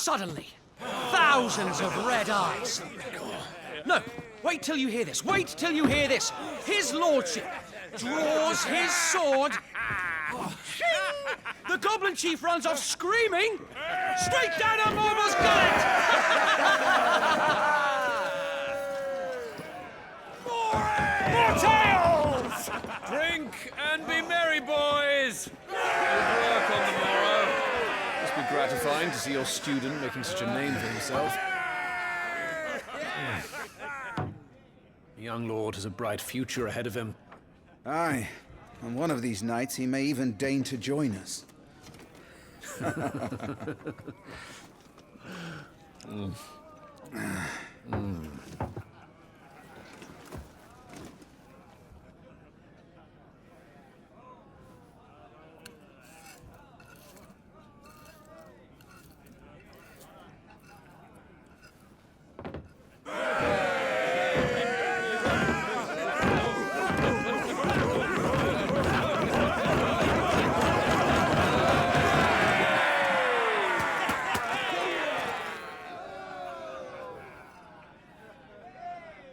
suddenly, thousands of red eyes. No, wait till you hear this. Wait till you hear this. His lordship draws his sword. The goblin chief runs off screaming straight down a Morble's gullet. More tales! Drink and be merry, boys. Good work on the morrow. Must be gratifying to see your student making such a name for himself. The young lord has a bright future ahead of him. Aye, and one of these nights he may even deign to join us.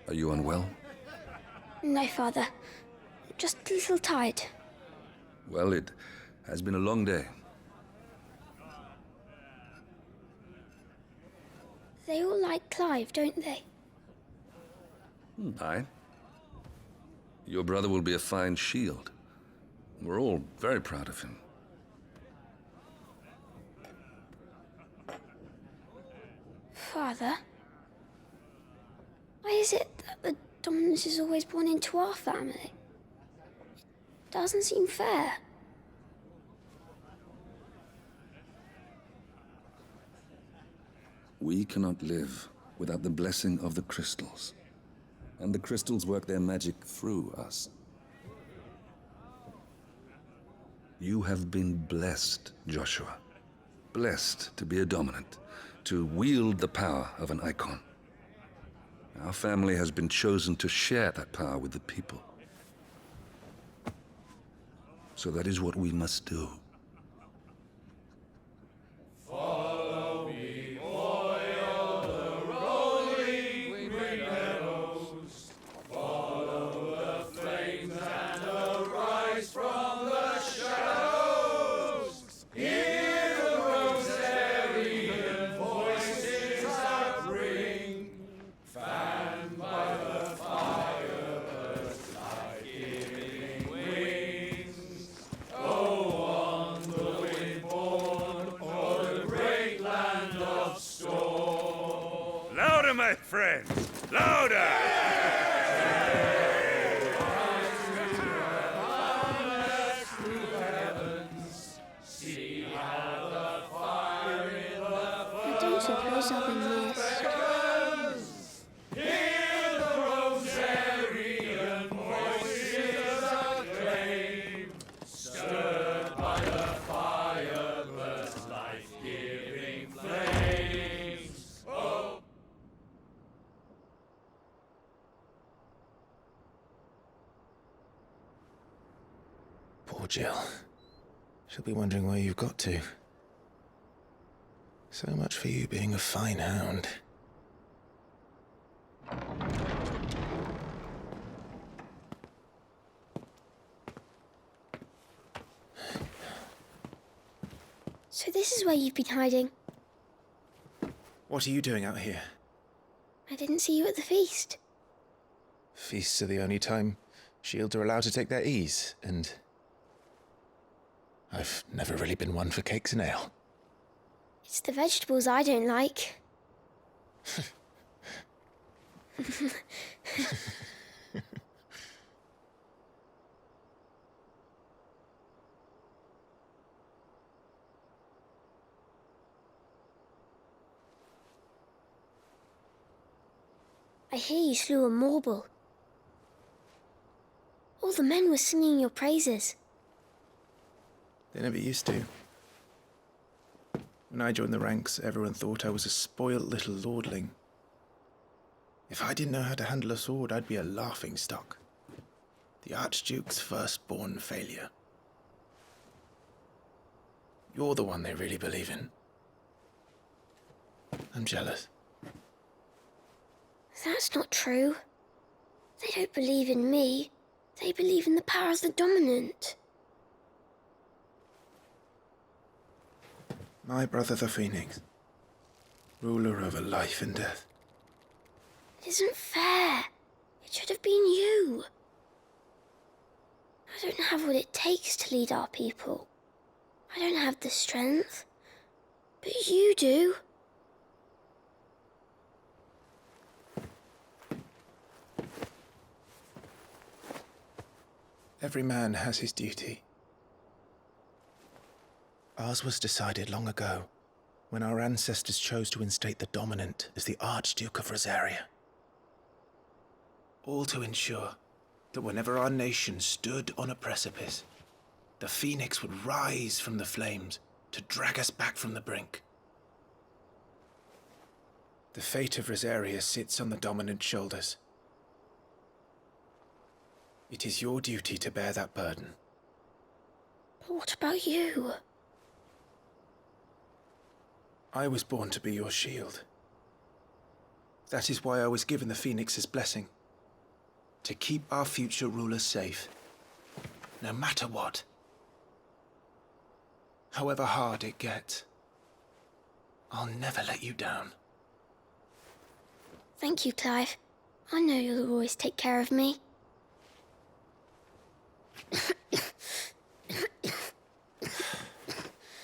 Are you unwell? No, Father. Just a little tired. Well, it has been a long day. They all like Clive, don't they? Aye. Your brother will be a fine shield. We're all very proud of him. Father? Why is it that the dominance is always born into our family? It doesn't seem fair. We cannot live without the blessing of the crystals. And the crystals work their magic through us. You have been blessed, Joshua. Blessed to be a dominant, to wield the power of an icon. Our family has been chosen to share that power with the people. So that is what we must do. Louder, my friends! Louder! I don't suppose I'll be missed. Poor Jill. She'll be wondering where you've got to. So much for you being a fine hound. So this is where you've been hiding. What are you doing out here? I didn't see you at the feast. Feasts are the only time shields are allowed to take their ease, and I've never really been one for cakes and ale. It's the vegetables I don't like. I hear you slew a Morble. All the men were singing your praises. They never used to. When I joined the ranks, everyone thought I was a spoilt little lordling. If I didn't know how to handle a sword, I'd be a laughingstock. The Archduke's firstborn failure. You're the one they really believe in. I'm jealous. That's not true. They don't believe in me. They believe in the power of the dominant. My brother the Phoenix, ruler over life and death. It isn't fair. It should have been you. I don't have what it takes to lead our people. I don't have the strength. But you do. Every man has his duty. Ours was decided long ago, when our ancestors chose to instate the dominant as the Archduke of Rosaria. All to ensure that whenever our nation stood on a precipice, the Phoenix would rise from the flames to drag us back from the brink. The fate of Rosaria sits on the dominant's shoulders. It is your duty to bear that burden. But what about you? I was born to be your shield. That is why I was given the Phoenix's blessing. To keep our future rulers safe, no matter what. However hard it gets, I'll never let you down. Thank you, Clive. I know you'll always take care of me.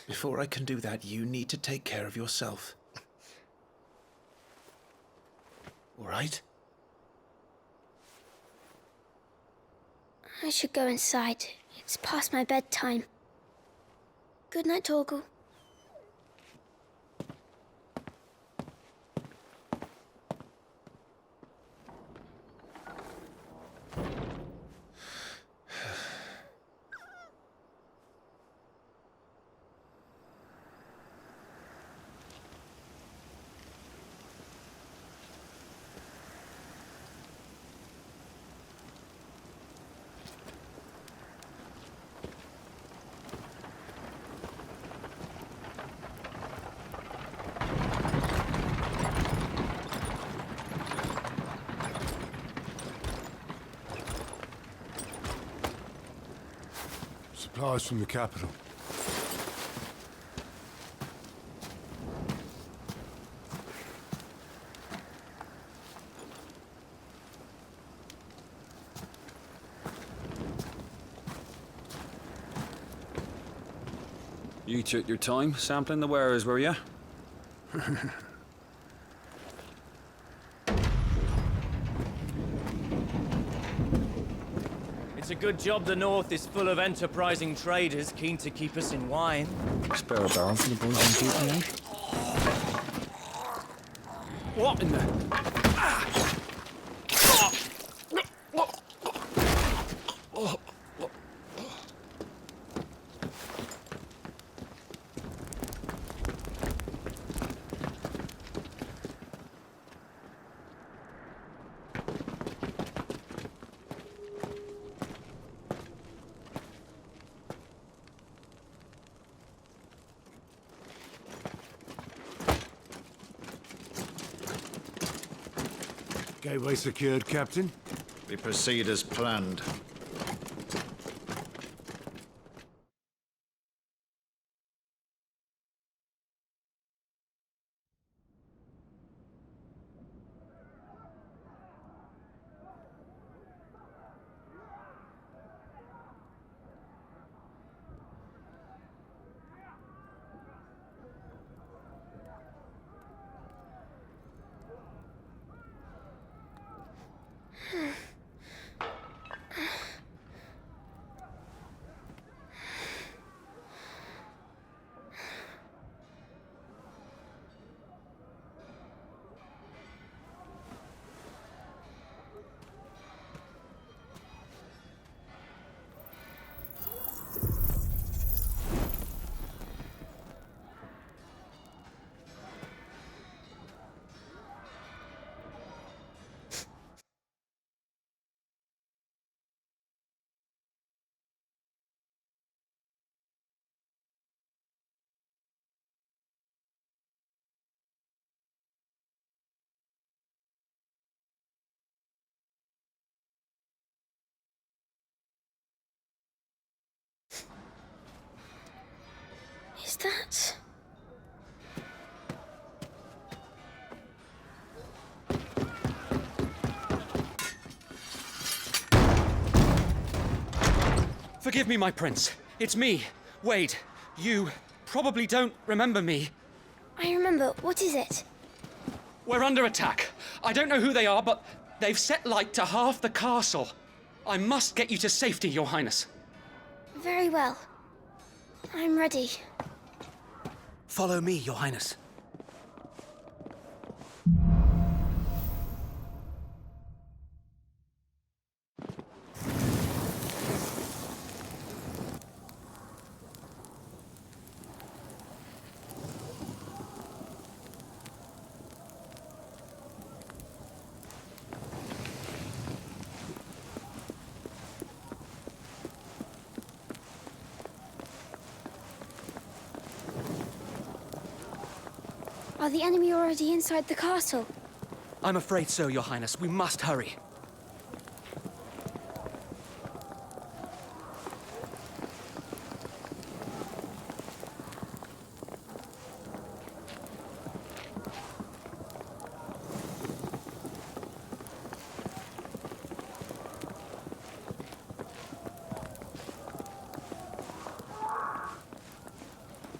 Before I can do that, you need to take care of yourself. All right? I should go inside. It's past my bedtime. Good night, Torgal. Supplies from the capital. You took your time sampling the wares, were you? It's a good job the North is full of enterprising traders keen to keep us in wine. Spare a barrel for the boys on duty, eh? What in the... Gateway secured, Captain. We proceed as planned. What's that? Forgive me, my prince. It's me, Wade. You probably don't remember me. I remember. What is it? We're under attack. I don't know who they are, but they've set light to half the castle. I must get you to safety, Your Highness. Very well. I'm ready. Follow me, Your Highness. Are the enemy already inside the castle? I'm afraid so, Your Highness. We must hurry.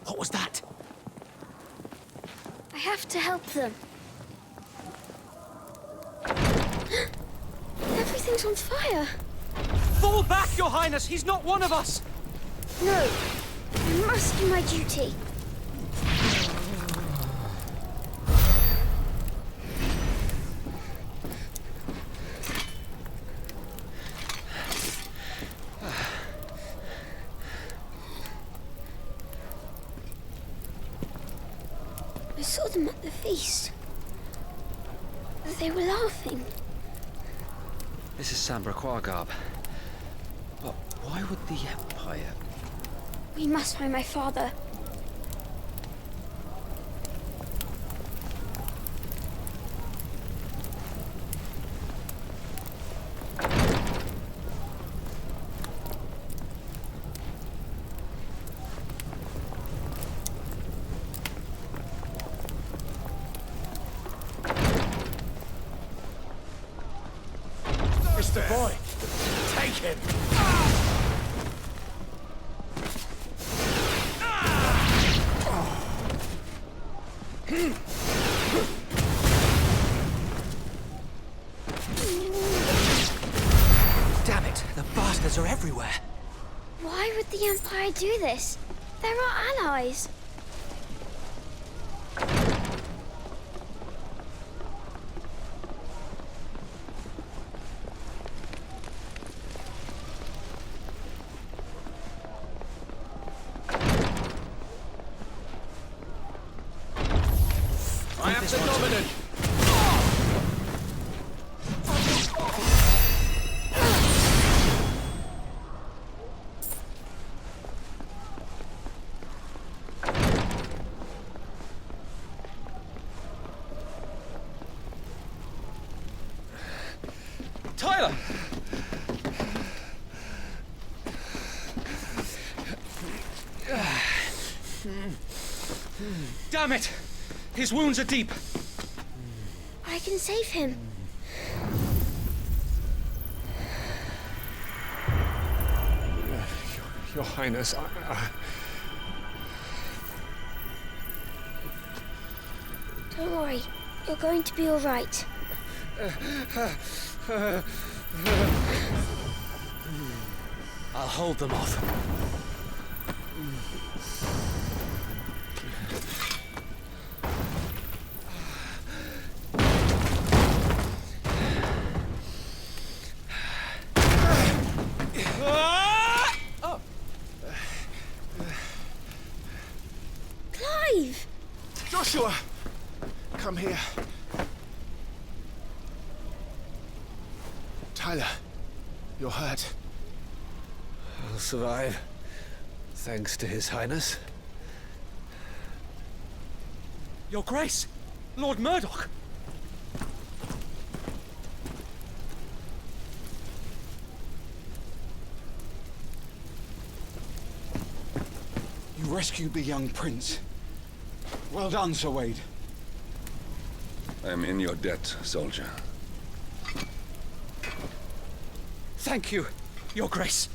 What was that? I have to help them. Everything's on fire. Fall back, Your Highness! He's not one of us! No, I must do my duty. I saw them at the feast. They were laughing. This is Sambra Quargarb. But why would the Empire... We must find my father. Mr. Boy, take him! Damn it! The bastards are everywhere! Why would the Empire do this? They're our allies. I am the dominant! Tyler! Damn it! His wounds are deep. I can save him. Your Highness, Don't worry. You're going to be all right. I'll hold them off. Clive! Joshua! Come here. Tyler, you're hurt. I'll survive. Thanks to His Highness. Your Grace! Lord Murdoch! You You rescued the young prince. Well done, Sir Wade. I am in your debt, soldier. Thank you, Your Grace.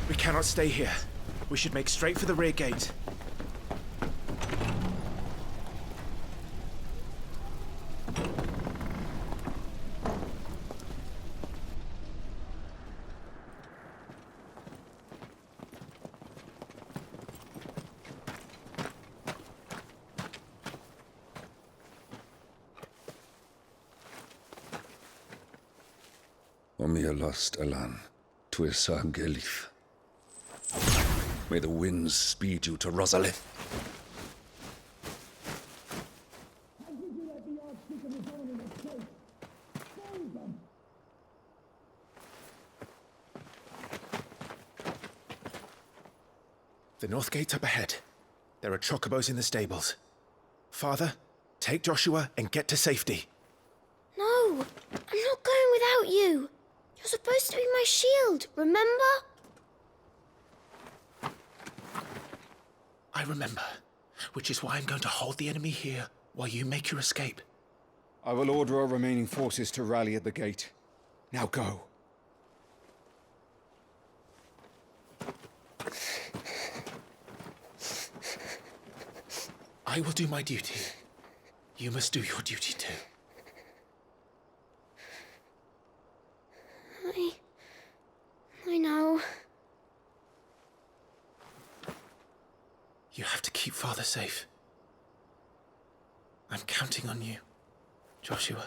We cannot stay here. We should make straight for the rear gate. Omnia lost Alan, Tuisa Gelith. May the winds speed you to Rosalith. The north gate's up ahead. There are chocobos in the stables. Father, take Joshua and get to safety. No, I'm not going without you. You're supposed to be my shield, remember? I remember, which is why I'm going to hold the enemy here while you make your escape. I will order our remaining forces to rally at the gate. Now go. I will do my duty. You must do your duty too. I know. You have to keep Father safe. I'm counting on you, Joshua.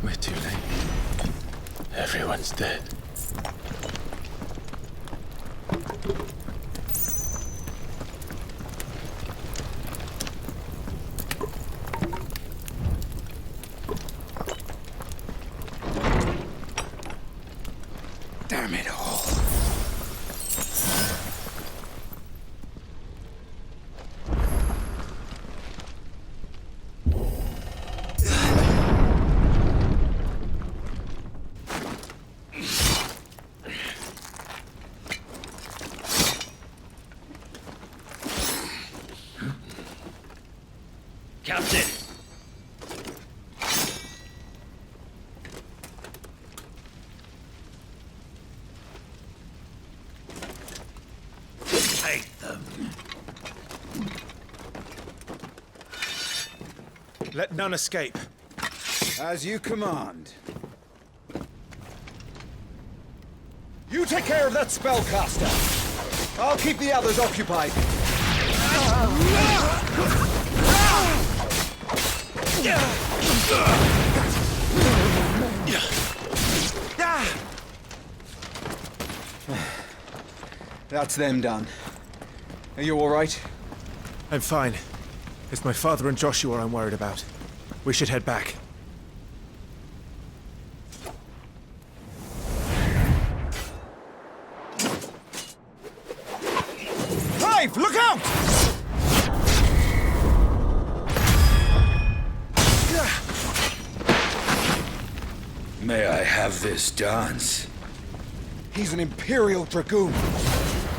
We're too late. Everyone's dead. Damn it all. Captain! Take them. Let none escape. As you command. You take care of that spellcaster. I'll keep the others occupied. That's them done. Are you all right? I'm fine. It's my father and Joshua I'm worried about. We should head back. Clive, look out! May I have this dance? He's an Imperial Dragoon.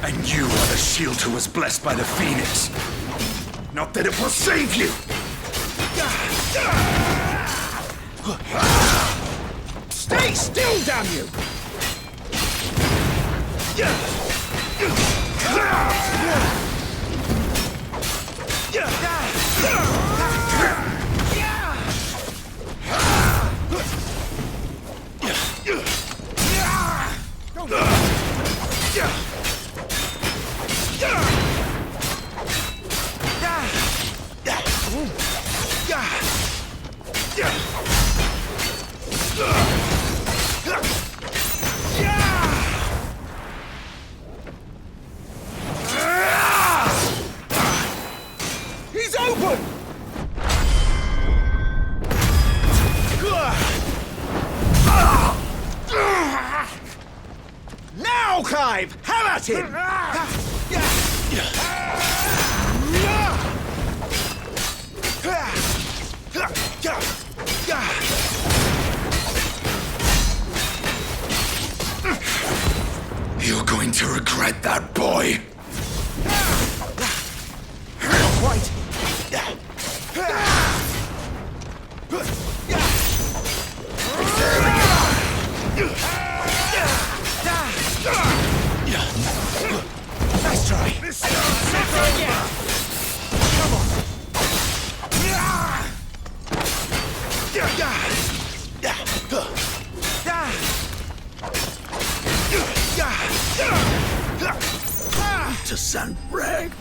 And you are the shield who was blessed by the Phoenix. Not that it will save you! Stay still, damn you! He's open! Now, Clive! Have at him! You're going to regret that, boy! Not quite. Nice try. Come on. To Sandbrag!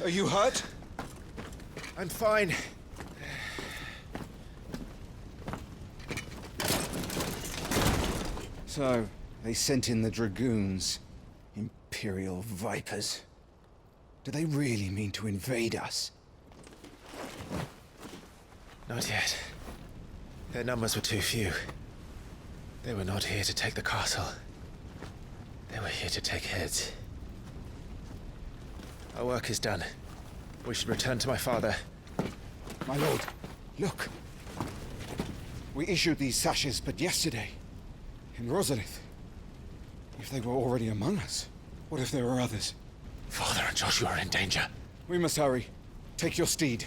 Are you hurt? I'm fine. So, they sent in the Dragoons. Imperial vipers. Do they really mean to invade us? Not yet. Their numbers were too few. They were not here to take the castle. They were here to take heads. Our work is done. We should return to my father. My lord, look. We issued these sashes but yesterday. In Rosalith. If they were already among us, what if there were others? Father and Joshua are in danger. We must hurry. Take your steed.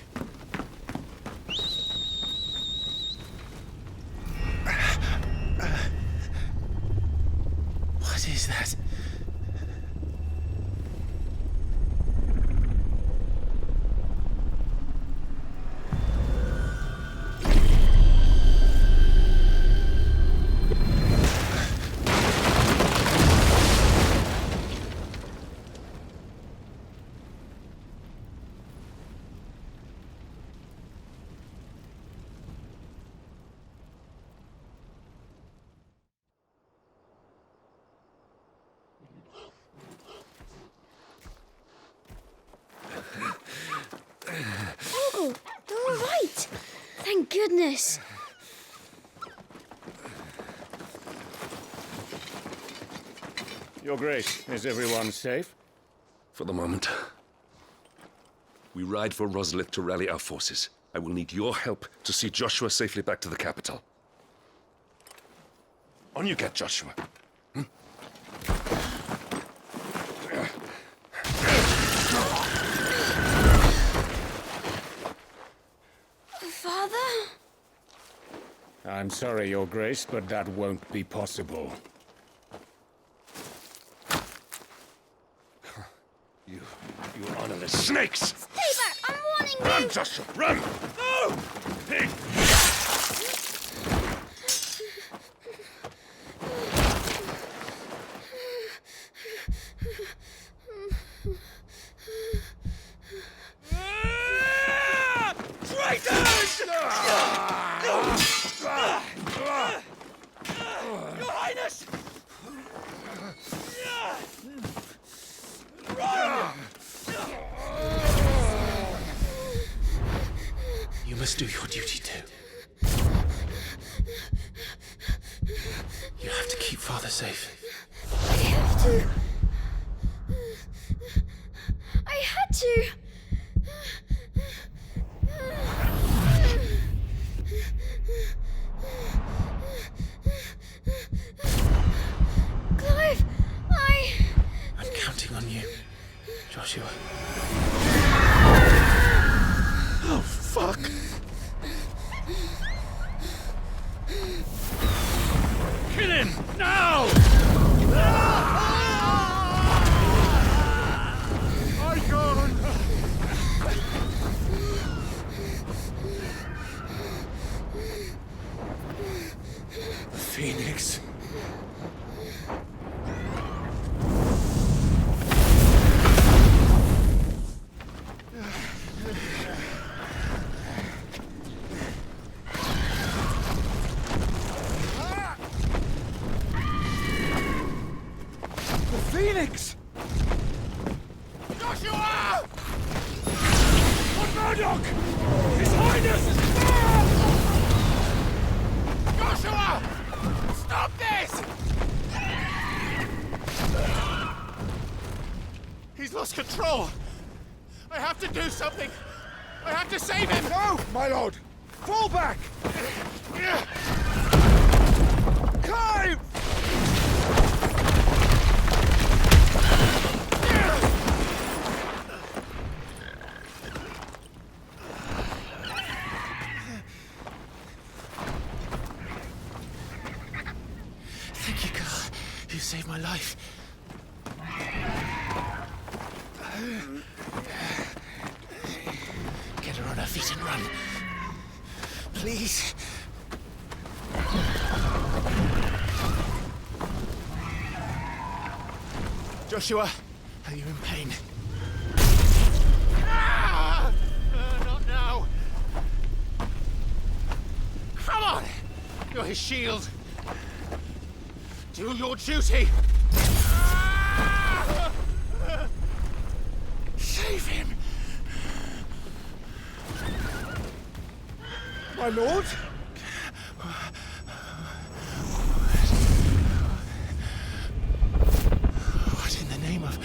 What is that? Uncle, you're all right. Thank goodness. Your Grace, is everyone safe? For the moment. We ride for Rosalith to rally our forces. I will need your help to see Joshua safely back to the capital. On you get, Joshua. Father? I'm sorry, Your Grace, but that won't be possible. You honorless snakes! Stay back! I'm warning you! Run, Joshua, run! No! Hey. Traitors! Your Highness! Run! You must do your duty too. You have to keep Father safe. I have to. I had to. Clive, I'm counting on you, Joshua. Oh, fuck! Kill him! Now! The Phoenix. The Phoenix! Joshua! Lord Murdoch! His Highness! Joshua! Stop this! He's lost control. I have to do something. I have to save him. No, my lord! Fall back! Clive! Thank you, girl. You saved my life. Get her on her feet and run. Please. Joshua, are you in pain? Not now. Come on! You're his shield. Do your duty. Save him. My lord? What in the name of...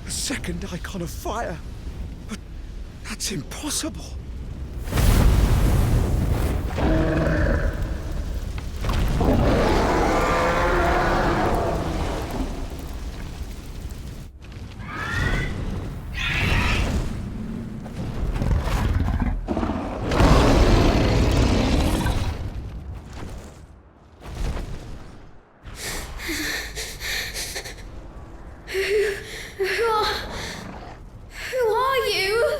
A second icon of fire. But that's impossible. Who are you?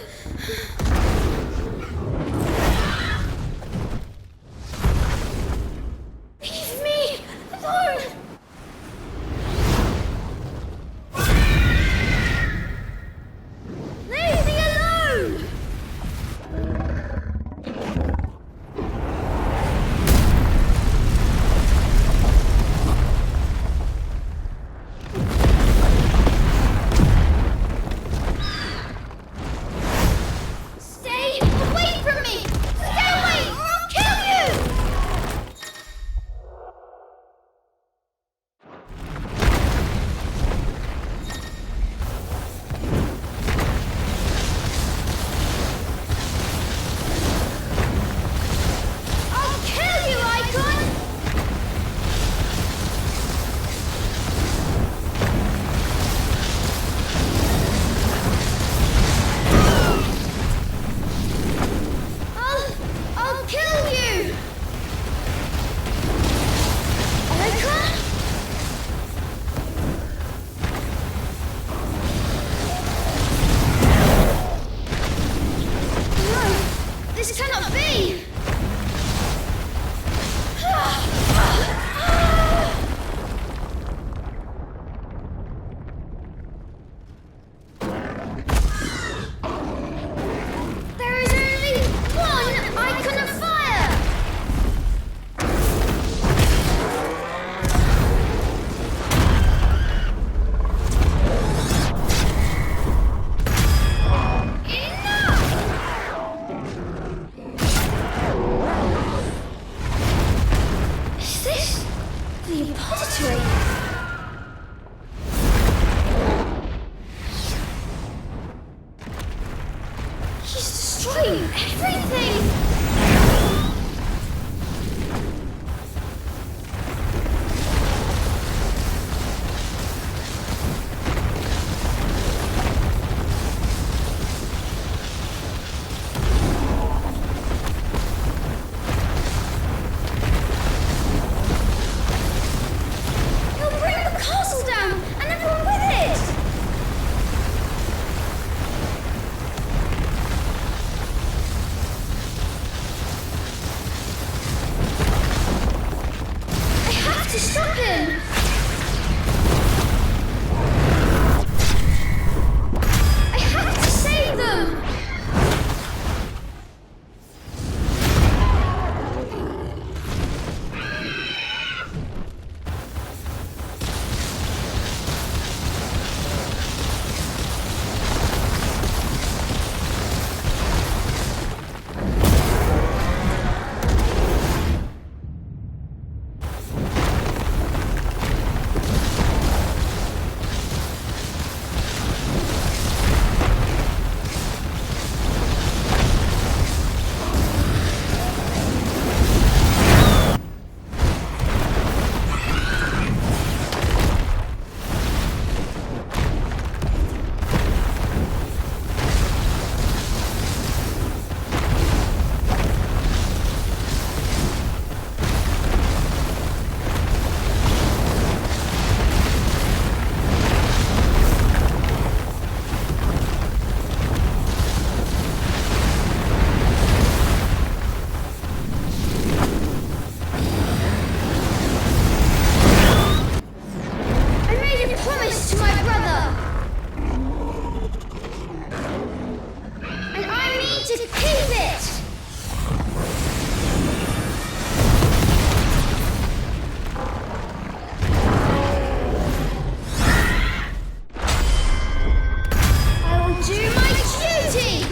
This cannot be! There is only one icon of fire! Is this the repository? He's destroying everything! He'll bring the castle down and everyone with it! I have to stop him! I have to save them! I made a promise to my brother. And I mean to keep it. I will do my duty.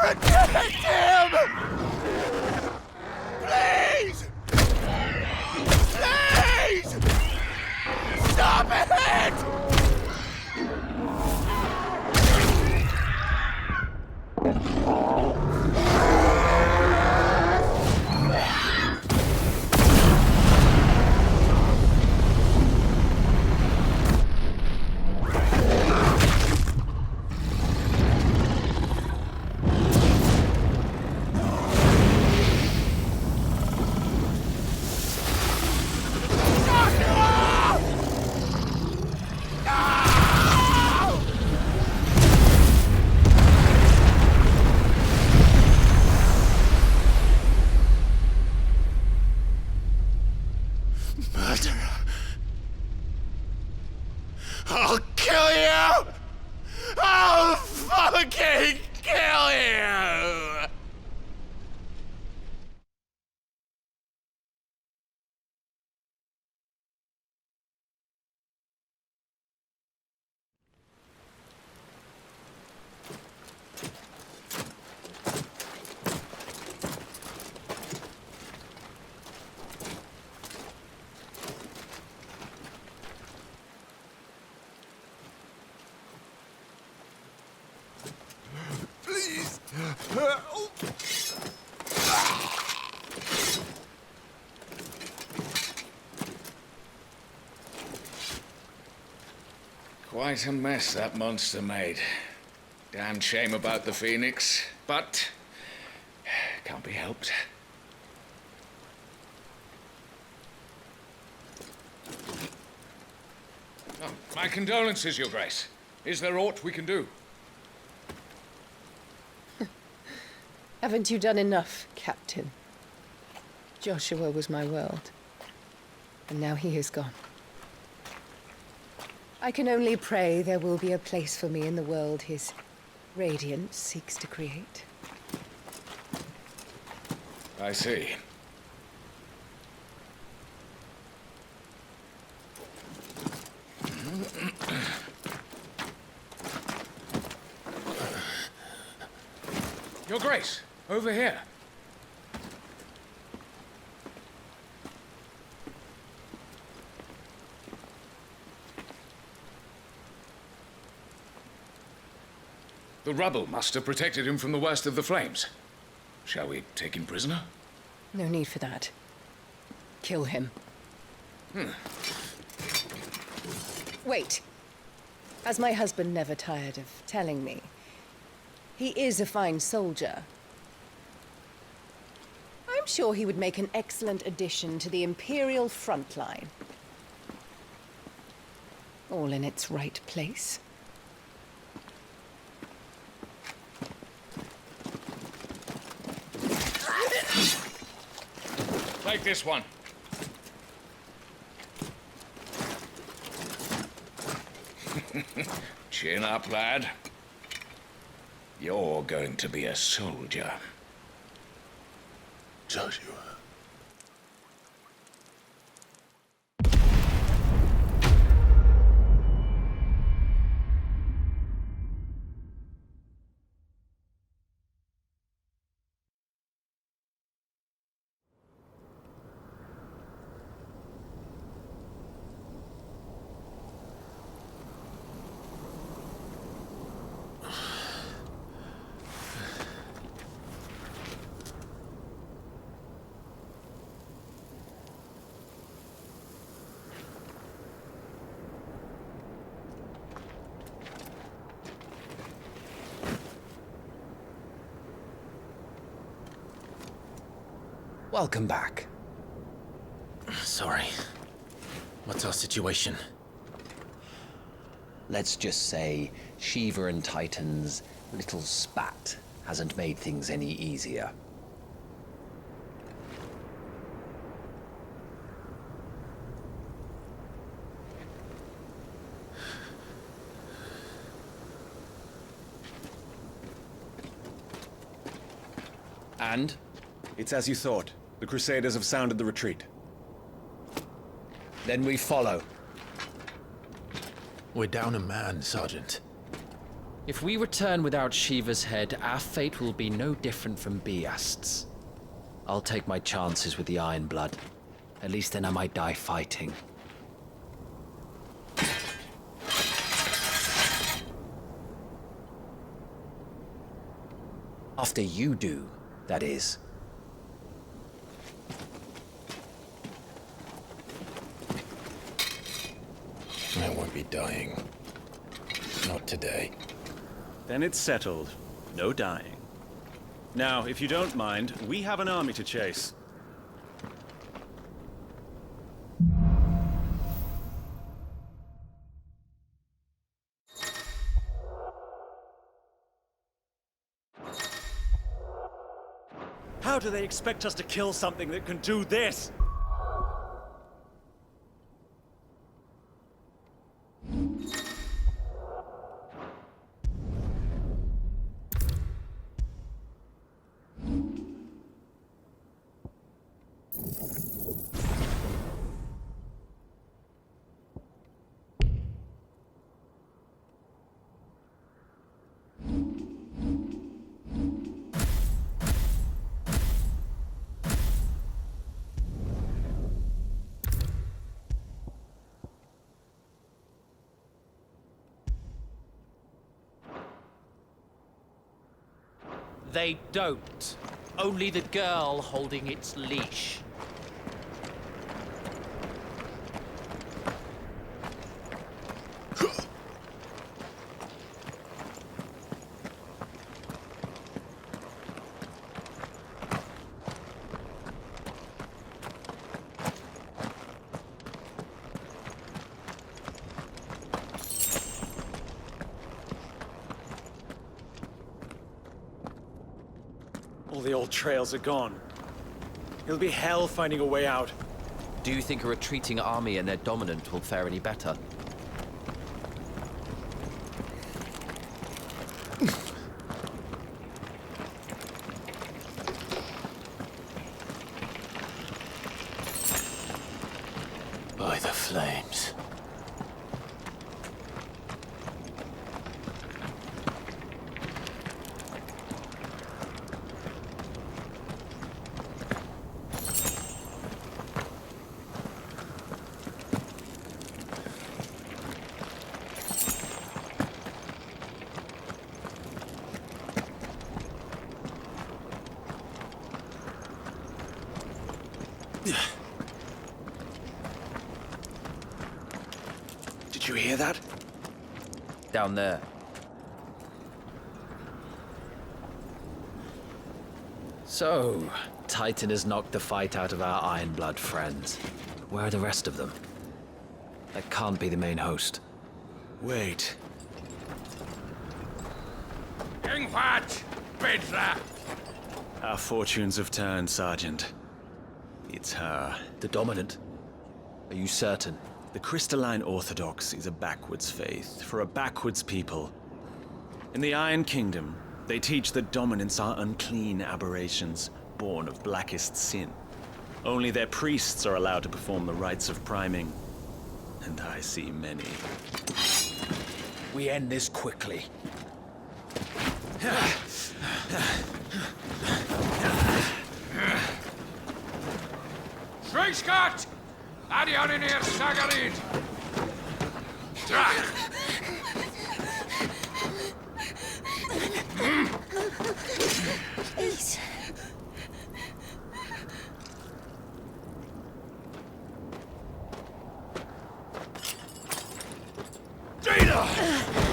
Protect him! Please! Please! Stop it! I'll kill you! I'll fucking kill you! Please! Quite a mess that monster made. Damn shame about the Phoenix, but can't be helped. Oh, my condolences, Your Grace. Is there aught we can do? Haven't you done enough, Captain? Joshua was my world, and now he is gone. I can only pray there will be a place for me in the world his radiance seeks to create. I see. Your Grace, over here. The rubble must have protected him from the worst of the flames. Shall we take him prisoner? No need for that. Kill him. Wait. As my husband never tired of telling me, he is a fine soldier. I'm sure he would make an excellent addition to the Imperial front line. All in its right place. Take this one. Chin up, lad. You're going to be a soldier. Joshua. Welcome back. Sorry. What's our situation? Let's just say Shiva and Titan's little spat hasn't made things any easier. And? It's as you thought. The Crusaders have sounded the retreat. Then we follow. We're down a man, Sergeant. If we return without Shiva's head, our fate will be no different from Biast's. I'll take my chances with the Iron Blood. At least then I might die fighting. After you do, that is. I won't be dying. Not today. Then it's settled. No dying. Now, if you don't mind, we have an army to chase. How do they expect us to kill something that can do this? They don't. Only the girl holding its leash. All the old trails are gone. It'll be hell finding a way out. Do you think a retreating army and their dominant will fare any better? By the flames. Did you hear that? Down there. So, Titan has knocked the fight out of our Iron Blood friends. Where are the rest of them? That can't be the main host. Wait. Our fortunes have turned, Sergeant. It's her. The Dominant? Are you certain? The Crystalline Orthodox is a backwards faith for a backwards people. In the Iron Kingdom, they teach that dominants are unclean aberrations, born of blackest sin. Only their priests are allowed to perform the rites of priming. And I see many. We end this quickly. Schweigskart! Adionir Sagarid! Drach! Please. Data!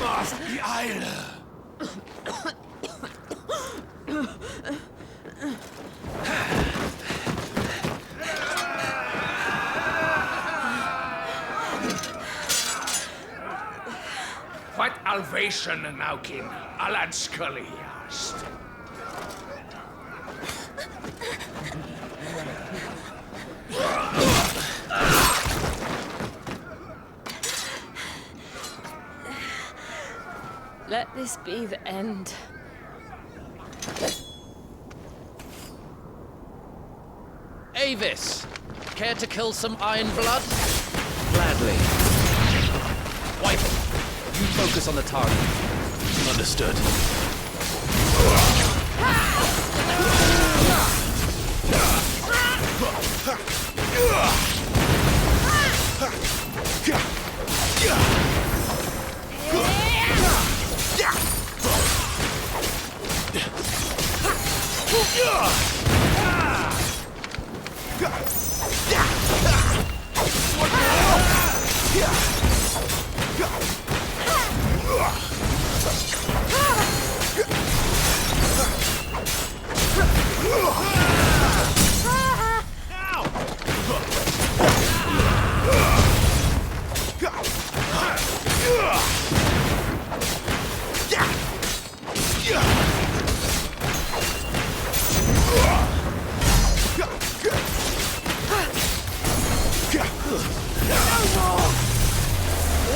Must be Isla! What Alvation Naukin, Alad Scullyast. Let this be the end. Avis! Care to kill some Iron Blood? Gladly. Wyvern, you focus on the target. Understood.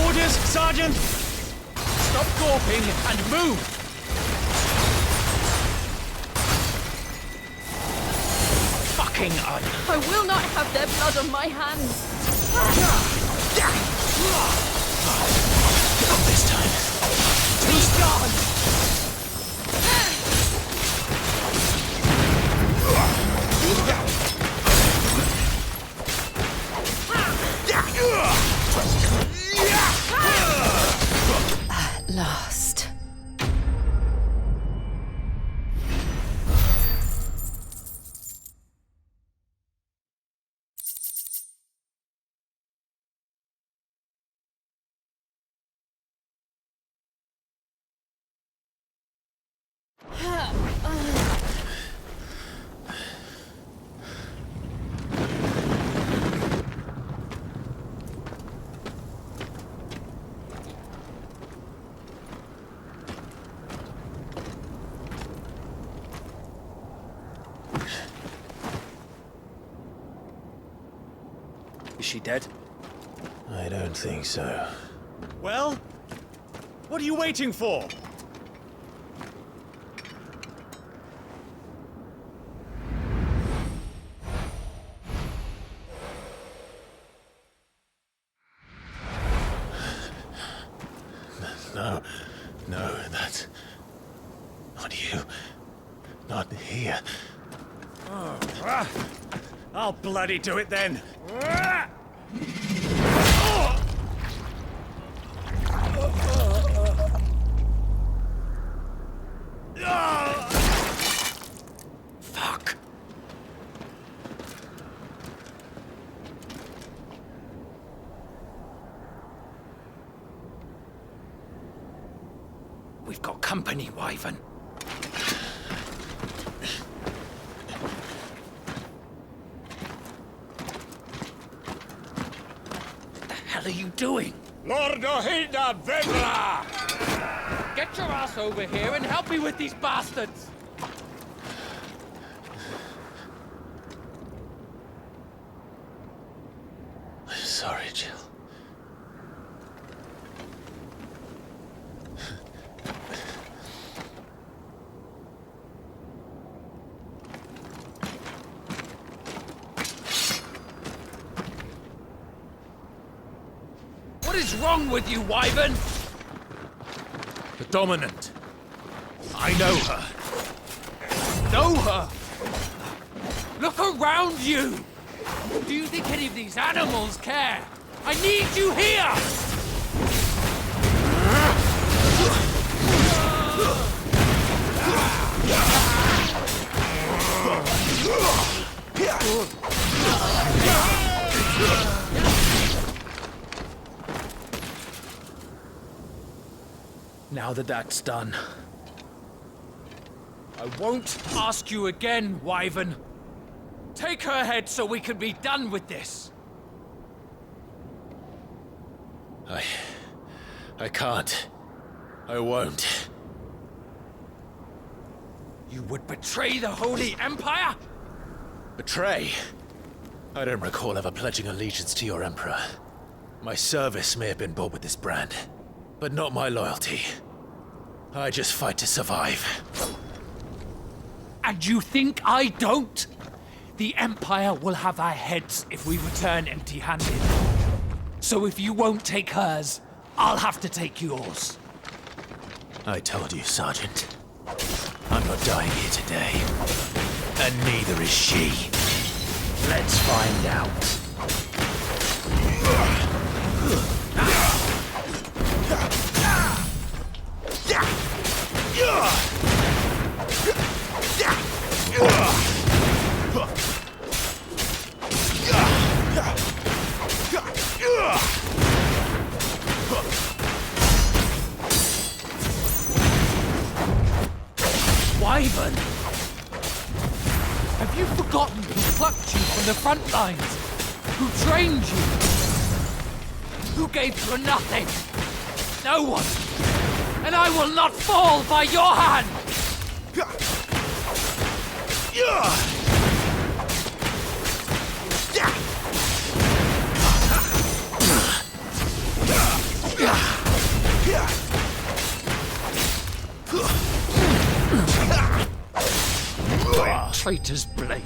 Orders, Sergeant! Stop gawping and move! Fucking I will not have their blood on my hands. Not this time. He's gone! At last. Is she dead? I don't think so. Well, what are you waiting for? No, that's not you. Not here. I'll bloody do it then. Fuck. We've got company, Wyvern. What the hell are you doing? Lord Ohilda Vebla! Get your ass over here and help me with these bastards! I'm sorry, Jill. What is wrong with you, Wyvern? The Dominant. I know her. Know her! Look around you! Do you think any of these animals care? I need you here! Now that that's done, I won't ask you again, Wyvern. Take her head so we can be done with this. I can't. I won't. You would betray the Holy Empire? Betray? I don't recall ever pledging allegiance to your Emperor. My service may have been bought with this brand, but not my loyalty. I just fight to survive. And you think I don't? The Empire will have our heads if we return empty-handed. So if you won't take hers, I'll have to take yours. I told you, Sergeant. I'm not dying here today. And neither is she. Let's find out. Wyvern! Have you forgotten who plucked you from the front lines? Who trained you? Who gave you nothing? No one! And I will not fall by your hand! Traitor's blade.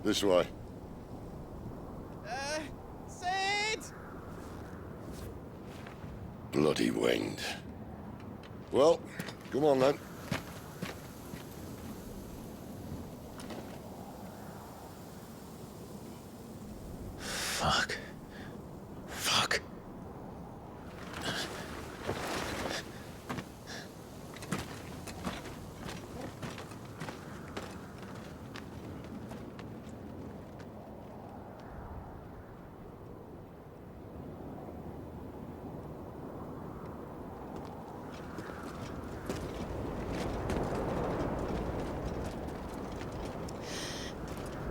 This way. Sid! Bloody wind. Well, come on then. Fuck. Fuck.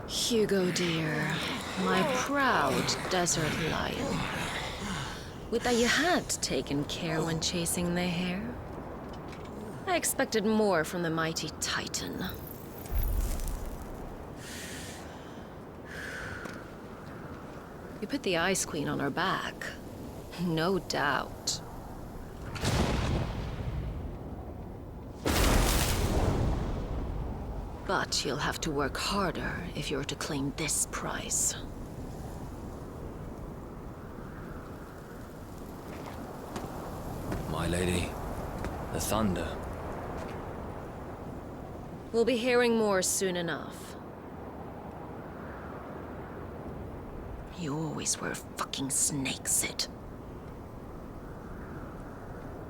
Hugo, dear, my proud desert lion. Would that you had taken care when chasing the hare. I expected more from the mighty Titan. You put the Ice Queen on her back, no doubt. But you'll have to work harder if you're to claim this prize. My lady, the thunder. We'll be hearing more soon enough. You always were a fucking snake, Sid.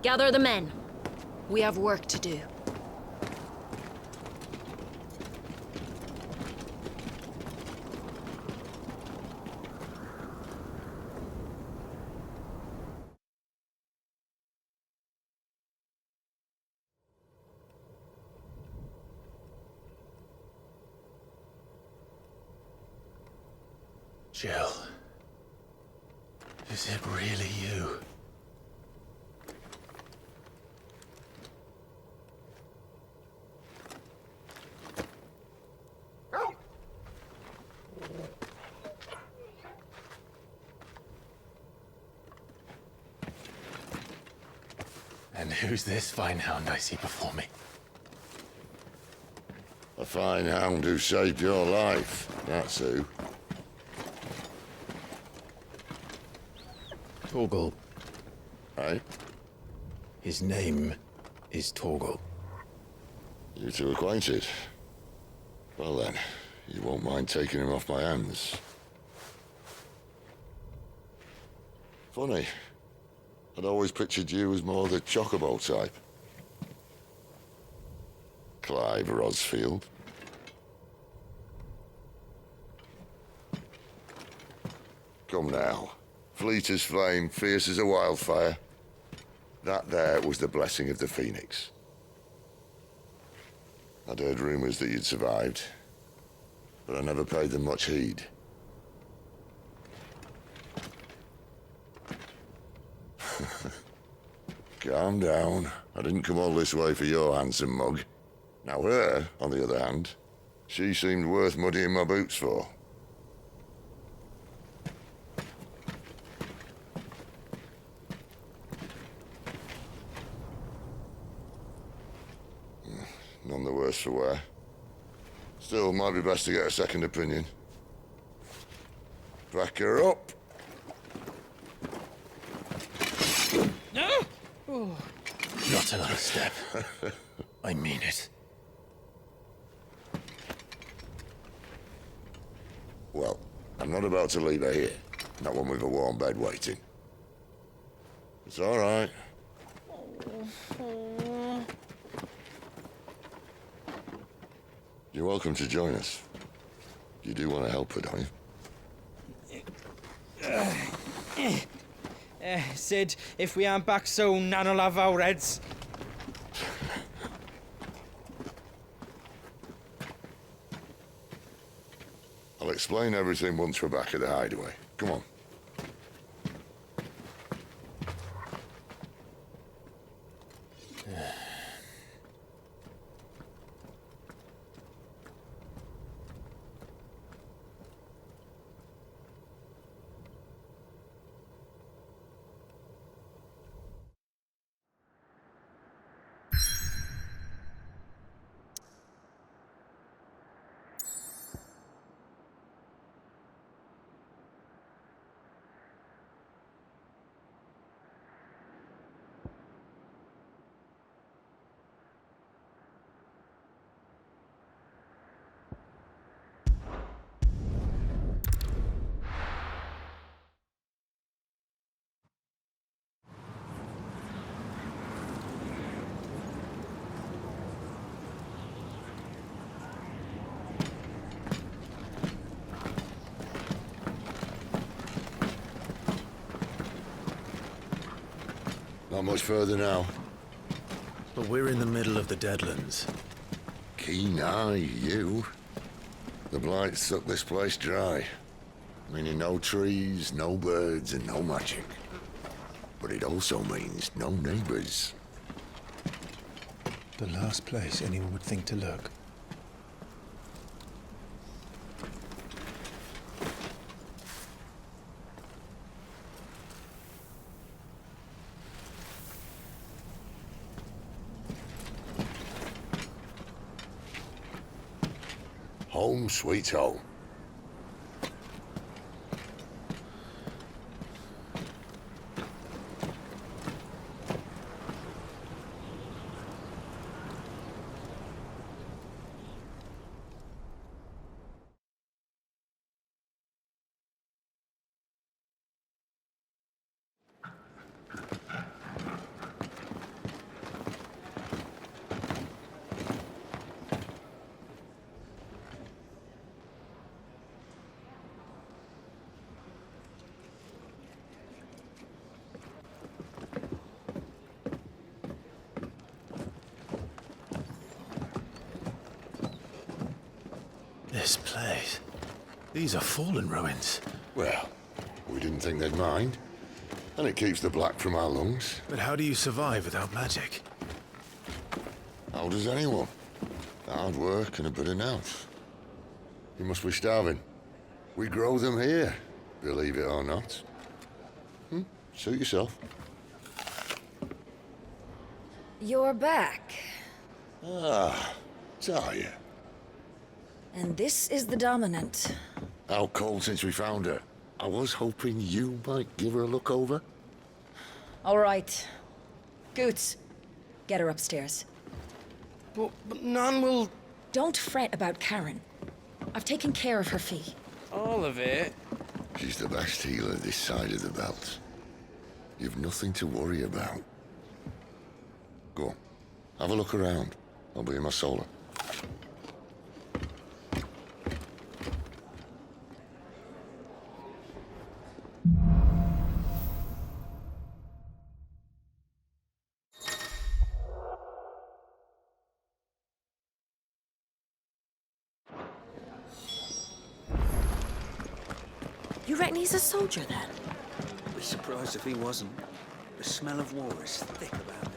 Gather the men. We have work to do. Jill. Is it really you? And who's this fine hound I see before me? A fine hound who saved your life, that's who. Torgal. Eh? His name is Torgal. You two acquainted? Well then, you won't mind taking him off my hands. Funny. I'd always pictured you as more the Chocobo type. Clive Rosfield. Come now. Fleet as flame, fierce as a wildfire. That there was the blessing of the Phoenix. I'd heard rumors that you'd survived, but I never paid them much heed. Calm down. I didn't come all this way for your handsome mug. Now her, on the other hand, she seemed worth muddying my boots for. None the worse for wear. Still, might be best to get a second opinion. Back her up. No! Oh. Not another step. I mean it. Well, I'm not about to leave her here. Not one with a warm bed waiting. It's all right. You're welcome to join us. You do want to help her, don't you? Sid, if we aren't back soon, Nan'll have our heads. I'll explain everything once we're back at the hideaway. Come on. Not much further now. But we're in the middle of the Deadlands. Keen eye, you. The blight sucked this place dry. Meaning no trees, no birds, and no magic. But it also means no neighbors. The last place anyone would think to look. Home sweet home. This place. These are fallen ruins. Well, we didn't think they'd mind. And it keeps the black from our lungs. But how do you survive without magic? How does anyone? Hard work and a bit of nous. You must be starving. We grow them here, believe it or not. Suit yourself. You're back. Ah, Talia. And this is the Dominant. Out cold since we found her. I was hoping you might give her a look over. All right. Goots, get her upstairs. But none will... Don't fret about Karen. I've taken care of her fee. All of it? She's the best healer this side of the belt. You've nothing to worry about. Go on, have a look around. I'll be in my solar. You reckon he's a soldier, then? I'd be surprised if he wasn't. The smell of war is thick about him.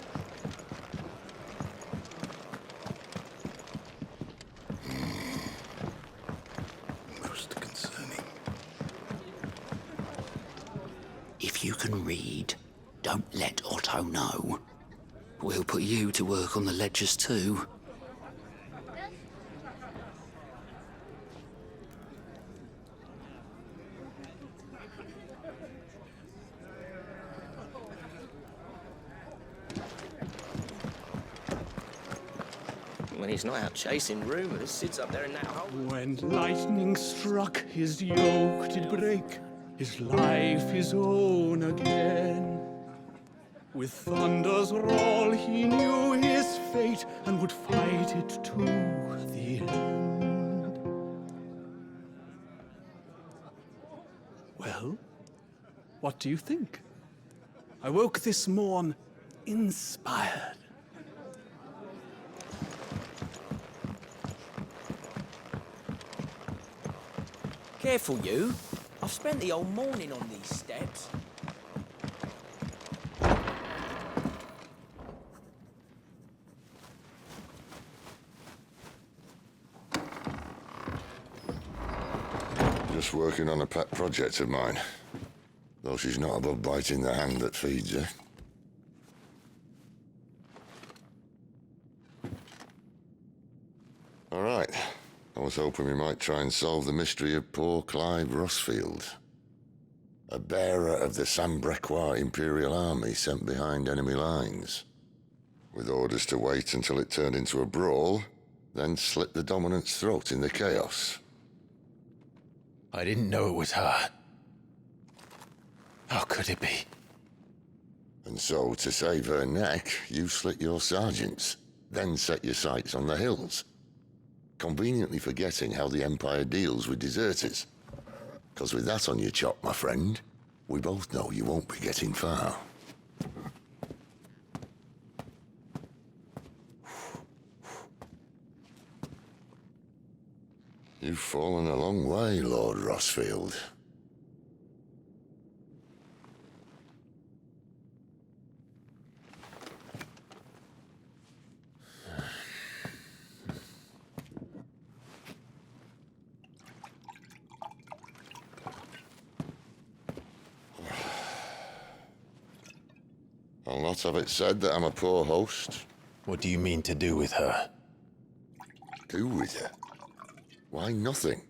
Most concerning. If you can read, don't let Otto know. We'll put you to work on the ledgers too. When he's not out chasing rumours, sits up there in that hole. When lightning struck, his yoke did break, his life his own again. With thunder's roll, he knew his fate and would fight it to the end. Well, what do you think? I woke this morn inspired. Careful, you. I've spent the whole morning on these steps. Just working on a pet project of mine. Though she's not above biting the hand that feeds her. All right. I was hoping we might try and solve the mystery of poor Clive Rossfield. A bearer of the Sambrequois Imperial Army sent behind enemy lines. With orders to wait until it turned into a brawl, then slit the Dominant's throat in the chaos. I didn't know it was her. How could it be? And so, to save her neck, you slit your sergeants, then set your sights on the hills. Conveniently forgetting how the Empire deals with deserters. Because with that on your chop, my friend, we both know you won't be getting far. You've fallen a long way, Lord Rossfield. I'll not have it said that I'm a poor host. What do you mean to do with her? Do with her? Why, nothing.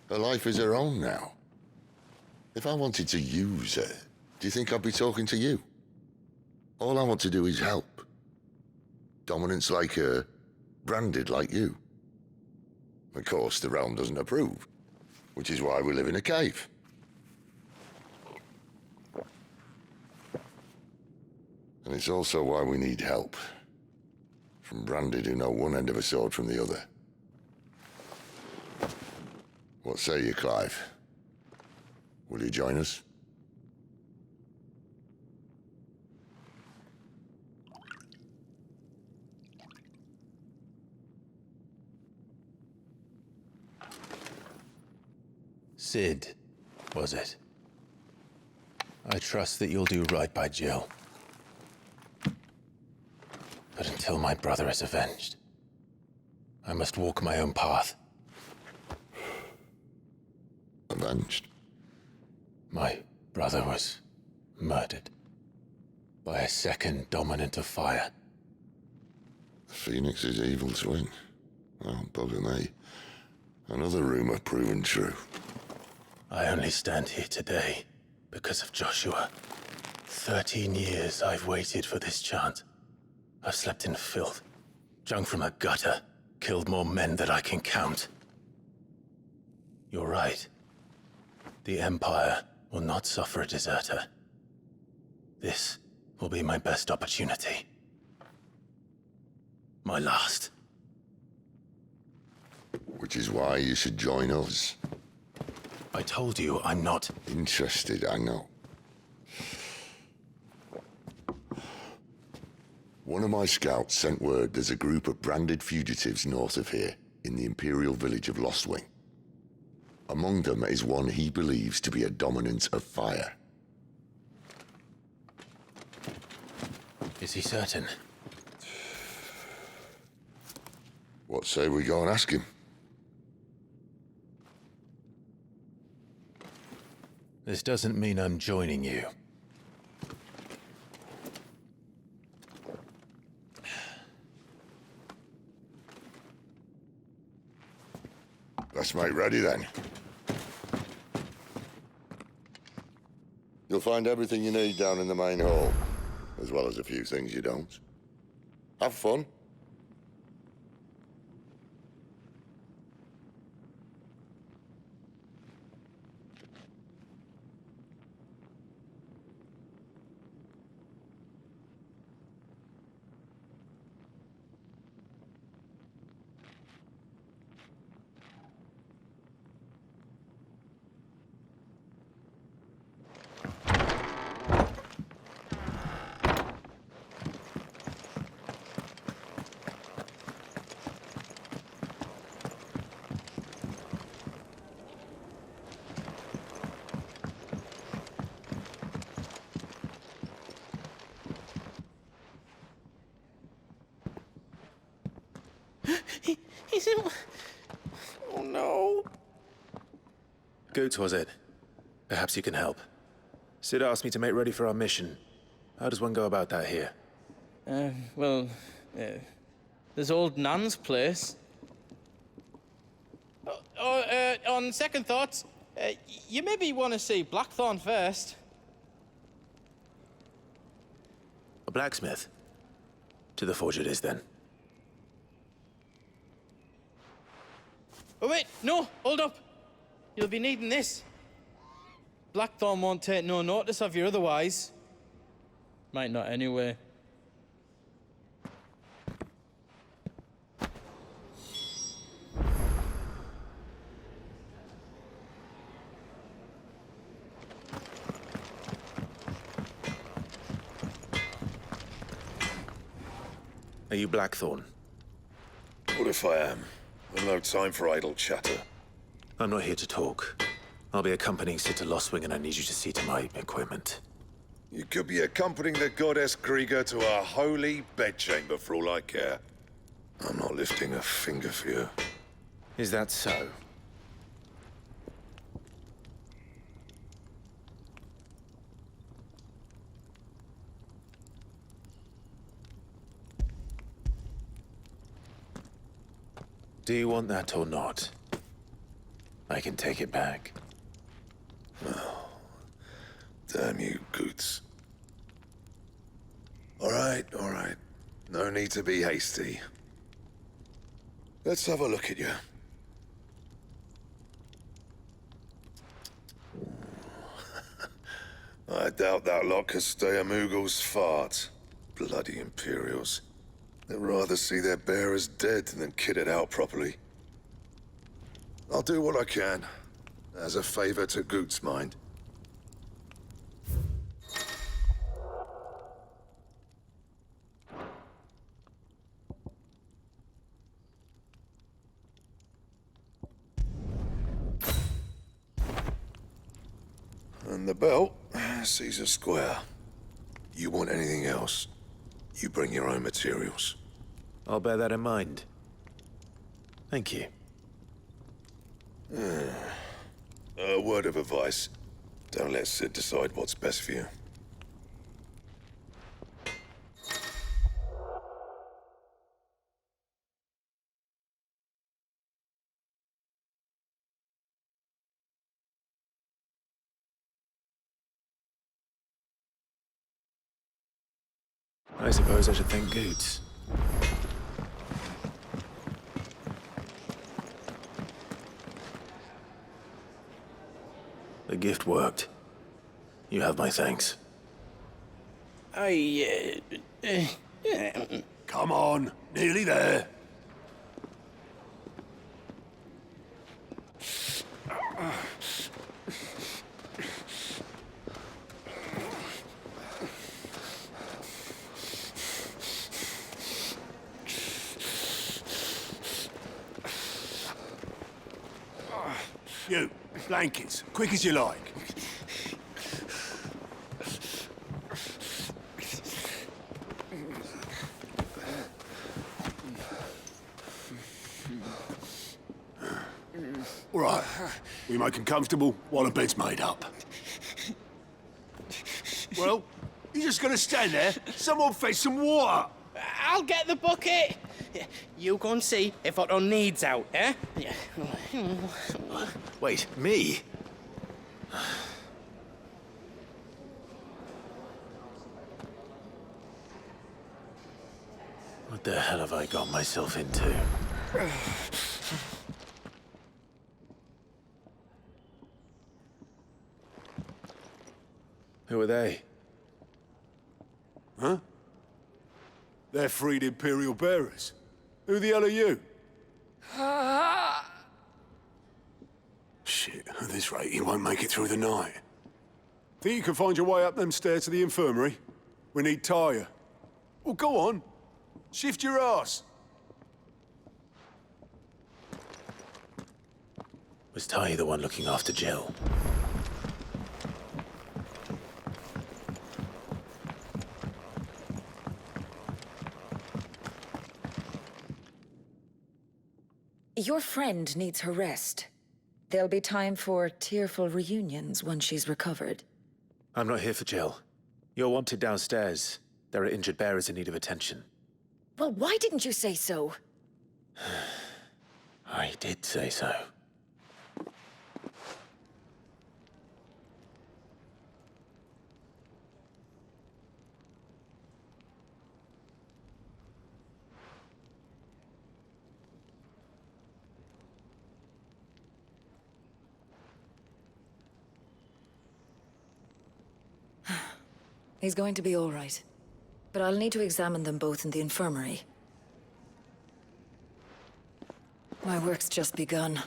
Her life is her own now. If I wanted to use her, do you think I'd be talking to you? All I want to do is help. Dominants like her, branded like you. Of course, the realm doesn't approve, which is why we live in a cave. And it's also why we need help. From branded who know one end of a sword from the other. What say you, Clive? Will you join us? Sid, Was it? I trust that you'll do right by Jill. But until my brother is avenged, I must walk my own path. Avenged? My brother was murdered by a second dominant of fire. The Phoenix's evil twin. Well, bugger me. Another rumor proven true. I only stand here today because of Joshua. 13 years I've waited for this chance. I've slept in filth, drunk from a gutter, killed more men than I can count. You're right. The Empire will not suffer a deserter. This will be my best opportunity. My last. Which is why you should join us. I told you I'm not interested, I know. One of my scouts sent word there's a group of branded fugitives north of here, in the Imperial village of Lostwing. Among them is one he believes to be a dominant of fire. Is he certain? What say we go and ask him? This doesn't mean I'm joining you. Let's make ready then. You'll find everything you need down in the main hall, as well as a few things you don't. Have fun. He's in... Oh no. Goots, was it? Perhaps you can help. Sid asked me to make ready for our mission. How does one go about that here? There's old Nan's place. On second thoughts, you maybe want to see Blackthorn first. A blacksmith? To the forge it is, then. Oh wait, no, hold up. You'll be needing this. Blackthorn won't take no notice of you otherwise. Might not anyway. Are you Blackthorn? What if I am? I've no time for idle chatter. I'm not here to talk. I'll be accompanying Sid to Lostwing, and I need you to see to my equipment. You could be accompanying the goddess Krieger to a holy bedchamber for all I care. I'm not lifting a finger for you. Is that so? Do you want that or not? I can take it back. Oh, damn you, Goots. All right. No need to be hasty. Let's have a look at you. I doubt that lot could stay a Moogle's fart. Bloody Imperials. They'd rather see their bearers dead than kitted out properly. I'll do what I can, as a favor to Goots' mind. the belt, Caesar Square. You want anything else, you bring your own materials. I'll bear that in mind. Thank you. A word of advice. Don't let Sid decide what's best for you. I suppose I should thank Goots. The gift worked. You have my thanks. Come on, nearly there. You, blankets, quick as you like. All right, we make them comfortable while the bed's made up. Well, you're just gonna stand there? Someone fetch some water! I'll get the bucket! You go and see if Otto needs out, eh? Wait, me? What the hell have I got myself into? Who are they? Huh? They're freed Imperial bearers. Who the hell are you? Shit, at this rate, you won't make it through the night. Think you can find your way up them stairs to the infirmary? We need Tyre. Well, go on. Shift your ass. Was Ty the one looking after Jill? Your friend needs her rest. There'll be time for tearful reunions once she's recovered. I'm not here for Jill. You're wanted downstairs. There are injured bearers in need of attention. Well, why didn't you say so? I did say so. He's going to be all right. But I'll need to examine them both in the infirmary. My work's just begun.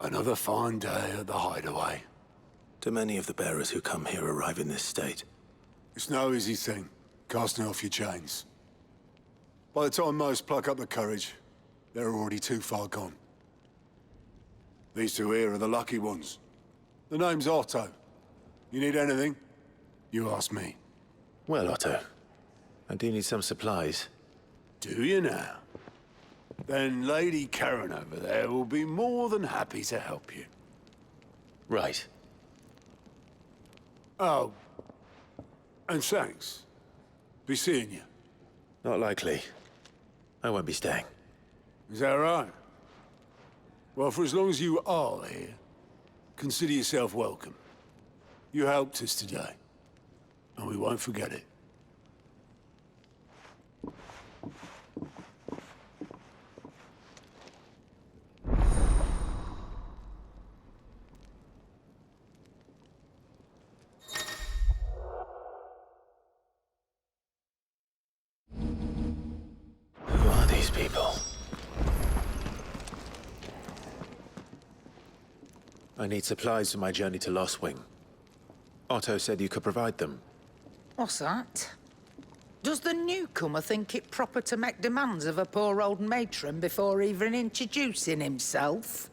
Another fine day at the Hideaway. Do many of the bearers who come here arrive in this state? It's no easy thing, casting off your chains. By the time most pluck up the courage, they're already too far gone. These two here are the lucky ones. The name's Otto. You need anything? You ask me. Well, Otto, I do need some supplies. Do you now? Then Lady Karen over there will be more than happy to help you. Right. Oh. And thanks. Be seeing you. Not likely. I won't be staying. Is that right? Well, for as long as you are here, consider yourself welcome. You helped us today, and we won't forget it. Who are these people? I need supplies for my journey to Lostwing. Otto said you could provide them. What's that? Does the newcomer think it proper to make demands of a poor old matron before even introducing himself?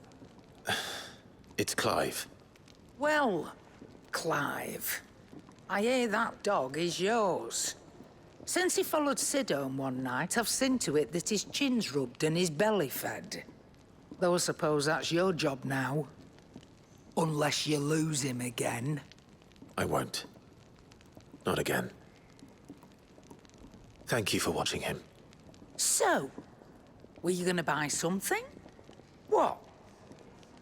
It's Clive. Well, Clive, I hear that dog is yours. Since he followed Sid home one night, I've seen to it that his chin's rubbed and his belly fed. Though I suppose that's your job now. Unless you lose him again. I won't. Not again. Thank you for watching him. So, were you gonna buy something? What?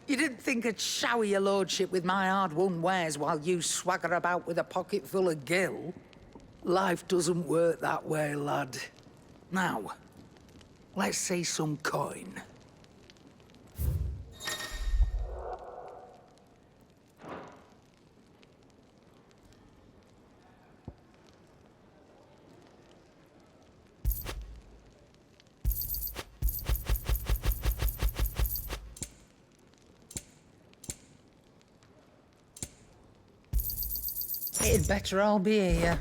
You didn't think I'd shower your lordship with my hard-won wares while you swagger about with a pocket full of gil? Life doesn't work that way, lad. Now, let's see some coin. It'd better all be here.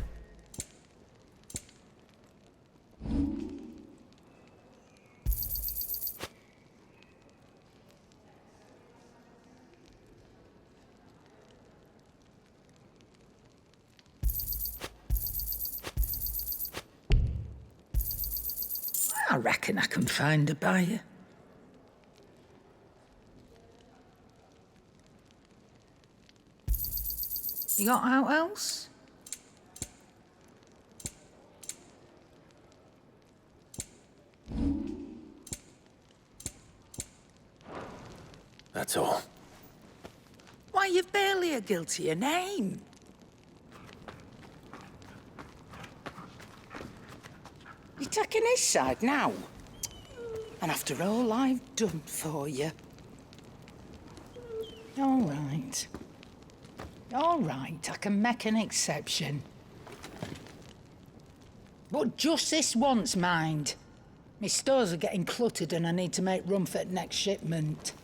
I reckon I can find a buyer. You got out else? That's all. Why, you've barely a guiltier name. You're taking his side now? And after all I've done for you? All right. All right, I can make an exception. But just this once, mind. My stores are getting cluttered and I need to make room for the next shipment.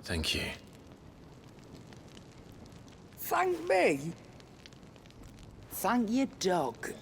Thank you. Thank me? Thank your dog.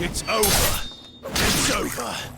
It's over. It's over.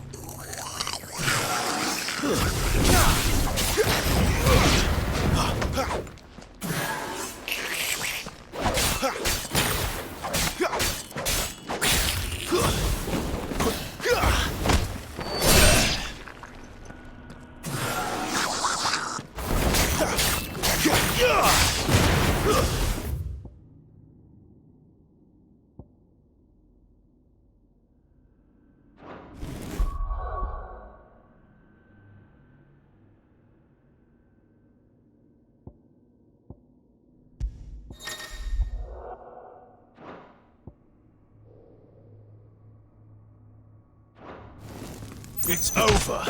It's over.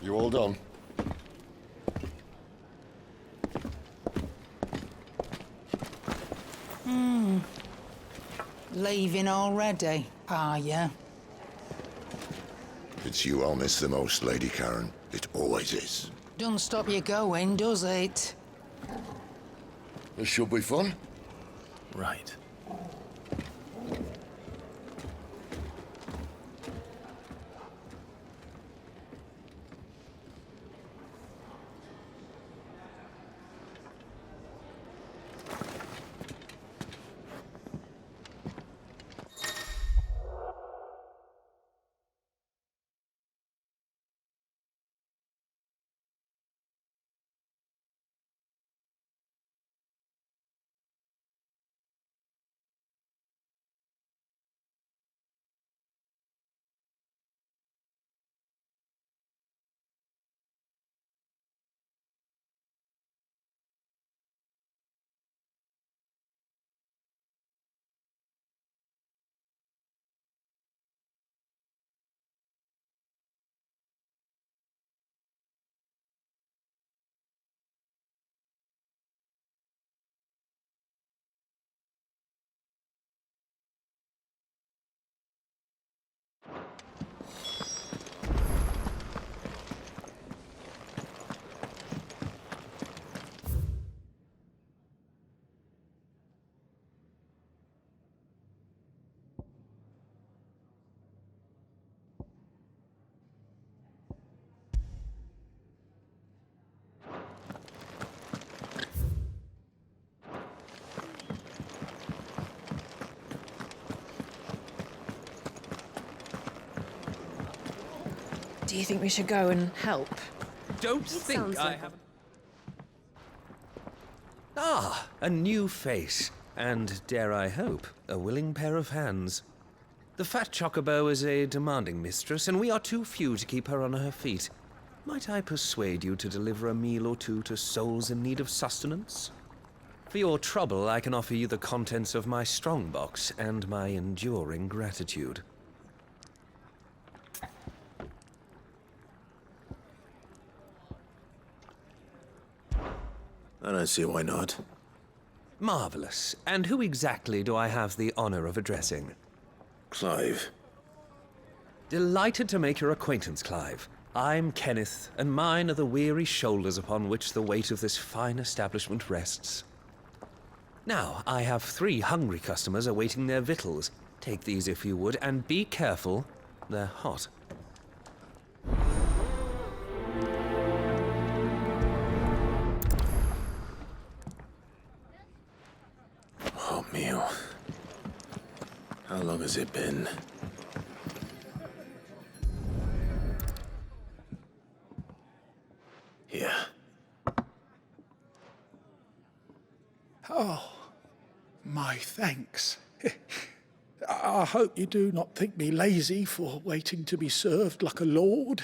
You all done? Leaving already, are ya? It's you I'll miss the most, Lady Karen. It always is. Don't stop you going, does it? This should be fun. Right. Do you think we should go and help? Don't think I haven't. Ah, a new face. And, dare I hope, a willing pair of hands. The fat chocobo is a demanding mistress, and we are too few to keep her on her feet. Might I persuade you to deliver a meal or two to souls in need of sustenance? For your trouble, I can offer you the contents of my strongbox and my enduring gratitude. I don't see why not. Marvelous. And who exactly do I have the honor of addressing? Clive. Delighted to make your acquaintance, Clive. I'm Kenneth, and mine are the weary shoulders upon which the weight of this fine establishment rests. Now, I have 3 hungry customers awaiting their victuals. Take these if you would, and be careful. They're hot. Oh, meal. How long has it been? Here. Oh, my thanks. I hope you do not think me lazy for waiting to be served like a lord.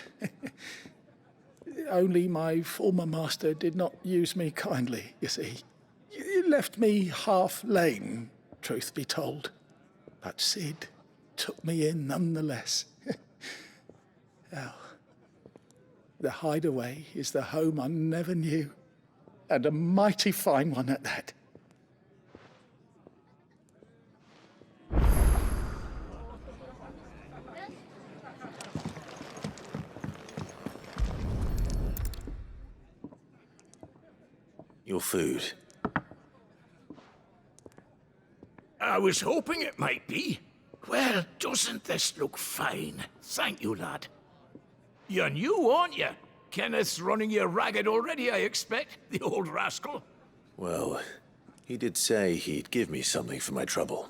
Only my former master did not use me kindly, you see. He left me half lame, truth be told. But Sid took me in nonetheless. Now, the hideaway is the home I never knew, and a mighty fine one at that. Your food. I was hoping it might be. Well, doesn't this look fine? Thank you, lad. You're new, aren't you? Kenneth's running you ragged already, I expect, the old rascal. Well, he did say he'd give me something for my trouble.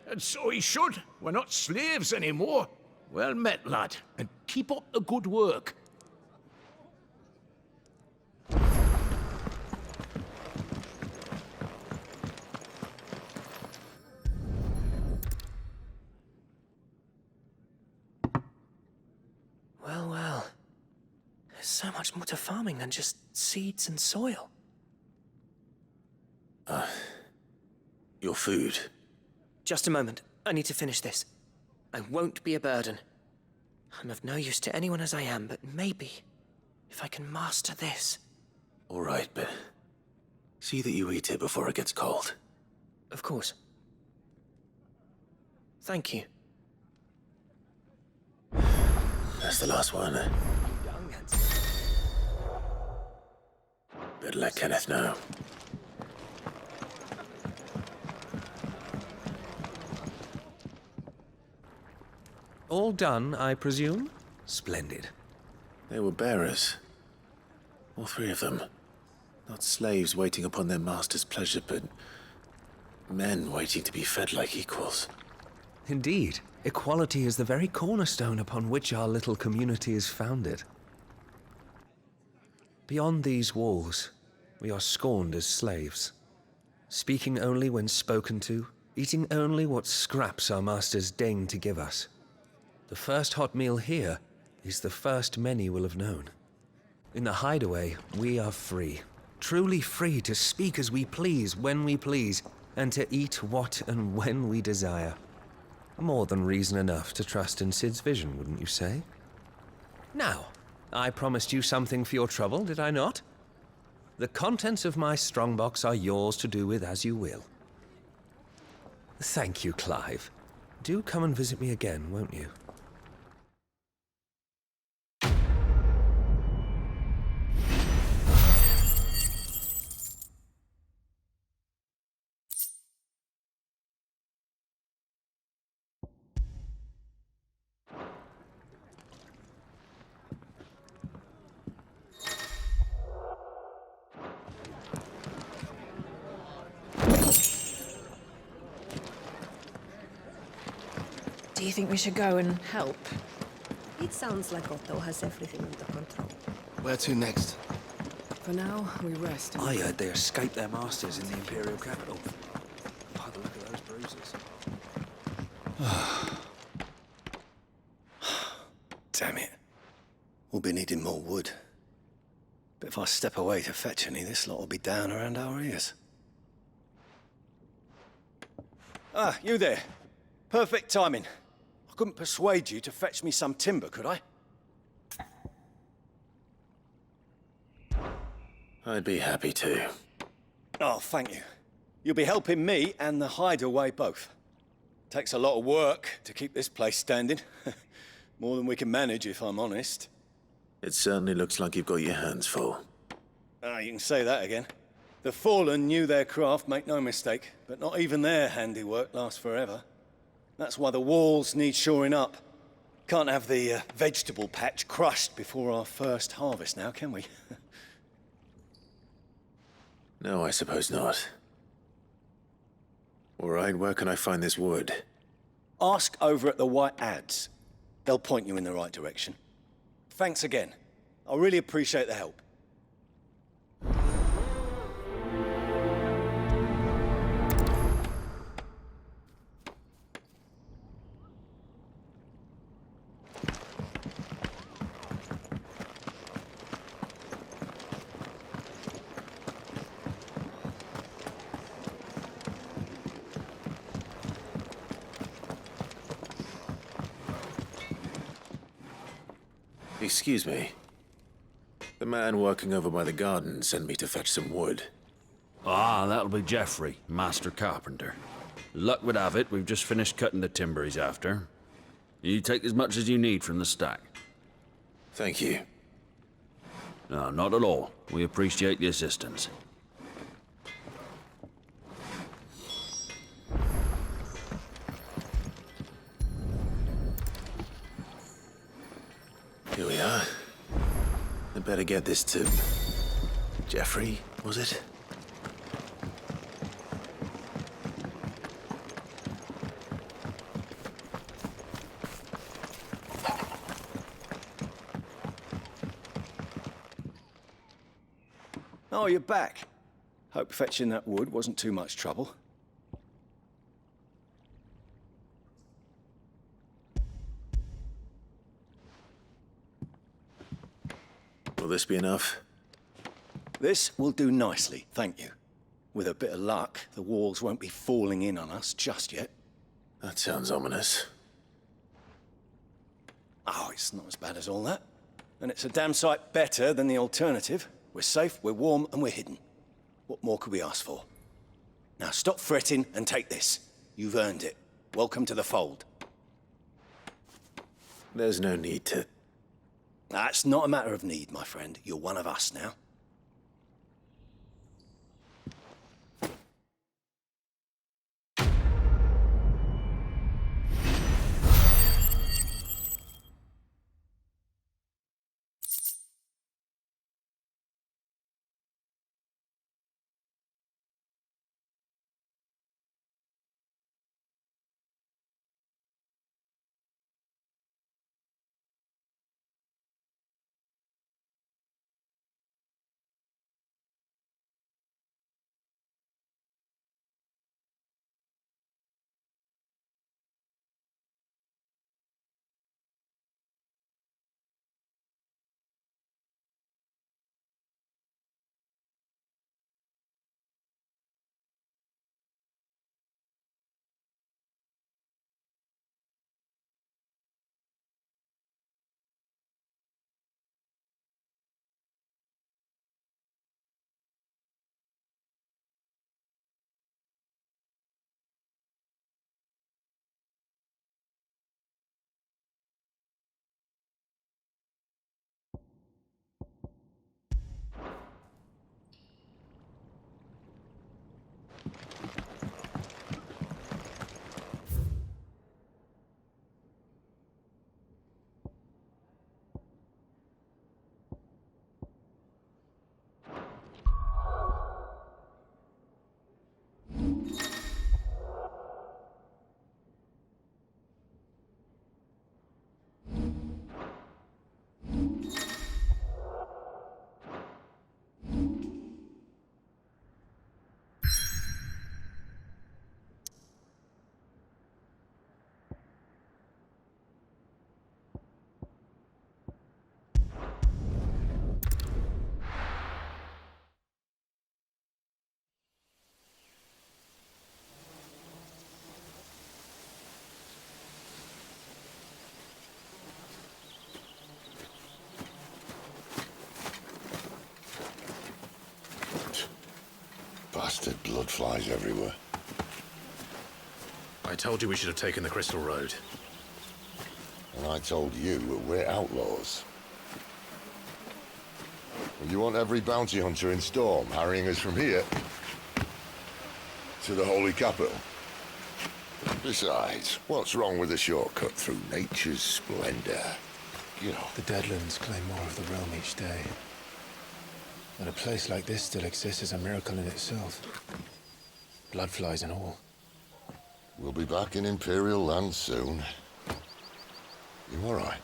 And so he should. We're not slaves anymore. Well met, lad, and keep up the good work. Well, well. There's so much more to farming than just seeds and soil. Your food. Just a moment. I need to finish this. I won't be a burden. I'm of no use to anyone as I am, but maybe, if I can master this... All right, but see that you eat it before it gets cold. Of course. Thank you. That's the last one. Better let Kenneth know. All done, I presume? Splendid. They were bearers. All three of them. Not slaves waiting upon their master's pleasure, but men waiting to be fed like equals. Indeed. Equality is the very cornerstone upon which our little community is founded. Beyond these walls, we are scorned as slaves, speaking only when spoken to, eating only what scraps our masters deign to give us. The first hot meal here is the first many will have known. In the hideaway, we are free, truly free to speak as we please, when we please, and to eat what and when we desire. More than reason enough to trust in Cid's vision, wouldn't you say? Now, I promised you something for your trouble, did I not? The contents of my strongbox are yours to do with as you will. Thank you, Clive. Do come and visit me again, won't you? Do you think we should go and help? It sounds like Otto has everything under control. Where to next? For now, we rest. I heard they escaped their masters in the Imperial capital. By the look of those bruises. Damn it. We'll be needing more wood. But if I step away to fetch any, this lot will be down around our ears. Ah, you there. Perfect timing. I couldn't persuade you to fetch me some timber, could I? I'd be happy to. Oh, thank you. You'll be helping me and the hideaway both. Takes a lot of work to keep this place standing. More than we can manage, if I'm honest. It certainly looks like you've got your hands full. Ah, you can say that again. The Fallen knew their craft, make no mistake, but not even their handiwork lasts forever. That's why the walls need shoring up. Can't have the vegetable patch crushed before our first harvest now, can we? No, I suppose not. All right, where can I find this wood? Ask over at the White Adze. They'll point you in the right direction. Thanks again. I really appreciate the help. Excuse me. The man working over by the garden sent me to fetch some wood. Ah, that'll be Geoffrey, Master Carpenter. Luck would have it, we've just finished cutting the timber he's after. You take as much as you need from the stack. Thank you. No, not at all. We appreciate the assistance. Here we are. I better get this to... Geoffrey, was it? Oh, you're back. Hope fetching that wood wasn't too much trouble. Will this be enough? This will do nicely, thank you. With a bit of luck, the walls won't be falling in on us just yet. That sounds ominous. Oh, it's not as bad as all that. And it's a damn sight better than the alternative. We're safe, we're warm, and we're hidden. What more could we ask for? Now stop fretting and take this. You've earned it. Welcome to the fold. There's no need to... That's not a matter of need, my friend. You're one of us now. Bastard blood flies everywhere. I told you we should have taken the Crystal Road. And I told you we're outlaws. Well, you want every bounty hunter in Storm harrying us from here to the Holy Capital? Besides, what's wrong with a shortcut through nature's splendor? You know. The Deadlands claim more of the realm each day. That a place like this still exists is a miracle in itself. Bloodflies and all. We'll be back in Imperial land soon. You all right?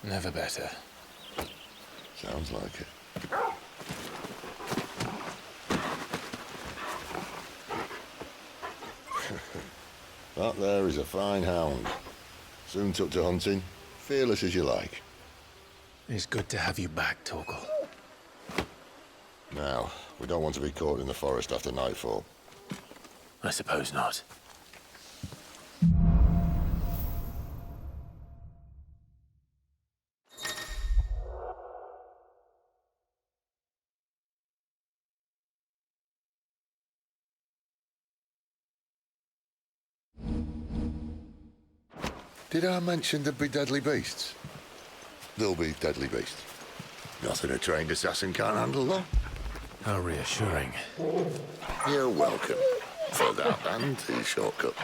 Never better. Sounds like it. That there is a fine hound. Soon took to hunting. Fearless as you like. It's good to have you back, Torgal. Now, we don't want to be caught in the forest after nightfall. I suppose not. Did I mention there'd be deadly beasts? There'll be deadly beasts. Nothing a trained assassin can't handle, though. How reassuring. You're welcome for that and the shortcut.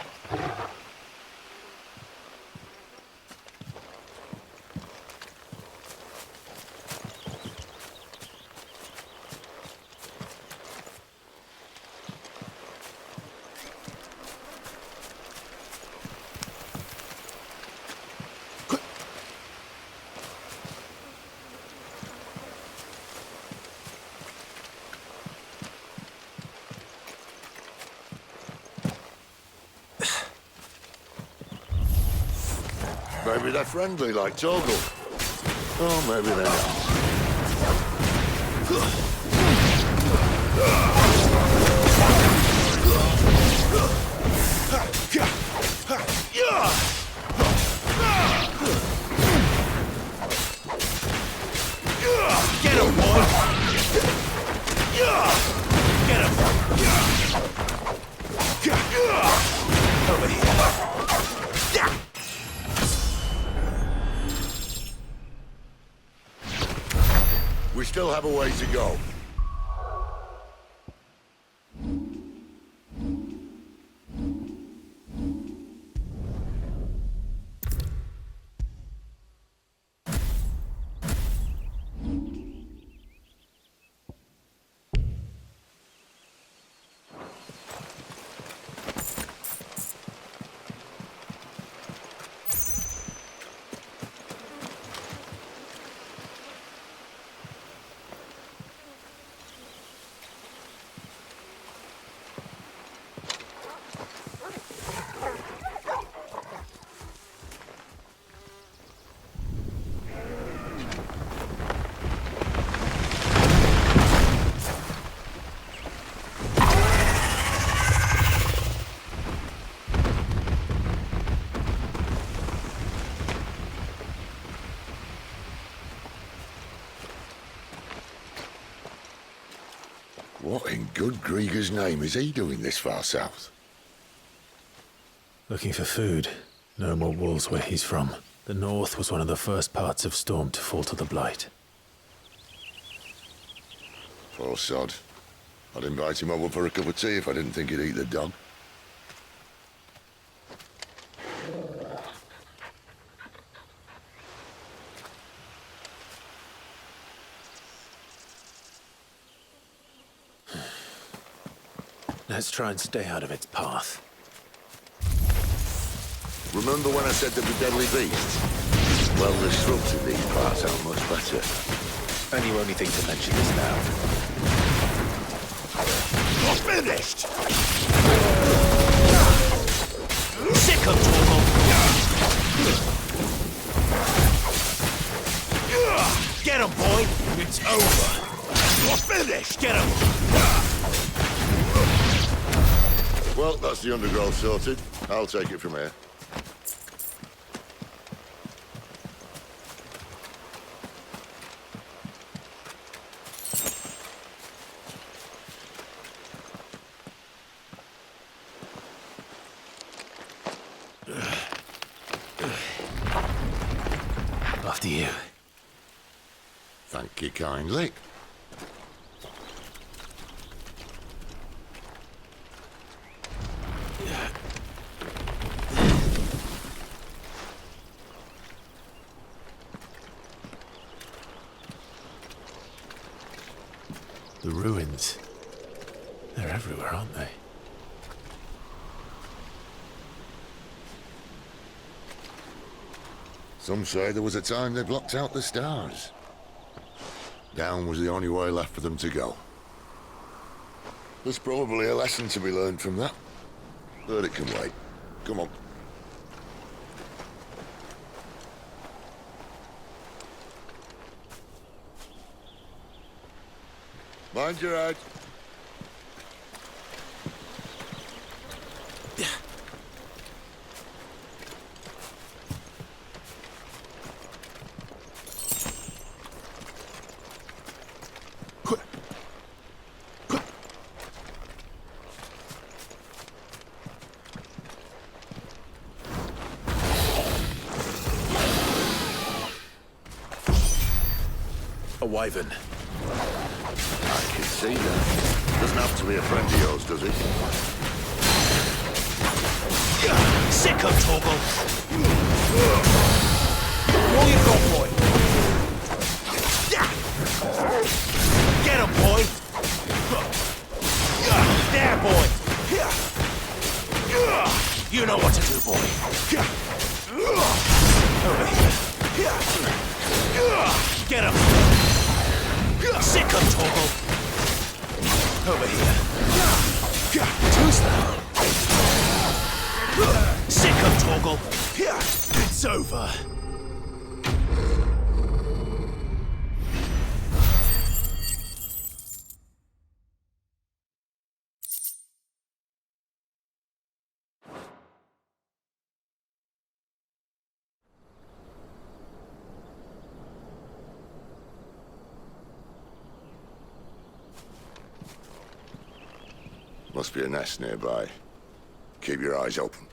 Maybe they're friendly like Torgal. Or maybe they're not. We still have a way to go. What in good Grieger's name is he doing this far south? Looking for food. No more wolves where he's from. The north was one of the first parts of Storm to fall to the Blight. Poor sod. I'd invite him over for a cup of tea if I didn't think he'd eat the dog. Let's try and stay out of its path. Remember when I said there'd be deadly beasts? Well, the shrubs in these parts aren't much better. And you only think to mention this now. You're finished! Sick of Torgal! Get him, boy! It's over! You're finished! Get him! Well, that's the undergrowth sorted. I'll take it from here. After you. Thank you kindly. The ruins. They're everywhere, aren't they? Some say there was a time they blocked out the stars. Down was the only way left for them to go. There's probably a lesson to be learned from that. But it can wait. Come on. Mind your head. A wyvern. I can see that. Doesn't have to be a friend of yours, does it? Sick of Torgal! Roll your gun, boy! Get him, boy! There, boy! You know what to do, boy! Over here! Get him! Sick of Torgal! Over here! Who's that? Sick of Torgal! It's over! Must be a nest nearby. Keep your eyes open.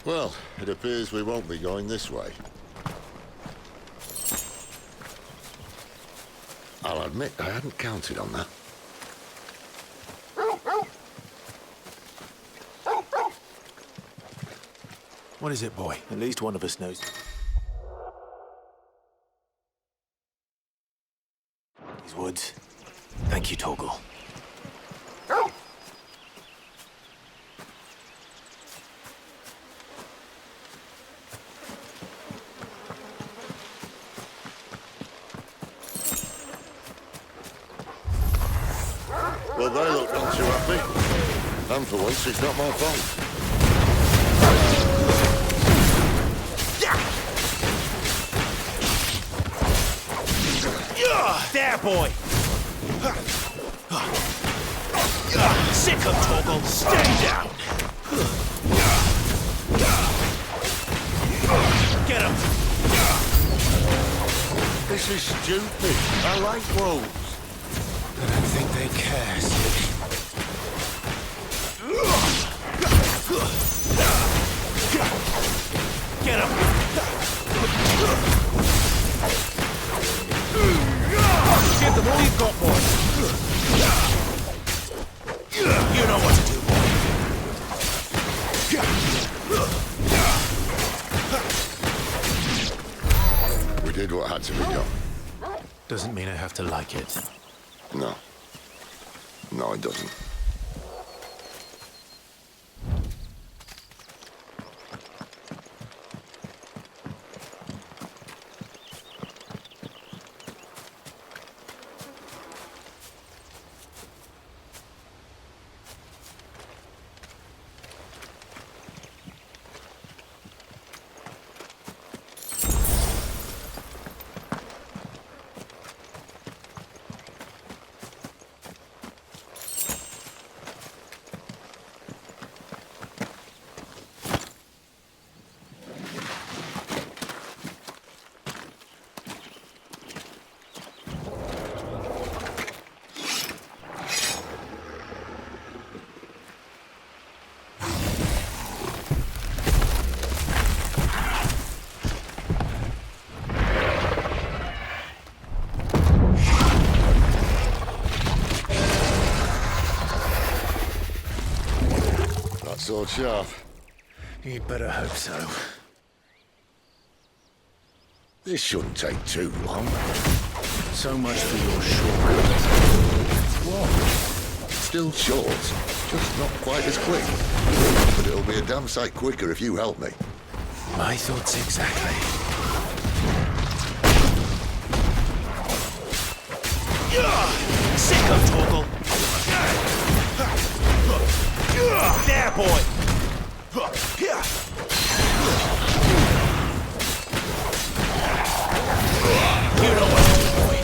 Well, it appears we won't be going this way. I'll admit I hadn't counted on that. What is it, boy? At least one of us knows. These woods. Thank you, Torgal. Well, they look not too happy. And for once, it's not my fault. There, boy! Sick of Torgal! Stay down! Get him! This is stupid. I like wolves. I don't think they care, Sid. Get him! Give them all you've got, boy! You know what to do, boy! We did what had to be done. Doesn't mean I have to like it. No. No, it doesn't. Sword sharp. You'd better hope so. This shouldn't take too long. So much for your shortcut. What? Still short, just not quite as quick. But it'll be a damn sight quicker if you help me. My thoughts exactly. Sick of Torgal! There, boy! You know what to do, boy.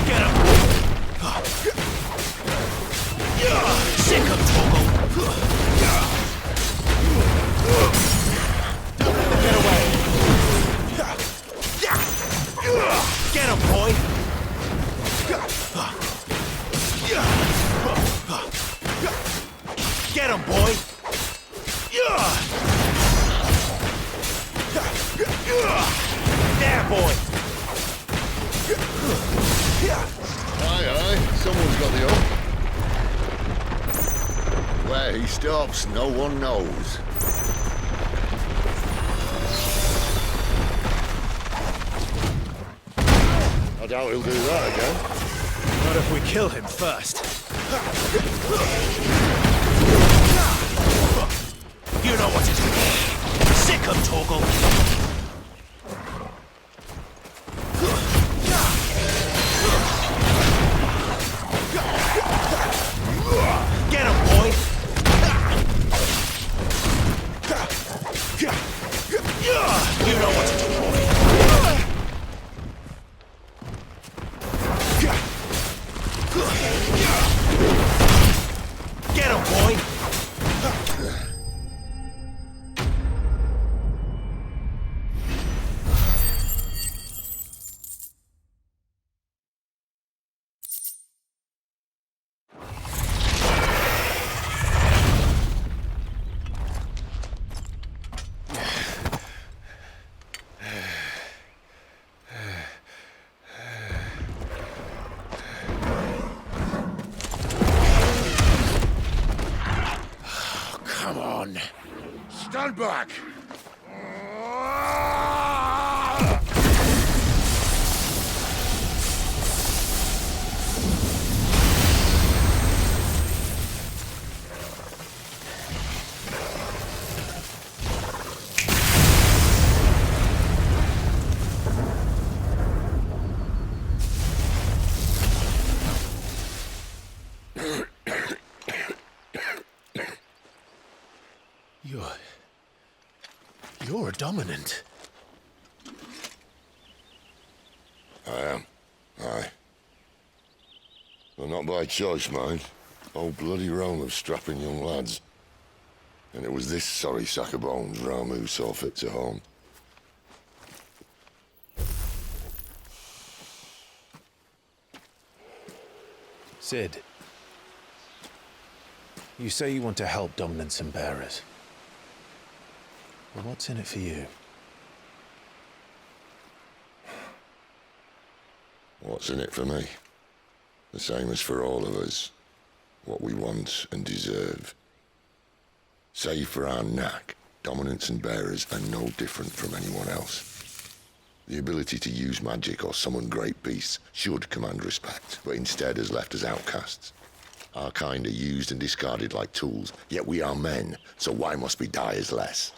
Get him! Sick of Torgal! Get away! Get him, boy! Get him, boy! There, boy! Aye, someone's got the hook. Where he stops, no one knows. I doubt he'll do that again. Not if we kill him first. You know what to do. Sick of Torgal. Get him, boy. You know what to do, boy. Get him, boy! Stand back! You're a dominant. I am. Aye. Well, not by choice, mind. Whole bloody roll of strapping young lads. And it was this sorry sack of bones Ramu saw fit to home. Sid, you say you want to help dominants and bearers. Well, what's in it for you? What's in it for me? The same as for all of us. What we want and deserve. Save for our knack, dominants and bearers are no different from anyone else. The ability to use magic or summon great beasts should command respect, but instead has left us outcasts. Our kind are used and discarded like tools, yet we are men, so why must we die as less?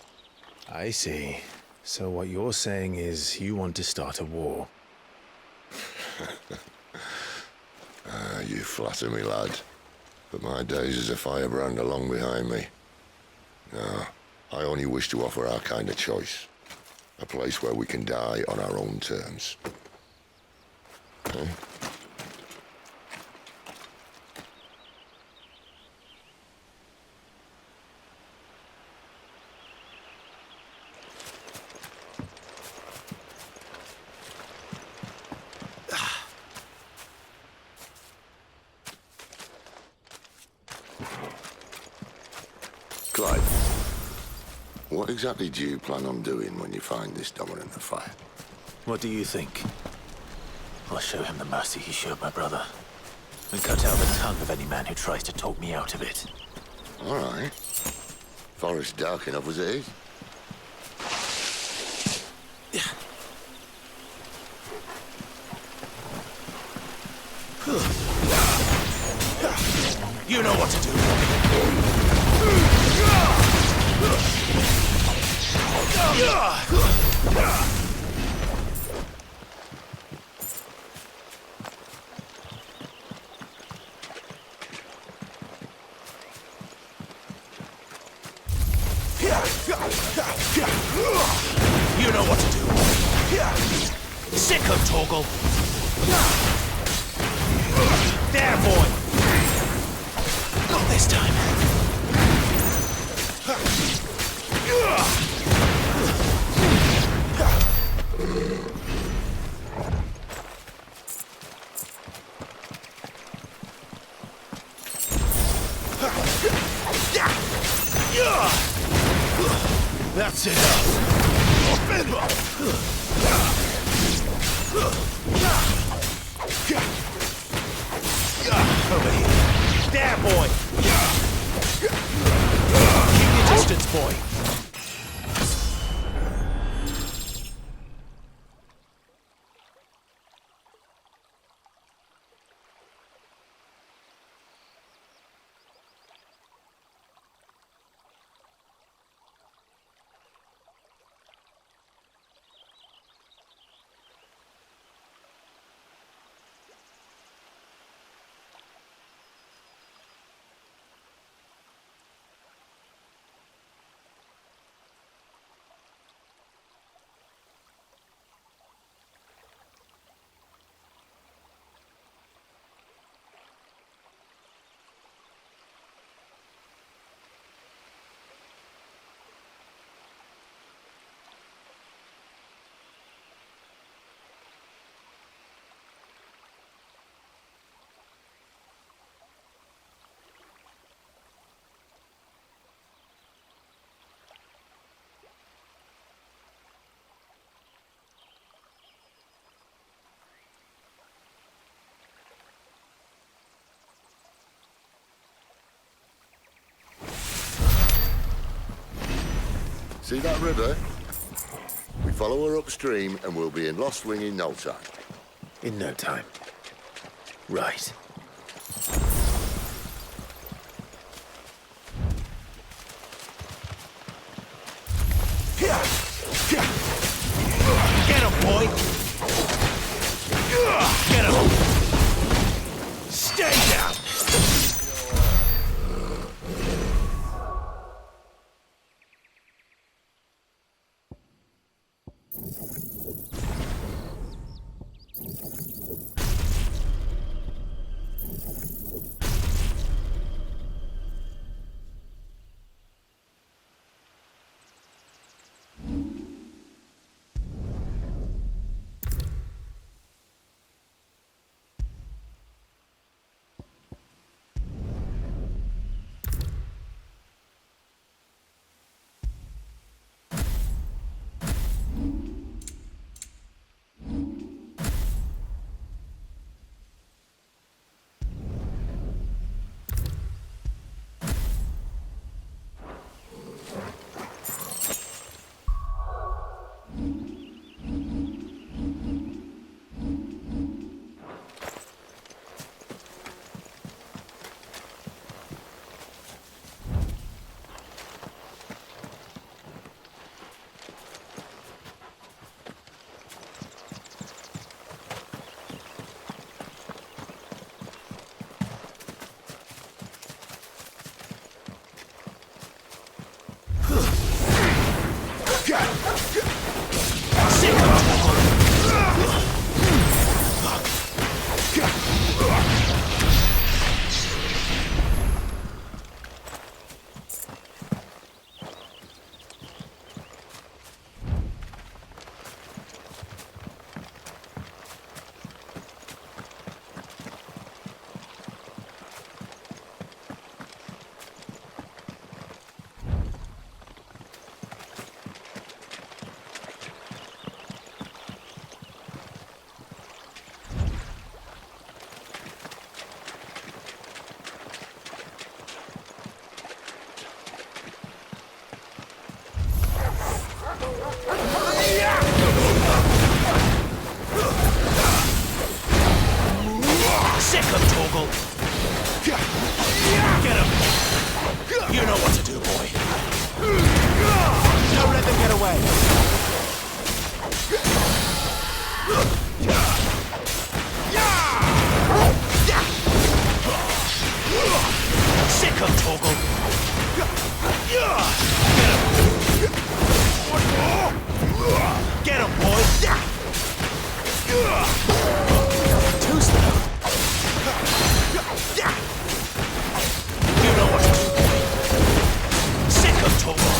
I see. So what you're saying is you want to start a war. You flatter me, lad. But my days as a firebrand are long behind me. No, I only wish to offer our kind a choice. A place where we can die on our own terms. Eh? Clive, what exactly do you plan on doing when you find this dominant of fire? What do you think? I'll show him the mercy he showed my brother. And cut out the tongue of any man who tries to talk me out of it. All right. Forest dark enough as it is. You know what to do. You know what to do. Sicko, Torgal. There, boy. Not this time. That's enough. Over here. There, boy. Keep your distance, boy. See that river? We follow her upstream and we'll be in Lost Wing in no time. In no time. Right. Get him, boy! Get him! Stay down! Sick of Torgal! Get him! You know what to do, boy! Don't let them get away! Sick of Torgal! Get him, boy! Too slow! You know what to do, boy. Sick of Torgal.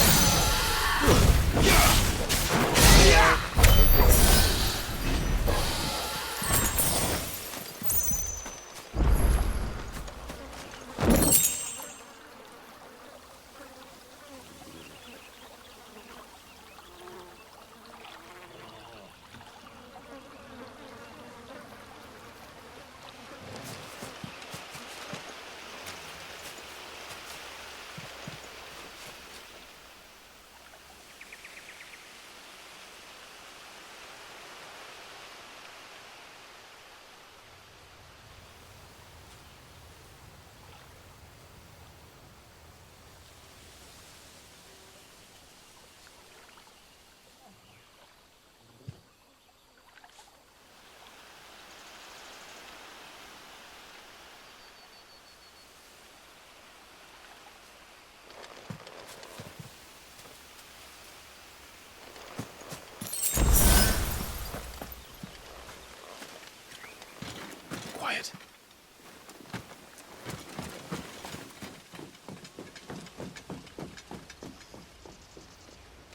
Quiet.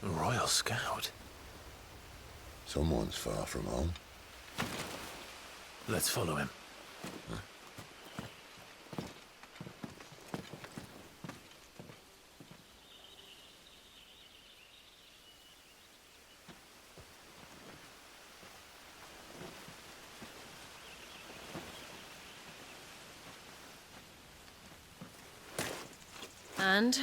A Royal Scout. Someone's far from home. Let's follow him. And?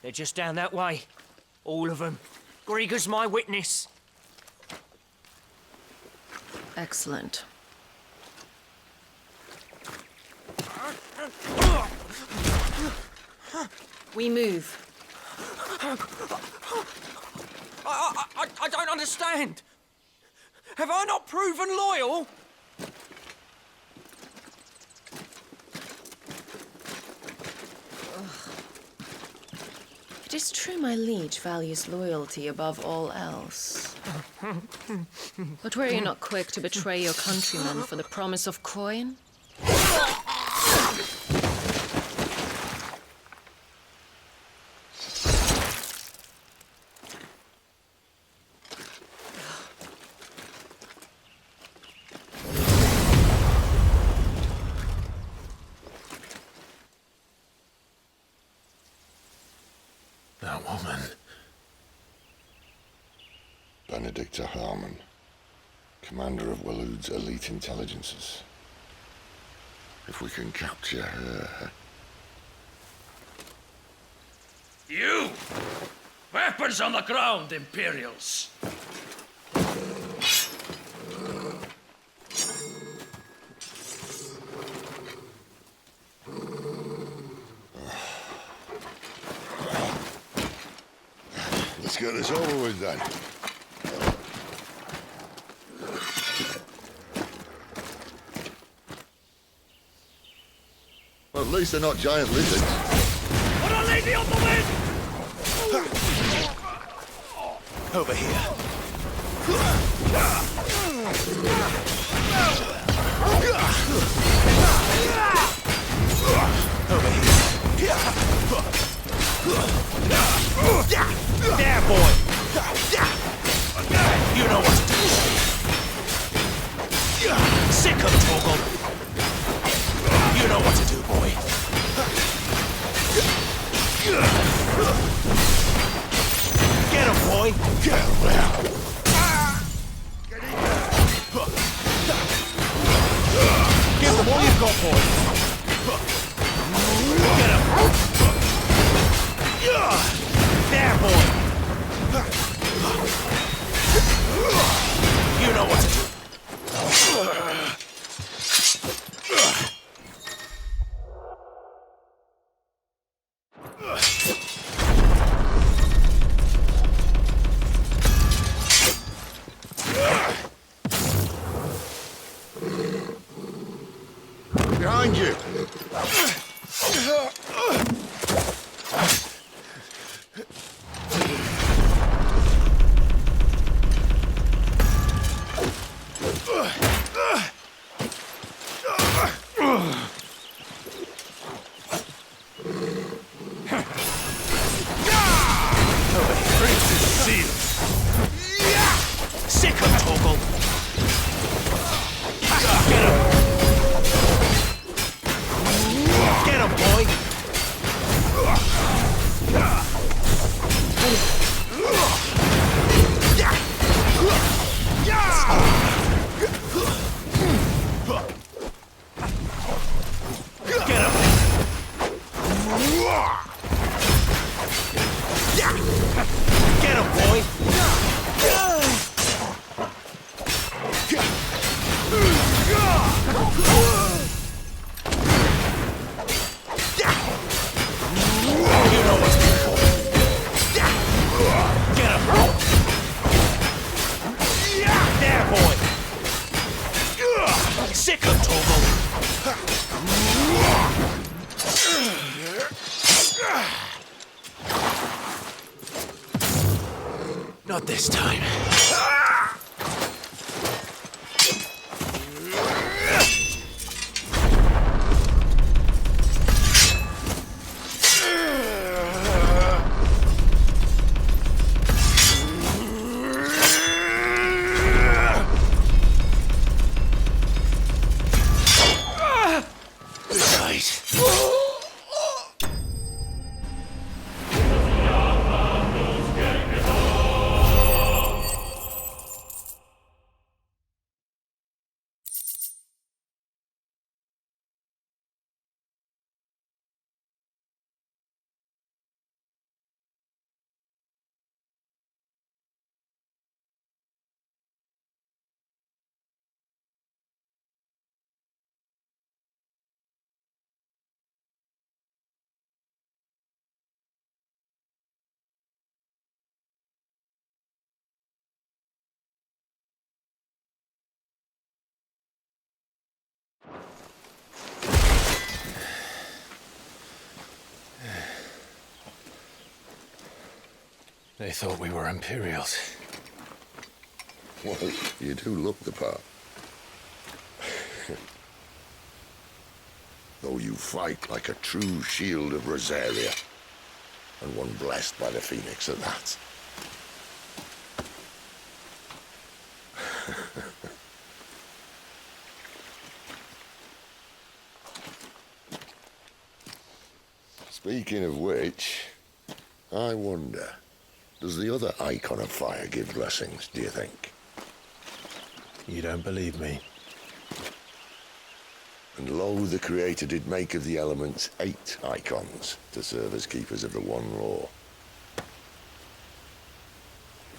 They're just down that way. All of them. Grieger's my witness. Excellent. We move. I don't understand. Have I not proven loyal? It is true my liege values loyalty above all else. But were you not quick to betray your countrymen for the promise of coin? That woman. Benedicta Harmon, commander of Waloed's elite intelligences. If we can capture her... You! Weapons on the ground, Imperials! Let's get this over with then. Well, at least they're not giant lizards. Put a lady on the wind! Over here. Over here. There, boy! You know what to do. Sick of Torgal. You know what to do, boy. Get him, boy! Get him now. Give them all you've got, boy. Get him! There, boy! You know what to do. Behind you. Sick of Torgal. Get him, boy. Get him, boy. You know what's good for. Get him. There, boy. Sick of Torgal. Not this time. Good night. They thought we were Imperials. Well, you do look the part. Though you fight like a true shield of Rosaria. And one blessed by the Phoenix at that. Speaking of which, I wonder, does the other Icon of Fire give blessings, do you think? You don't believe me? And lo, the Creator did make of the elements 8 Icons to serve as keepers of the one law.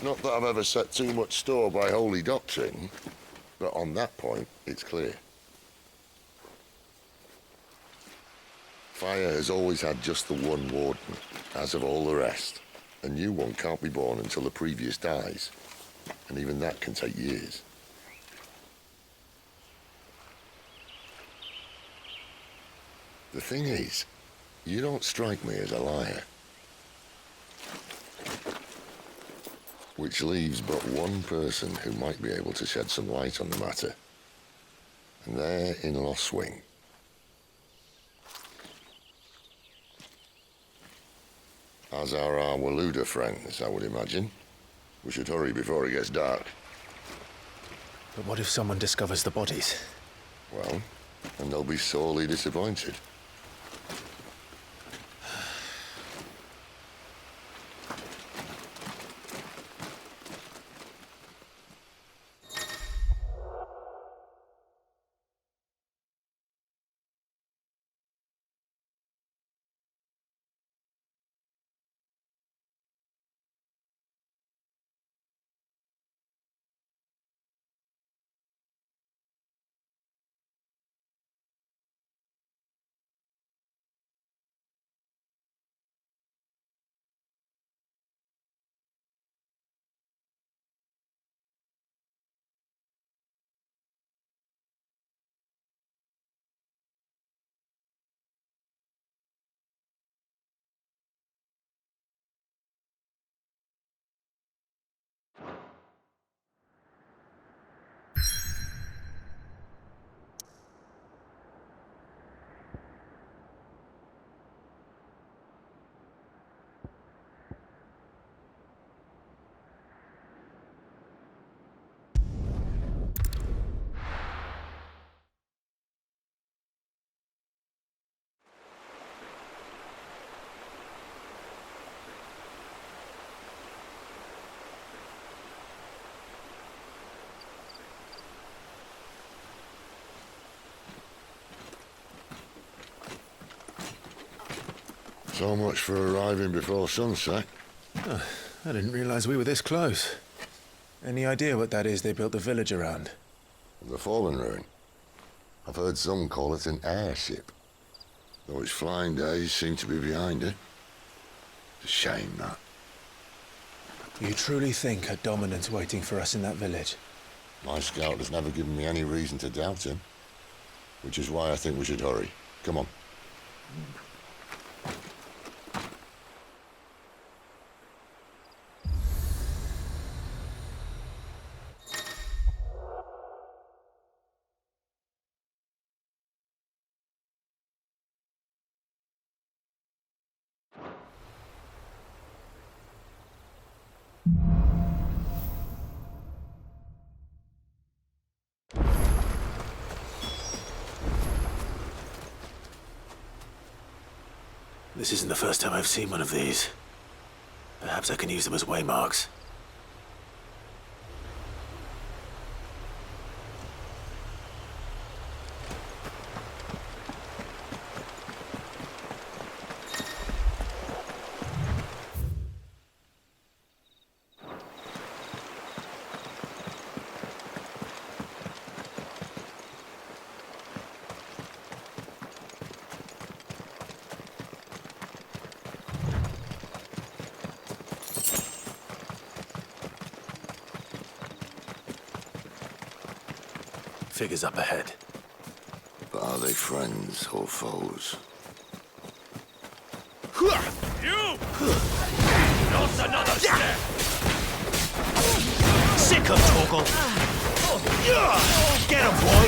Not that I've ever set too much store by holy doctrine, but on that point, it's clear. Fire has always had just the one warden, as of all the rest. A new one can't be born until the previous dies, and even that can take years. The thing is, you don't strike me as a liar. Which leaves but one person who might be able to shed some light on the matter. And they're in Lostwing. As are our Waluda friends, I would imagine. We should hurry before it gets dark. But what if someone discovers the bodies? Well, and they'll be sorely disappointed. So much for arriving before sunset. Oh, I didn't realize we were this close. Any idea what that is they built the village around? The Fallen Ruin. I've heard some call it an airship. Though its flying days seem to be behind it. It's a shame, that. You truly think a Dominant's waiting for us in that village? My scout has never given me any reason to doubt him. Which is why I think we should hurry. Come on. This isn't the first time I've seen one of these. Perhaps I can use them as waymarks. Figures up ahead. But are they friends or foes? You! Not another step! Sick of Torgal! Get him, boy!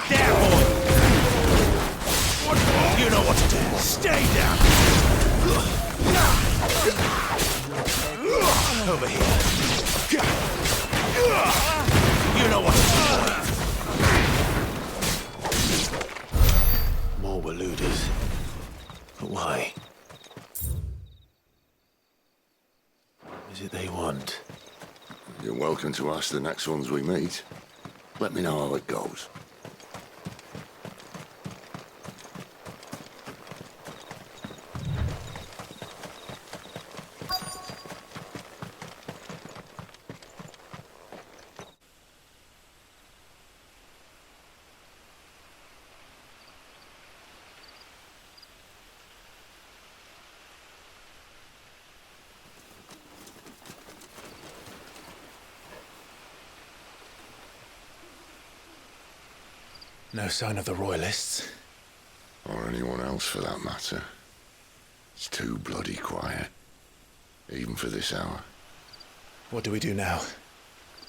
There, boy! You know what to do. Stay down! Over here. You know what to do. More Waluders. But why? What is it they want? You're welcome to ask the next ones we meet. Let me know how it goes. No sign of the Royalists. Or anyone else for that matter. It's too bloody quiet. Even for this hour. What do we do now?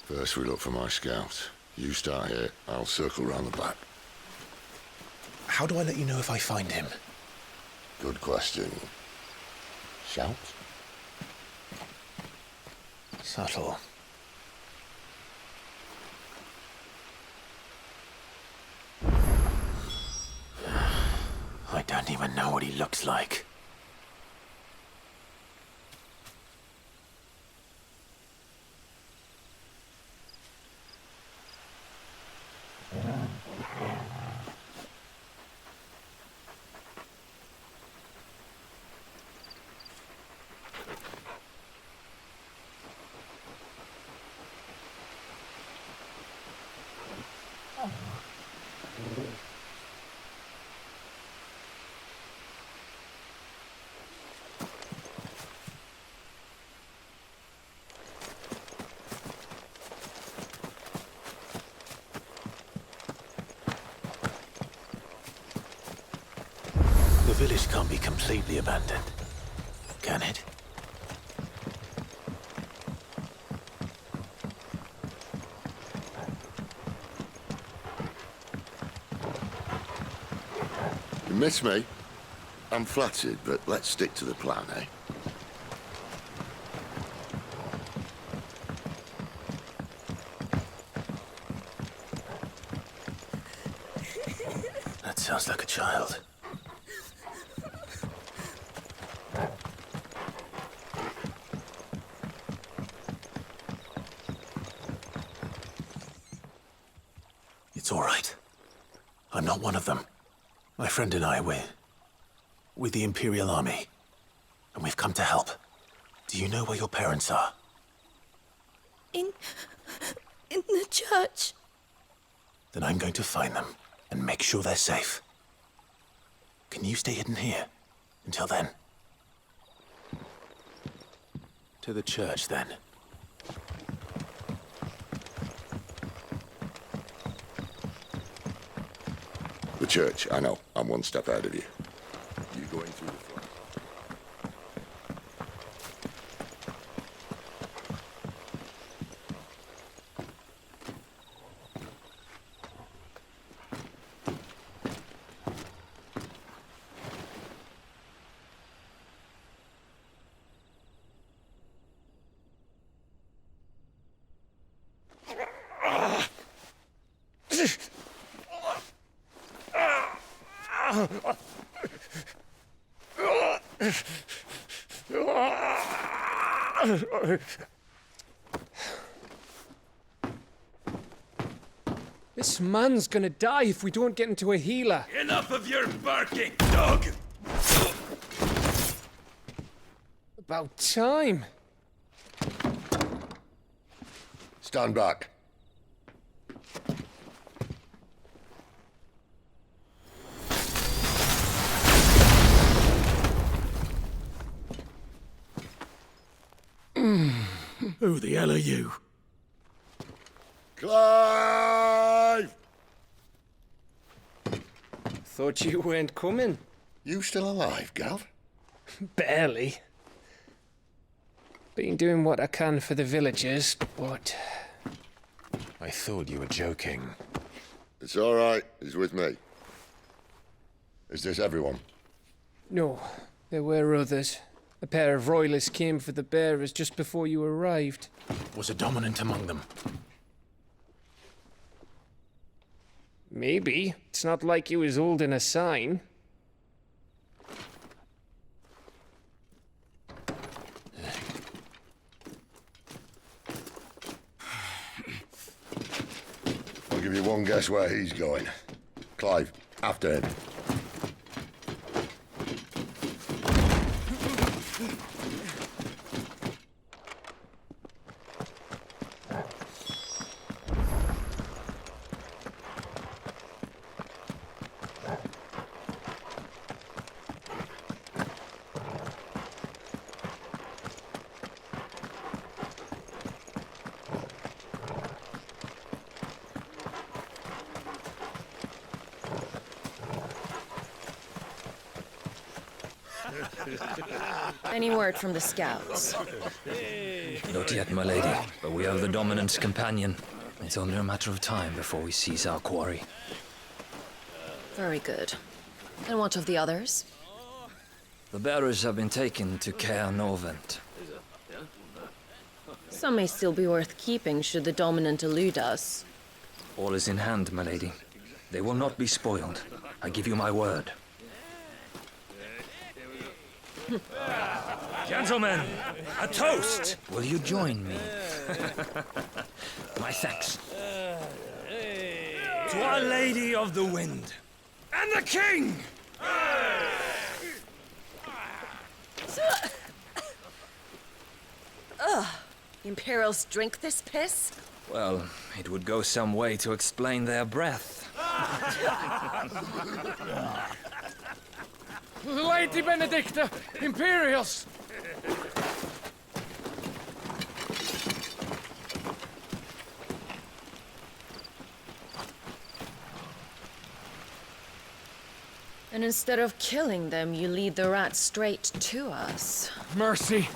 First we look for my scout. You start here, I'll circle round the back. How do I let you know if I find him? Good question. Shout? Subtle. I don't even know what he looks like. The village can't be completely abandoned, can it? You miss me? I'm flattered, but let's stick to the plan, eh? That sounds like a child. It's all right. I'm not one of them. My friend and I, we're with the Imperial Army, and we've come to help. Do you know where your parents are? In the church. Then I'm going to find them and make sure they're safe. Can you stay hidden here until then? To the church, then. The church, I know. I'm one step ahead of you. You going through the front? This man's gonna die if we don't get into a healer. Enough of your barking, dog! About time. Stand back. Who the hell are you? Clive! Thought you weren't coming. You still alive, Gav? Barely. Been doing what I can for the villagers, but... I thought you were joking. It's all right. He's with me. Is this everyone? No, there were others. A pair of royalists came for the bearers just before you arrived. Was a dominant among them? Maybe. It's not like he was holding a sign. I'll give you one guess where he's going. Clive, after him. Any word from the scouts? Not yet, my lady, but we have the dominant's companion. It's only a matter of time before we seize our quarry. Very good. And what of the others? The bearers have been taken to Caer Norvent. Some may still be worth keeping should the dominant elude us. All is in hand, my lady. They will not be spoiled. I give you my word. Gentlemen, a toast! Will you join me? My thanks. To Our Lady of the Wind. And the King! Ugh. Imperials drink this piss? Well, it would go some way to explain their breath. Lady Benedicta! Imperials! And instead of killing them, you lead the rats straight to us. Mercy!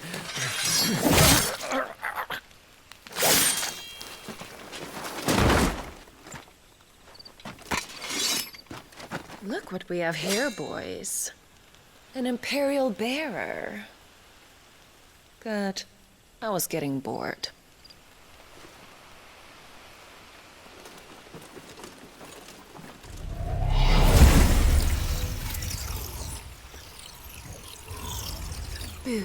Look what we have here, boys. An Imperial bearer. Good. I was getting bored. Boo.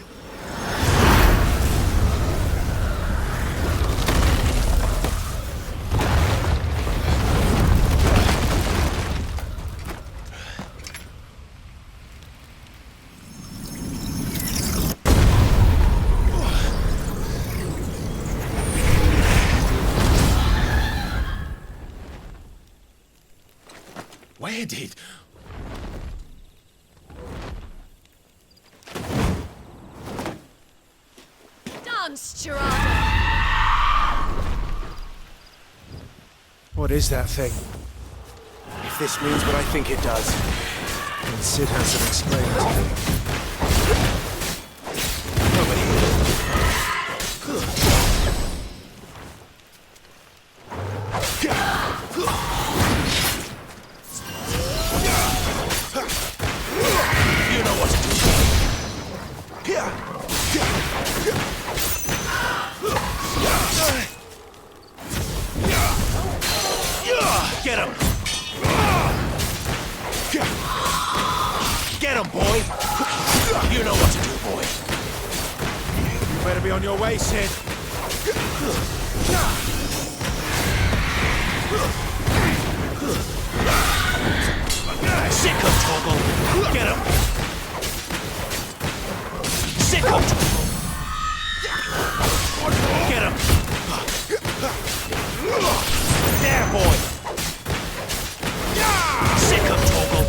Where did... Dance, Gerard! What is that thing? If this means what I think it does, then Sid has to explain it to me. Get him! Get him, boy! You know what to do, boy. You better be on your way, Sid. Sick him, Torgal! Get him! Sick him! Get him! There, boy! Sick him, Torgal!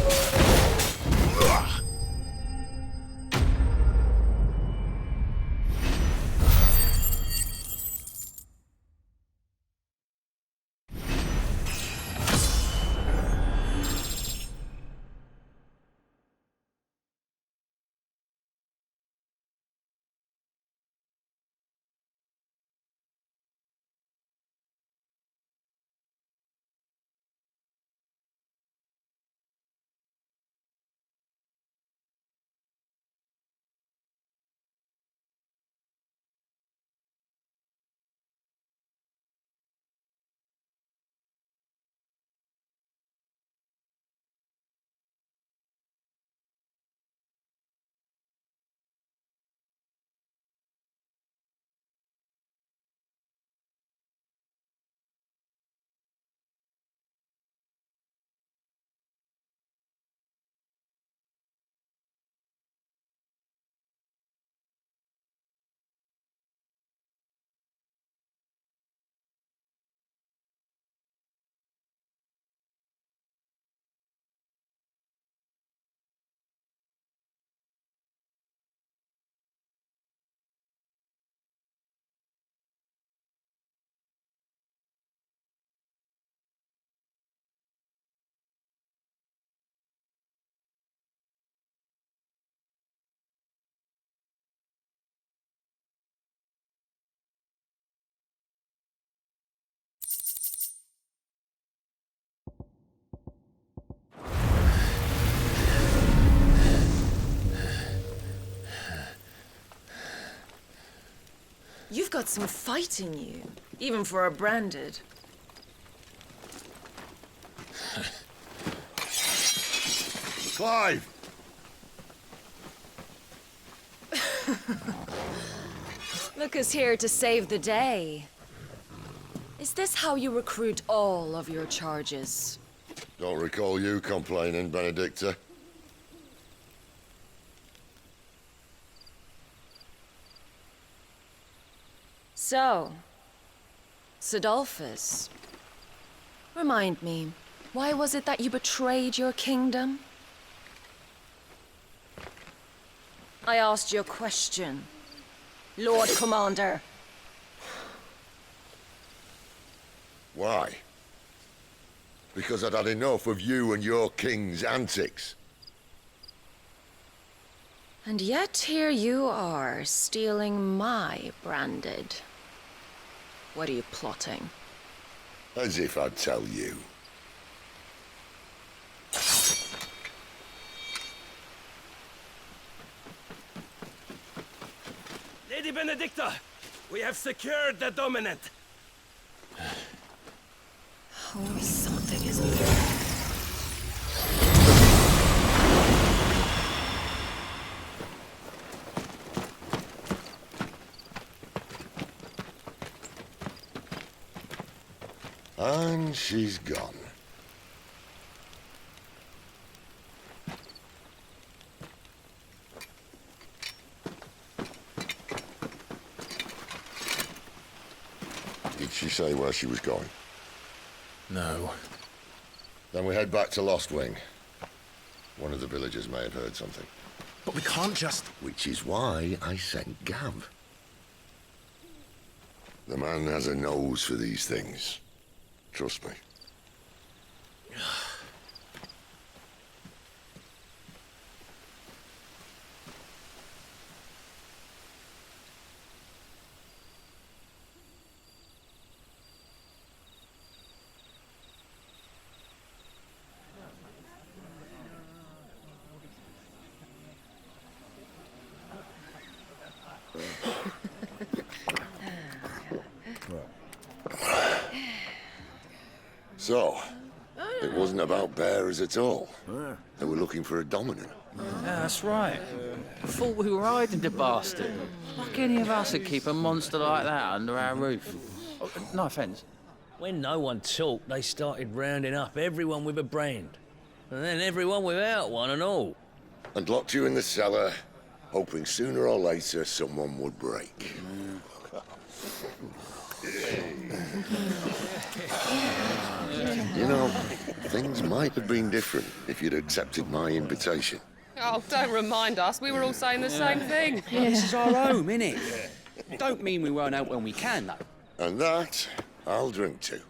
You've got some fight in you, even for a branded. Clive! Look, here to save the day. Is this how you recruit all of your charges? Don't recall you complaining, Benedicta. So, Sidolphus, remind me, why was it that you betrayed your kingdom? I asked you a question, Lord Commander. Why? Because I'd had enough of you and your king's antics. And yet here you are, stealing my branded. What are you plotting? As if I'd tell you. Lady Benedicta, we have secured the dominant. Oh, something isn't there. And she's gone. Did she say where she was going? No. Then we head back to Lost Wing. One of the villagers may have heard something. But we can't just... Which is why I sent Gav. The man has a nose for these things. Trust me. So, it wasn't about bearers at all. They were looking for a dominant. Yeah, that's right. I thought we were hiding the bastard. Like any of us would keep a monster like that under our roof. Oh, no offence. When no one talked, they started rounding up everyone with a brand. And then everyone without one and all. And locked you in the cellar, hoping sooner or later someone would break. You know, things might have been different if you'd accepted my invitation. Oh, don't remind us. We were all saying the same thing. This is our home, innit? Don't mean we won't out when we can, though. And that, I'll drink to.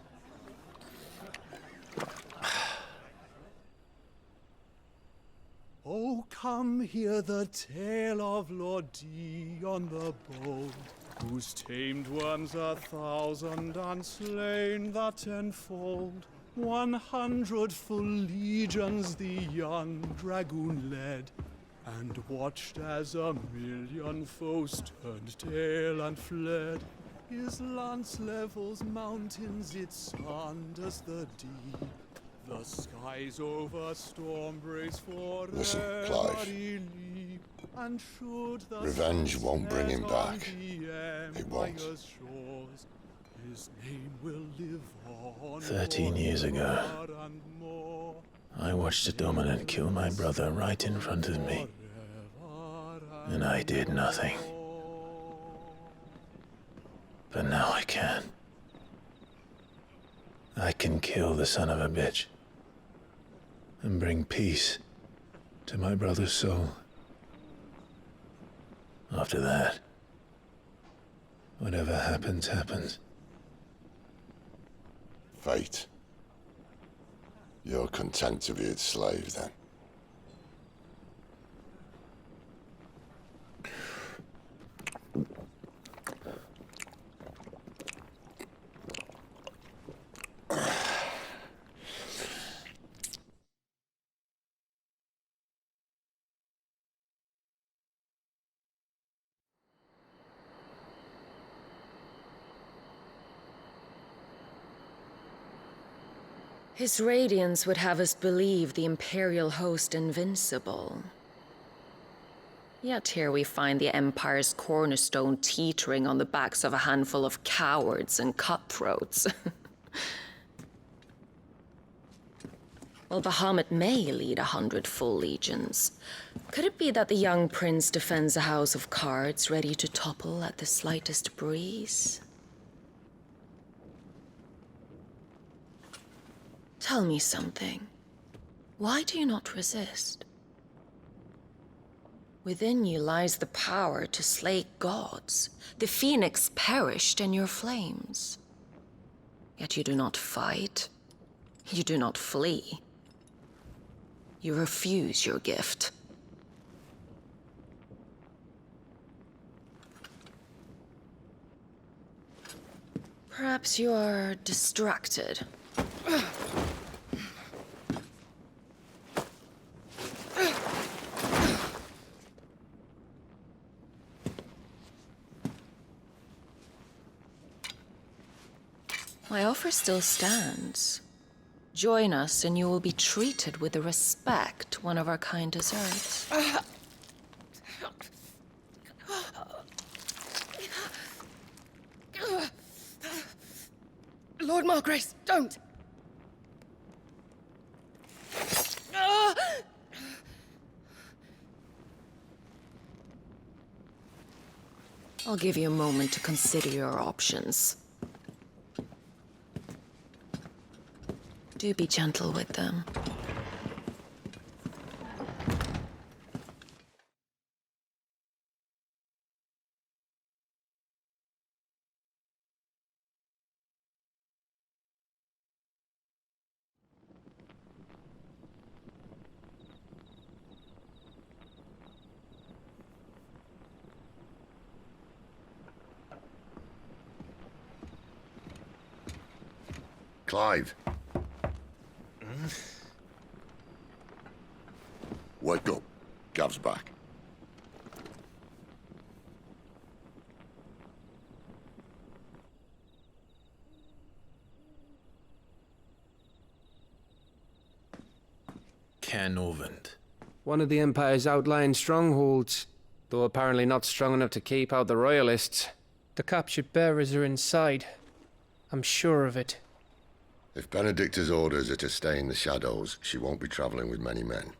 Oh, come hear the tale of Lord Dion the Bold, who's tamed worms 1,000 and slain the tenfold. 100 full legions the young dragoon led, and watched as 1,000,000 foes turned tail and fled. His lance levels mountains, it sunders the deep. The skies over storm brace for Listen, Clive. and should the Revenge won't bring him back. It won't. His name will live on 13 years ago, I watched a dominant kill my brother right in front of me. And I did nothing. But now I can. I can kill the son of a bitch. And bring peace to my brother's soul. After that, whatever happens, happens. Fate. You're content to be its slave, then? His radiance would have us believe the Imperial host invincible. Yet here we find the Empire's cornerstone teetering on the backs of a handful of cowards and cutthroats. Well, Bahamut may lead 100 full legions. Could it be that the young prince defends a house of cards ready to topple at the slightest breeze? Tell me something. Why do you not resist? Within you lies the power to slay gods. The Phoenix perished in your flames. Yet you do not fight. You do not flee. You refuse your gift. Perhaps you are distracted. My offer still stands. Join us and you will be treated with the respect one of our kind deserves. Lord Margrace, don't! I'll give you a moment to consider your options. Do be gentle with them. Clive. Wake up. Gav's back. Caernarvon. One of the Empire's outlying strongholds, though apparently not strong enough to keep out the Royalists. The captured bearers are inside. I'm sure of it. If Benedicta's orders are to stay in the shadows, she won't be travelling with many men.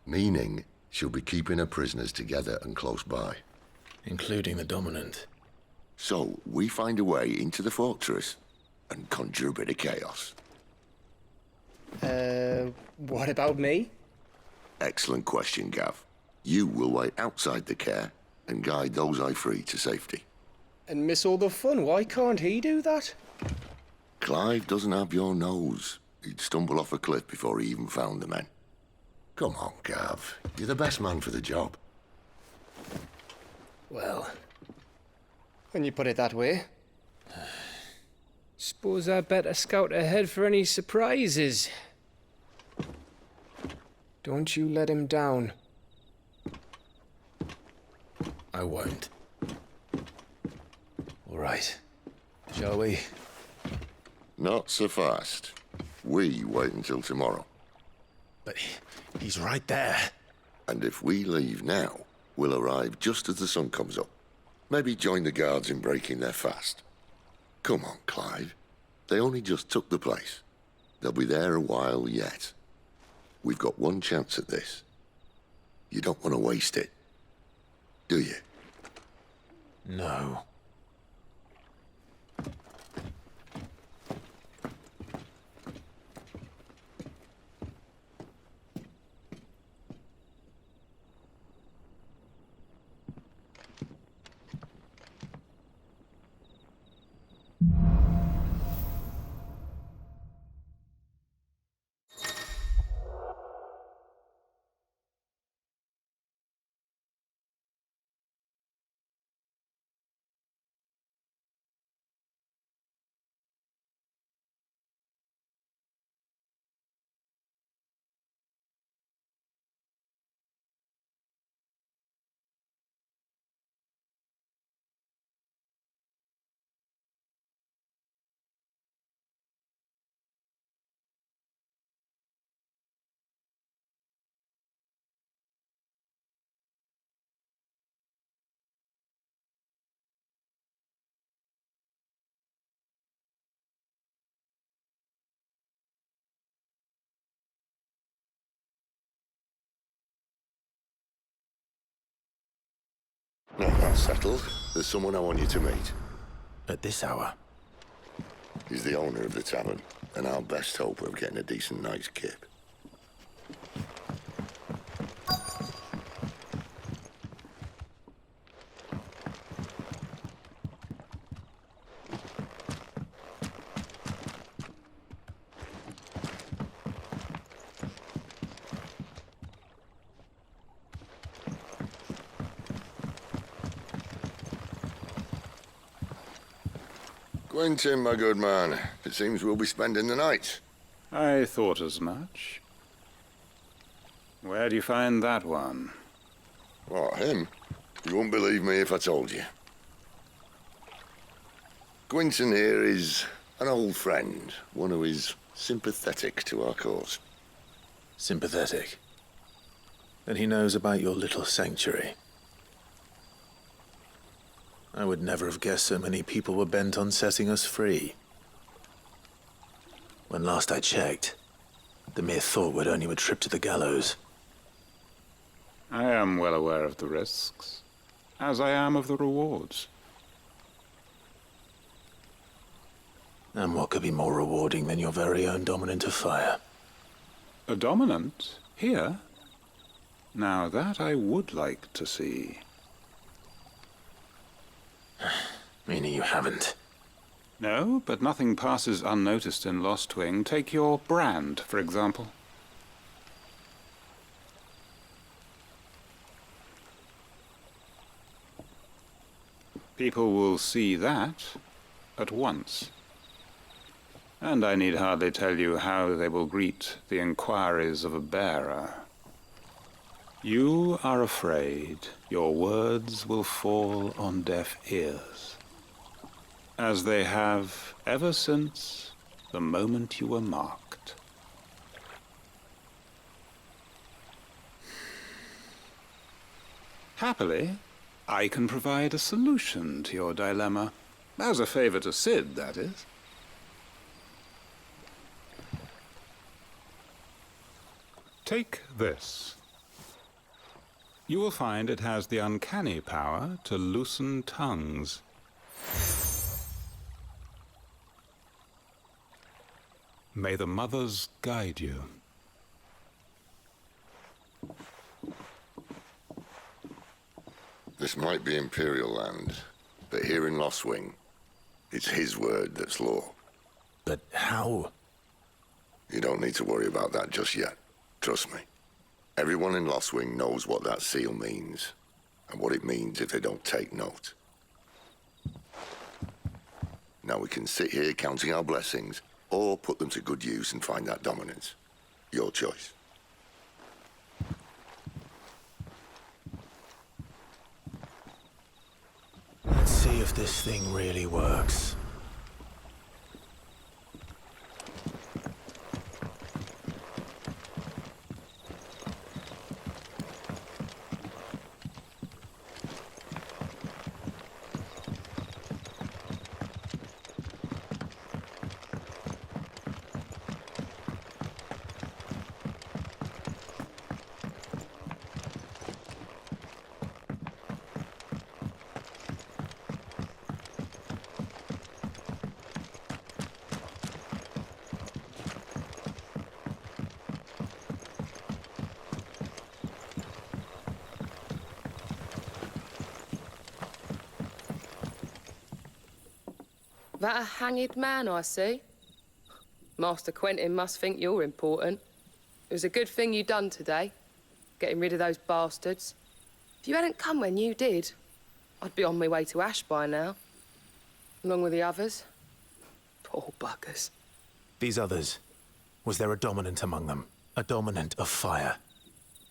Meaning, she'll be keeping her prisoners together and close by. Including the Dominant. So, we find a way into the fortress and conjure a bit of chaos. What about me? Excellent question, Gav. You will wait outside the care and guide those I free to safety. And miss all the fun. Why can't he do that? Clive doesn't have your nose. He'd stumble off a cliff before he even found the men. Come on, Gav. You're the best man for the job. Well, when you put it that way. Suppose I better scout ahead for any surprises. Don't you let him down. I won't. All right. Shall we? Not so fast. We wait until tomorrow. But he's right there. And if we leave now, we'll arrive just as the sun comes up. Maybe join the guards in breaking their fast. Come on, Clive. They only just took the place. They'll be there a while yet. We've got one chance at this. You don't want to waste it, do you? No. No, that's settled. There's someone I want you to meet. At this hour? He's the owner of the tavern, and our best hope of getting a decent night's kip. Quentin, my good man. It seems we'll be spending the night. I thought as much. Where do you find that one? What, him? You wouldn't believe me if I told you. Quentin here is an old friend, one who is sympathetic to our cause. Sympathetic? Then he knows about your little sanctuary. I would never have guessed so many people were bent on setting us free. When last I checked, the mere thought would earn you a trip to the gallows. I am well aware of the risks, as I am of the rewards. And what could be more rewarding than your very own dominant of fire? A dominant? Here? Now that I would like to see. Meaning you haven't? No, but nothing passes unnoticed in Lostwing. Take your brand, for example. People will see that at once. And I need hardly tell you how they will greet the inquiries of a bearer. You are afraid your words will fall on deaf ears, as they have ever since the moment you were marked. Happily, I can provide a solution to your dilemma. As a favor to Cid, that is. Take this. You will find it has the uncanny power to loosen tongues. May the mothers guide you. This might be Imperial land, but here in Lostwing, it's his word that's law. But how? You don't need to worry about that just yet. Trust me. Everyone in Lostwing knows what that seal means, and what it means if they don't take note. Now we can sit here counting our blessings, or put them to good use and find that dominance. Your choice. Let's see if this thing really works. That a hanged man I see? Master Quentin must think you're important. It was a good thing you done today, getting rid of those bastards. If you hadn't come when you did, I'd be on my way to Ash by now, along with the others. Poor buggers. These others, was there a dominant among them? A dominant of fire?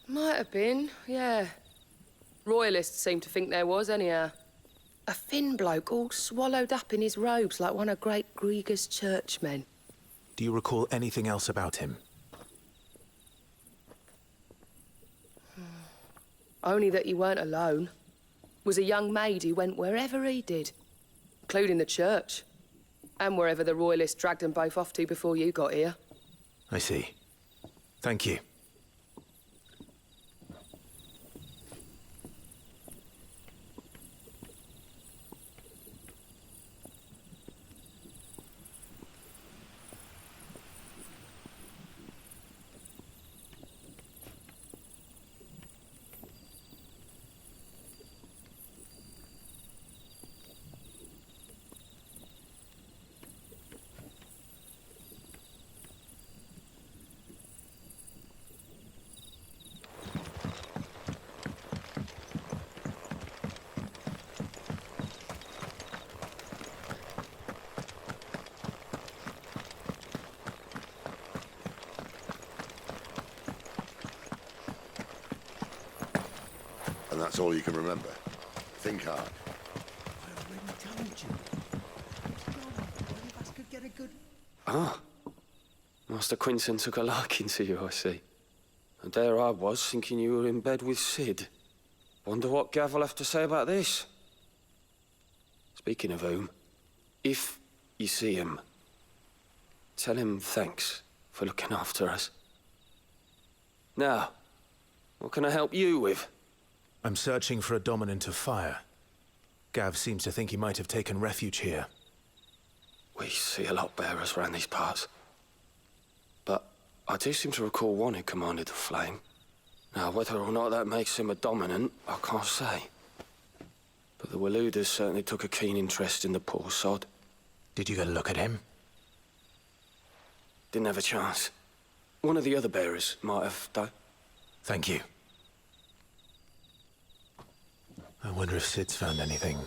Might have been, yeah. Royalists seem to think there was, anyhow. A thin bloke all swallowed up in his robes like one of Great Grieger's churchmen. Do you recall anything else about him? Only that he weren't alone. Was a young maid who went wherever he did, including the church, and wherever the Royalists dragged them both off to before you got here. I see. Thank you. that's all you can remember. Think hard. Ah. Master Quinton took a liking to you, I see. And there I was, thinking you were in bed with Sid. Wonder what Gav will have to say about this. Speaking of whom, if you see him, tell him thanks for looking after us. Now, what can I help you with? I'm searching for a dominant of fire. Gav seems to think he might have taken refuge here. We see a lot bearers around these parts. But I do seem to recall one who commanded the flame. Now, whether or not that makes him a dominant, I can't say. But the Waluders certainly took a keen interest in the poor sod. Did you get a look at him? Didn't have a chance. One of the other bearers might have, though. Thank you. I wonder if Sid's found anything.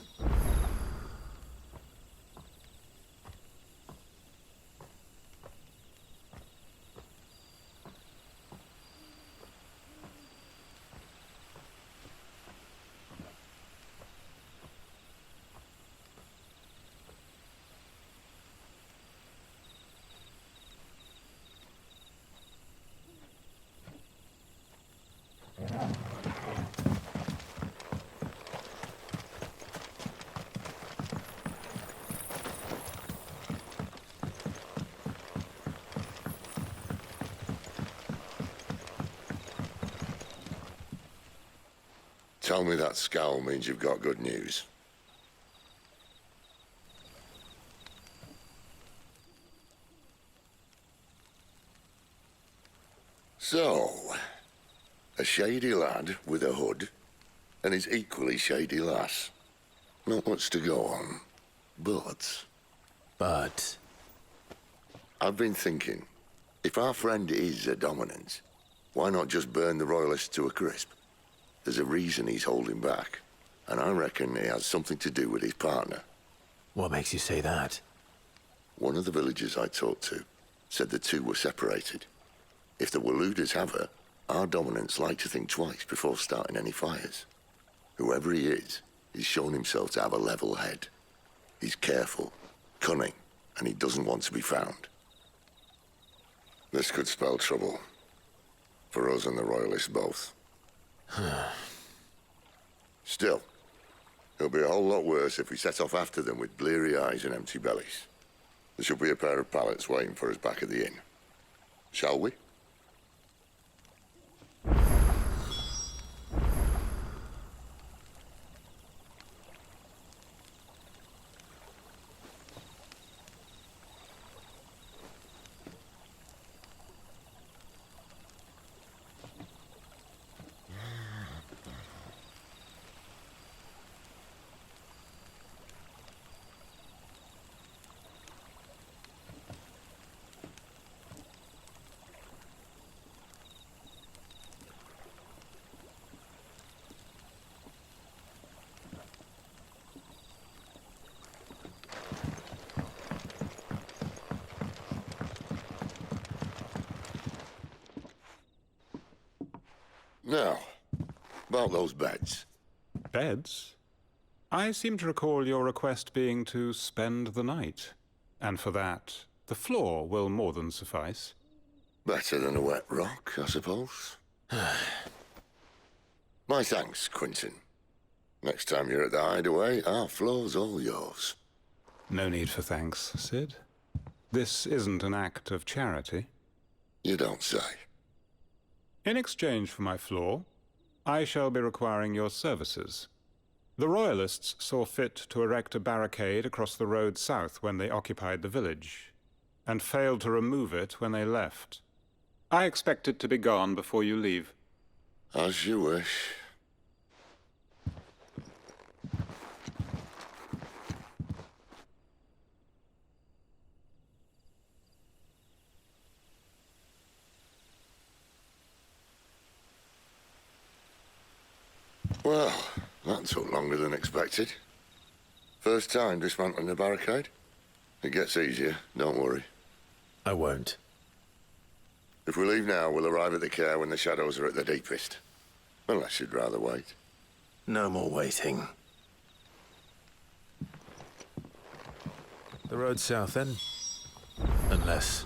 Tell me that scowl means you've got good news. So, a shady lad with a hood, and his equally shady lass. Not much to go on, but... I've been thinking, if our friend is a dominant, why not just burn the Royalists to a crisp? There's a reason he's holding back, and I reckon it has something to do with his partner. What makes you say that? One of the villagers I talked to said the two were separated. If the Waluders have her, our dominants like to think twice before starting any fires. Whoever he is, he's shown himself to have a level head. He's careful, cunning, and he doesn't want to be found. This could spell trouble. For us and the Royalists both. Still, it'll be a whole lot worse if we set off after them with bleary eyes and empty bellies. There should be a pair of pallets waiting for us back at the inn. Shall we? Now, about those beds. Beds? I seem to recall your request being to spend the night. And for that, the floor will more than suffice. Better than a wet rock, I suppose. My thanks, Quinton. Next time you're at the Hideaway, our floor's all yours. No need for thanks, Sid. This isn't an act of charity. You don't say. In exchange for my floor, I shall be requiring your services. The Royalists saw fit to erect a barricade across the road south when they occupied the village, and failed to remove it when they left. I expect it to be gone before you leave. As you wish. Well, that took longer than expected. First time dismantling the barricade? It gets easier, don't worry. I won't. If we leave now, we'll arrive at the care when the shadows are at their deepest. Unless you'd rather wait. No more waiting. The road south, then? Unless...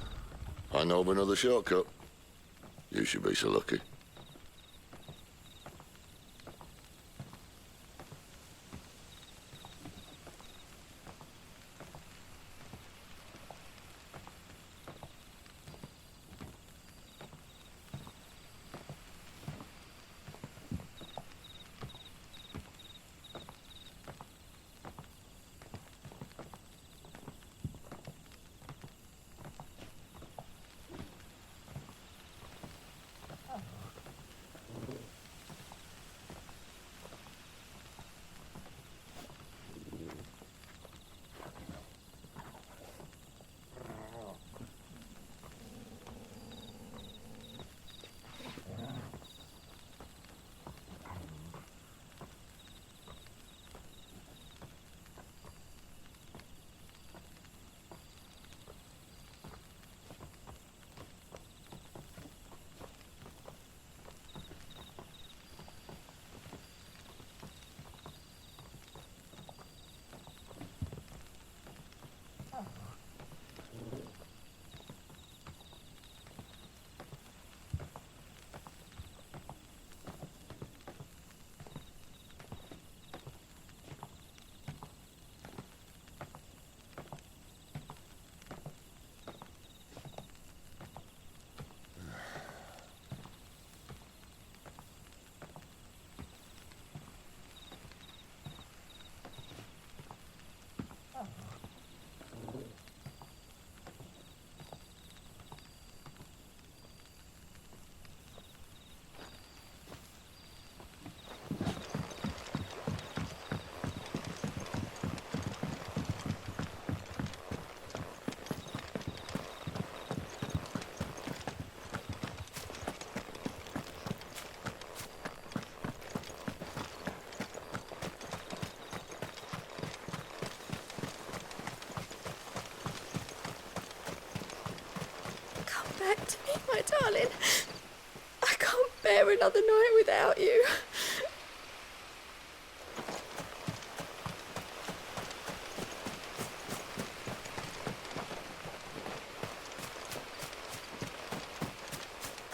I know of another shortcut. You should be so lucky. Back to me, my darling. I can't bear another night without you.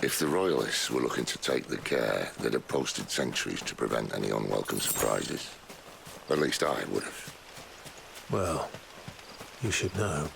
If the Royalists were looking to take the care, they'd have posted sentries to prevent any unwelcome surprises. At least I would have. Well, you should know.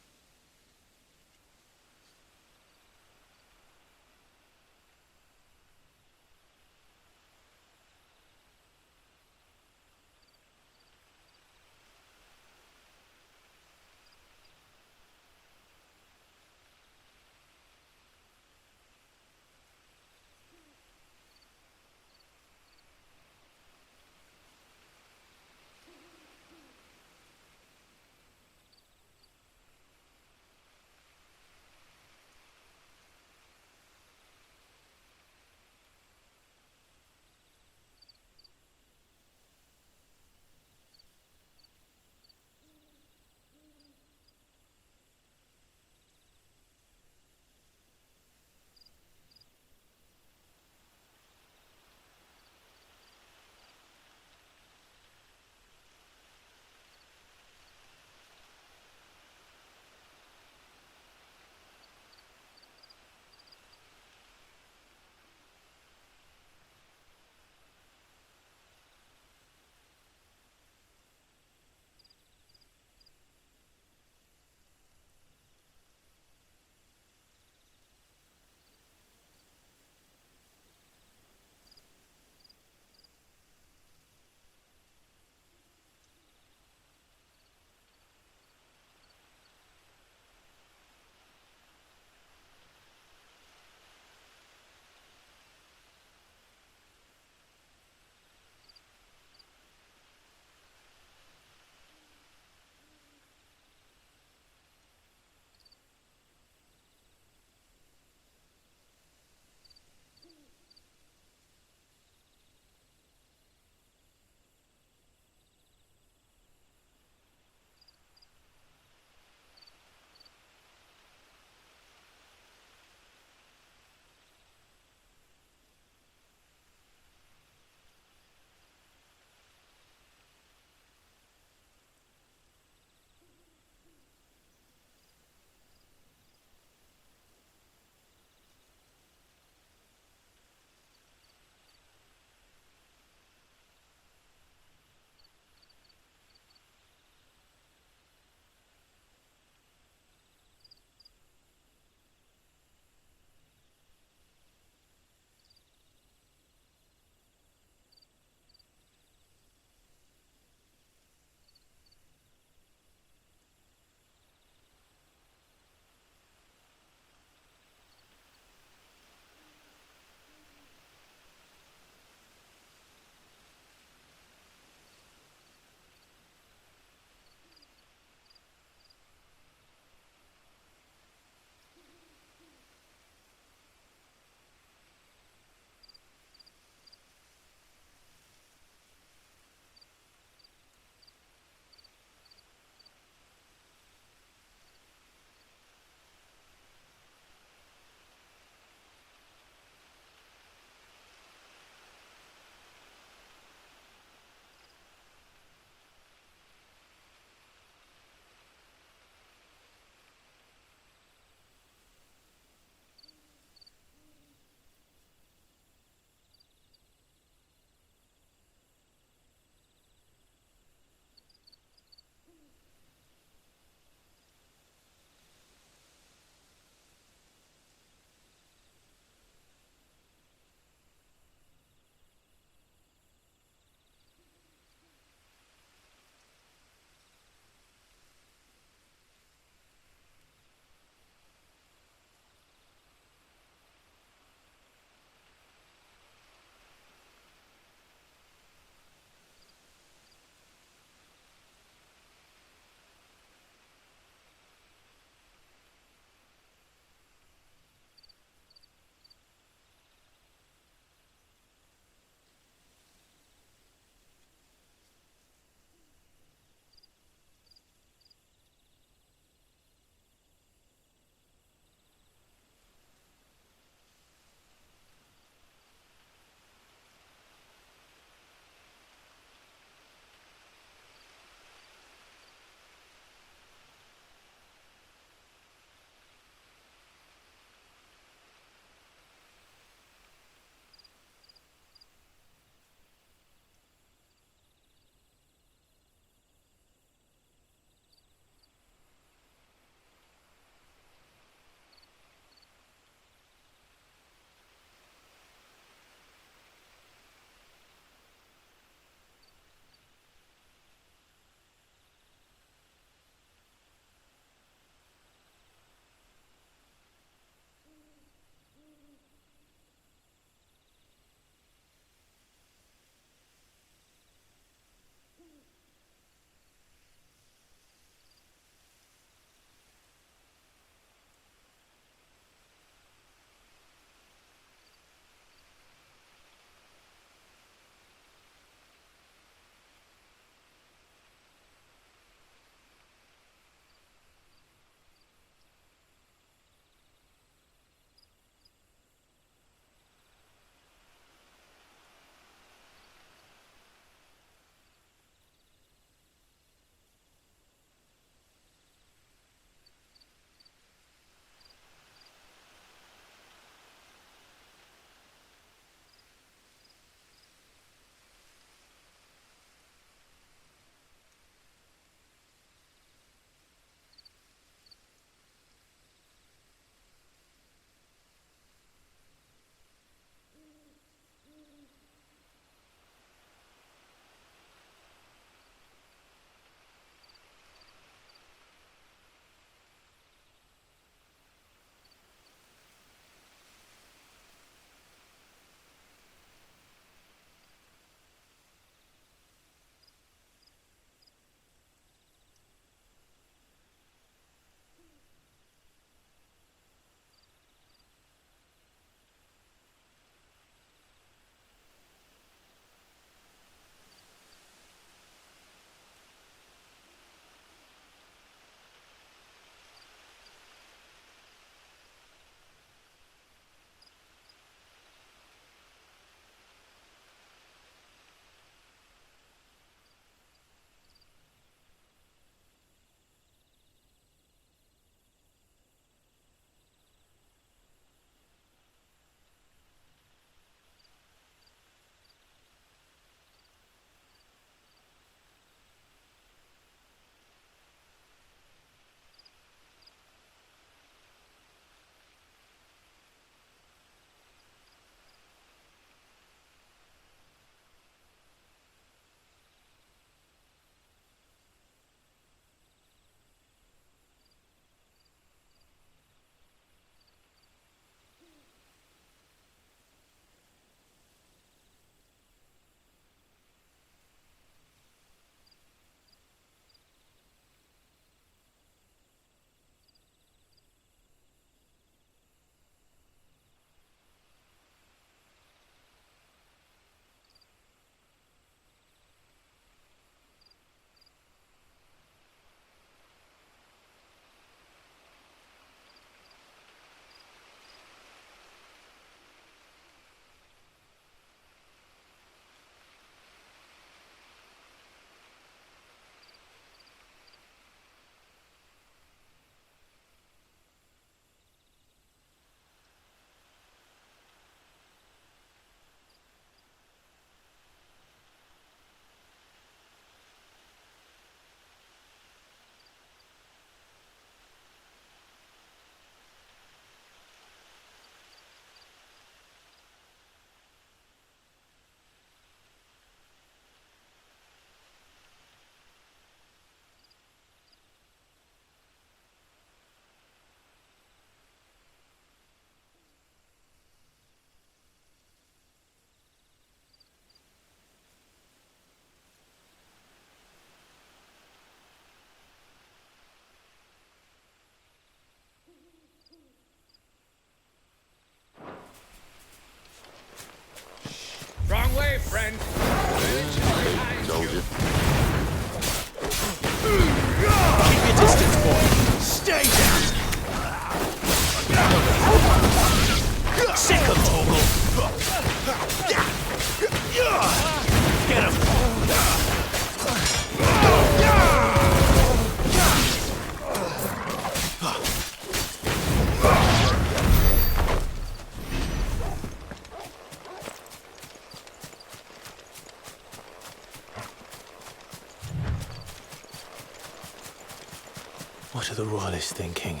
are the Royalists thinking?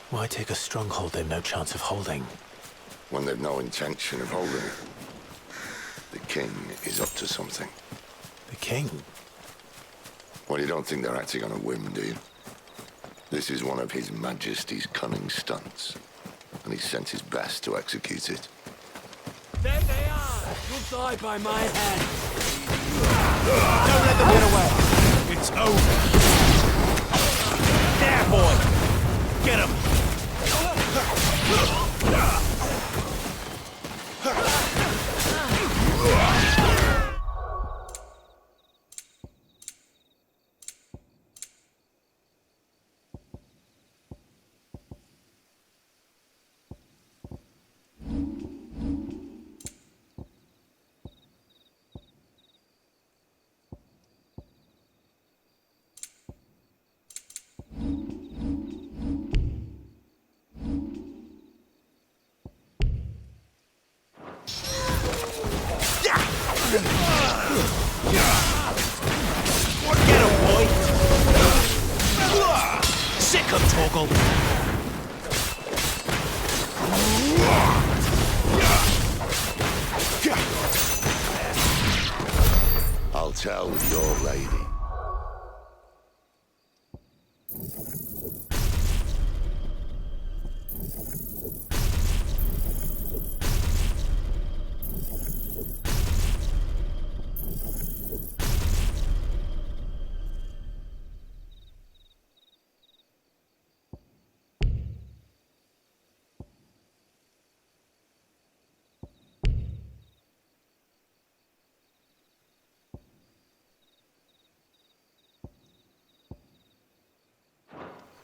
Why take a stronghold they've no chance of holding? When they've no intention of holding it. The king is up to something. The king? Well, you don't think they're acting on a whim, do you? This is one of His Majesty's cunning stunts, and he's sent his best to execute it. There they are! You'll die by my hand! Don't let them get away! It's over! There, boy! Get him! Get him, boy! Sick him, Torgal! I'll tell your lady.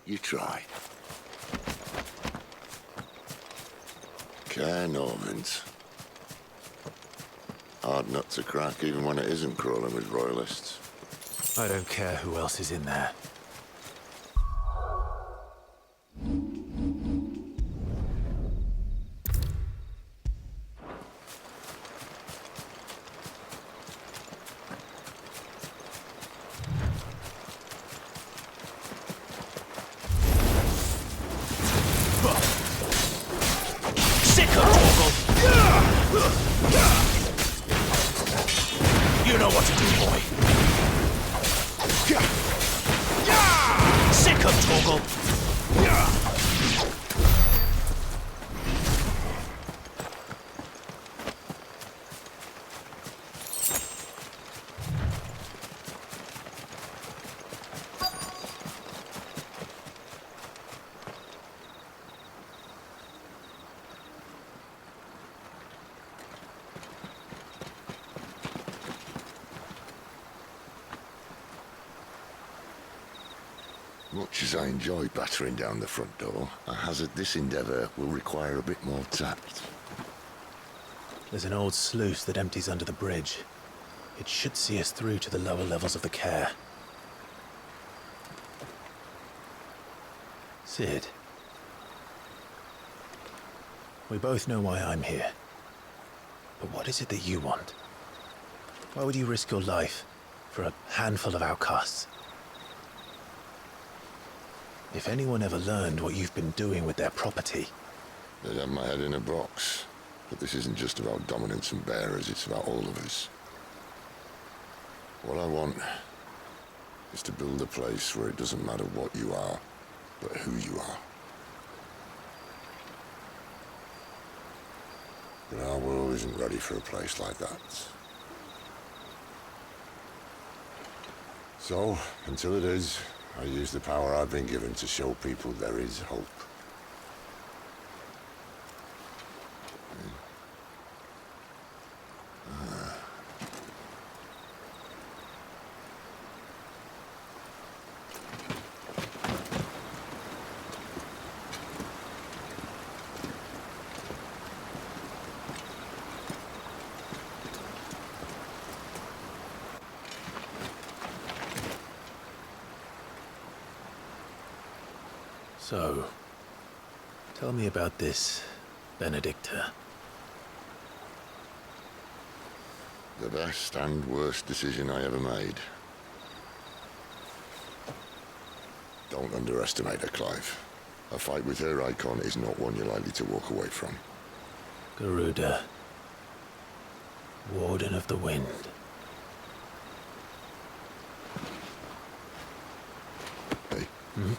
You try. Care Normans. Hard nut to crack, even when it isn't crawling with royalists. I don't care who else is in there. You know what to do, boy. Sick him, Torgal. Much as I enjoy battering down the front door, I hazard this endeavour will require a bit more tact. There's an old sluice that empties under the bridge. It should see us through to the lower levels of the care. Cid. We both know why I'm here. But what is it that you want? Why would you risk your life for a handful of outcasts? If anyone ever learned what you've been doing with their property... They'd have my head in a box. But this isn't just about dominance and bearers, it's about all of us. What I want is to build a place where it doesn't matter what you are, but who you are. But our world isn't ready for a place like that. So, until it is, I use the power I've been given to show people there is hope. So, tell me about this Benedicta. The best and worst decision I ever made. Don't underestimate her, Clive. A fight with her icon is not one you're likely to walk away from. Garuda. Warden of the Wind. Hey. Hmm?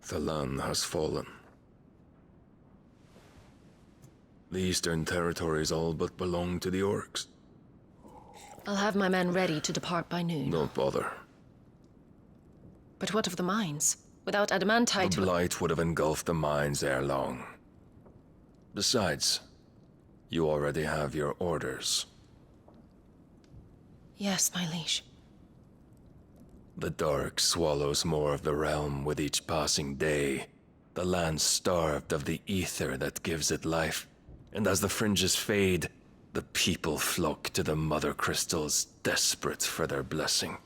The land has fallen. The eastern territories all but belong to the orcs. I'll have my men ready to depart by noon. Don't bother. But what of the mines? Without adamantite... The blight would have engulfed the mines ere long. Besides, you already have your orders. Yes, my liege. The dark swallows more of the realm with each passing day. The land starved of the ether that gives it life. And as the fringes fade, the people flock to the mother crystals, desperate for their blessing.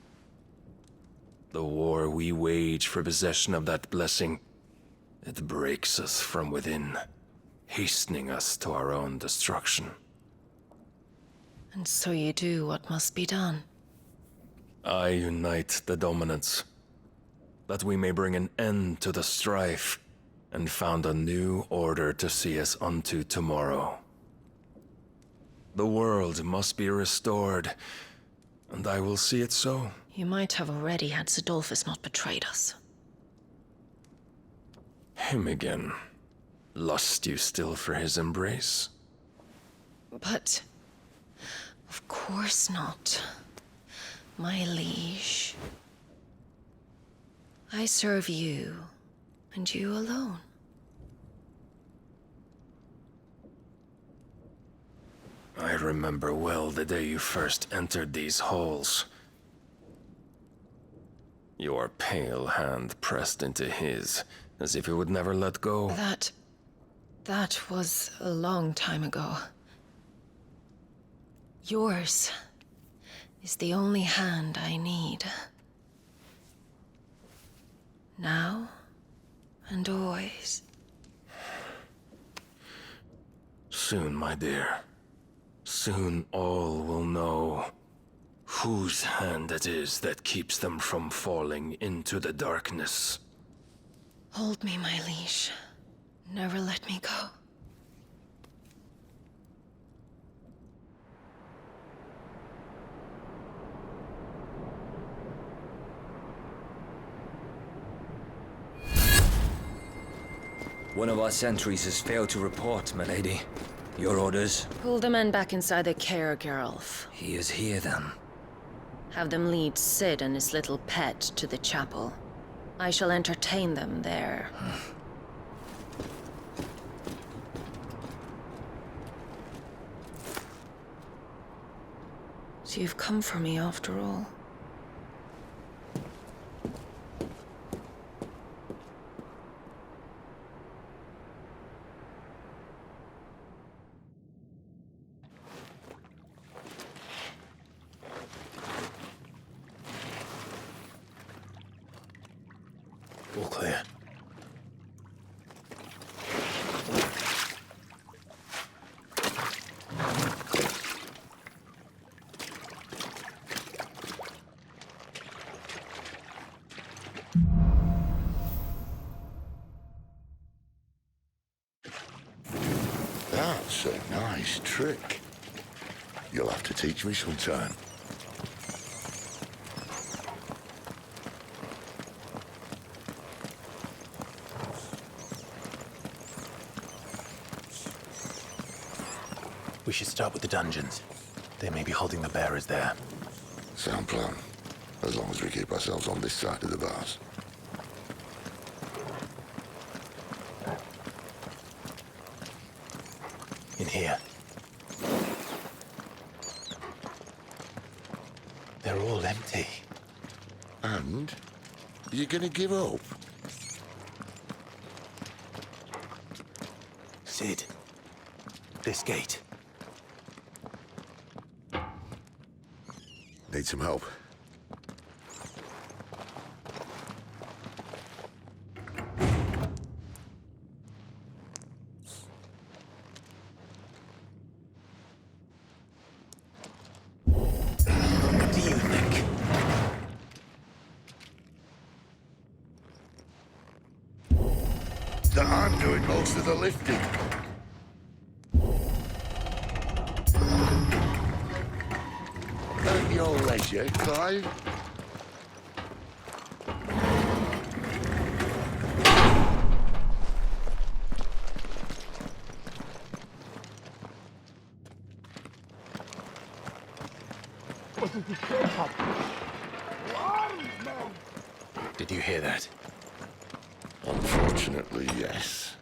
The war we wage for possession of that blessing, it breaks us from within, hastening us to our own destruction. And so you do what must be done. I unite the dominants, that we may bring an end to the strife, and found a new order to see us unto tomorrow. The world must be restored, and I will see it so. You might have already had Sidolphus not betrayed us. Him again. Lust you still for his embrace? But... of course not. My liege. I serve you, and you alone. I remember well the day you first entered these halls. Your pale hand pressed into his, as if it would never let go. That was a long time ago. Yours is the only hand I need. Now and always. Soon, my dear. Soon all will know whose hand it is that keeps them from falling into the darkness. Hold me, my liege. Never let me go. One of our sentries has failed to report, my lady. Your orders? Pull the men back inside the care, Geralf. He is here, then. Have them lead Sid and his little pet to the chapel. I shall entertain them there. So you've come for me after all. All clear. That's a nice trick. You'll have to teach me sometime. We should start with the dungeons. They may be holding the bearers there. Sound plan. As long as we keep ourselves on this side of the bars. In here. They're all empty. And? You gonna give up? Sid. This gate. Need some help? What do you think? That I'm doing most of the lifting. At your leisure, Clive. Did you hear that? Unfortunately, yes.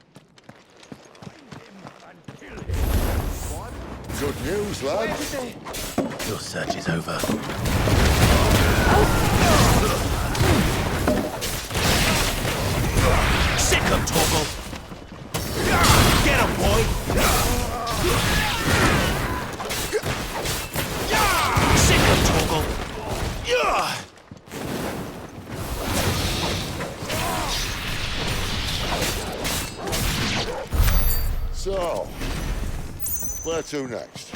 Good news, lads. Your search is over. Sick him, Torgal! Get him, boy! Sick him, Torgal! So, where to next?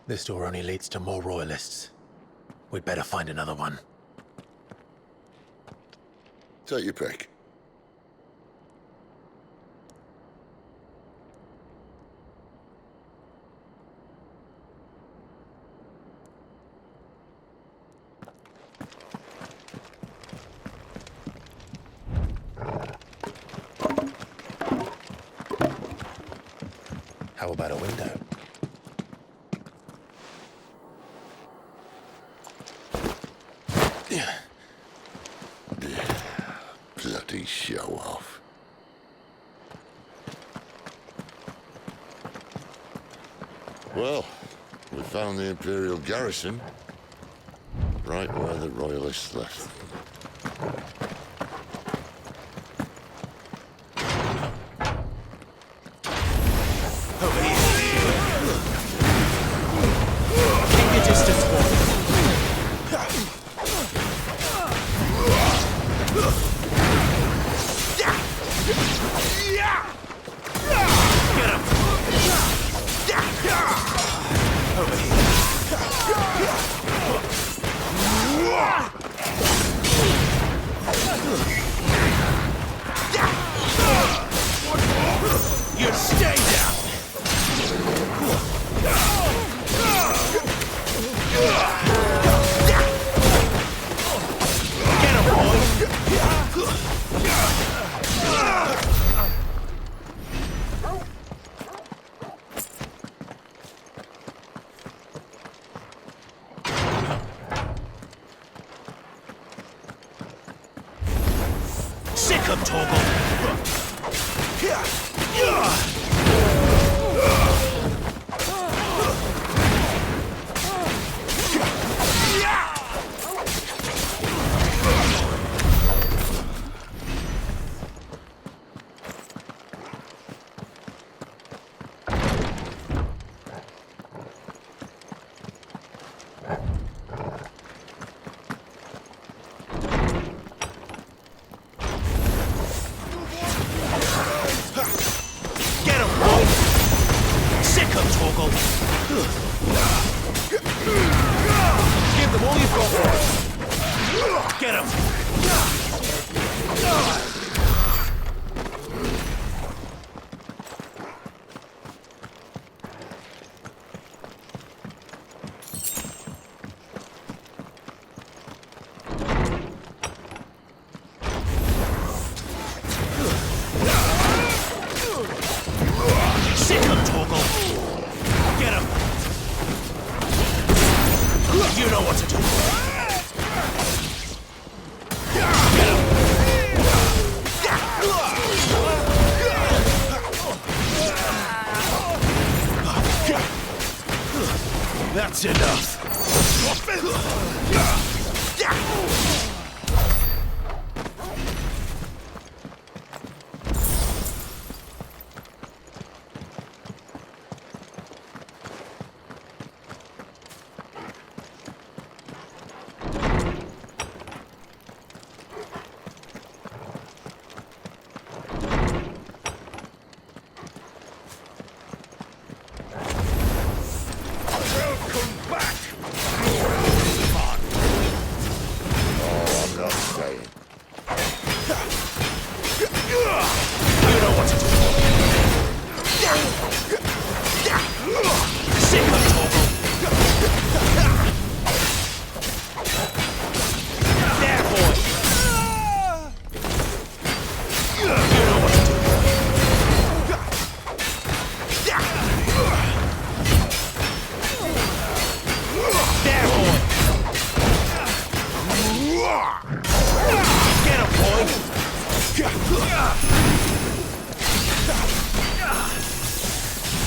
This door only leads to more royalists. We'd better find another one. Take your pick. How about a window? Bloody show off. Well, we found the Imperial garrison. Right where the Royalists left. Keep your distance, boy. You stay down! Get him, boy! Sick him, Torgal! Get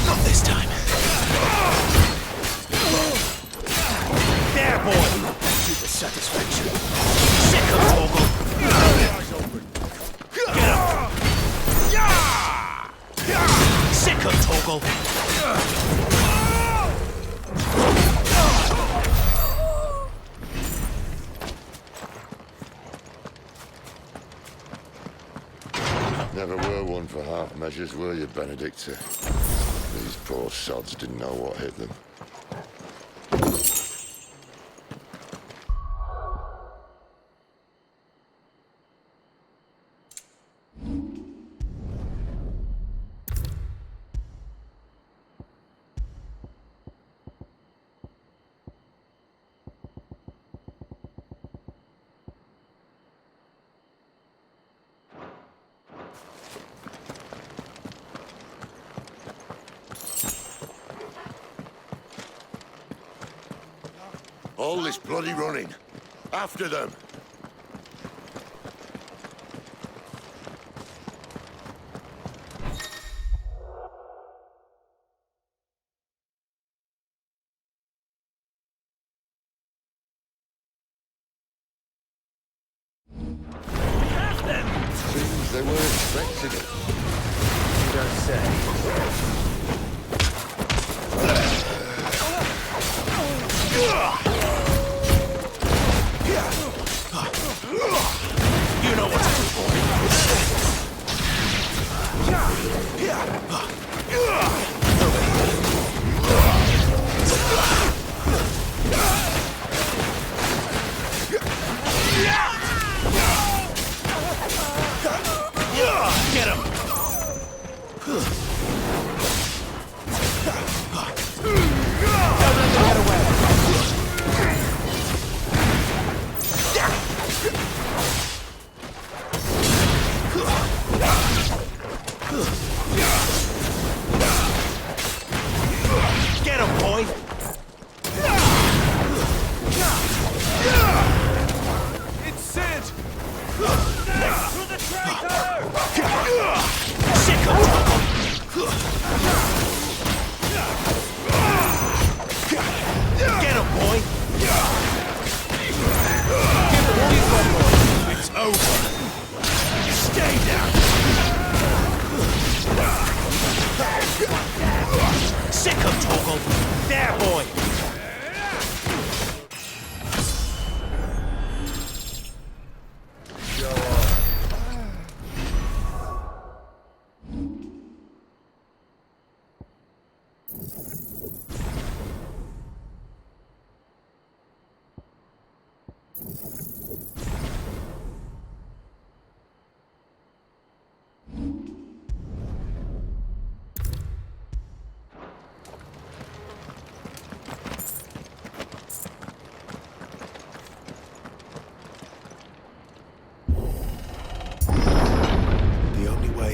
Not this time. There, boy! Keep the satisfaction. Sick of Torgal! Eyes open. Get up! Sick of Torgal! Never were one for half measures, were you, Benedicta? These poor sods didn't know what hit them. All this bloody running. After them. Seems they were expecting it. You don't say. You know what to do for me. Get him! Get him, boy! It's Sid! Next to the traitor! Sick of Get him, boy! It's over! Stay down! Sick of Torgal! There, boy!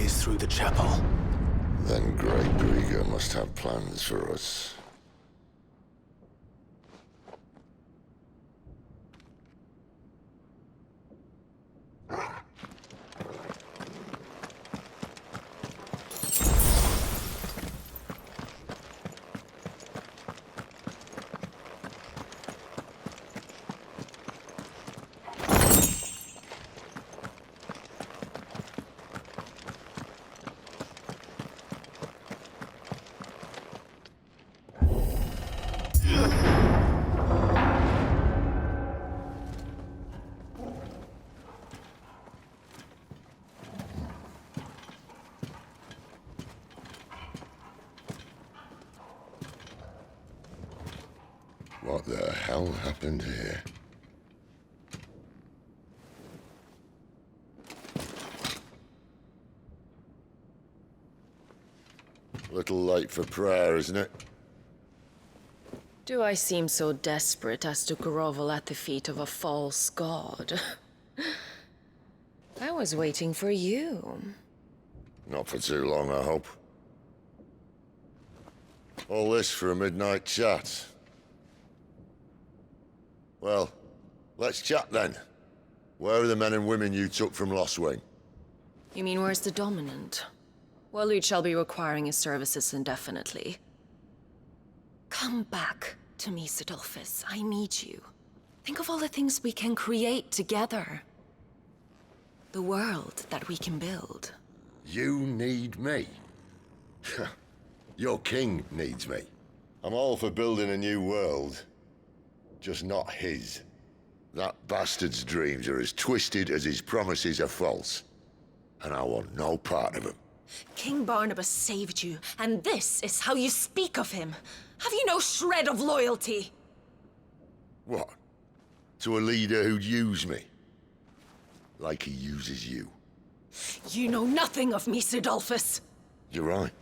Through the chapel. Then Great Grieger must have plans for us. What the hell happened here? Little late for prayer, isn't it? Do I seem so desperate as to grovel at the feet of a false god? I was waiting for you. Not for too long, I hope. All this for a midnight chat. Well, let's chat then. Where are the men and women you took from Lostwing? You mean where's the dominant? Well, Lude shall be requiring his services indefinitely. Come back to me, Sidolphus. I need you. Think of all the things we can create together. The world that we can build. You need me? Your king needs me. I'm all for building a new world. Just not his. That bastard's dreams are as twisted as his promises are false. And I want no part of them. King Barnabas saved you, and this is how you speak of him. Have you no shred of loyalty? What? To a leader who'd use me? Like he uses you. You know nothing of me, Sidolphus. You're right.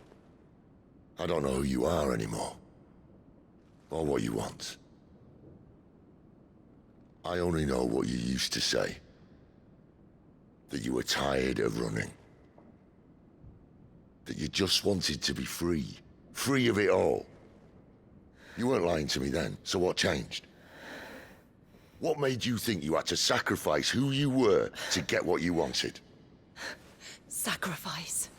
I don't know who you are anymore. Or what you want. I only know what you used to say. That you were tired of running. That you just wanted to be free. Free of it all. You weren't lying to me then, so what changed? What made you think you had to sacrifice who you were to get what you wanted? Sacrifice.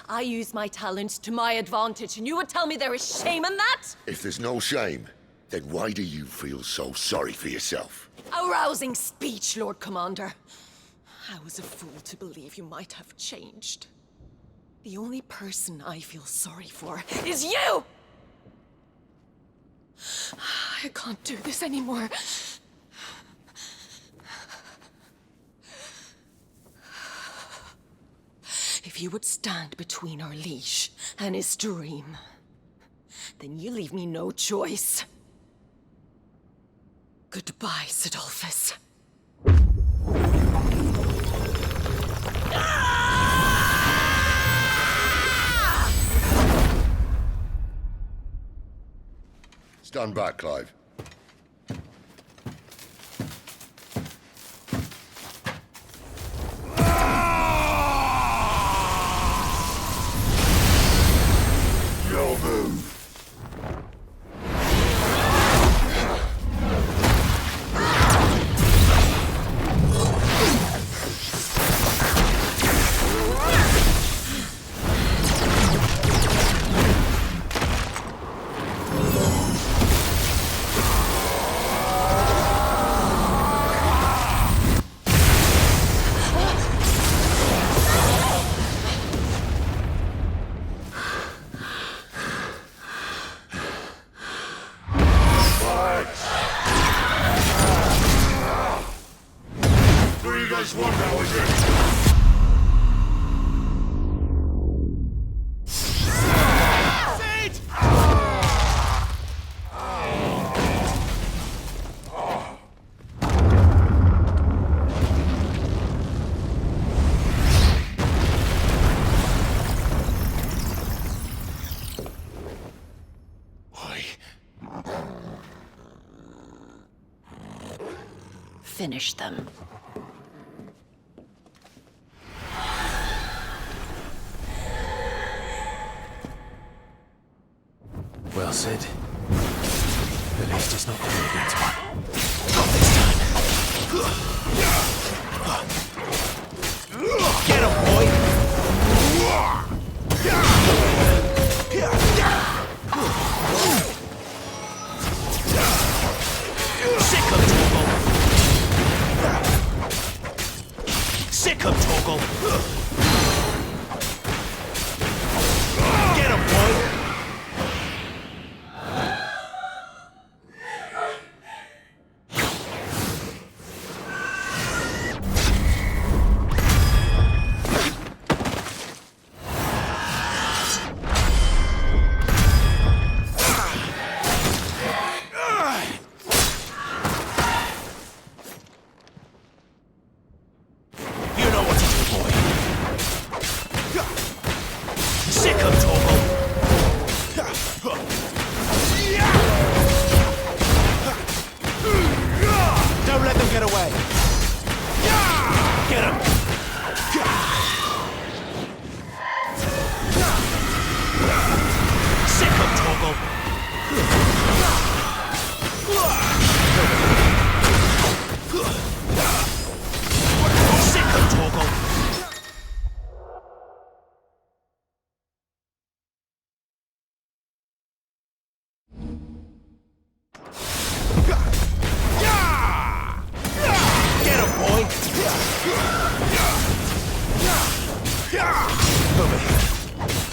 I use my talents to my advantage, and you would tell me there is shame in that? If there's no shame, then why do you feel so sorry for yourself? A rousing speech, Lord Commander. I was a fool to believe you might have changed. The only person I feel sorry for is you! I can't do this anymore. If you would stand between our liege and his dream, then you leave me no choice. Goodbye, Sidolphus. Stand back, Clive. Your move. Finish them. Well said. At least it's not going against one. Not this time. Get him, boy! Sick of Torgal! Sick of Torgal! Get him, boy!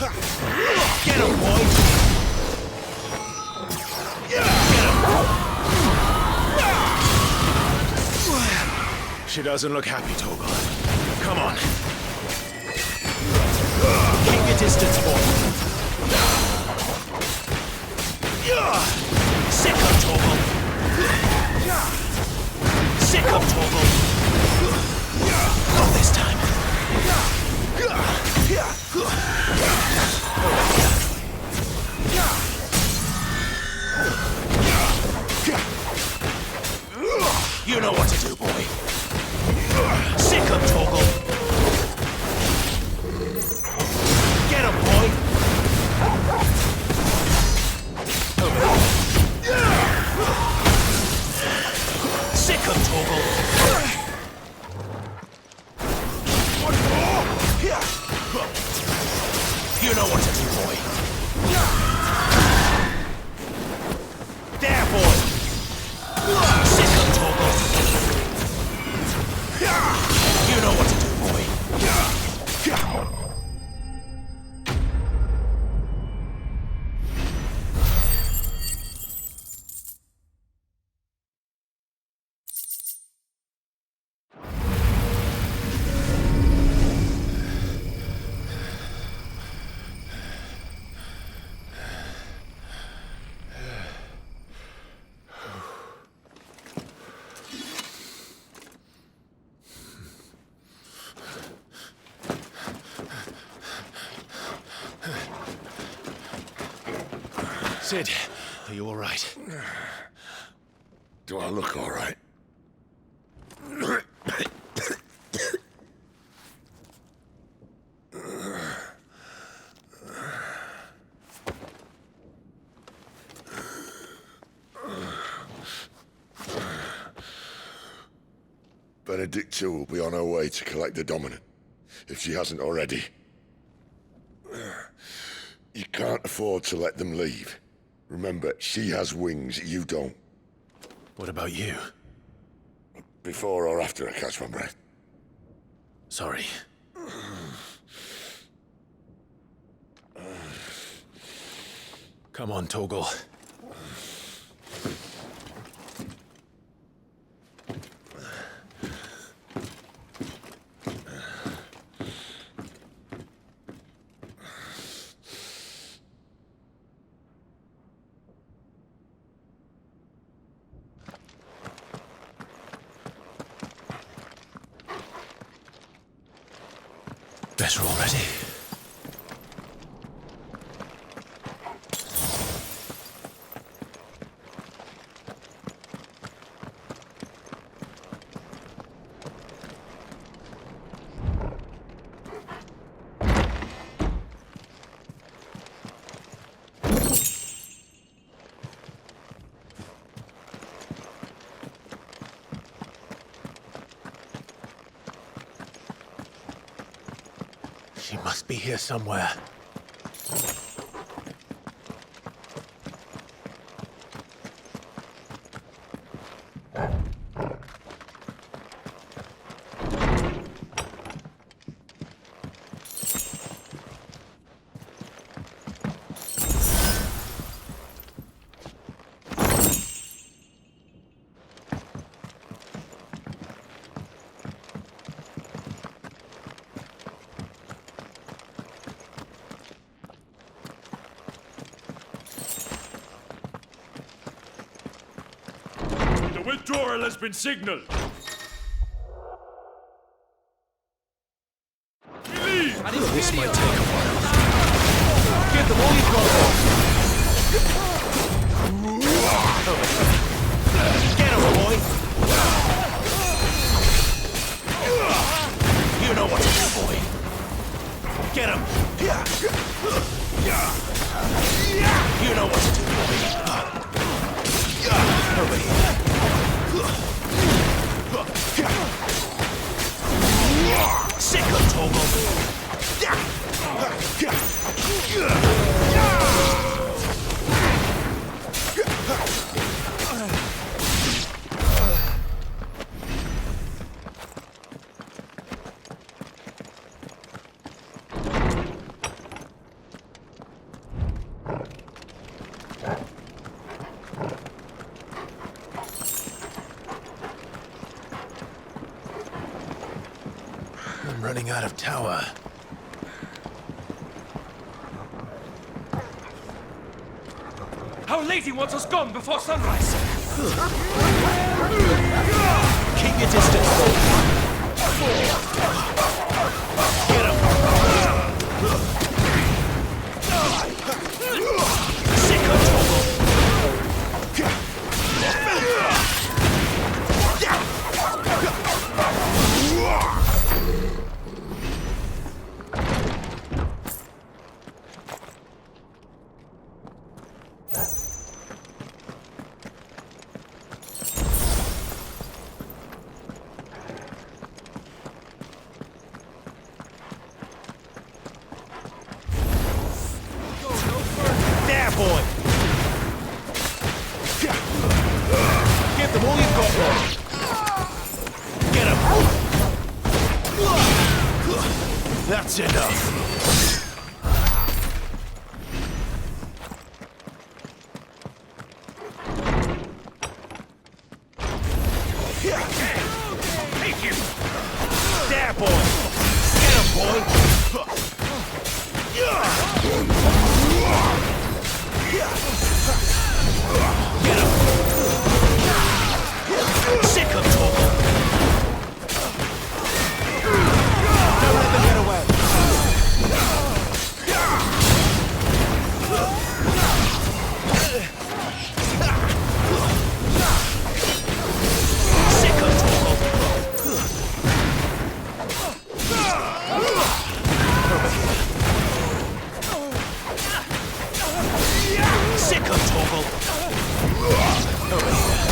Get him, boy! She doesn't look happy, Torgal. Come on. Keep your distance, boy. Sick of Torgal. Sick of Torgal. Not this time. You know what to do, boy. Sick of Torgal. Get him, boy. Sick of Torgal. You know what to do, boy. There, boy. Sick of Torgal. You know what to do, boy. Sid, are you all right? Do I look all right? Benedicta will be on her way to collect the Dominant, if she hasn't already. You can't afford to let them leave. Remember, she has wings, you don't. What about you? Before or after I catch my breath? Sorry. Come on, Torgal. Better already. She must be here somewhere. Withdrawal has been signaled. This might take a while. Get them all you've got. Get him, boy! You know what to do, boy. Get him! You know what to do, boy. Over here. Sick of Torgal! running out of tower. Our Lady wants us gone before sunrise. Keep your distance, Get him! Sicko Toggle! There, boy! Give them all you've got, boy! Get him! That's enough! Take him! There, boy! Get him, boy! Get him! Sick of Toggle! Don't let them get away! Sick of Toggle! Sick of Toggle! Over here.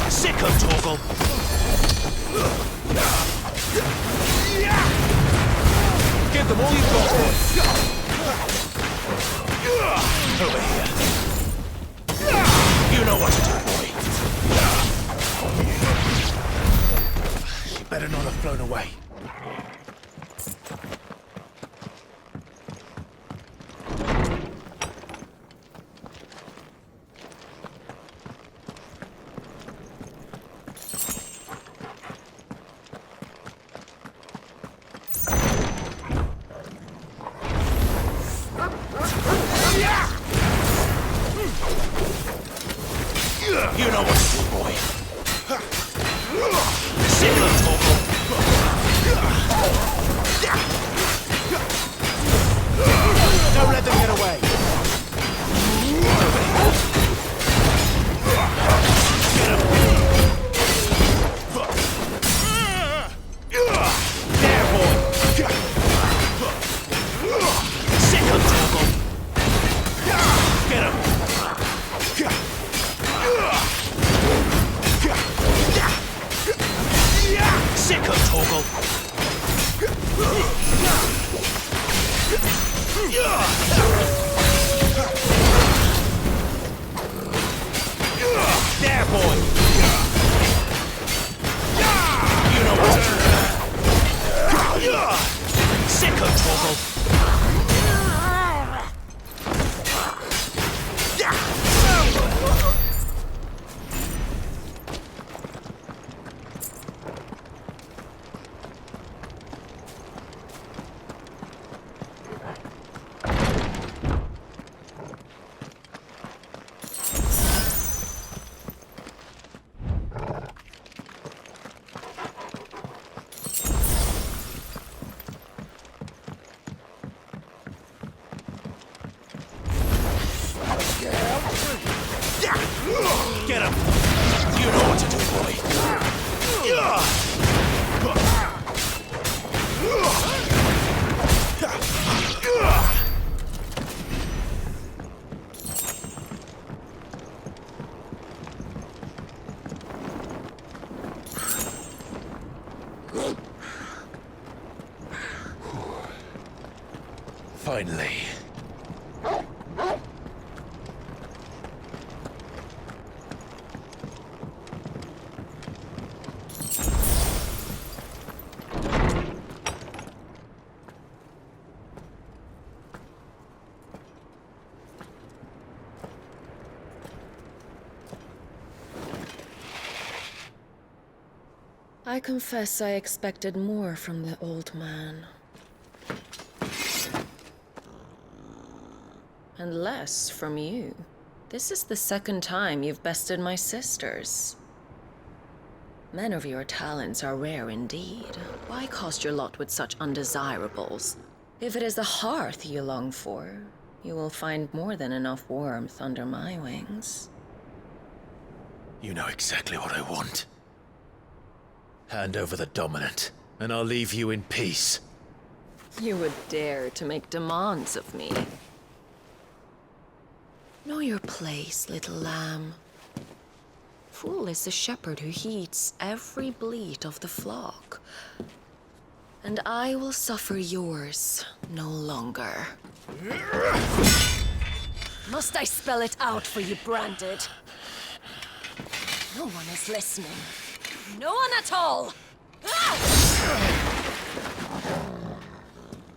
Sick of Toggle! Give them all you've got, boy! Over here. You know what to do, boy. She better not have flown away. You know what to do, boy. Sick of Toggle. Don't let them get away. Get him. There, boy. Sick of Toggle. Get him. Sick of Toggle! There, boy! You know what to do. Sick of Toggle! Get him! You know what to do, boy. Finally. I confess I expected more from the old man. And less from you. This is the second time you've bested my sisters. Men of your talents are rare indeed. Why cast your lot with such undesirables? If it is the hearth you long for, you will find more than enough warmth under my wings. You know exactly what I want. Hand over the dominant, and I'll leave you in peace. You would dare to make demands of me. Know your place, little lamb. Fool is the shepherd who heeds every bleat of the flock. And I will suffer yours no longer. Must I spell it out for you, Branded? No one is listening. No one at all!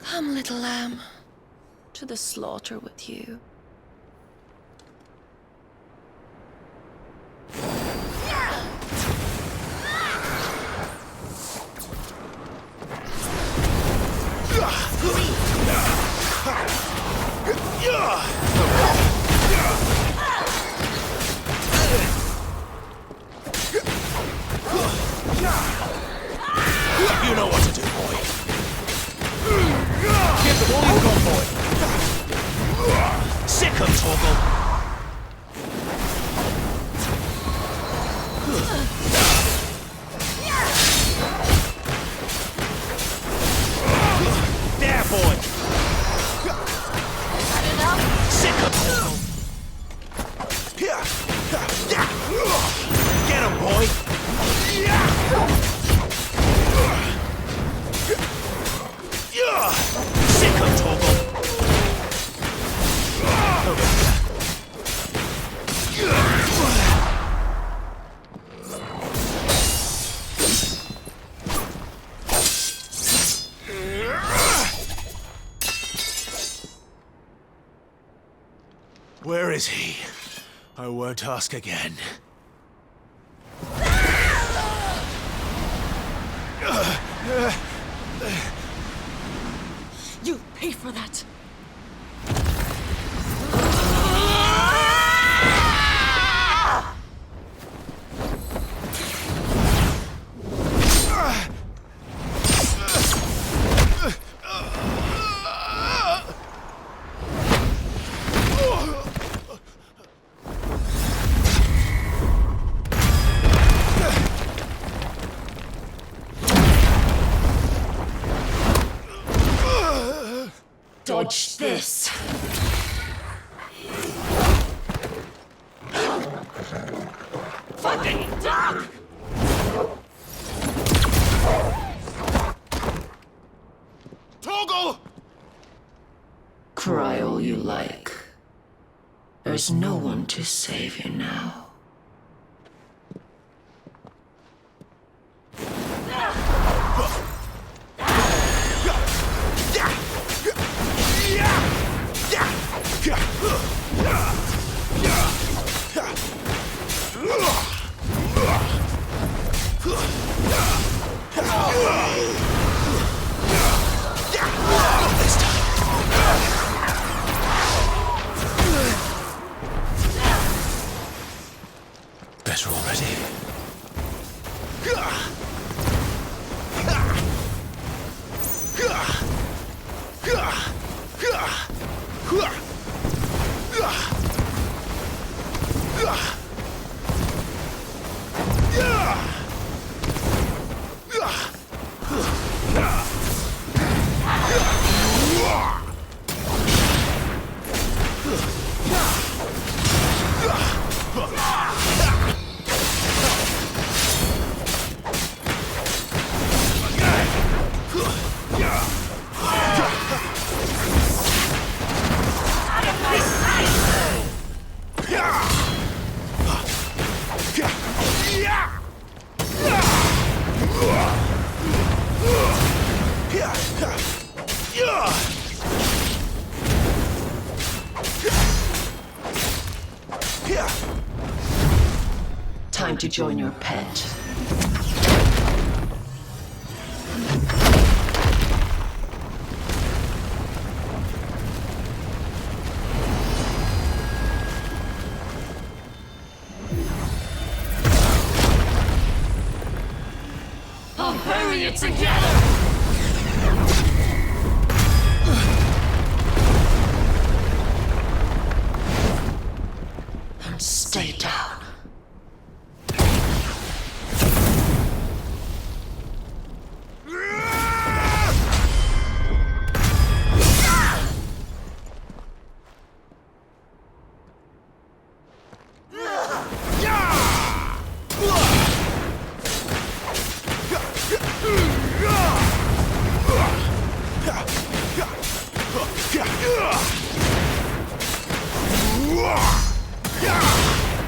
Come, little lamb, to the slaughter with you. You know what to do, boy. Give them all you've got, boy. Sick 'em, Torgal. There, boy. Sick 'em, Torgal. Get 'em, boy. Sick 'em, Torgal. Where is he? I won't ask again. You pay for that! Dodge this! Fucking duck! Torgal! Cry all you like. There's no one to save you now. Better already. Time to join your pet. I'll bury you together! And stay down.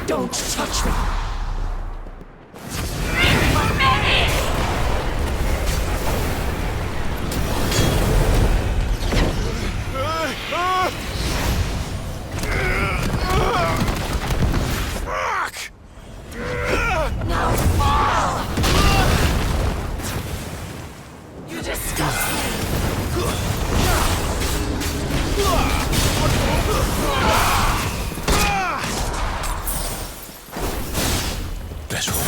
Don't touch me! Fuck! Now fall! You disgust me! Let's roll.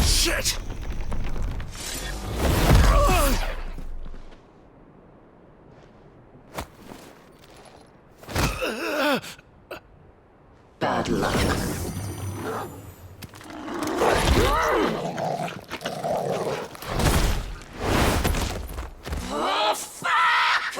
Shit! Bad luck. Oh, fuck!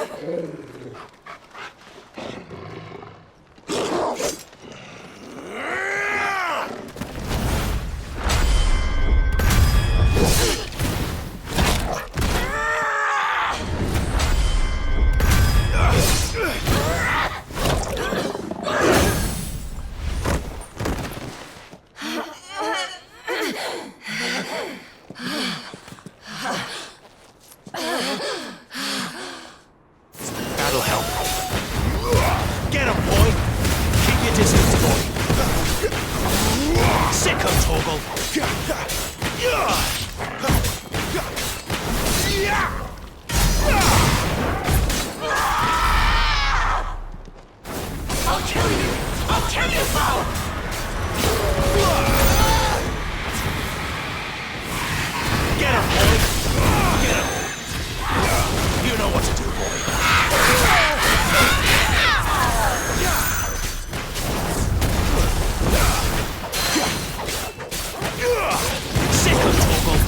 That'll help. Get him, boy! Keep your distance, boy! Sick of Torgal! I'll kill you! I'll kill you, fool! Get him, boy! Get him! You know what to do, boy. Sick of Torgal!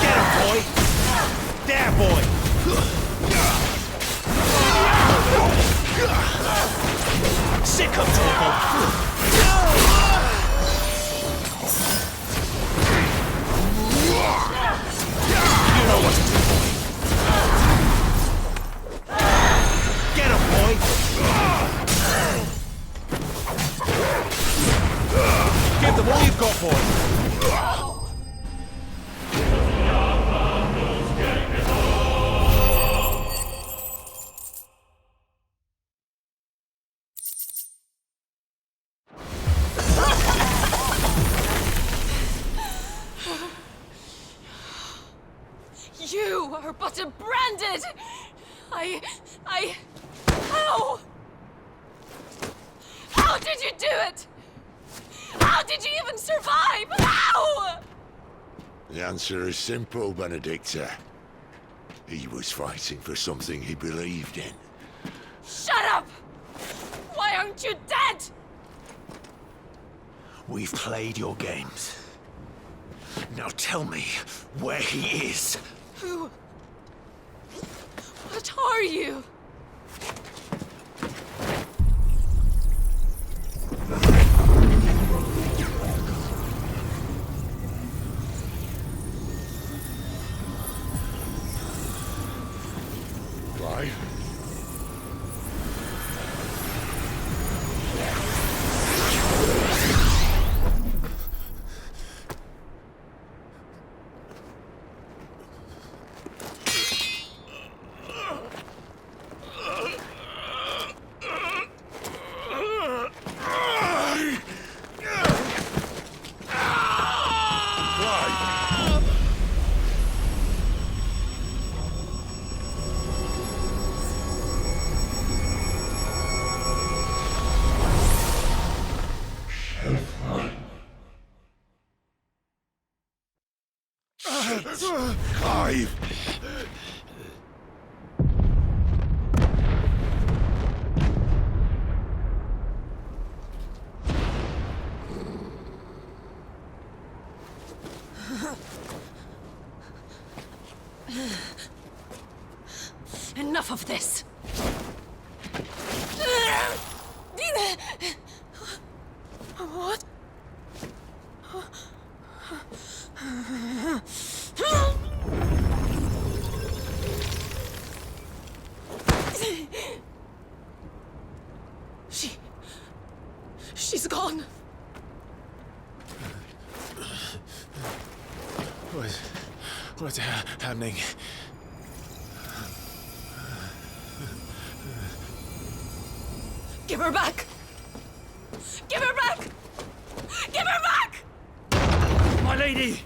Get him, boy! There, boy! Sick of Torgal! You know what to do, boy. Get him, boy! Give them all you've got, boy! You are but a branded! How? How did you do it? How did you even survive? How? The answer is simple, Benedicta. He was fighting for something he believed in. Shut up! Why aren't you dead? We've played your games. Now tell me where he is. Who? What are you? Clive? Clive! Clive! Enough of this! What? She's gone. What's happening? Give her back! Give her back! Give her back! My lady!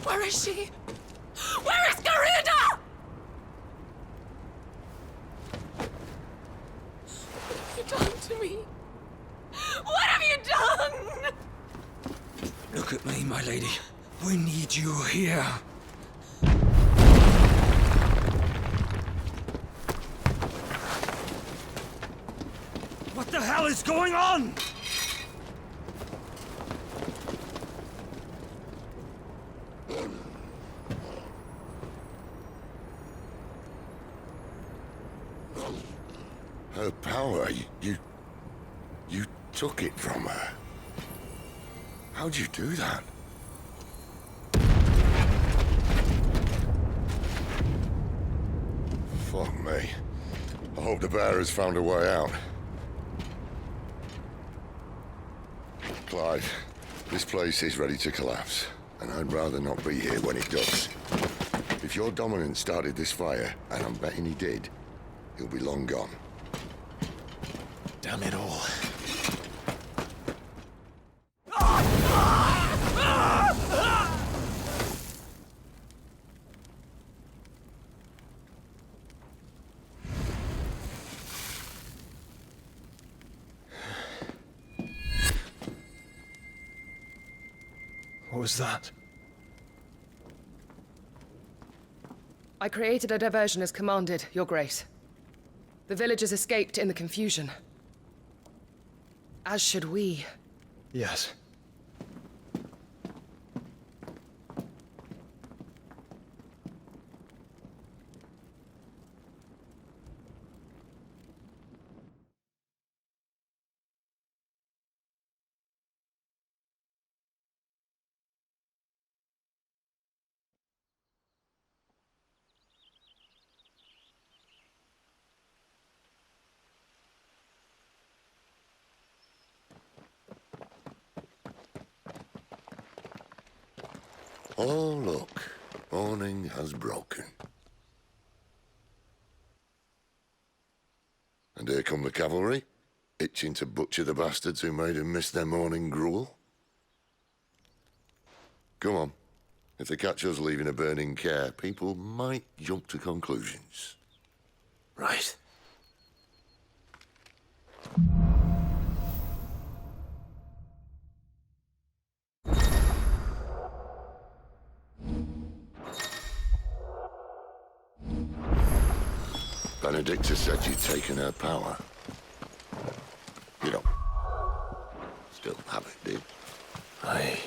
Where is she? Where is Garuda? What have you done to me? What have you done? Look at me, my lady. We need you here. What the hell is going on? Her power, you took it from her. How'd you do that? Fuck me. I hope the bearers found a way out. Clive, this place is ready to collapse, and I'd rather not be here when it does. If your dominant started this fire, and I'm betting he did, he'll be long gone. Damn it all. What was that? I created a diversion as commanded, Your Grace. The villagers escaped in the confusion. As should we. Yes. Oh, look. Morning has broken. And here come the cavalry, itching to butcher the bastards who made them miss their morning gruel. Come on. If they catch us leaving a burning care, people might jump to conclusions. Right. Benedicta said you'd taken her power. You don't still have it, do you? I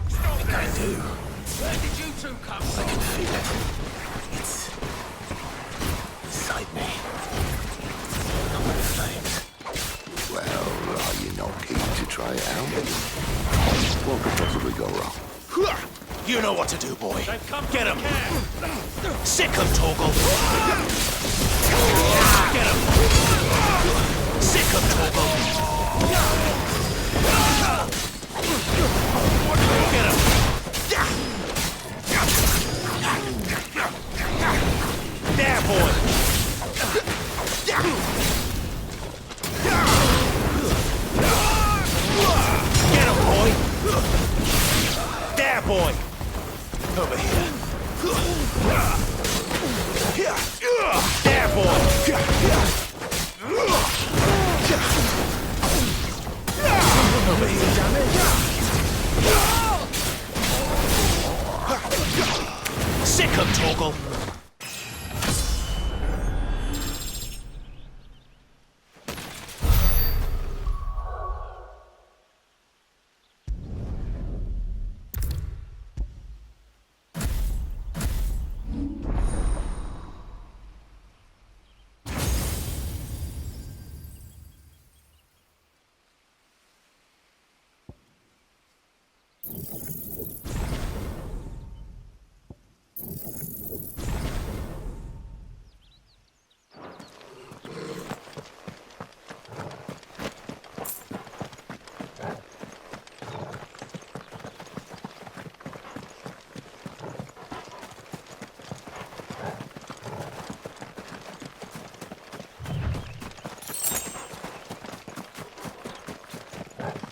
think I do. Where did you two come from? I can feel it. It's inside me. On my flames. Well, are you not keen to try it out? What could possibly go wrong? You know what to do, boy. Get him. Sick him, Torgal. Get him. Sick him, Torgal. Get him. There, boy. boy! Over here. There, boy! Over here. Sick him, Torgal!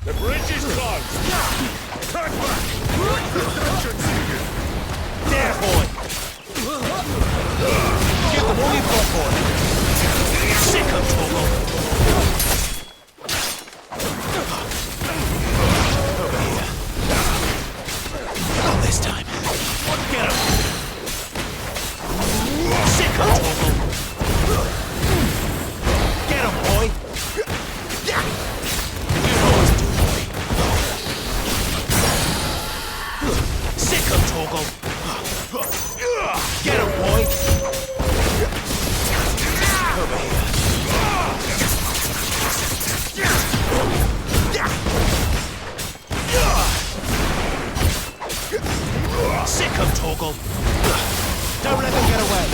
The bridge is closed! Turn back! There, boy! Give them all you've got, boy! Sick him, Torgal! Over here. Not this time. Get him! Sick him, Torgal! Get him, boy! Torgal. Get him, boy! Over here. Sick him, Torgal. Don't let them get away.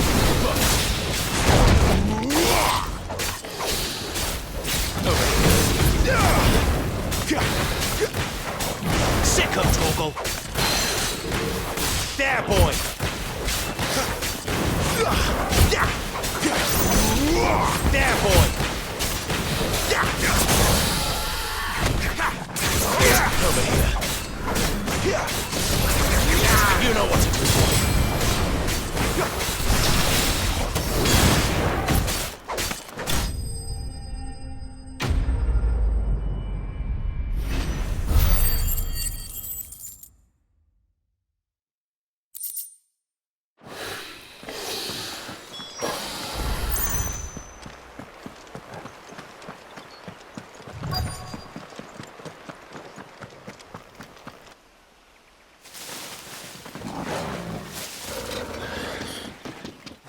Over here. Sick him, Torgal. There, boy! There, boy! Over here. You know what to do, boy.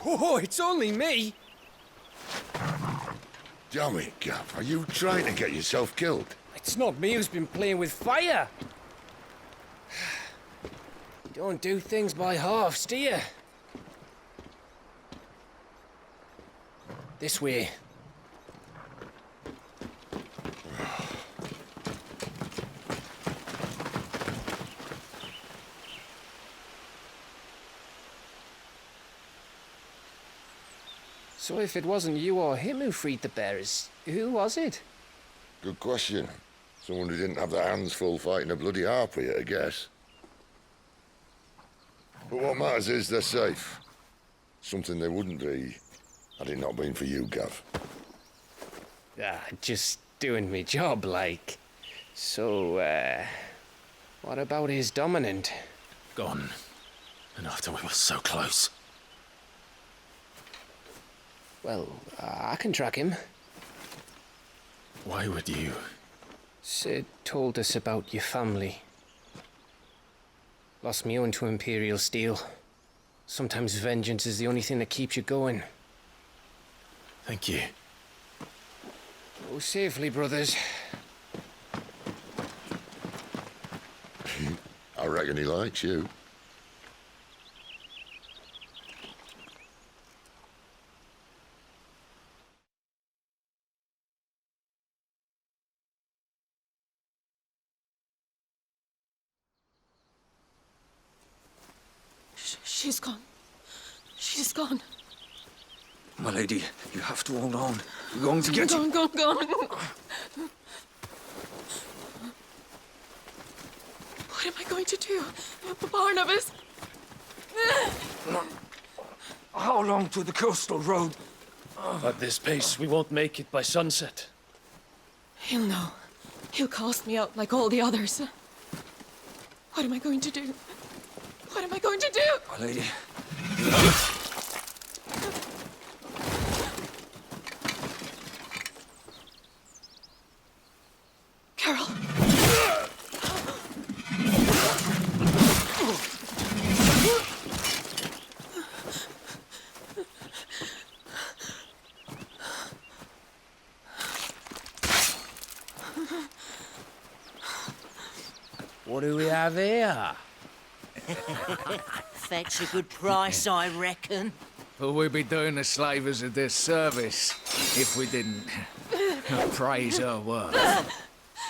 Oh, it's only me. Damn it, Gav. Are you trying to get yourself killed? It's not me who's been playing with fire. You don't do things by halves, do you? This way. So if it wasn't you or him who freed the bearers, who was it? Good question. Someone who didn't have their hands full fighting a bloody harpy, I guess. But what matters is they're safe. Something they wouldn't be had it not been for you, Gav. Just doing me job, like. So, what about his dominant? Gone. And after we were so close. Well, I can track him. Why would you? Sid told us about your family. Lost me own to Imperial Steel. Sometimes vengeance is the only thing that keeps you going. Thank you. Go safely, brothers. I reckon he likes you. She's gone. She's gone. My lady, you have to hold on. We're going to get you. Gone. What am I going to do? Barnabas? How long to the coastal road? At this pace, we won't make it by sunset. He'll know. He'll cast me out like all the others. What am I going to do? What am I going to do? My lady. Carol. What do we have here? Fetch a good price, I reckon. But we'd be doing the slavers a disservice if we didn't praise her work.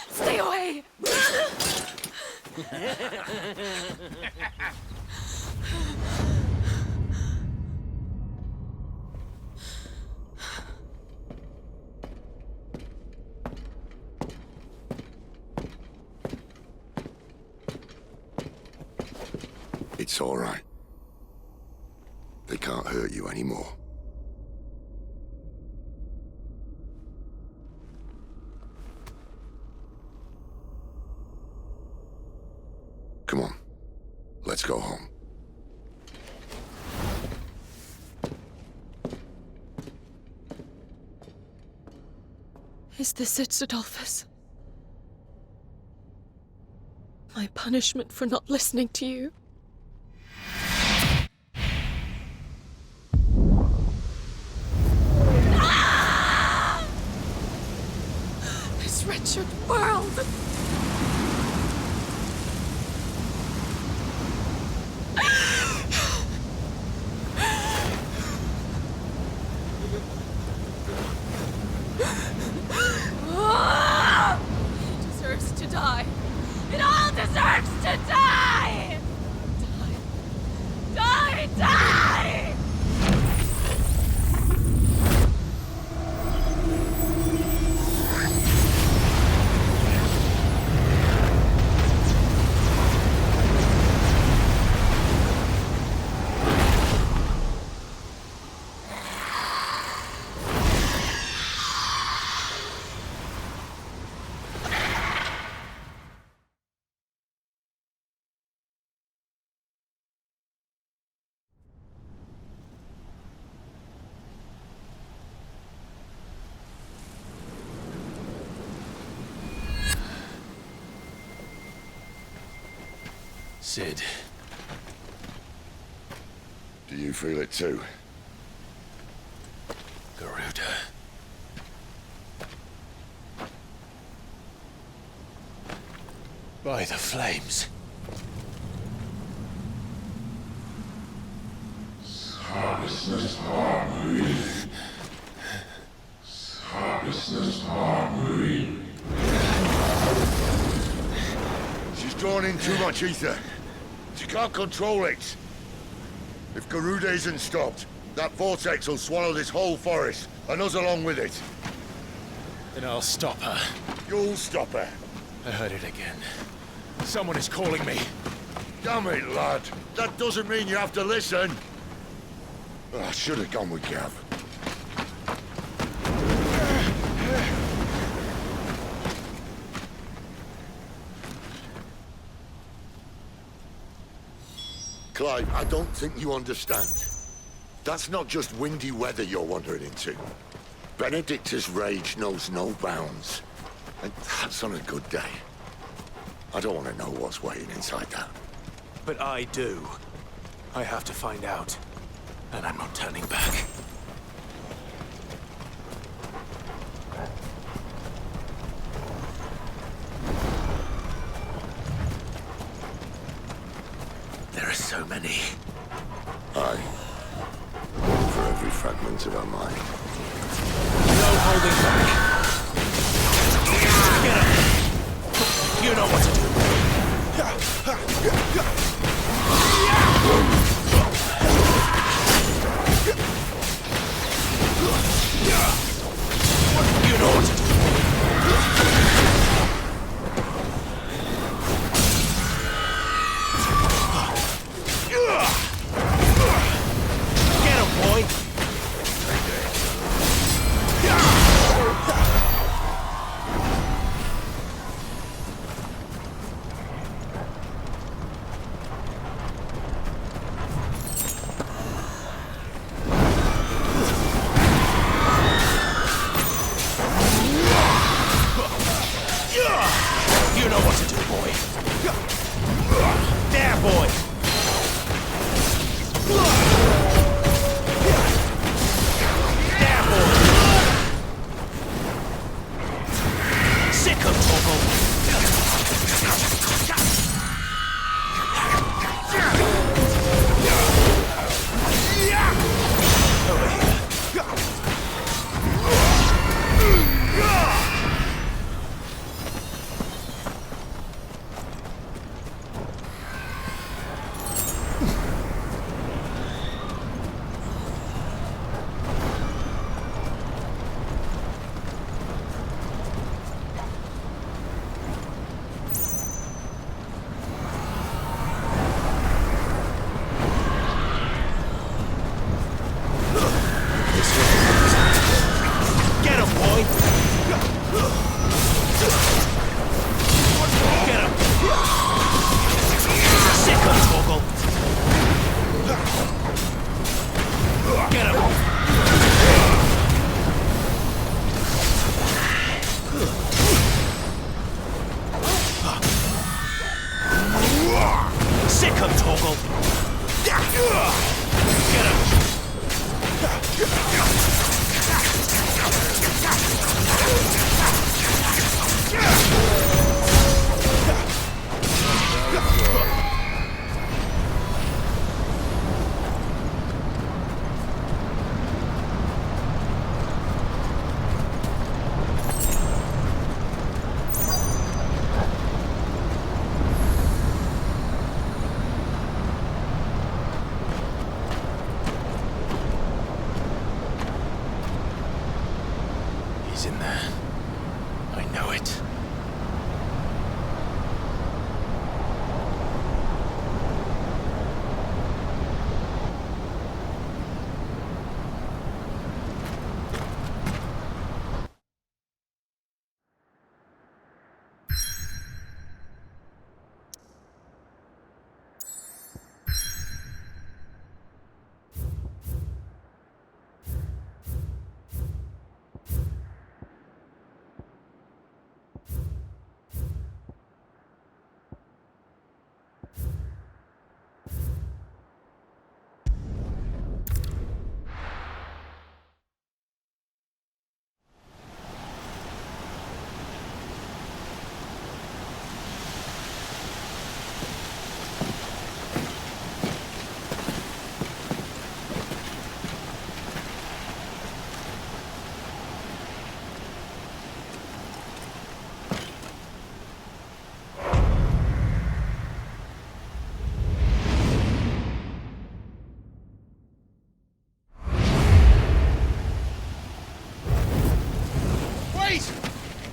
Stay away! It's all right. They can't hurt you anymore. Come on. Let's go home. Is this it, Adolphus? My punishment for not listening to you? This wretched world! It deserves to die. It all deserves to die! Die! Die! Die! Cid. Do you feel it too? Garuda. By the flames. She's drawn in too much ether. She can't control it. If Garuda isn't stopped, that vortex will swallow this whole forest, and us along with it. Then I'll stop her. You'll stop her. I heard it again. Someone is calling me. Damn it, lad. That doesn't mean you have to listen. Oh, I should have gone with Gav. Clive, I don't think you understand. That's not just windy weather you're wandering into. Benedicta's rage knows no bounds. And that's on a good day. I don't want to know what's waiting inside that. But I do. I have to find out. And I'm not turning back. There are so many. Aye. One for every fragment of our mind. No holding back. Get up. You know what to do. You know what to do. boy. There, boy. There, boy. Sick of Toggle. Over here. Get him, boy! Get him! Sick of Toggle! Get him! Sick of Toggle! Get him! He's in there. I know it.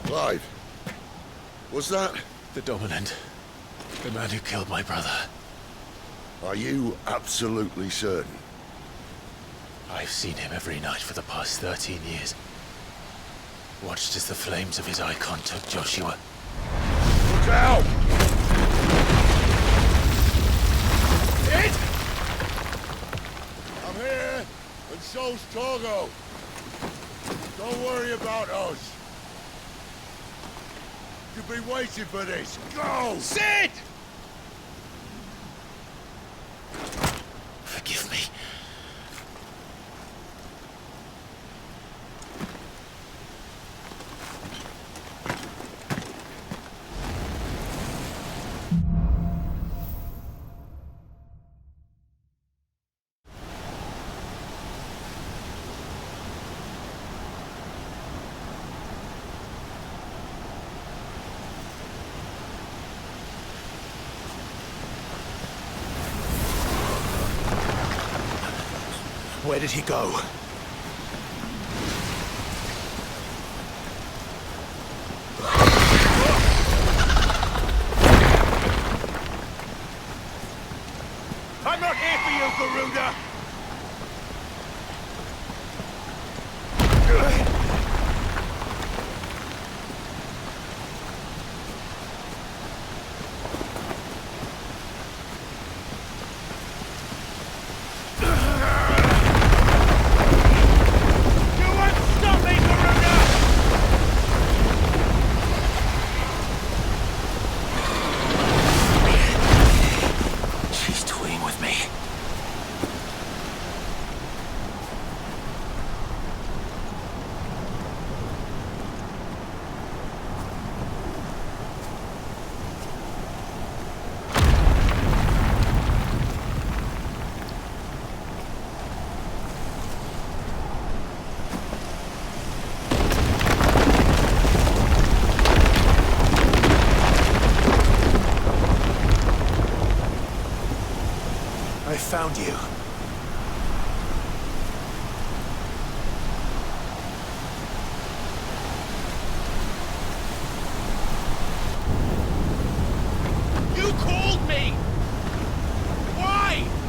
Clive, was that? The Dominant. The man who killed my brother. Are you absolutely certain? I've seen him every night for the past 13 years. Watched as the flames of his icon took Joshua. Look out! It! I'm here, and so's Torgo. Don't worry about us. You've been waiting for this. Go! Sid! Forgive me. Where did he go? I'm not here for you, Garuda! found you. You called me! Why?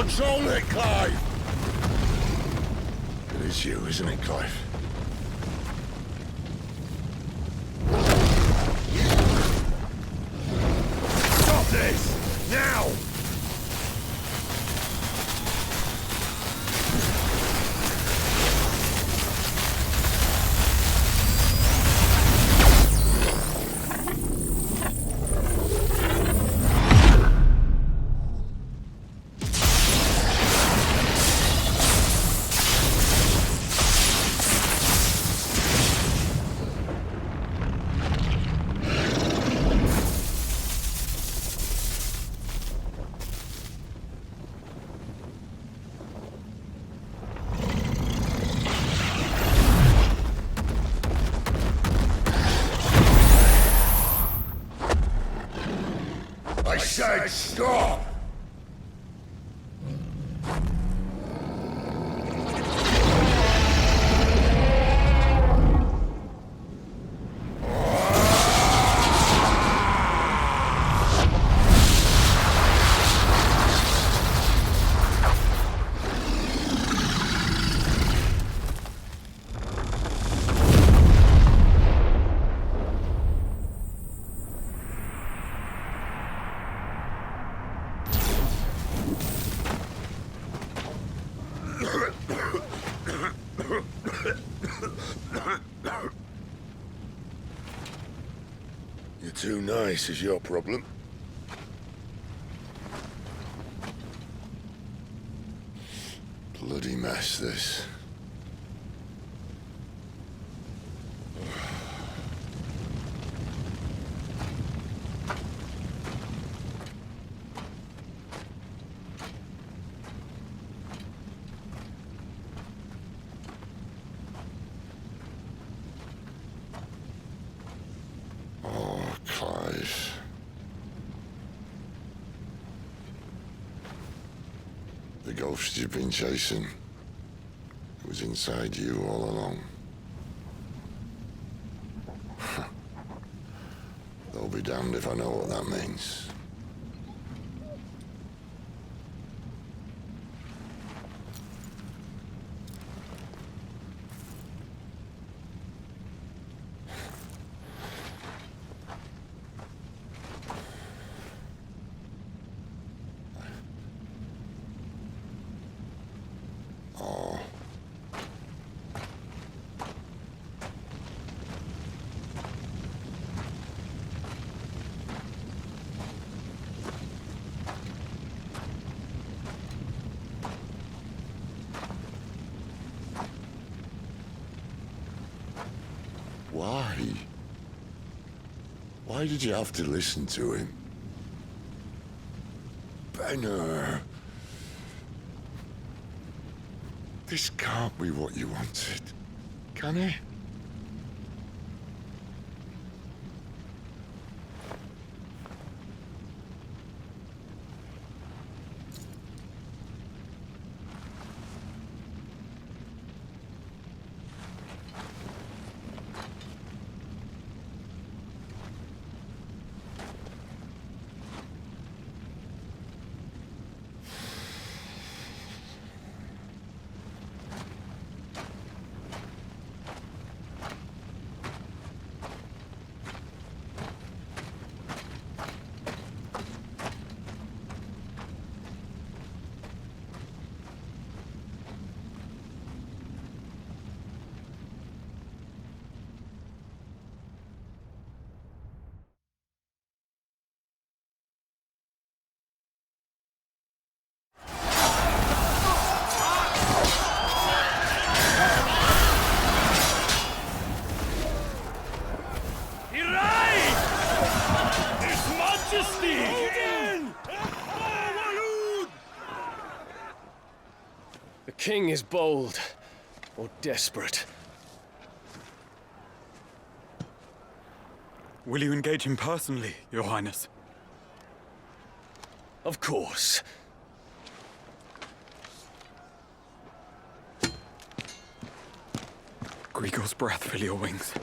Control it, Clive! It is you, isn't it, Clive? Stop this! Now! I said stop! You're too nice is your problem. Bloody mess, this. Oh, Clive. The ghost you've been chasing, it was inside you all along. They'll be damned if I know what that means. Oh. Why? Why did you have to listen to him? Benner. This can't be what you wanted, can it? The king is bold, or desperate. Will you engage him personally, Your Highness? Of course. Grigor's breath fill your wings.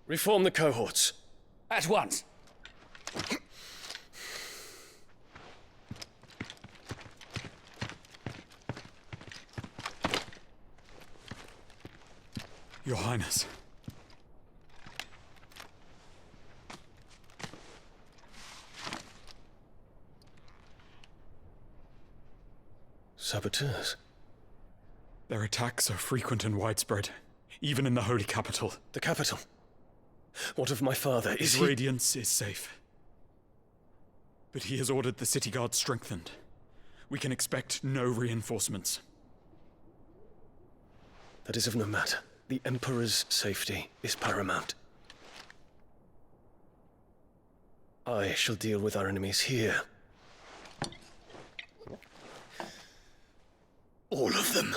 Reform the cohorts. At once. Your Highness. Saboteurs? Their attacks are frequent and widespread, even in the Holy Capital. The capital? What of my father? Is His he... radiance is safe. But he has ordered the city guard strengthened. We can expect no reinforcements. That is of no matter. The Emperor's safety is paramount. I shall deal with our enemies here. All of them.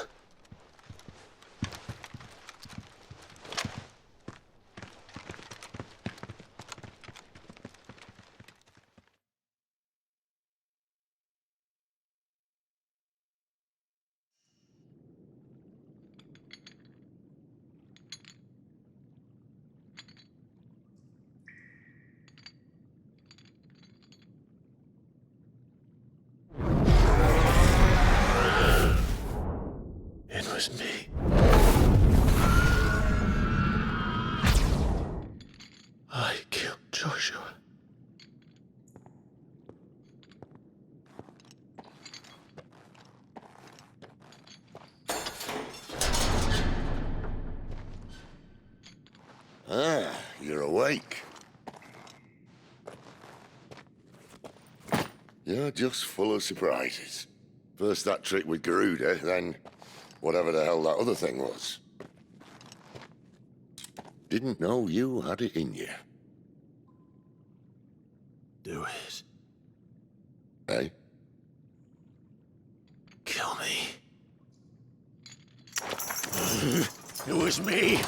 It was me. I killed Joshua. Ah, you're awake. You're just full of surprises. First that trick with Garuda, then whatever the hell that other thing was. Didn't know you had it in you. Do it. Eh? Kill me. It was me.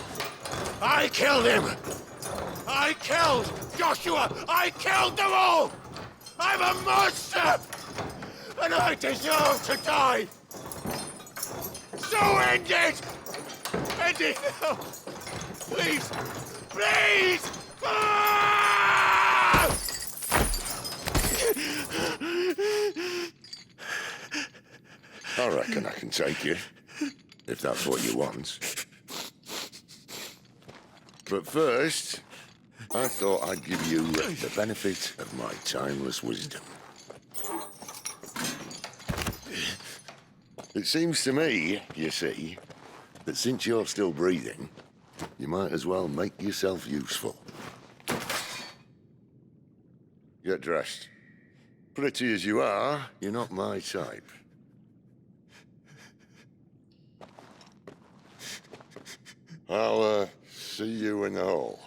I killed him. I killed Joshua. I killed them all. I'm a monster. And I deserve to die. So end it. End it now. Please. Please. Ah! I reckon I can take you, if that's what you want. But first, I thought I'd give you the benefit of my timeless wisdom. It seems to me, you see, that since you're still breathing, you might as well make yourself useful. Get dressed. Pretty as you are, you're not my type. I'll, see you in the hall.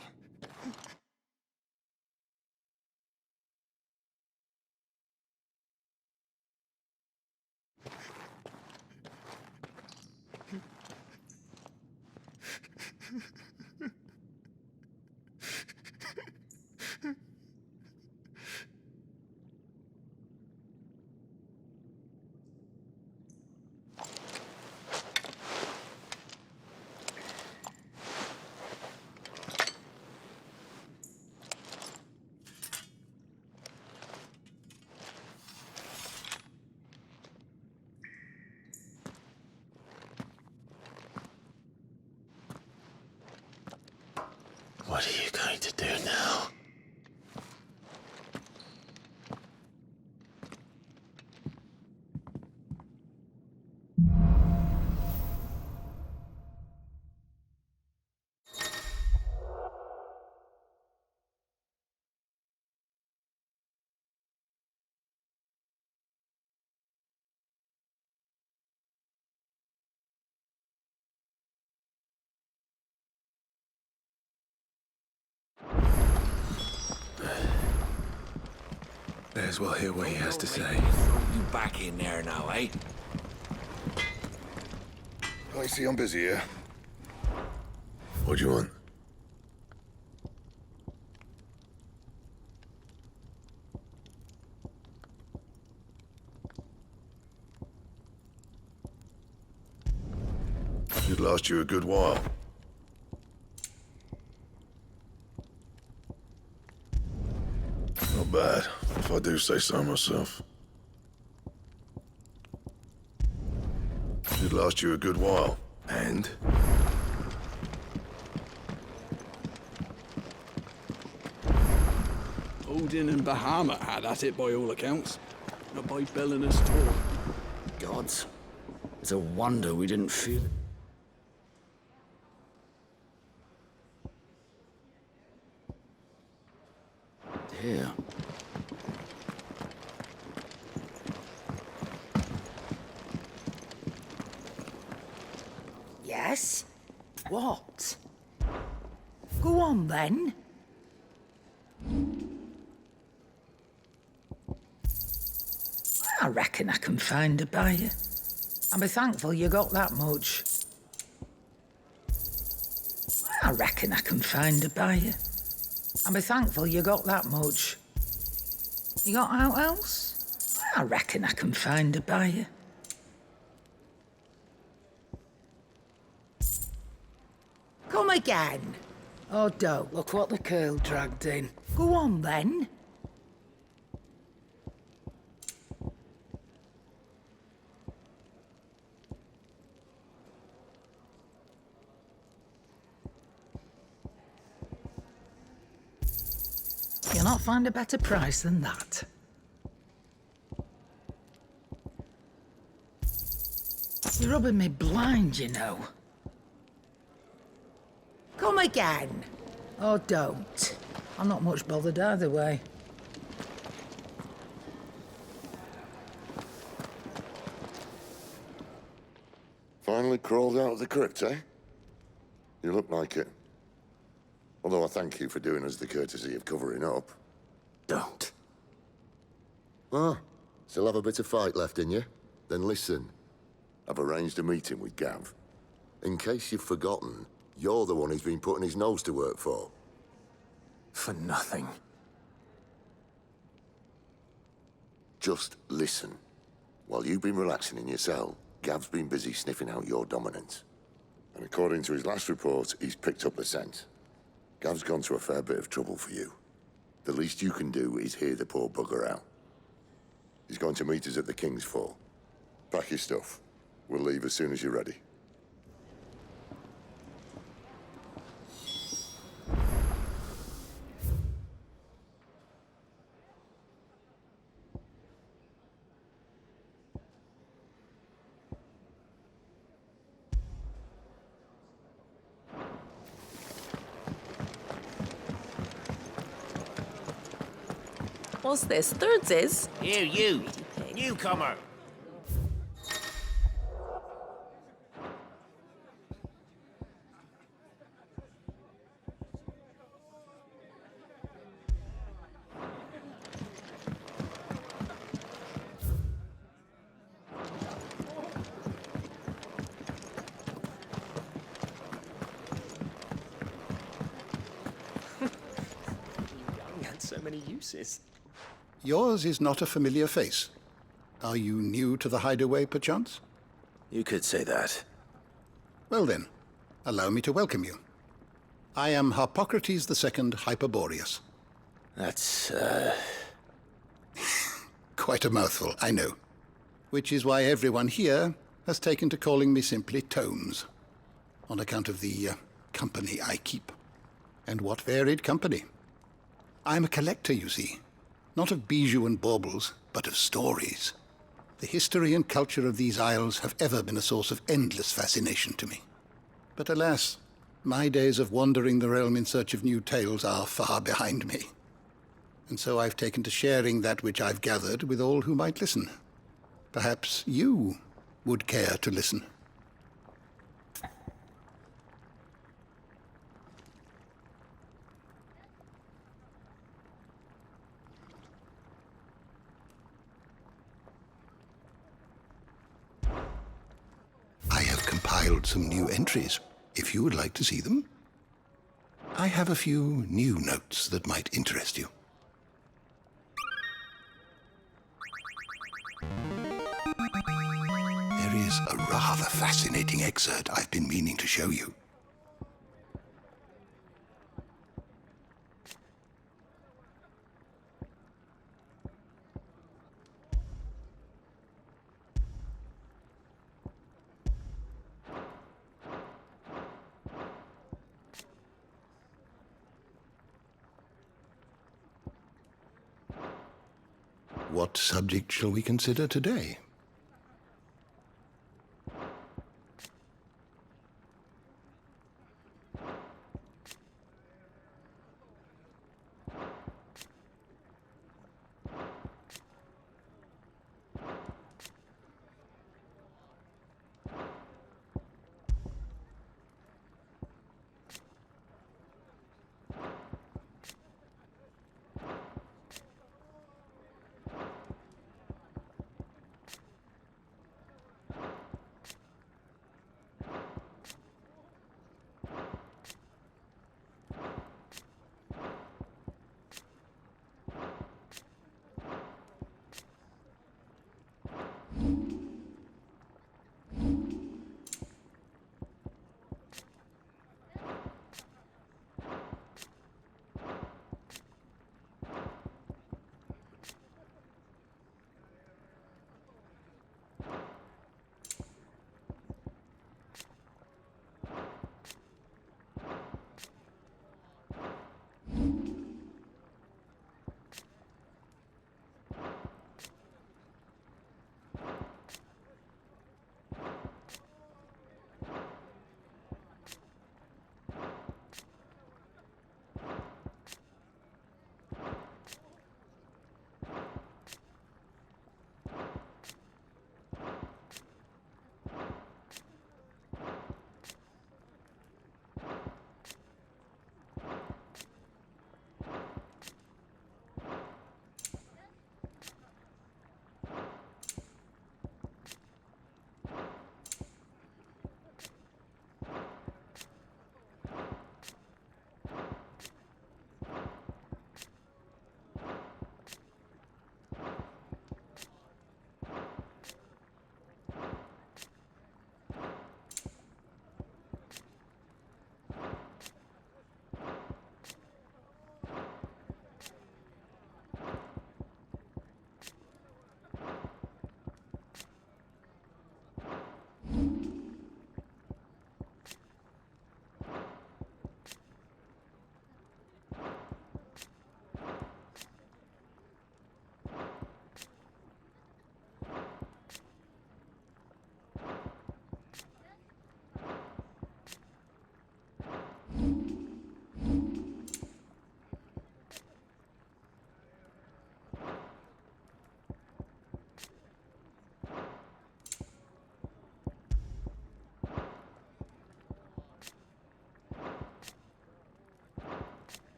What are you going to do now? May as well hear what he has to say. You back in there now, eh? I see I'm busy here. What do you want? It'd last you a good while. bad, if I do say so myself. Did last you a good while. And? Odin and Bahamut had at it by all accounts. Not by Belinus Tor. Gods. It's a wonder we didn't feel it. Here. Yes? What? Go on then. I reckon I can find a buyer. I'll be thankful you got that much. I reckon I can find a buyer. I'll be thankful you got that much. You got out else? I reckon I can find a buyer. Come again. Oh, don't. Look what the curl dragged in. Go on, then. You'll not find a better price than that. You're rubbing me blind, you know. Come again. Oh, don't. I'm not much bothered either way. Finally crawled out of the crypt, eh? You look like it. Although I thank you for doing us the courtesy of covering up. Don't. Ah, still have a bit of fight left in you? Then listen. I've arranged a meeting with Gav. In case you've forgotten, you're the one he's been putting his nose to work for. For nothing. Just listen. While you've been relaxing in your cell, Gav's been busy sniffing out your dominance. And according to his last report, he's picked up the scent. Gav's gone to a fair bit of trouble for you. The least you can do is hear the poor bugger out. He's going to meet us at the King's Fall. Pack your stuff. We'll leave as soon as you're ready. What's this? Thirdsies? You, newcomer. Had so many uses. Yours is not a familiar face. Are you new to the hideaway, perchance? You could say that. Well then, allow me to welcome you. I am Harpocrates II Hyperboreus. That's, Quite a mouthful, I know. Which is why everyone here has taken to calling me simply Tomes, on account of the company I keep. And what varied company. I'm a collector, you see. Not of bijou and baubles, but of stories. The history and culture of these isles have ever been a source of endless fascination to me. But alas, my days of wandering the realm in search of new tales are far behind me. And so I've taken to sharing that which I've gathered with all who might listen. Perhaps you would care to listen. I have compiled some new entries, if you would like to see them. I have a few new notes that might interest you. There is a rather fascinating excerpt I've been meaning to show you. What subject shall we consider today?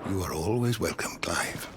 You are always welcome, Clive.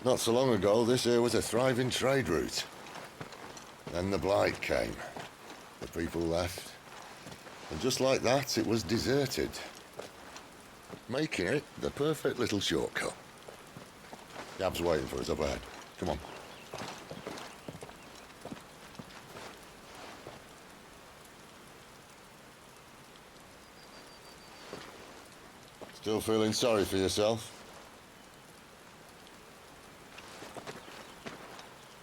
Not so long ago, this here was a thriving trade route. Then the Blight came. The people left. And just like that, it was deserted. Making it the perfect little shortcut. Gab's waiting for us up ahead. Come on. Still feeling sorry for yourself?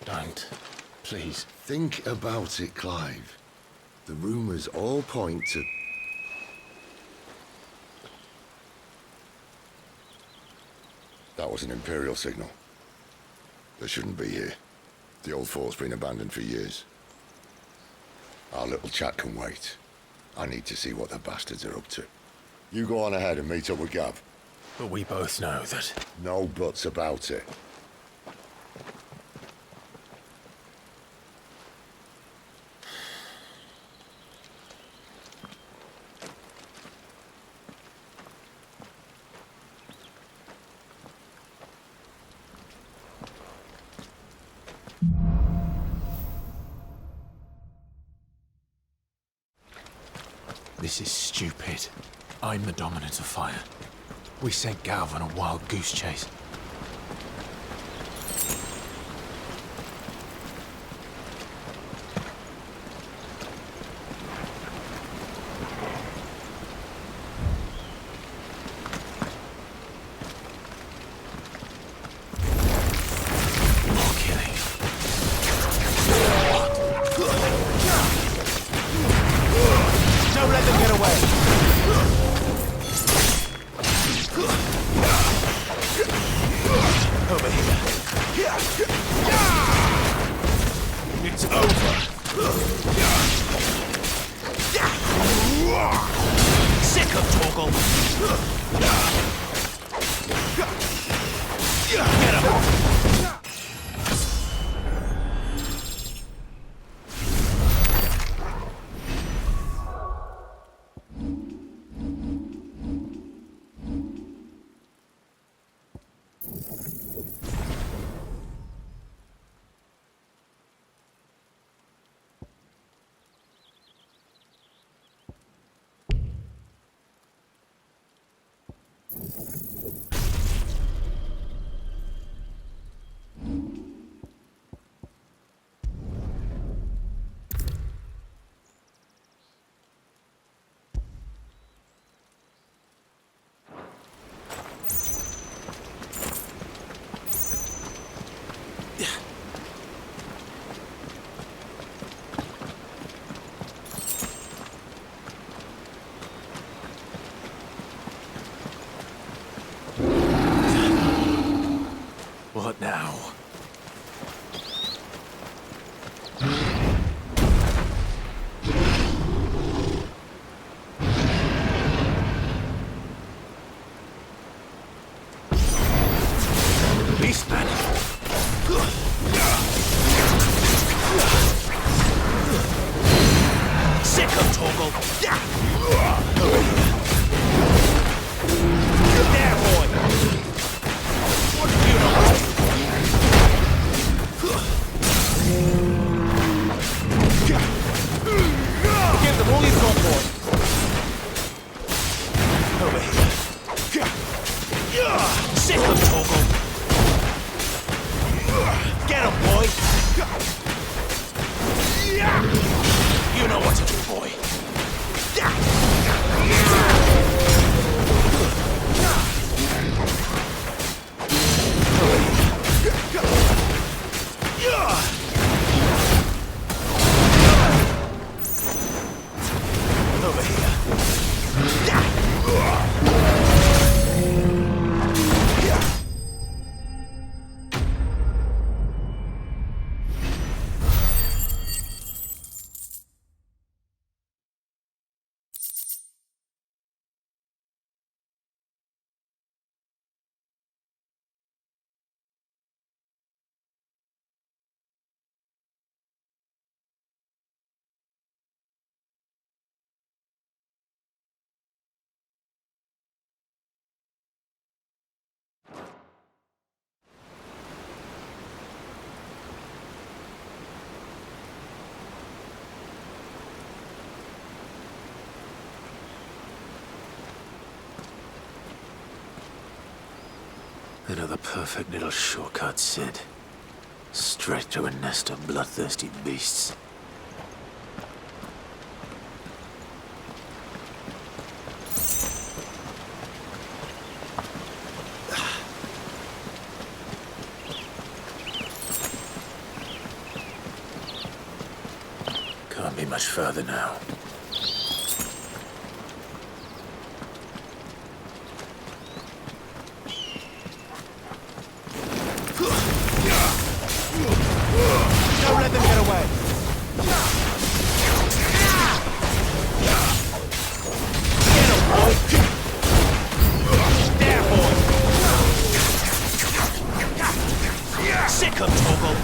Don't. Please. Think about it, Clive. The rumours all point to... That was an Imperial signal. They shouldn't be here. The old fort's been abandoned for years. Our little chat can wait. I need to see what the bastards are up to. You go on ahead and meet up with Gav. But we both know that... No buts about it. This is stupid. I'm the Dominant of Fire. We sent Gav on a wild goose chase. More killing. Don't let them get away! Over here. It's over. Sick of Torgal. Get him. What now? Beastman! Sick of Torgal! There, boy! What do you know? Give them all you've got, boy. Another perfect little shortcut, Sid. Straight to a nest of bloodthirsty beasts. Can't be much further now. Don't let them get away. Get him, boy. There, boy. Sick of Toggle.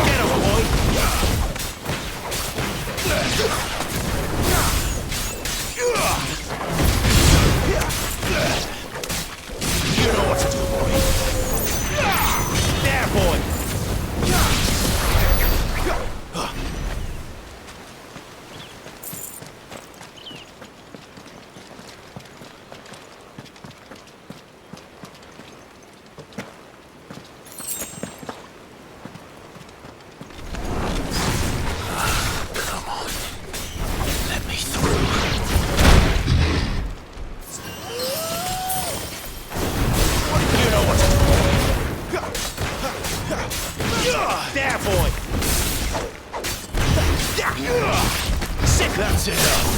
Get him, boy. You know what to do, boy. There, boy! Come on. Let me through. You know what to do. There, boy! Sick, that's enough!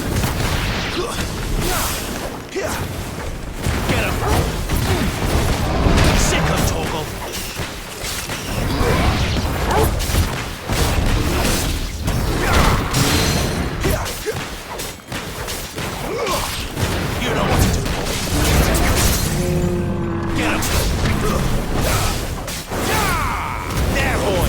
Get him! Sick of Toggle! You know what to do, boy! Get him! There, boy!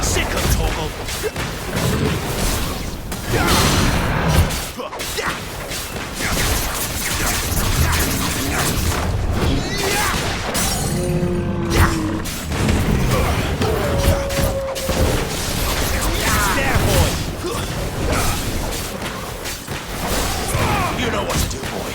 Sick of Toggle! There, boy! You know what to do, boy.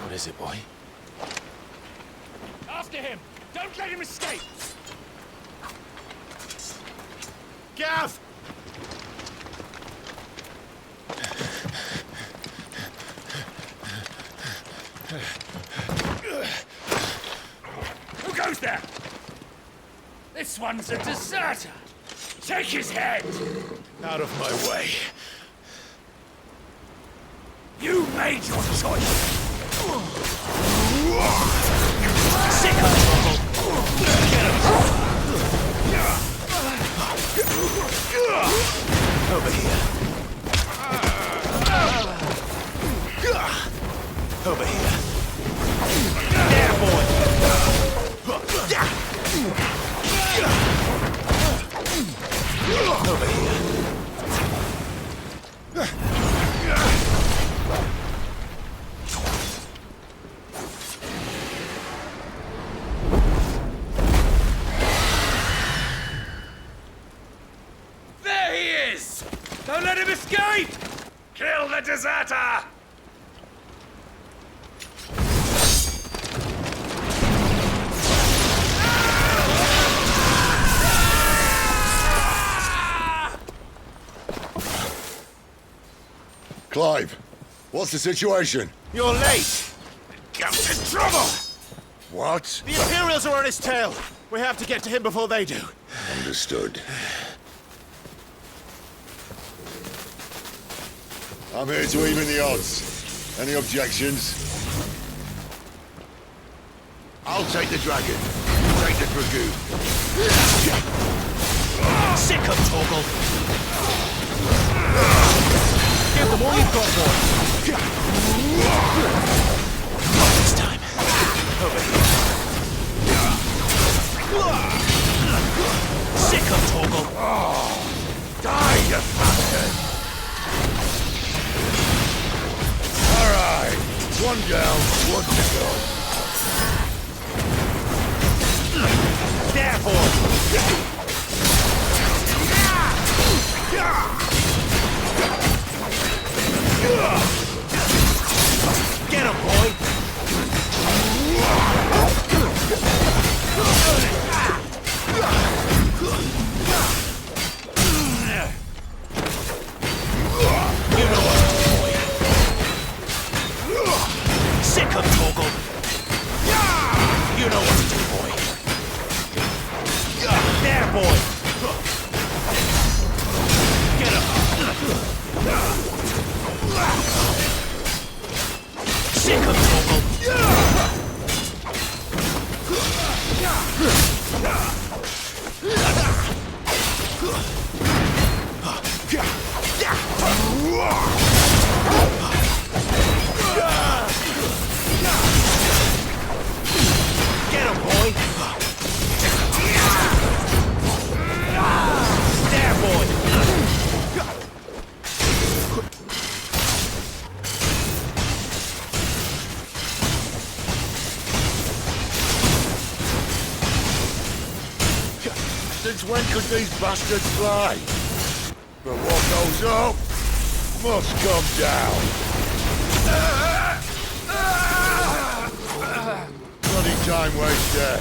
What is it, boy? After him! Don't let him escape! Gav! Who goes there? This one's a deserter! Take his head! Out of my way. You made your choice! Sick of Toggle! Get him! Over here. Over here. There, boy! Over here. There he is! Don't let him escape! Kill the deserter! Clive, what's the situation? You're late! Captain Trouble! What? The Imperials are on his tail! We have to get to him before they do. Understood. I'm here to even the odds. Any objections? I'll take the dragon. You take the dragoon. Sick of Torgal! Give them all you've got, boy! Not this time. Over here. Sick of Torgal! Die, you bastard! Alright, one down, one to go. There, boy! Get him, boy! You know what to do, boy. Sick of Torgal. You know what to do, boy. There, boy. Get him. Sick of Torgal. Get him, boy! There, boy! Since when could these bastards fly? But what goes up must come down. Bloody time waster.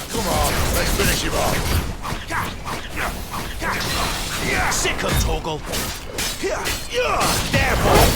Come on, let's finish him off. Sick of Torgal! There, boy!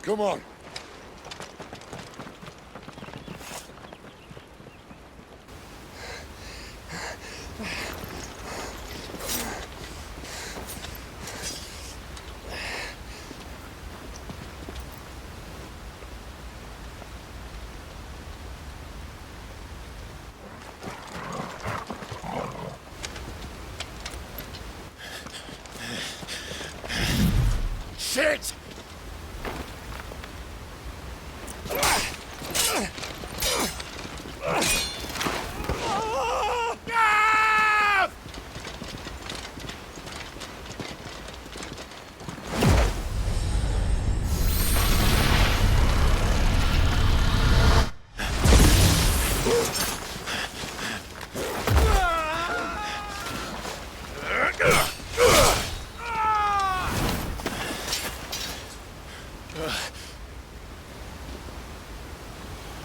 Come on. Shit!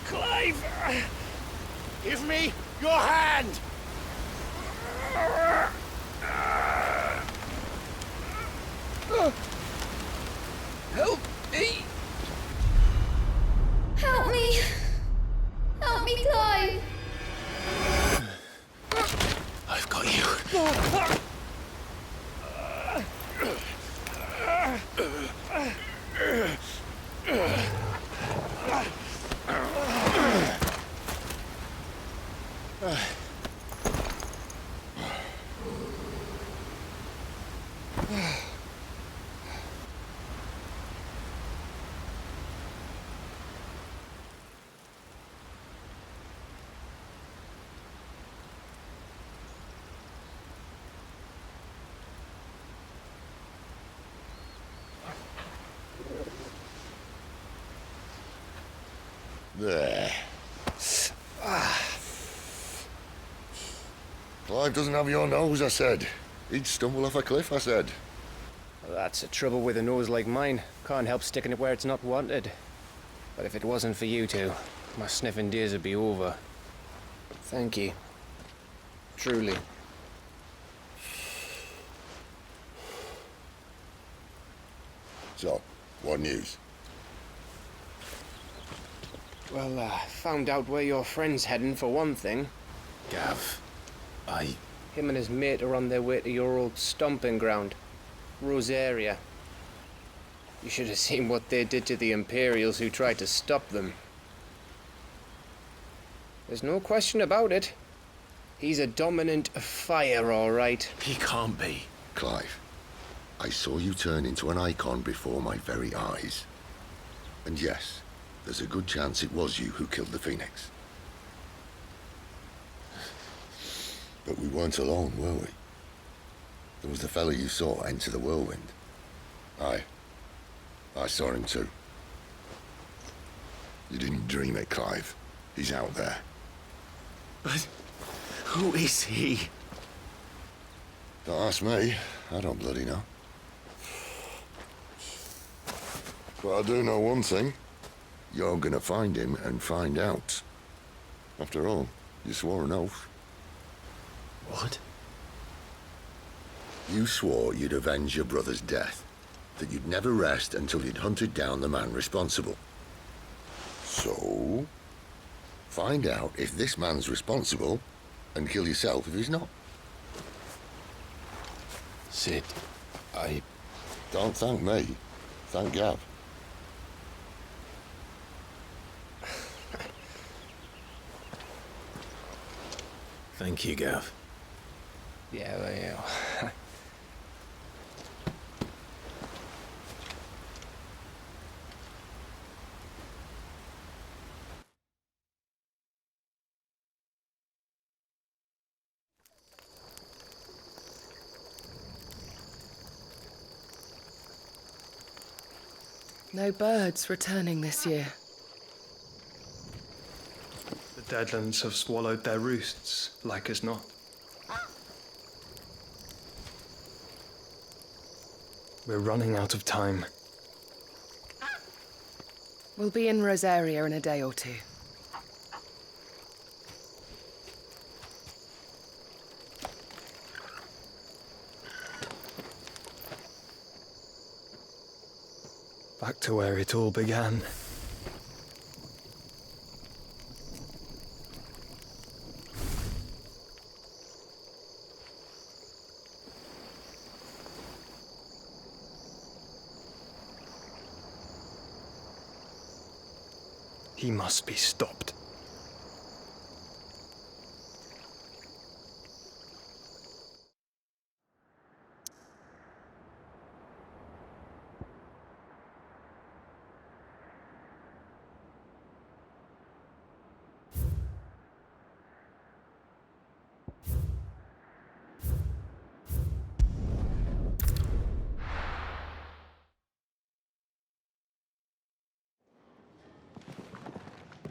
Clive! Give me your hand! Help me! Help me! Help me, Clive! I've got you. There. Clive doesn't have your nose, I said. He'd stumble off a cliff, I said. Well, that's the trouble with a nose like mine. Can't help sticking it where it's not wanted. But if it wasn't for you two, my sniffing days would be over. Thank you. Truly. So, what news? Well, found out where your friend's heading, for one thing. Gav, Him and his mate are on their way to your old stomping ground, Rosaria. You should have seen what they did to the Imperials who tried to stop them. There's no question about it. He's a dominant fire, all right. He can't be. Clive, I saw you turn into an icon before my very eyes. And yes, there's a good chance it was you who killed the Phoenix. But we weren't alone, were we? There was the fellow you saw enter the whirlwind. I saw him too. You didn't dream it, Clive. He's out there. But who is he? Don't ask me. I don't bloody know. But I do know one thing. You're gonna find him and find out. After all, you swore an oath. What? You swore you'd avenge your brother's death. That you'd never rest until you'd hunted down the man responsible. So, find out if this man's responsible, and kill yourself if he's not. Sid, Don't thank me. Thank Gav. Thank you, Gav. Yeah, well. No birds returning this year. The Deadlands have swallowed their roosts, like as not. We're running out of time. We'll be in Rosaria in a day or two. Back to where it all began. He must be stopped.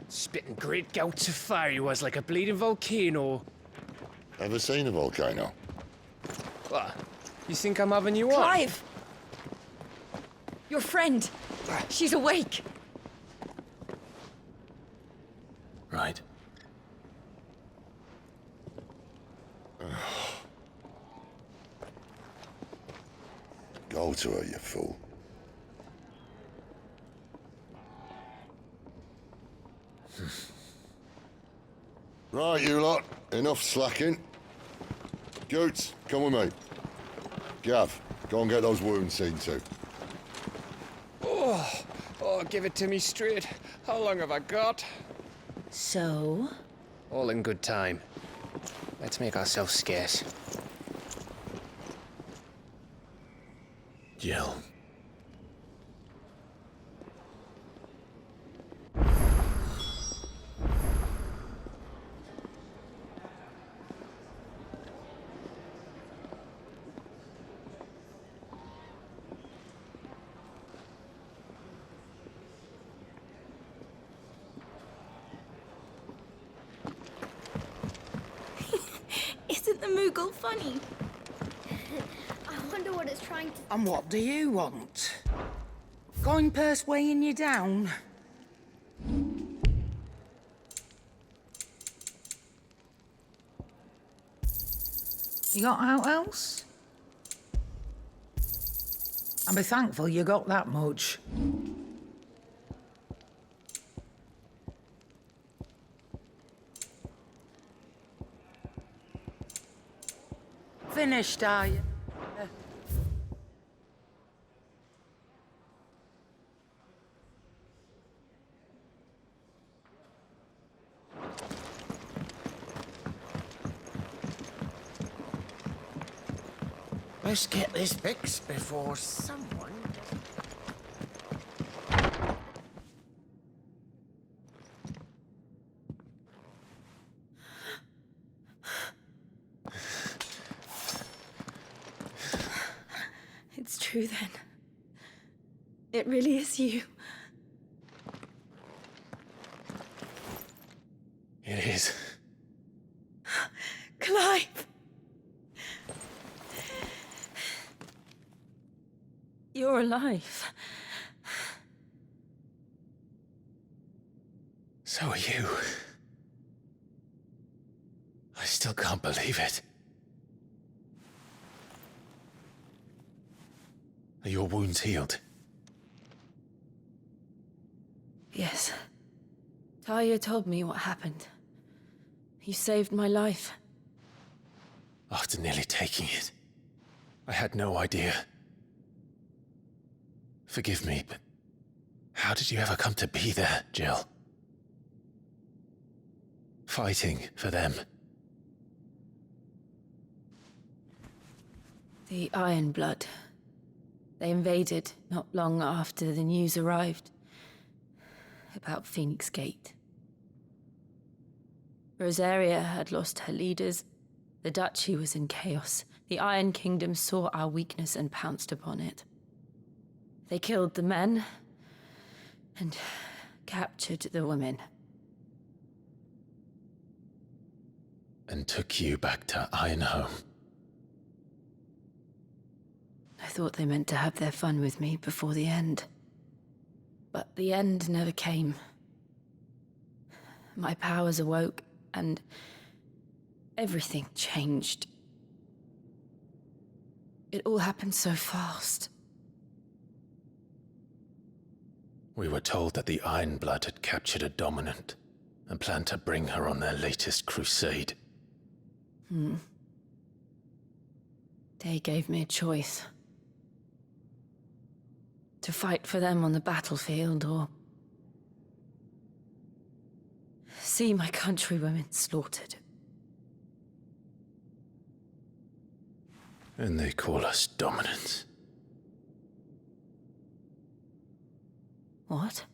Spitting great gouts of fire he was, like a bleeding volcano. Ever seen a volcano? What? You think I'm having you on? Clive! Your friend. She's awake. Right. Go to her, you fool. Right, you lot. Enough slacking. Goots, come with me. Gav, go and get those wounds seen to. Oh, give it to me straight. How long have I got? So? All in good time. Let's make ourselves scarce. Jill. Isn't the Moogle funny? I wonder what it's trying to... And what do you want? Going purse weighing you down? You got out else? And be thankful you got that much. Finished, are you? Let's get this fixed before someone... It's true then. It really is you. It is. Clive! You're alive. So are you. I still can't believe it. Are your wounds healed? Yes. Talia told me what happened. You saved my life. After nearly taking it, I had no idea. Forgive me, but how did you ever come to be there, Jill? Fighting for them. The Iron Blood. They invaded not long after the news arrived about Phoenix Gate. Rosaria had lost her leaders. The Duchy was in chaos. The Iron Kingdom saw our weakness and pounced upon it. They killed the men and captured the women. And took you back to Ironhome. I thought they meant to have their fun with me before the end. But the end never came. My powers awoke, and everything changed. It all happened so fast. We were told that the Ironblood had captured a dominant and planned to bring her on their latest crusade. They gave me a choice. To fight for them on the battlefield, or see my countrywomen slaughtered. And they call us dominants. What?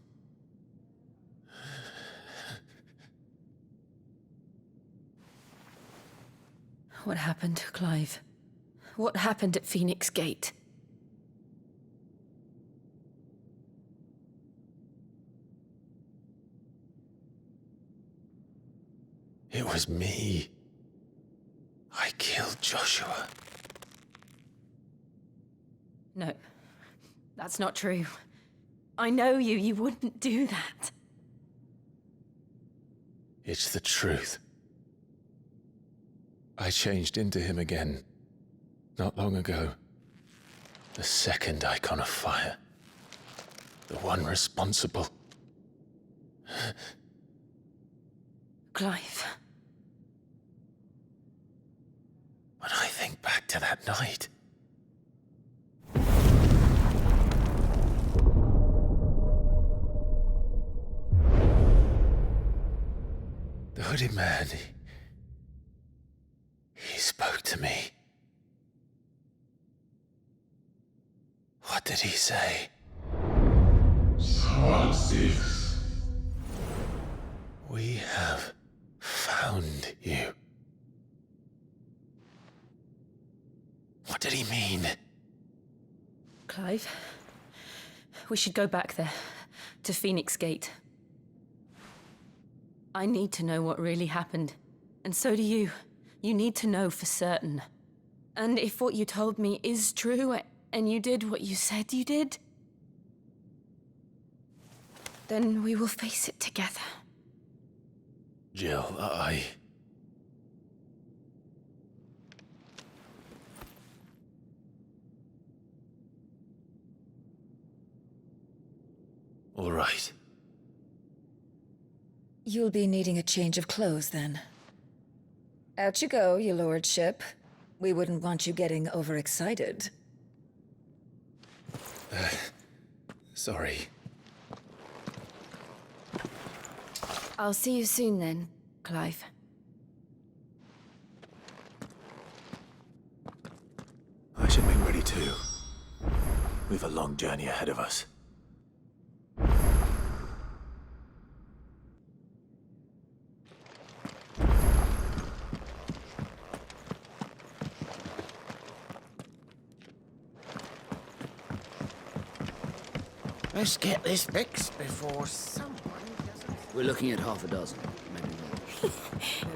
What happened, Clive? What happened at Phoenix Gate? It was me. I killed Joshua. No, that's not true. I know you. You wouldn't do that. It's the truth. I changed into him again, not long ago. The second Icon of Fire. The one responsible. Clive. When I think back to that night... The hooded man, he spoke to me. What did he say? We have found you. What did he mean? Clive, we should go back there, to Phoenix Gate. I need to know what really happened. And so do you. You need to know for certain. And if what you told me is true, and you did what you said you did, then we will face it together. Jill, All right. You'll be needing a change of clothes, then. Out you go, your lordship. We wouldn't want you getting overexcited. Sorry. I'll see you soon then, Clive. I should make ready too. We've a long journey ahead of us. Let's get this fixed before someone doesn't... We're looking at half a dozen, maybe more.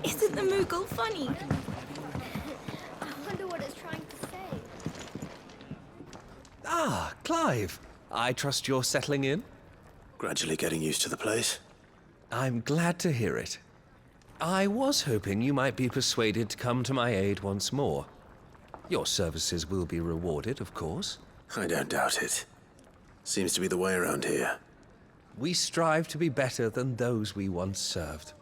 Isn't the Moogle funny? I wonder what it's trying to say. Ah, Clive. I trust you're settling in? Gradually getting used to the place. I'm glad to hear it. I was hoping you might be persuaded to come to my aid once more. Your services will be rewarded, of course. I don't doubt it. Seems to be the way around here. We strive to be better than those we once served.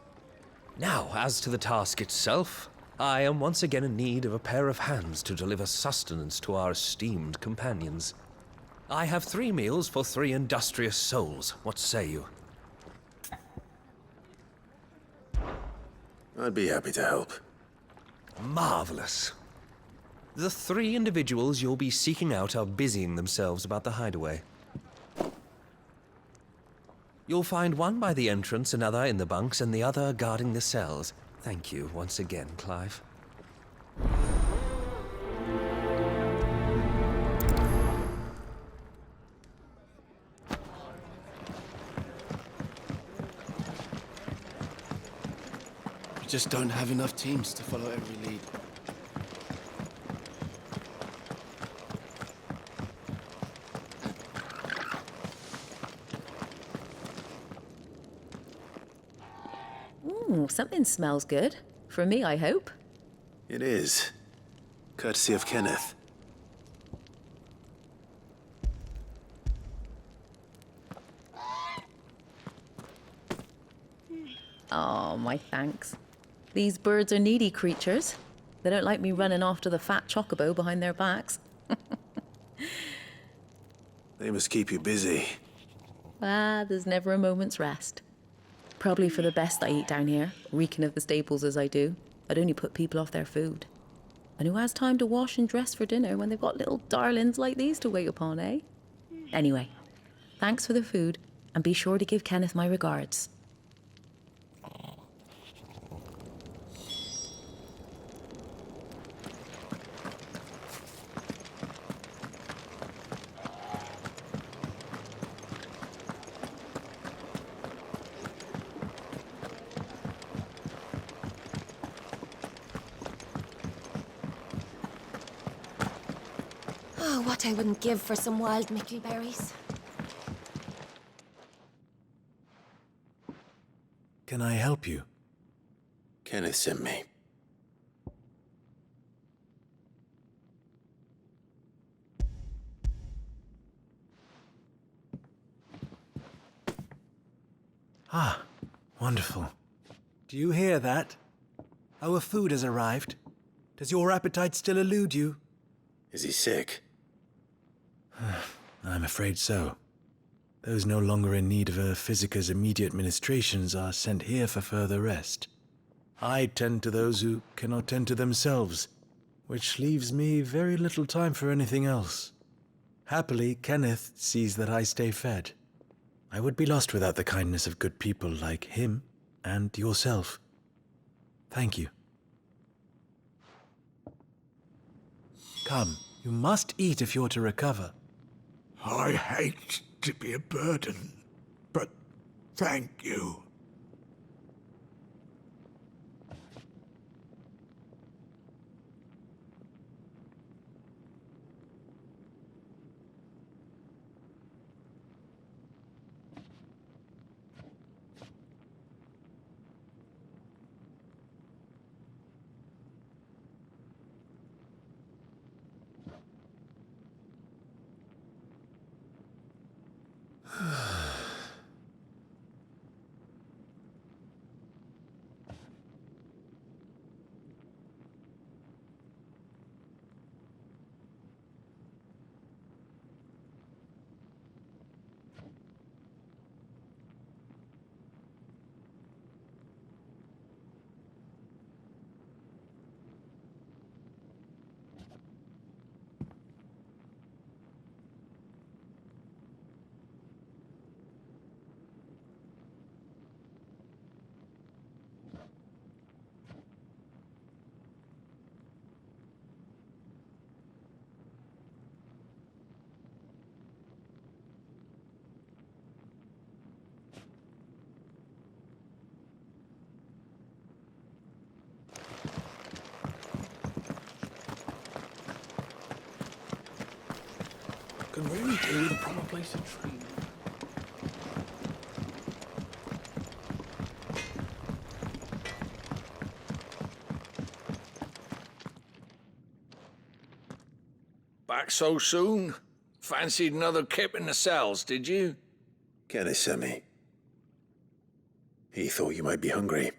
Now, as to the task itself, I am once again in need of a pair of hands to deliver sustenance to our esteemed companions. I have 3 meals for 3 industrious souls. What say you? I'd be happy to help. Marvelous. The 3 individuals you'll be seeking out are busying themselves about the hideaway. You'll find one by the entrance, another in the bunks, and the other guarding the cells. Thank you once again, Clive. We just don't have enough teams to follow every lead. Ooh, something smells good. For me, I hope. It is. Courtesy of Kenneth. Oh, my thanks. These birds are needy creatures. They don't like me running after the fat chocobo behind their backs. They must keep you busy. There's never a moment's rest. Probably for the best I eat down here, reeking of the staples as I do. I'd only put people off their food. And who has time to wash and dress for dinner when they've got little darlings like these to wait upon, eh? Anyway, thanks for the food, and be sure to give Kenneth my regards. Oh, what I wouldn't give for some wild mickleberries. Can I help you? Kenneth sent me. Ah, wonderful. Do you hear that? Our food has arrived. Does your appetite still elude you? Is he sick? I'm afraid so. Those no longer in need of a Physica's immediate ministrations are sent here for further rest. I tend to those who cannot tend to themselves, which leaves me very little time for anything else. Happily, Kenneth sees that I stay fed. I would be lost without the kindness of good people like him and yourself. Thank you. Come, you must eat if you're to recover. I hate to be a burden, but thank you. Can really do with a proper place of training. Back so soon? Fancied another kip in the cells, did you? Kenneth sent me. He thought you might be hungry.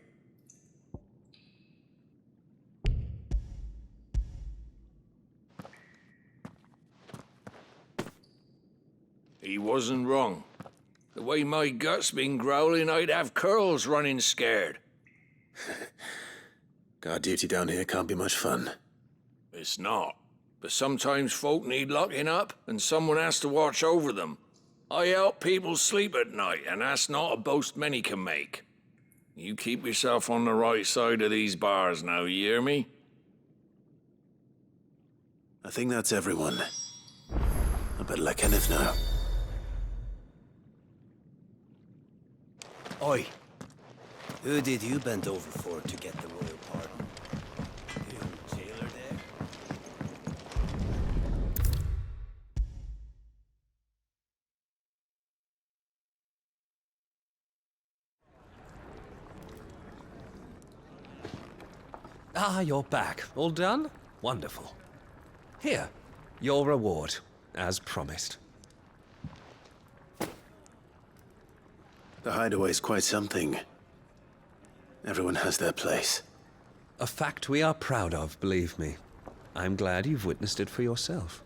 He wasn't wrong. The way my gut's been growling, I'd have curls running scared. Guard duty down here can't be much fun. It's not. But sometimes folk need locking up, and someone has to watch over them. I help people sleep at night, and that's not a boast many can make. You keep yourself on the right side of these bars now, you hear me? I think that's everyone. I better let Kenneth know. Oi! Who did you bend over for to get the royal pardon? You jailer there? Ah, you're back. All done? Wonderful. Here, your reward, as promised. The hideaway's quite something. Everyone has their place. A fact we are proud of, believe me. I'm glad you've witnessed it for yourself.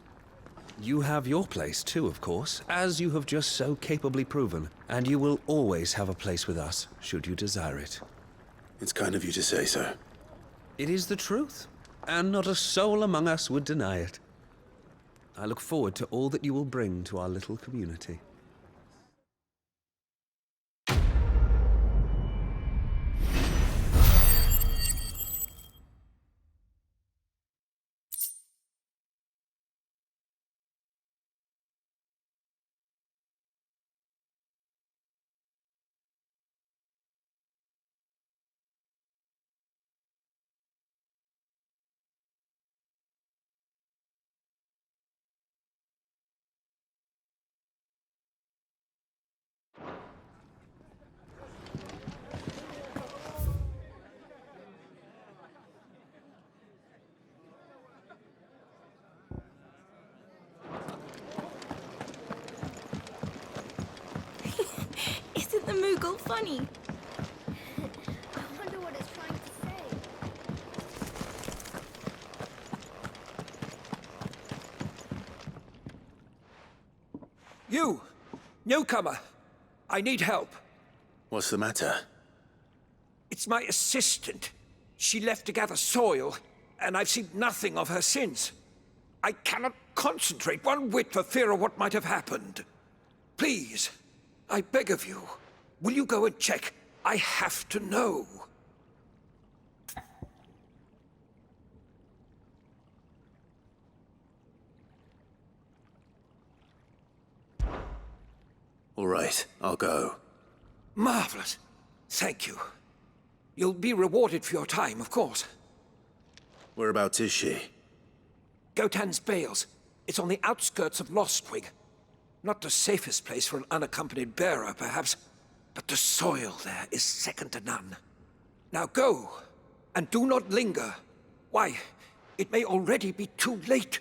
You have your place too, of course, as you have just so capably proven, and you will always have a place with us, should you desire it. It's kind of you to say so. It is the truth, and not a soul among us would deny it. I look forward to all that you will bring to our little community. Isn't the Moogle funny? I wonder what it's trying to say. You! Newcomer! I need help. What's the matter? It's my assistant. She left to gather soil, and I've seen nothing of her since. I cannot concentrate one whit for fear of what might have happened. Please, I beg of you, will you go and check? I have to know. All right, I'll go. Marvelous. Thank you. You'll be rewarded for your time, of course. Whereabouts is she? Gotan's Bales. It's on the outskirts of Lostwing. Not the safest place for an unaccompanied bearer, perhaps, but the soil there is second to none. Now go, and do not linger. Why, it may already be too late.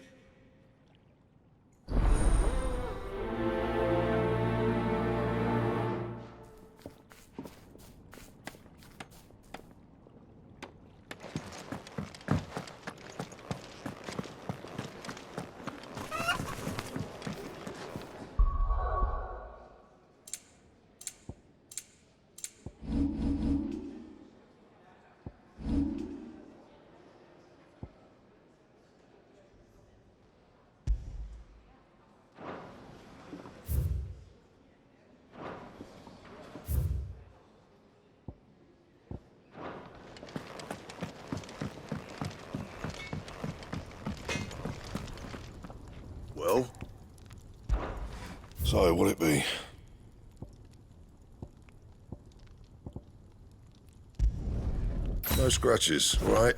Well? So, what'll it be? No scratches, right?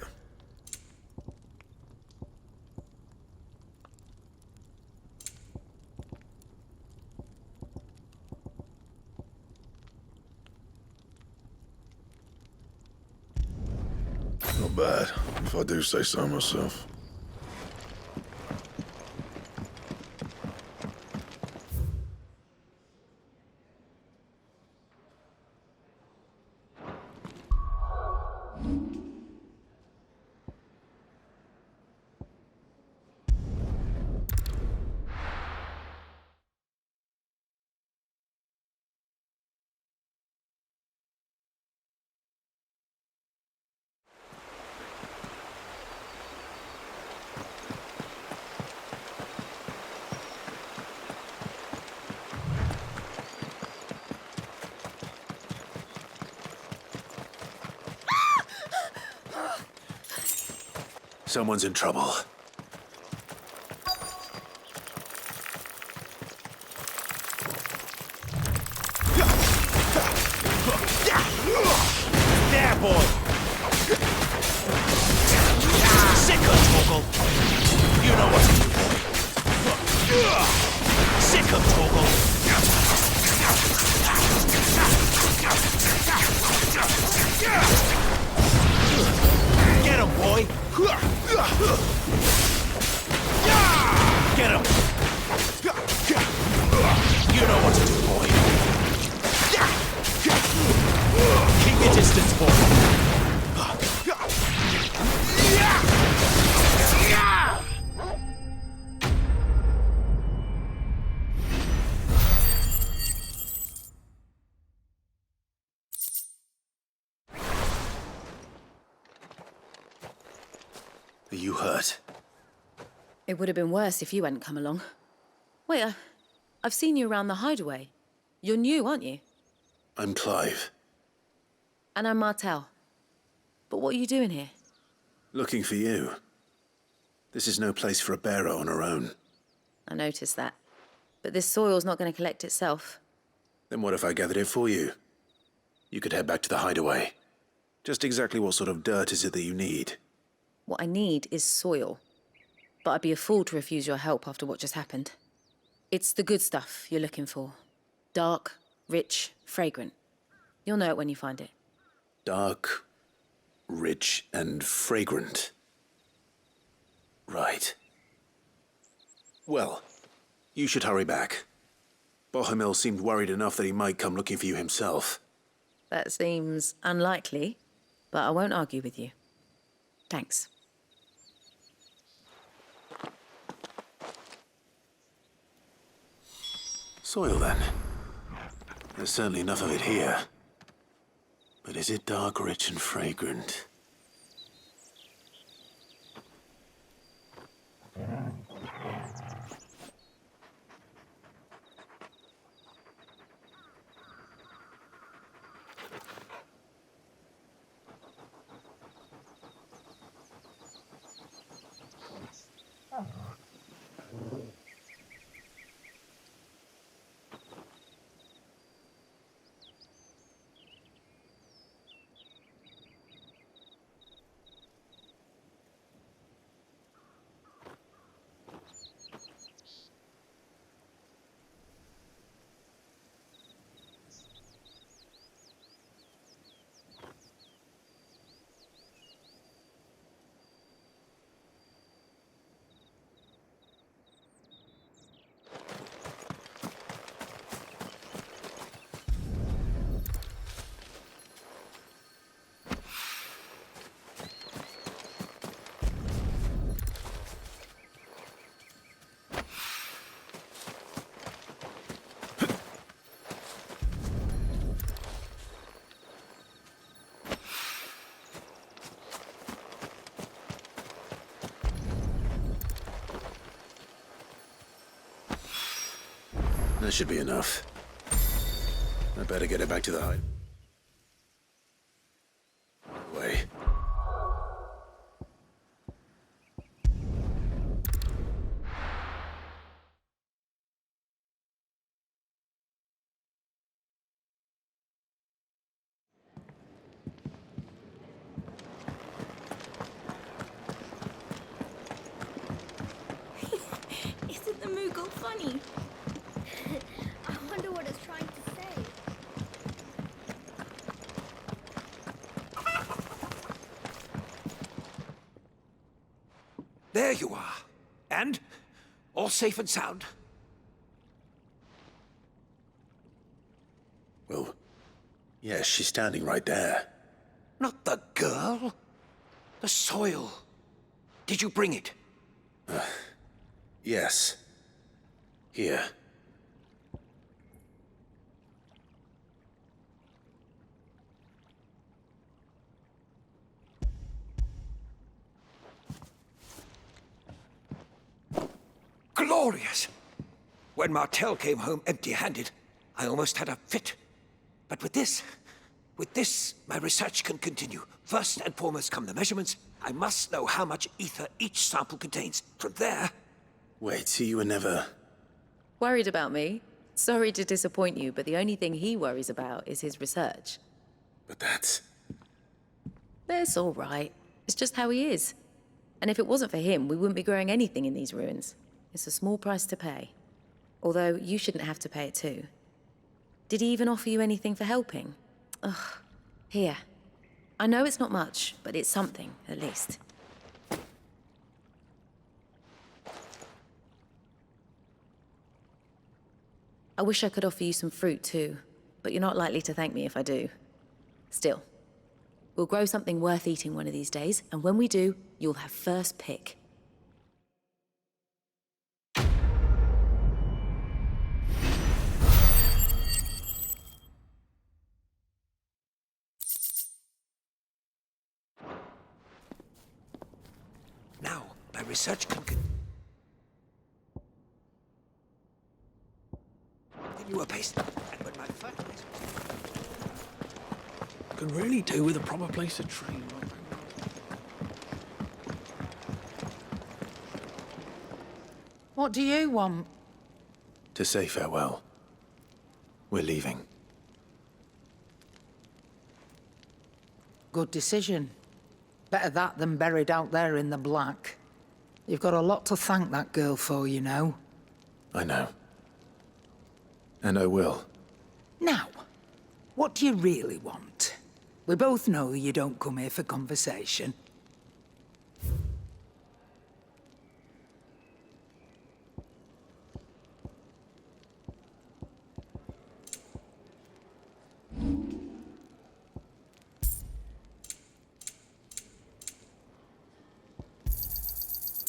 Not bad, if I do say so myself. Someone's in trouble. There, boy! Sick of Torgal! You know what to do, boy! Sick of Torgal! Get him, boy! Get him! You know what to do, boy! Keep your distance, boy! Are you hurt? It would have been worse if you hadn't come along. Wait, I've seen you around the hideaway. You're new, aren't you? I'm Clive. And I'm Martel. But what are you doing here? Looking for you. This is no place for a bearer on her own. I noticed that. But this soil's not going to collect itself. Then what if I gathered it for you? You could head back to the hideaway. Just exactly what sort of dirt is it that you need? What I need is soil. But I'd be a fool to refuse your help after what just happened. It's the good stuff you're looking for. Dark, rich, fragrant. You'll know it when you find it. Dark, rich, and fragrant. Right. Well, you should hurry back. Bohemil seemed worried enough that he might come looking for you himself. That seems unlikely, but I won't argue with you. Thanks. Soil, then. There's certainly enough of it here. But is it dark, rich, and fragrant? That should be enough. I better get it back to the hideaway. Isn't the Moogle funny? I wonder what it's trying to say. There you are. And? All safe and sound? Well, yes, she's standing right there. Not the girl. The soil. Did you bring it? Yes. Here. Glorious! When Martel came home empty-handed, I almost had a fit. But with this, my research can continue. First and foremost come the measurements. I must know how much ether each sample contains. From there... Wait, so you were never... Worried about me? Sorry to disappoint you, but the only thing he worries about is his research. But that's... That's all right. It's just how he is. And if it wasn't for him, we wouldn't be growing anything in these ruins. It's a small price to pay. Although, you shouldn't have to pay it too. Did he even offer you anything for helping? Ugh. Here. I know it's not much, but it's something, at least. I wish I could offer you some fruit too, but you're not likely to thank me if I do. Still, we'll grow something worth eating one of these days, and when we do, you'll have first pick. Now, my research can continue apace, and when my fertilizer Can really do with a proper place to train. What do you want? To say farewell. We're leaving. Good decision. Better that than buried out there in the black. You've got a lot to thank that girl for, you know. I know. And I will. Now, what do you really want? We both know you don't come here for conversation.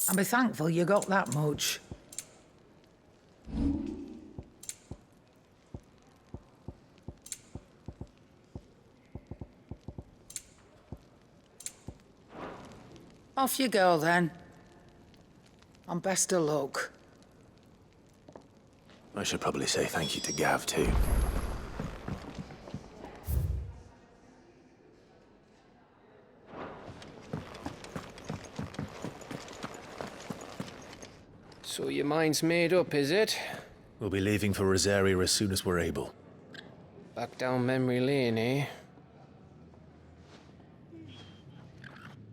And be thankful you got that much. Off you go, then. And best of luck. I should probably say thank you to Gav, too. So your mind's made up, is it? We'll be leaving for Rosaria as soon as we're able. Back down memory lane, eh?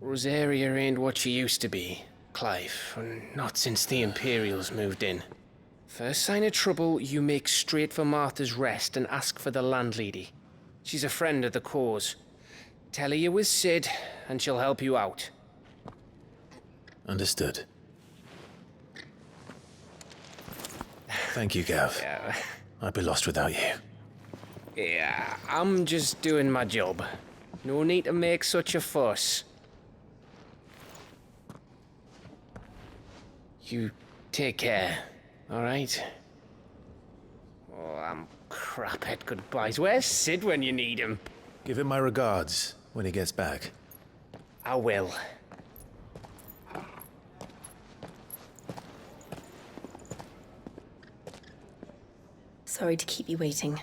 Rosaria ain't what she used to be, Clive. Not since the Imperials moved in. First sign of trouble, you make straight for Martha's Rest and ask for the landlady. She's a friend of the cause. Tell her you was Sid, and she'll help you out. Understood. Thank you, Gav. Yeah. I'd be lost without you. Yeah, I'm just doing my job. No need to make such a fuss. You take care, all right? Oh, I'm crap at goodbyes. Where's Sid when you need him? Give him my regards when he gets back. I will. Sorry to keep you waiting.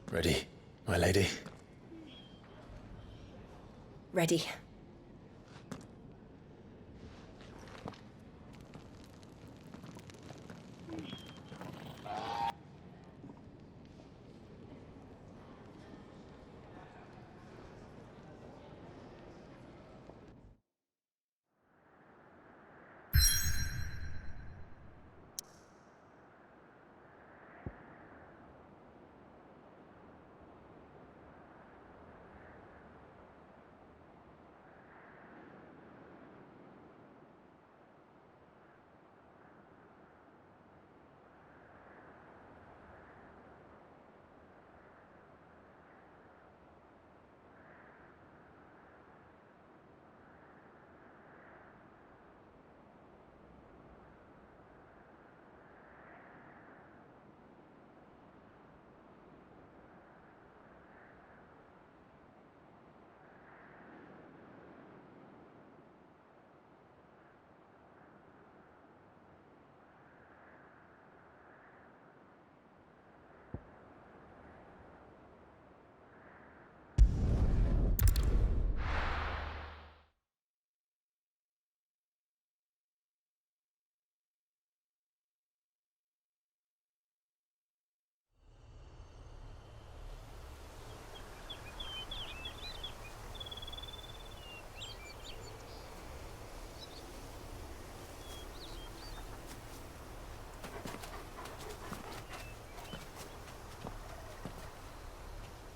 Ready, my lady? Ready.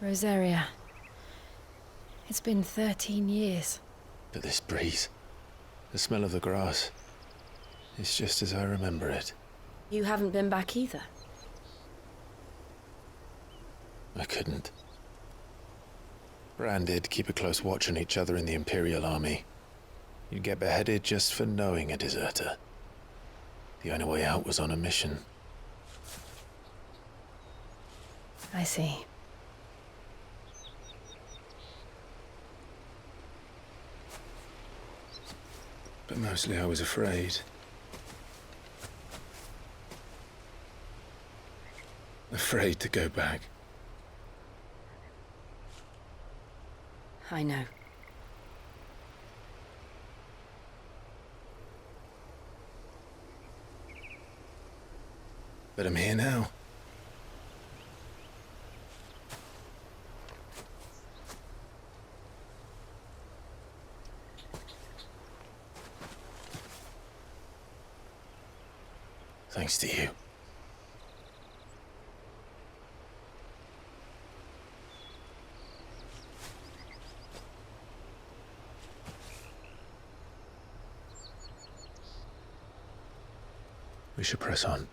Rosaria. It's been 13 years. But this breeze, the smell of the grass, it's just as I remember it. You haven't been back either. I couldn't. Bran did keep a close watch on each other in the Imperial Army. You'd get beheaded just for knowing a deserter. The only way out was on a mission. I see. But mostly I was afraid. Afraid to go back. I know. But I'm here now. Thanks to you. We should press on.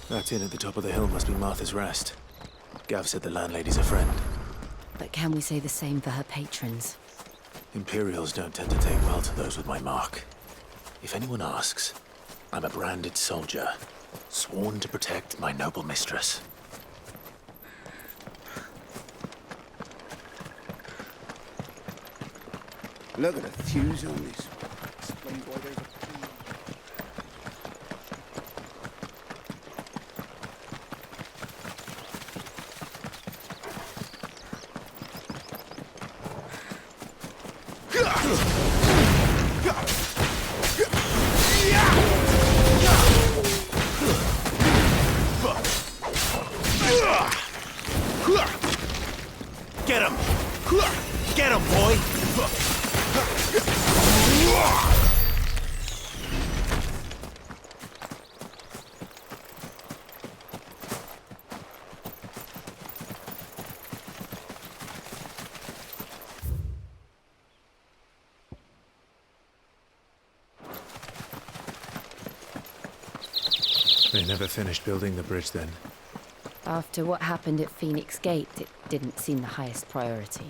That inn at the top of the hill must be Martha's Rest. Gav said the landlady's a friend. But can we say the same for her patrons? Imperials don't tend to take well to those with my mark. If anyone asks, I'm a branded soldier, sworn to protect my noble mistress. Look at the fuse on this. Explains why there's a Get him! Get him, boy! They never finished building the bridge then. After what happened at Phoenix Gate, it didn't seem the highest priority.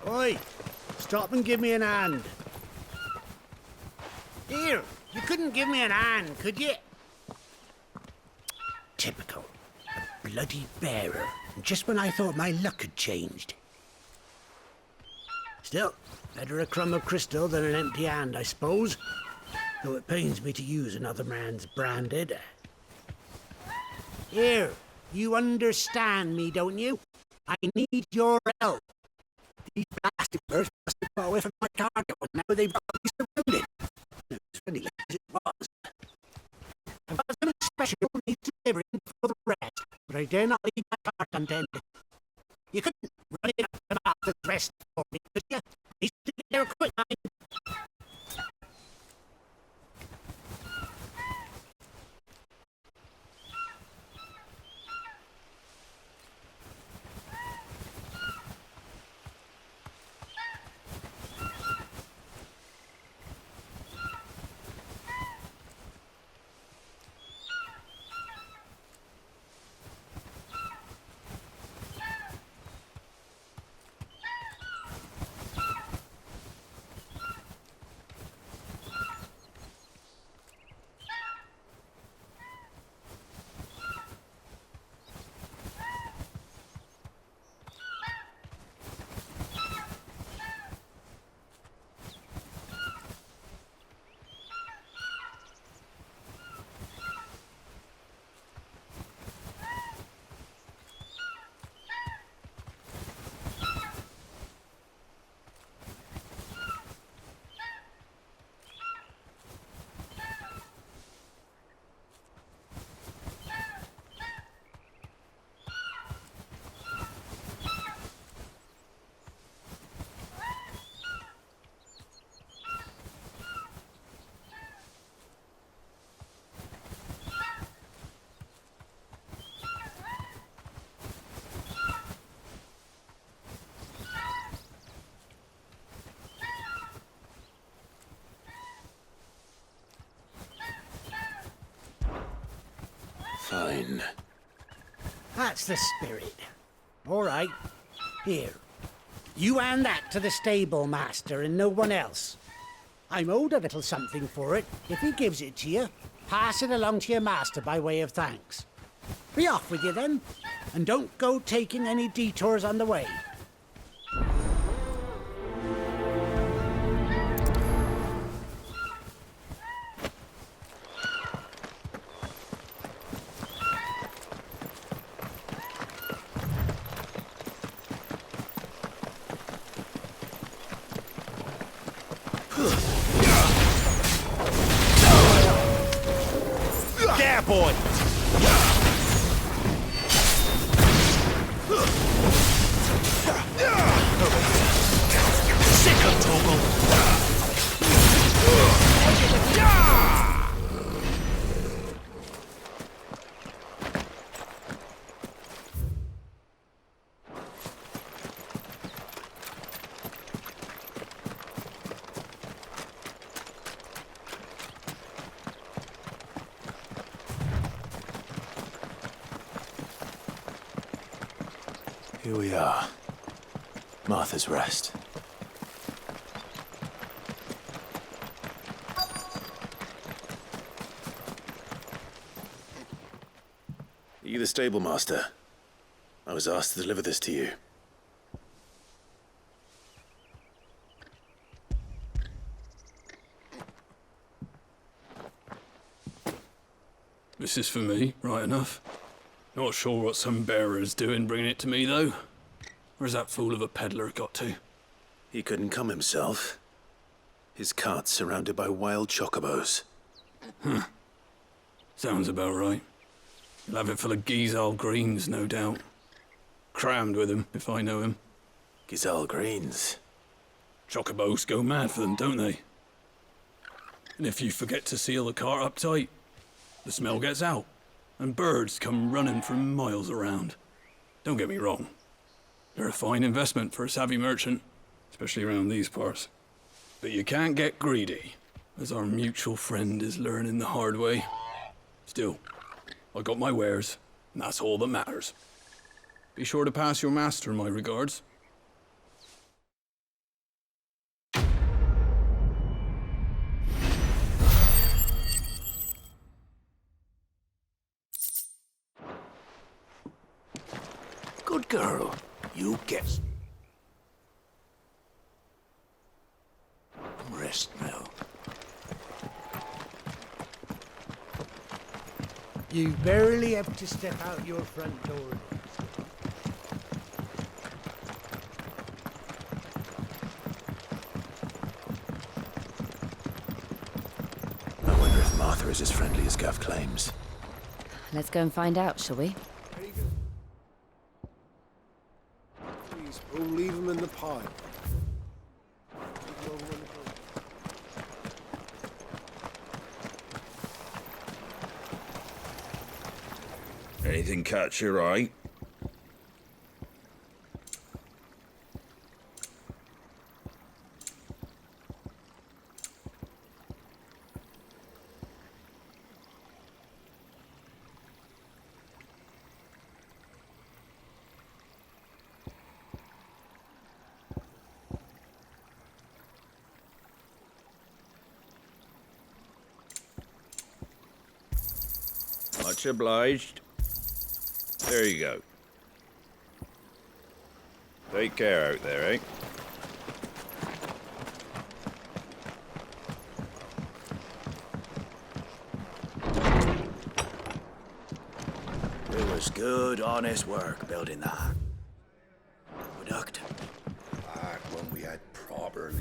Oi! Stop and give me an hand. Here, you couldn't give me an hand, could you? Typical. A bloody bearer. Just when I thought my luck had changed. Still, better a crumb of crystal than an empty hand, I suppose. Though it pains me to use another man's branded. Here, you understand me, don't you? I need your help. These blasted birds must have got away from my target, and now they've got me surrounded. As funny as it was. I've got something special needs delivering for the rest, but I dare not leave my cart untended. You couldn't run it up to Martha's Rest for me, could you? He's there quick, mind. Fine. That's the spirit. All right. Here. You hand that to the stable master and no one else. I'm owed a little something for it. If he gives it to you, pass it along to your master by way of thanks. Be off with you then, and don't go taking any detours on the way. There, boy! Sick of Here we are. Martha's Rest. Are you the stable master? I was asked to deliver this to you. This is for me, right enough. Not sure what some bearer's doing bringing it to me, though. Where's that fool of a peddler got to? He couldn't come himself. His cart's surrounded by wild chocobos. Huh. Sounds about right. He'll have it full of Gizal greens, no doubt. Crammed with him, if I know him. Gizal greens? Chocobos go mad for them, don't they? And if you forget to seal the cart up tight, the smell gets out, and birds come running from miles around. Don't get me wrong. They're a fine investment for a savvy merchant, especially around these parts. But you can't get greedy, as our mutual friend is learning the hard way. Still, I got my wares, and that's all that matters. Be sure to pass your master my regards. Good girl. You get... Rest now. You barely have to step out your front door. I wonder if Martha is as friendly as Gav claims. Let's go and find out, shall we? Please, we'll leave them in the pipe. Anything catch your eye? Much obliged. There you go. Take care out there, eh? It was good, honest work building that. Aqueduct. Back when we had proper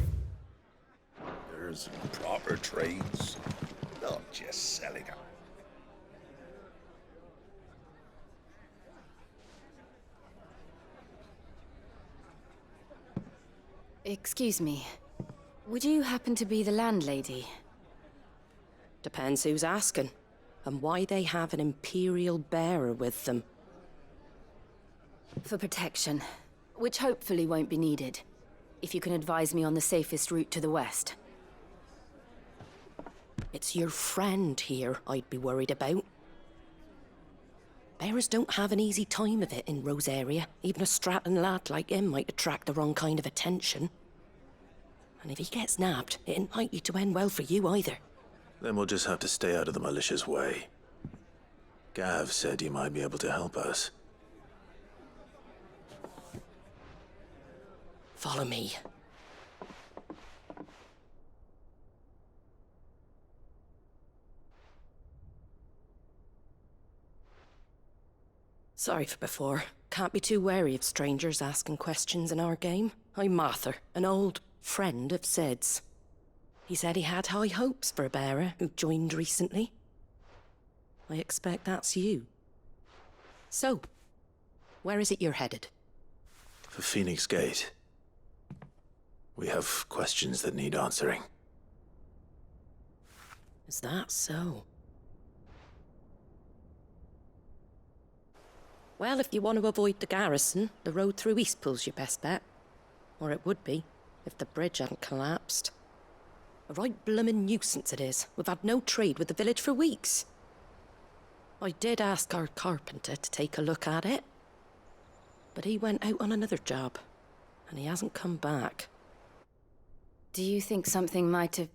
leaders and proper trades, not just selling them. Excuse me. Would you happen to be the landlady? Depends who's asking, and why they have an Imperial bearer with them. For protection, which hopefully won't be needed. If you can advise me on the safest route to the west. It's your friend here I'd be worried about. Bearers don't have an easy time of it in Rosaria. Even a Stratton lad like him might attract the wrong kind of attention. And if he gets nabbed, it ain't likely to end well for you either. Then we'll just have to stay out of the militia's way. Gav said you might be able to help us. Follow me. Sorry for before. Can't be too wary of strangers asking questions in our game. I'm Martha, an old friend of Sid's. He said he had high hopes for a bearer who joined recently. I expect that's you. So, where is it you're headed? For Phoenix Gate. We have questions that need answering. Is that so? Well, if you want to avoid the garrison, the road through Eastpool's your best bet. Or it would be, if the bridge hadn't collapsed. A right bloomin' nuisance it is. We've had no trade with the village for weeks. I did ask our carpenter to take a look at it. But he went out on another job, and he hasn't come back. Do you think something might have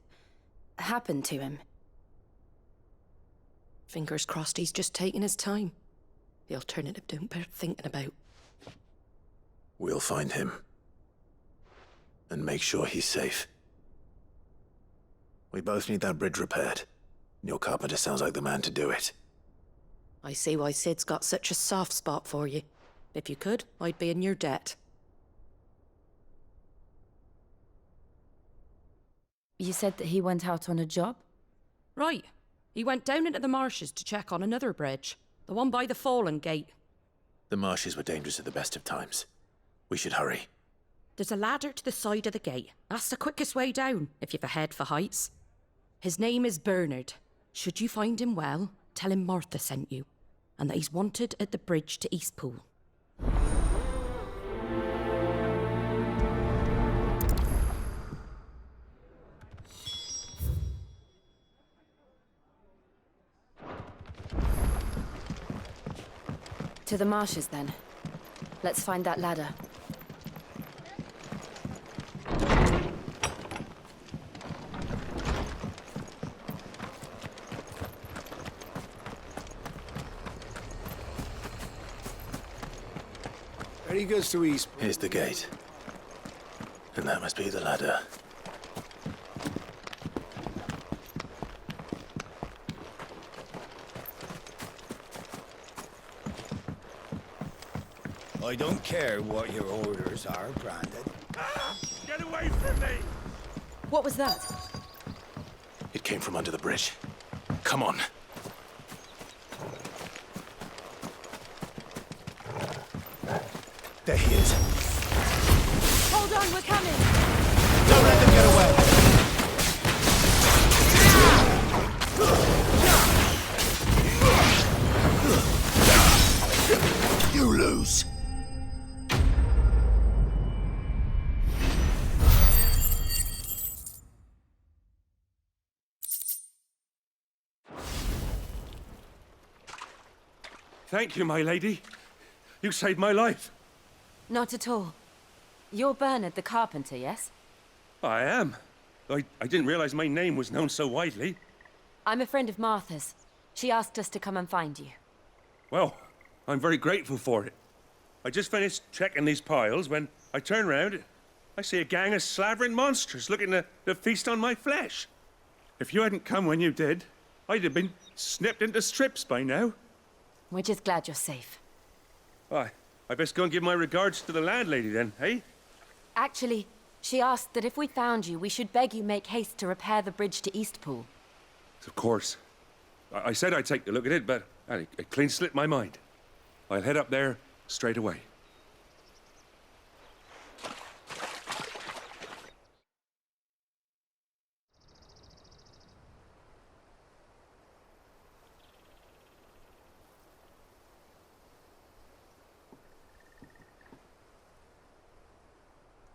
happened to him? Fingers crossed he's just taking his time. The alternative don't bear thinking about. We'll find him. And make sure he's safe. We both need that bridge repaired. Your carpenter sounds like the man to do it. I see why Sid's got such a soft spot for you. If you could, I'd be in your debt. You said that he went out on a job? Right. He went down into the marshes to check on another bridge. The one by the Fallen Gate. The marshes were dangerous at the best of times. We should hurry. There's a ladder to the side of the gate. That's the quickest way down, if you've a head for heights. His name is Bernard. Should you find him well, tell him Martha sent you, and that he's wanted at the bridge to Eastpool. To the marshes, then. Let's find that ladder. Ready goes to East. Here's the gate. And that must be the ladder. I don't care what your orders are, Brandon. Get away from me! What was that? It came from under the bridge. Come on. There he is. Hold on, we're coming! Don't let them get away! You lose. Thank you, my lady. You saved my life. Not at all. You're Bernard the carpenter, yes? I am. I didn't realize my name was known so widely. I'm a friend of Martha's. She asked us to come and find you. Well, I'm very grateful for it. I just finished checking these piles when I turn round. I see a gang of slavering monsters looking to feast on my flesh. If you hadn't come when you did, I'd have been snipped into strips by now. We're just glad you're safe. Why, I best go and give my regards to the landlady then, eh? Actually, she asked that if we found you, we should beg you make haste to repair the bridge to Eastpool. Of course. I said I'd take a look at it, but it clean slipped my mind. I'll head up there straight away.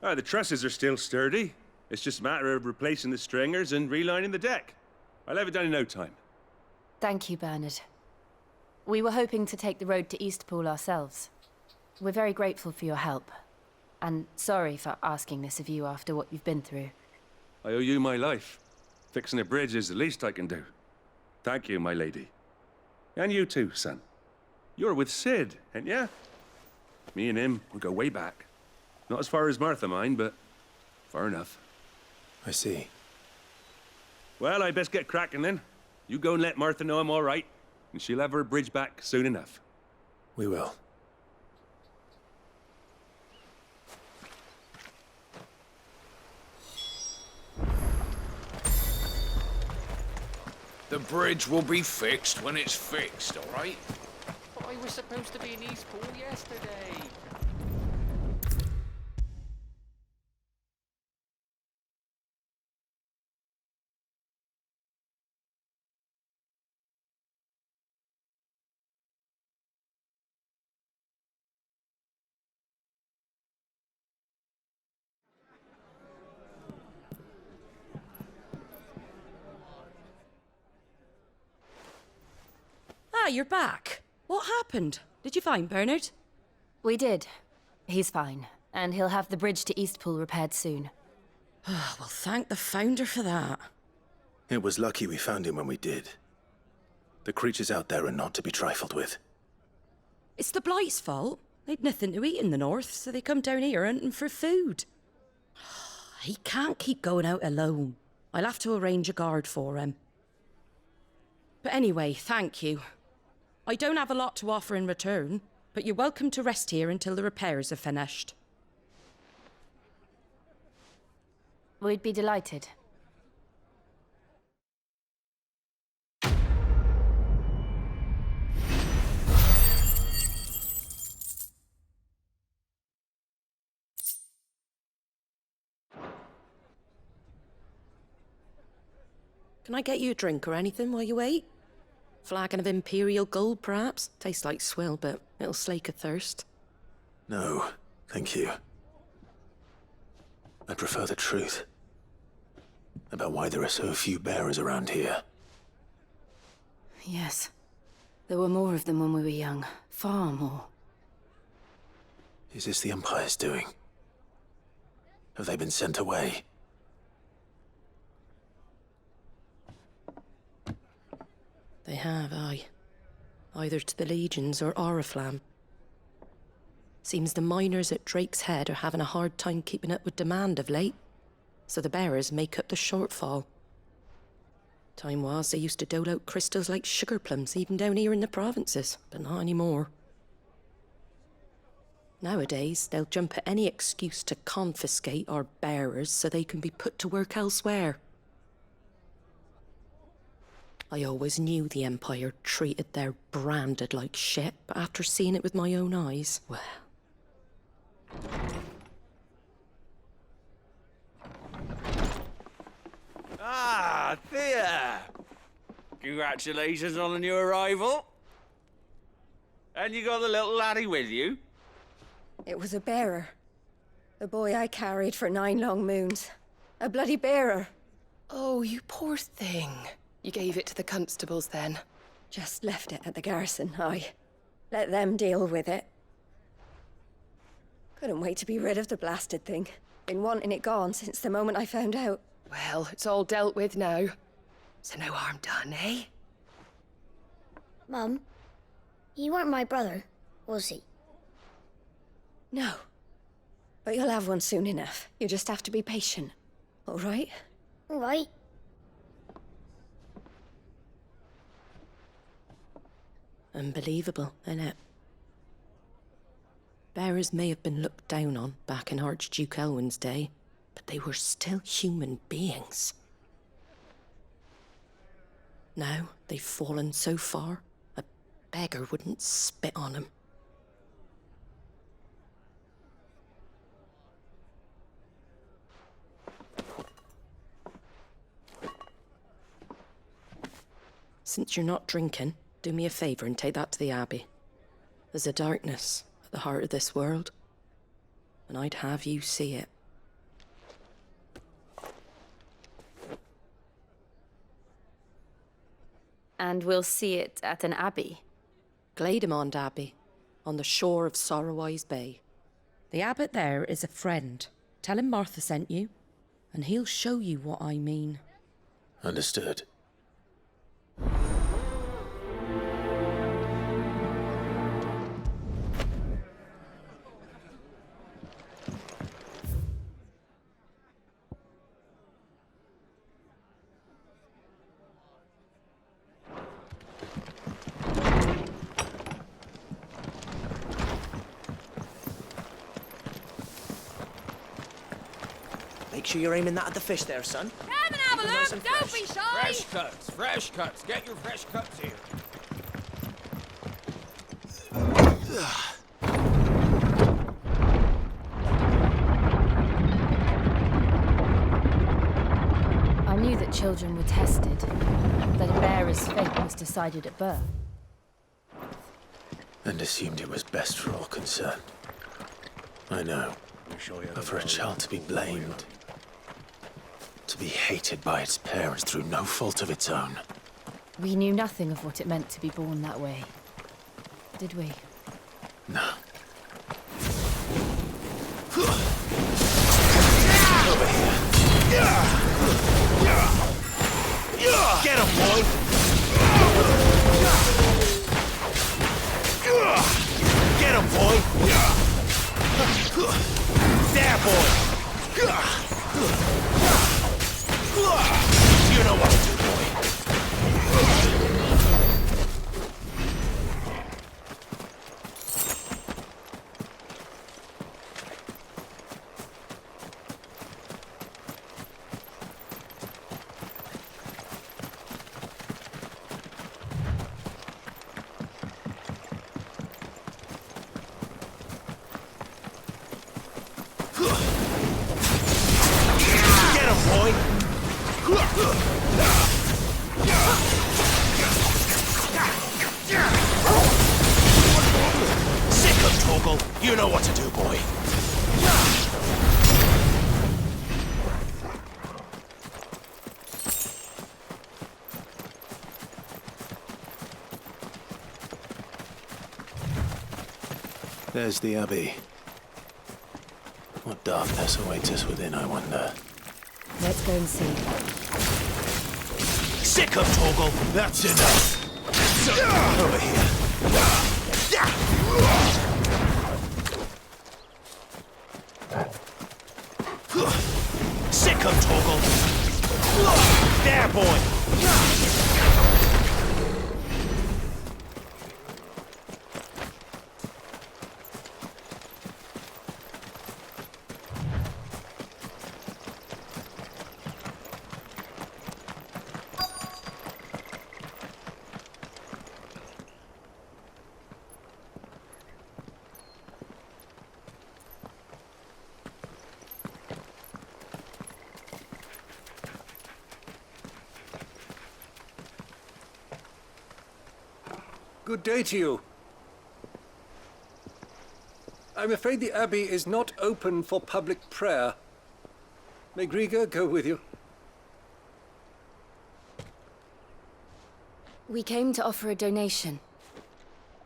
The trusses are still sturdy. It's just a matter of replacing the stringers and relining the deck. I'll have it done in no time. Thank you, Bernard. We were hoping to take the road to Eastpool ourselves. We're very grateful for your help. And sorry for asking this of you after what you've been through. I owe you my life. Fixing a bridge is the least I can do. Thank you, my lady. And you too, son. You're with Sid, ain't ya? Me and him, we go way back. Not as far as Martha, mind, but far enough. I see. Well, I best get cracking then. You go and let Martha know I'm all right, and she'll have her bridge back soon enough. We will. The bridge will be fixed when it's fixed, all right? But I was supposed to be in Eastpool yesterday. Ah, you're back. What happened? Did you find Bernard? We did. He's fine, and he'll have the bridge to Eastpool repaired soon. Well, thank the Founder for that. It was lucky we found him when we did. The creatures out there are not to be trifled with. It's the Blight's fault. They'd nothing to eat in the north, so they come down here hunting for food. He can't keep going out alone. I'll have to arrange a guard for him. But anyway, thank you. I don't have a lot to offer in return, but you're welcome to rest here until the repairs are finished. We'd be delighted. Can I get you a drink or anything while you wait? Flagon of Imperial Gold, perhaps? Tastes like swill, but it'll slake a thirst. No, thank you. I prefer the truth. About why there are so few bearers around here. Yes. There were more of them when we were young. Far more. Is this the Empire's doing? Have they been sent away? They have, aye. Either to the Legions or Oriflamme. Seems the miners at Drake's Head are having a hard time keeping up with demand of late, so the bearers make up the shortfall. Time was they used to dole out crystals like sugar plums even down here in the provinces, but not anymore. Nowadays, they'll jump at any excuse to confiscate our bearers so they can be put to work elsewhere. I always knew the Empire treated their branded like shit, but after seeing it with my own eyes, well... Ah, Thea! Congratulations on the new arrival. And you got the little laddie with you? It was a bearer. The boy I carried for 9 long moons. A bloody bearer. Oh, you poor thing. You gave it to the constables then? Just left it at the garrison, aye. Let them deal with it. Couldn't wait to be rid of the blasted thing. Been wanting it gone since the moment I found out. Well, it's all dealt with now. So no harm done, eh? Mum, he weren't my brother, was he? No. But you'll have one soon enough. You just have to be patient. All right? All right. Unbelievable, innit? Bearers may have been looked down on back in Archduke Elwin's day, but they were still human beings. Now they've fallen so far, a beggar wouldn't spit on them. Since you're not drinking, do me a favor and take that to the Abbey. There's a darkness at the heart of this world, and I'd have you see it. And we'll see it at an abbey? Glademond Abbey, on the shore of Sorrowwise Bay. The abbot there is a friend. Tell him Martha sent you. and he'll show you what I mean. Understood. Make sure you're aiming that at the fish there, son. Come and have a look! Don't be shy! Fresh cuts, fresh cuts. Get your fresh cuts here. I knew that children were tested, that a bearer's fate was decided at birth. And assumed it was best for all concerned. I know. But for a child to be blamed, to be hated by its parents through no fault of its own. We knew nothing of what it meant to be born that way, did we? No. Get him, boy! Get him, boy! There, boy! You know what to do, boy. Get him, boy! Sick of Torgal. You know what to do, boy. There's the Abbey. What darkness awaits us within, I wonder. Let's go and see. Sick of Torgal. That's enough. Over here. Sick of Torgal. There, boy. Good day to you. I'm afraid the Abbey is not open for public prayer. May Griga go with you? We came to offer a donation.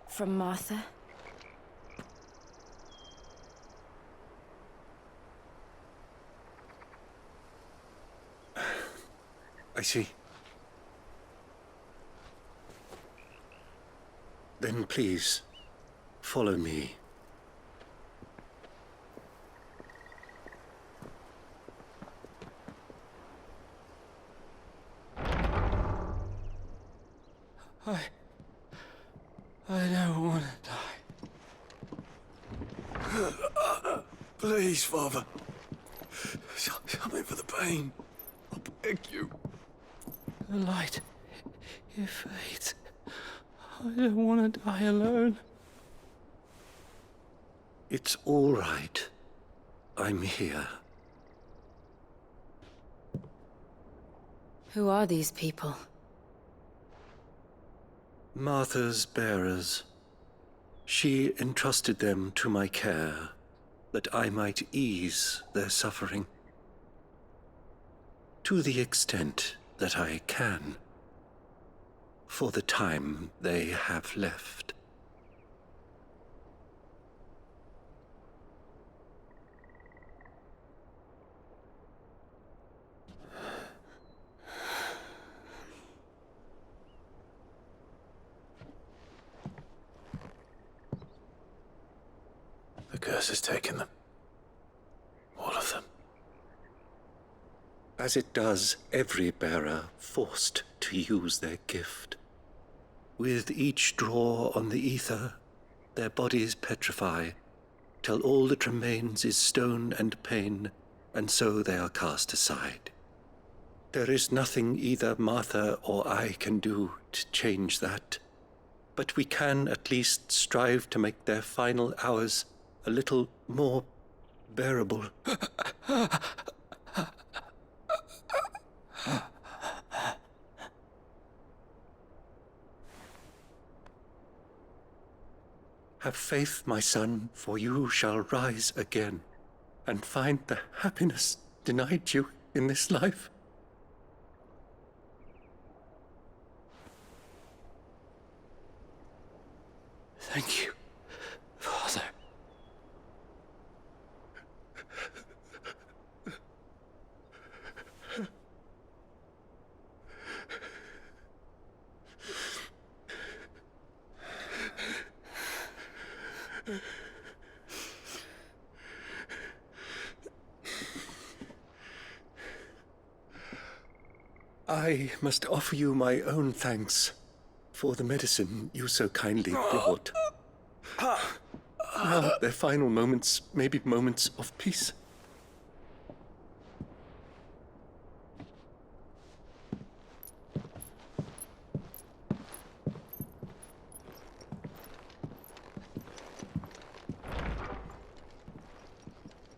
From Martha. I see. Then please, follow me. I don't want to die. Please, Father. Something for the pain. I beg you. The light, it fades. I don't want to die alone. It's all right. I'm here. Who are these people? Martha's bearers. She entrusted them to my care, that I might ease their suffering. To the extent that I can. For the time they have left. curse has taken them. All of them. As it does every bearer forced to use their gift. With each draw on the ether, their bodies petrify, till all that remains is stone and pain, and so they are cast aside. There is nothing either Martha or I can do to change that, but we can at least strive to make their final hours a little more bearable. Have faith, my son, for you shall rise again and find the happiness denied you in this life. Thank you, Father. I must offer you my own thanks for the medicine you so kindly brought. Now their final moments may be moments of peace.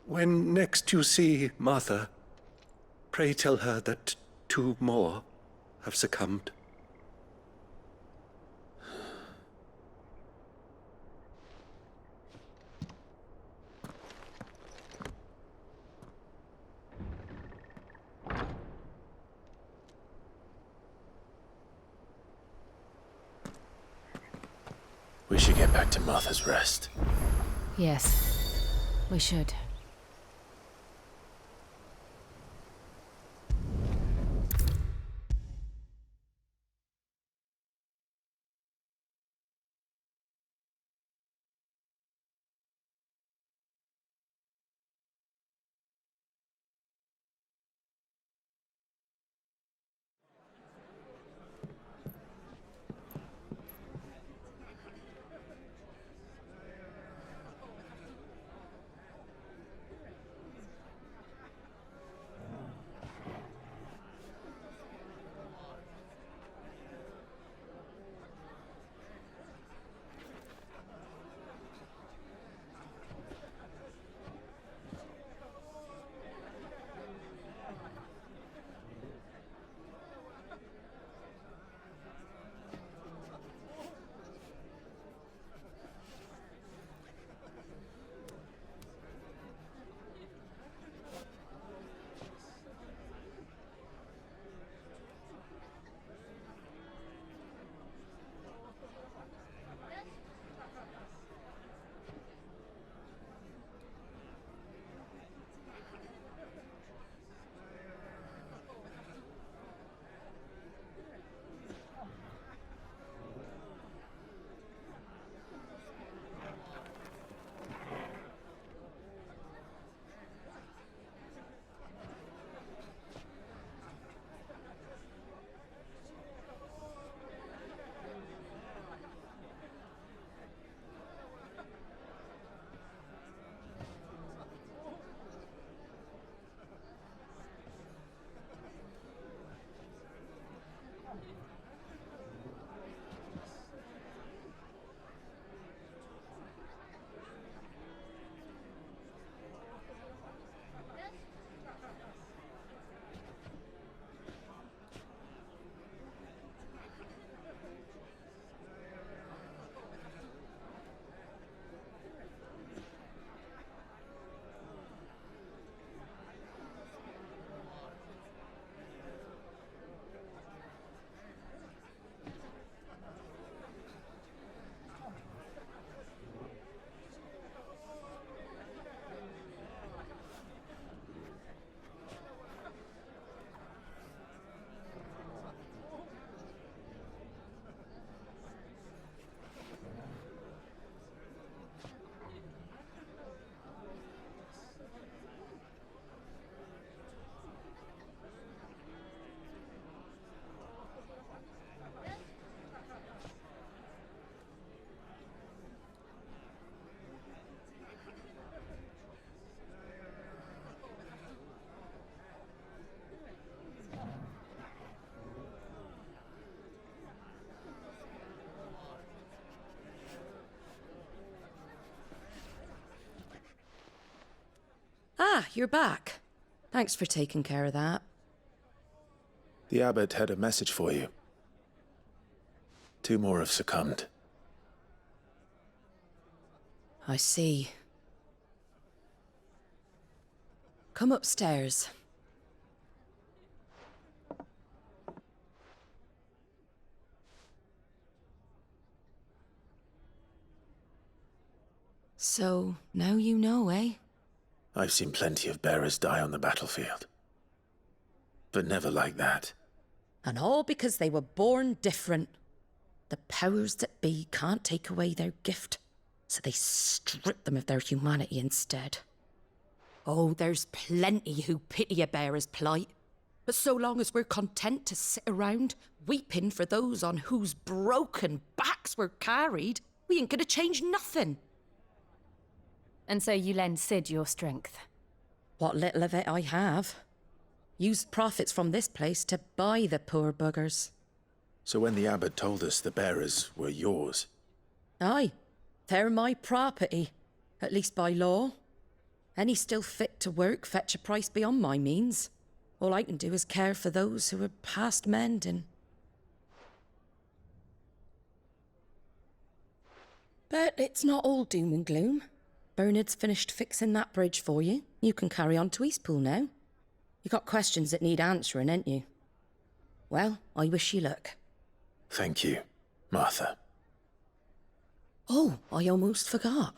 When next you see Martha, pray tell her that 2 more have succumbed. We should get back to Martha's Rest. Yes, we should. Ah, you're back. Thanks for taking care of that. The abbot had a message for you. 2 more have succumbed. I see. Come upstairs. So, now you know, eh? I've seen plenty of bearers die on the battlefield. But never like that. And all because they were born different. The powers that be can't take away their gift, so they strip them of their humanity instead. Oh, there's plenty who pity a bearer's plight. But so long as we're content to sit around, weeping for those on whose broken backs we're carried, we ain't gonna change nothing. And so you lend Cid your strength? What little of it I have. Used profits from this place to buy the poor buggers. So when the abbot told us the bearers were yours... Aye, they're my property, at least by law. Any still fit to work fetch a price beyond my means. All I can do is care for those who are past mending. But it's not all doom and gloom. Bernard's finished fixing that bridge for you. You can carry on to Eastpool now. You got questions that need answering, ain't you? Well, I wish you luck. Thank you, Martha. Oh, I almost forgot.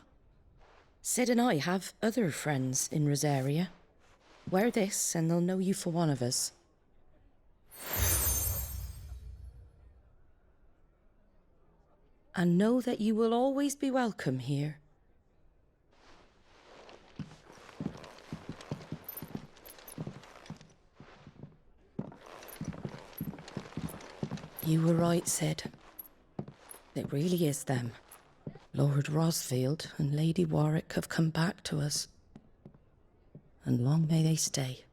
Cid and I have other friends in Rosaria. Wear this and they'll know you for one of us. And know that you will always be welcome here. You were right, Cid. It really is them. Lord Rosfield and Lady Warwick have come back to us. And long may they stay.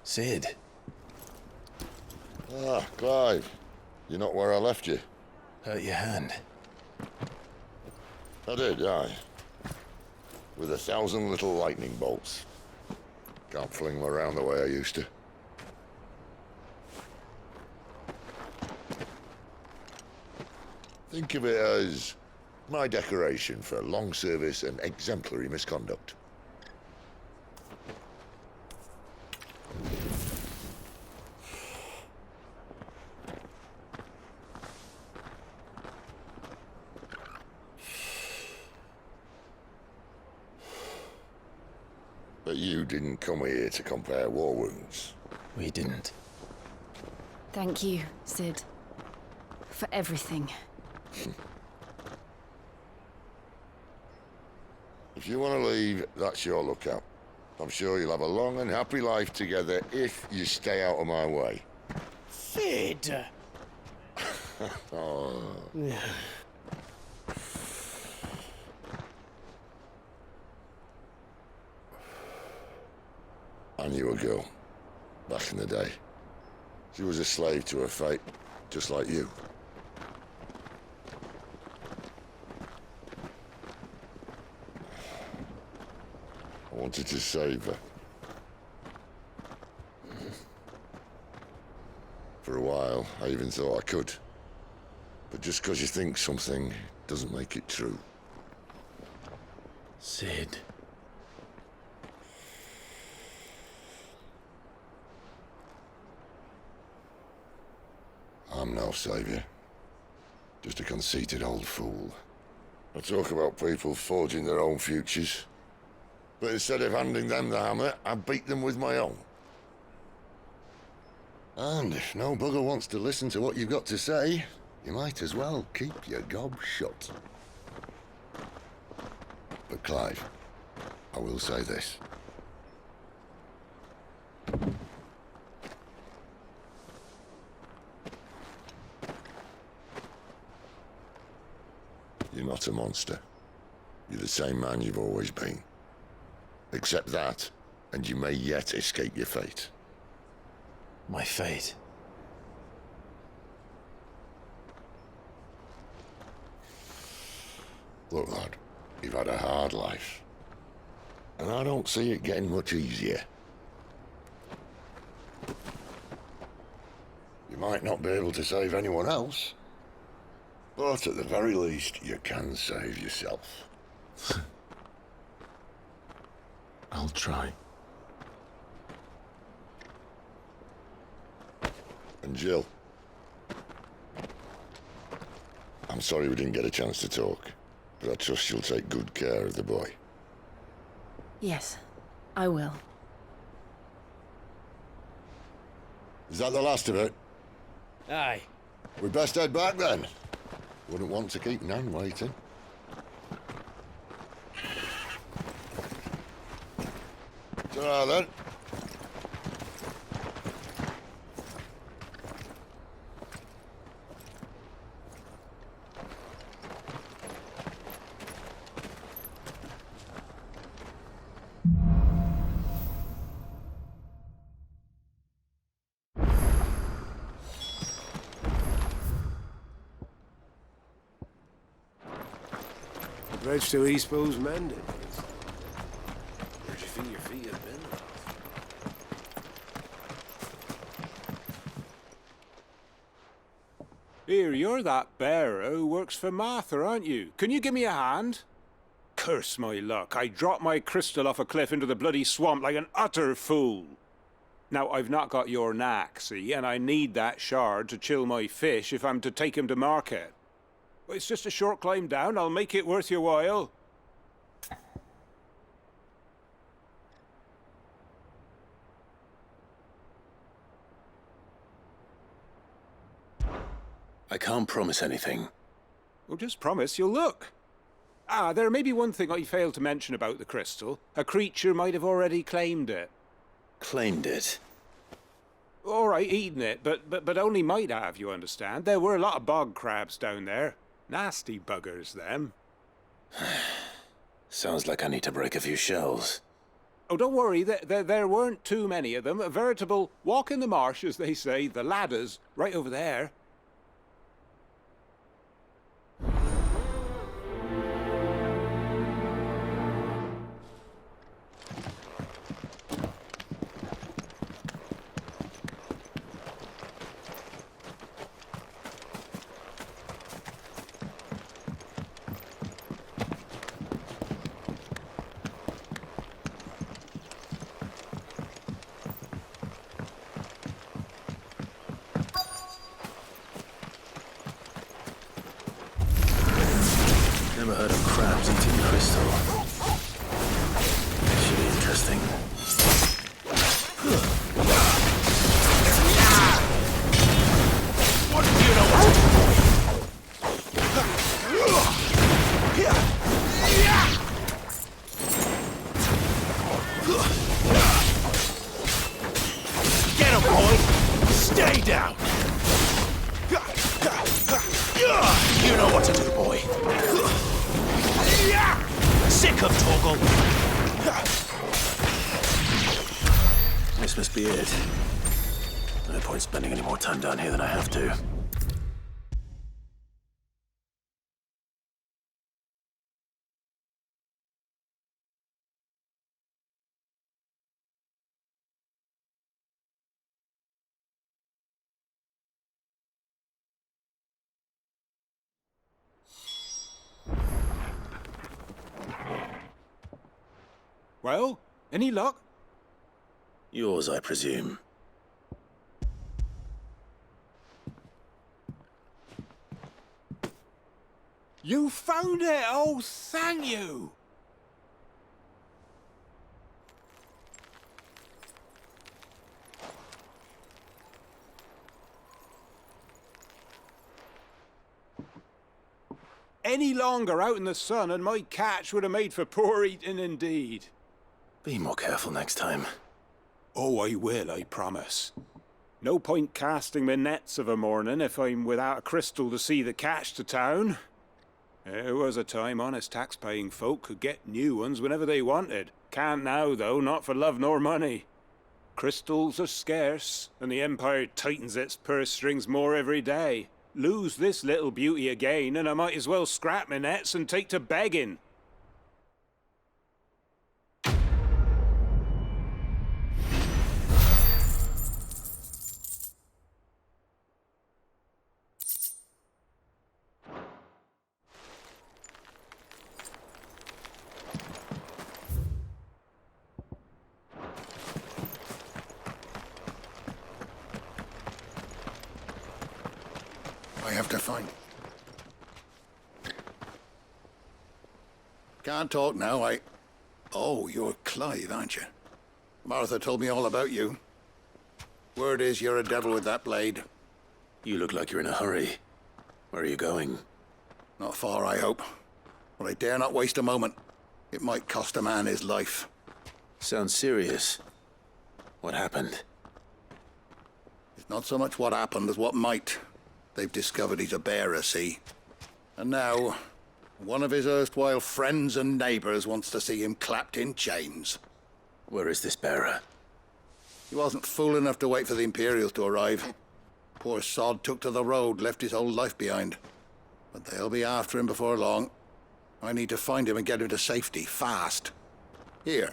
Cid. Ah, Clive. You're not where I left you. Hurt your hand. I did, aye. With 1,000 little lightning bolts. Can't fling them around the way I used to. Think of it as my decoration for long service and exemplary misconduct. But you didn't come here to compare war wounds. We didn't. Thank you, Cid. For everything. If you want to leave, that's your lookout. I'm sure you'll have a long and happy life together if you stay out of my way. Cid! Oh. I knew a girl, back in the day. She was a slave to her fate, just like you. I wanted to save her, For a while, I even thought I could. But just because you think something doesn't make it true. Sid. I'm no savior. Just a conceited old fool. I talk about people forging their own futures. But instead of handing them the hammer, I beat them with my own. And if no bugger wants to listen to what you've got to say, you might as well keep your gob shut. But Clive, I will say this. You're not a monster. You're the same man you've always been. Accept that, and you may yet escape your fate. My fate? Look, lad, you've had a hard life. And I don't see it getting much easier. You might not be able to save anyone else, but at the very least, you can save yourself. I'll try. And Jill, I'm sorry we didn't get a chance to talk, but I trust you'll take good care of the boy. Yes, I will. Is that the last of it? Aye. We best head back then. Wouldn't want to keep Nan waiting. Ta-ra then. The bridge to Eastpool's mended. Where'd you feel your feet have been? Here, you're that bearer who works for Martha, aren't you? Can you give me a hand? Curse my luck, I dropped my crystal off a cliff into the bloody swamp like an utter fool. Now, I've not got your knack, see, and I need that shard to chill my fish if I'm to take him to market. Well, it's just a short climb down, I'll make it worth your while. I can't promise anything. Well, just promise you'll look. Ah, there may be one thing I failed to mention about the crystal. A creature might have already claimed it. Claimed it? All right, eaten it, but only might have, you understand. There were a lot of bog crabs down there. Nasty buggers, them. Sounds like I need to break a few shells. Oh, don't worry, there weren't too many of them. A veritable walk in the marsh, as they say, the ladders, right over there. Never heard of crabs eating crystal. Should be interesting. What do you know? Get him, boy! Stay down! You know what to do, boy. Sick of Torgal! This must be it. No point spending any more time down here than I have to. Well, any luck? Yours, I presume. You found it! Oh, thank you! Any longer out in the sun and my catch would have made for poor eating indeed. Be more careful next time. Oh, I will, I promise. No point casting my nets of a morning if I'm without a crystal to see the catch to town. There was a time honest tax-paying folk could get new ones whenever they wanted. Can't now, though, not for love nor money. Crystals are scarce, and the Empire tightens its purse strings more every day. Lose this little beauty again, and I might as well scrap my nets and take to begging. I have to find... Can't talk now, Oh, you're Clive, aren't you? Martha told me all about you. Word is you're a devil with that blade. You look like you're in a hurry. Where are you going? Not far, I hope. But I dare not waste a moment. It might cost a man his life. Sounds serious. What happened? It's not so much what happened as what might. They've discovered he's a bearer, see? And now, one of his erstwhile friends and neighbors wants to see him clapped in chains. Where is this bearer? He wasn't fool enough to wait for the Imperials to arrive. Poor sod took to the road, left his whole life behind. But they'll be after him before long. I need to find him and get him to safety, fast. Here,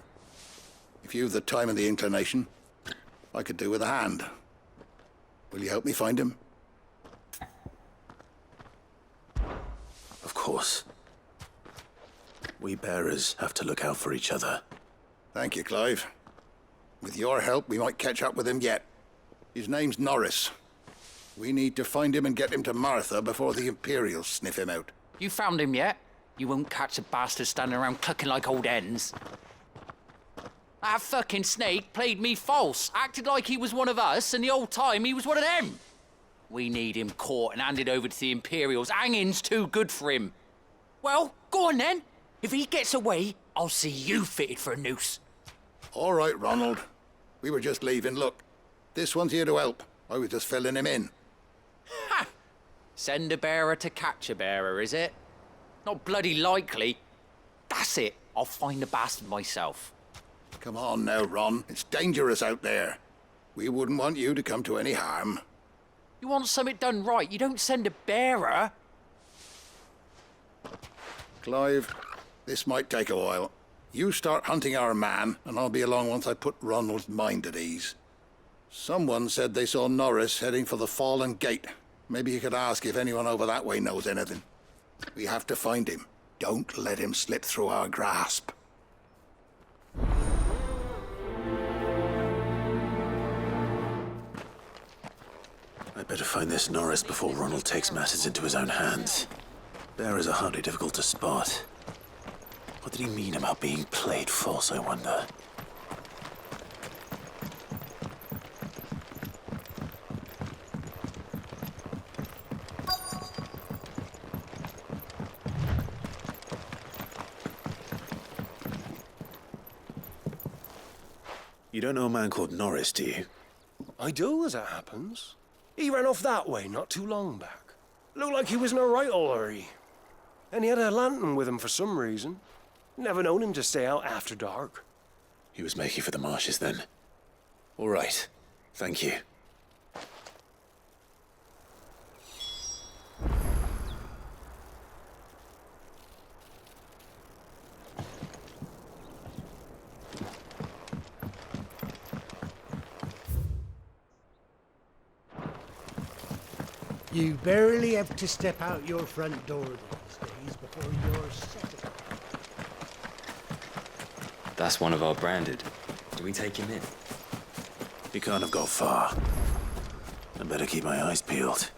if you've the time and the inclination, I could do with a hand. Will you help me find him? Of course. We bearers have to look out for each other. Thank you, Clive. With your help, we might catch up with him yet. His name's Norris. We need to find him and get him to Martha before the Imperials sniff him out. You found him yet? You won't catch a bastard standing around clucking like old hens. That fucking snake played me false, acted like he was one of us, and the whole time he was one of them. We need him caught and handed over to the Imperials. Hanging's too good for him. Well, go on then. If he gets away, I'll see you fitted for a noose. All right, Ronald. We were just leaving. Look, this one's here to help. I was just filling him in. Ha! Send a bearer to catch a bearer, is it? Not bloody likely. That's it. I'll find the bastard myself. Come on now, Ron. It's dangerous out there. We wouldn't want you to come to any harm. You want something done right, you don't send a bearer. Clive, this might take a while. You start hunting our man, and I'll be along once I put Ronald's mind at ease. Someone said they saw Norris heading for the Fallen Gate. Maybe you could ask if anyone over that way knows anything. We have to find him. Don't let him slip through our grasp. I'd better find this Norris before Ronald takes matters into his own hands. Bearers are hardly difficult to spot. What did he mean about being played false, I wonder? You don't know a man called Norris, do you? I do, as it happens. He ran off that way not too long back. Looked like he was in a right old hurry. And he had a lantern with him for some reason. Never known him to stay out after dark. He was making for the marshes then. All right. Thank you. You barely have to step out your front door these days before you're settled. That's one of our branded. Do we take him in? He can't have got far. I better keep my eyes peeled.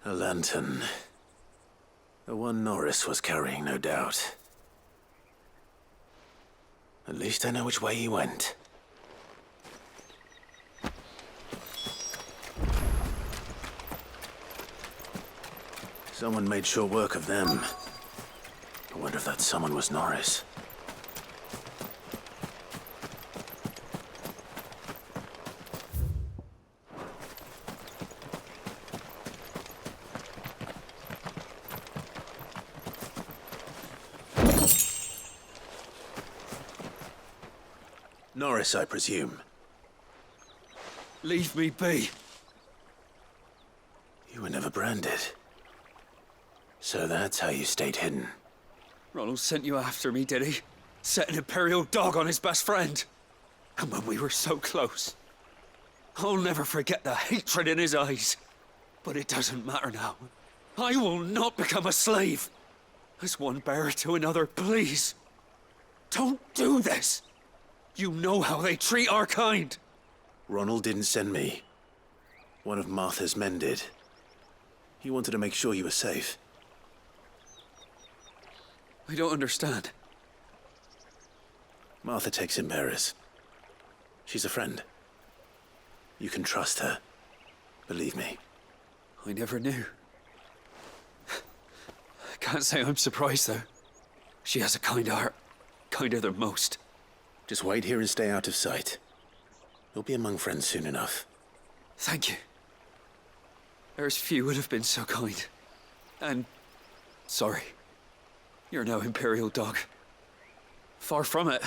A lantern. The one Norris was carrying, no doubt. At least I know which way he went. Someone made short work of them. I wonder if that someone was Norris. Norris, I presume. Leave me be. You were never branded. So that's how you stayed hidden. Ronald sent you after me, did he? Set an Imperial dog on his best friend. And when we were so close. I'll never forget the hatred in his eyes. But it doesn't matter now. I will not become a slave. As one bearer to another, please. Don't do this. You know how they treat our kind. Ronald didn't send me. One of Martha's men did. He wanted to make sure you were safe. I don't understand. Martha takes in bearers. She's a friend. You can trust her. Believe me. I never knew. I can't say I'm surprised, though. She has a kind heart. Kinder than most. Just wait here and stay out of sight. You'll be among friends soon enough. Thank you. There's few would have been so kind. And sorry. You're no Imperial dog. Far from it.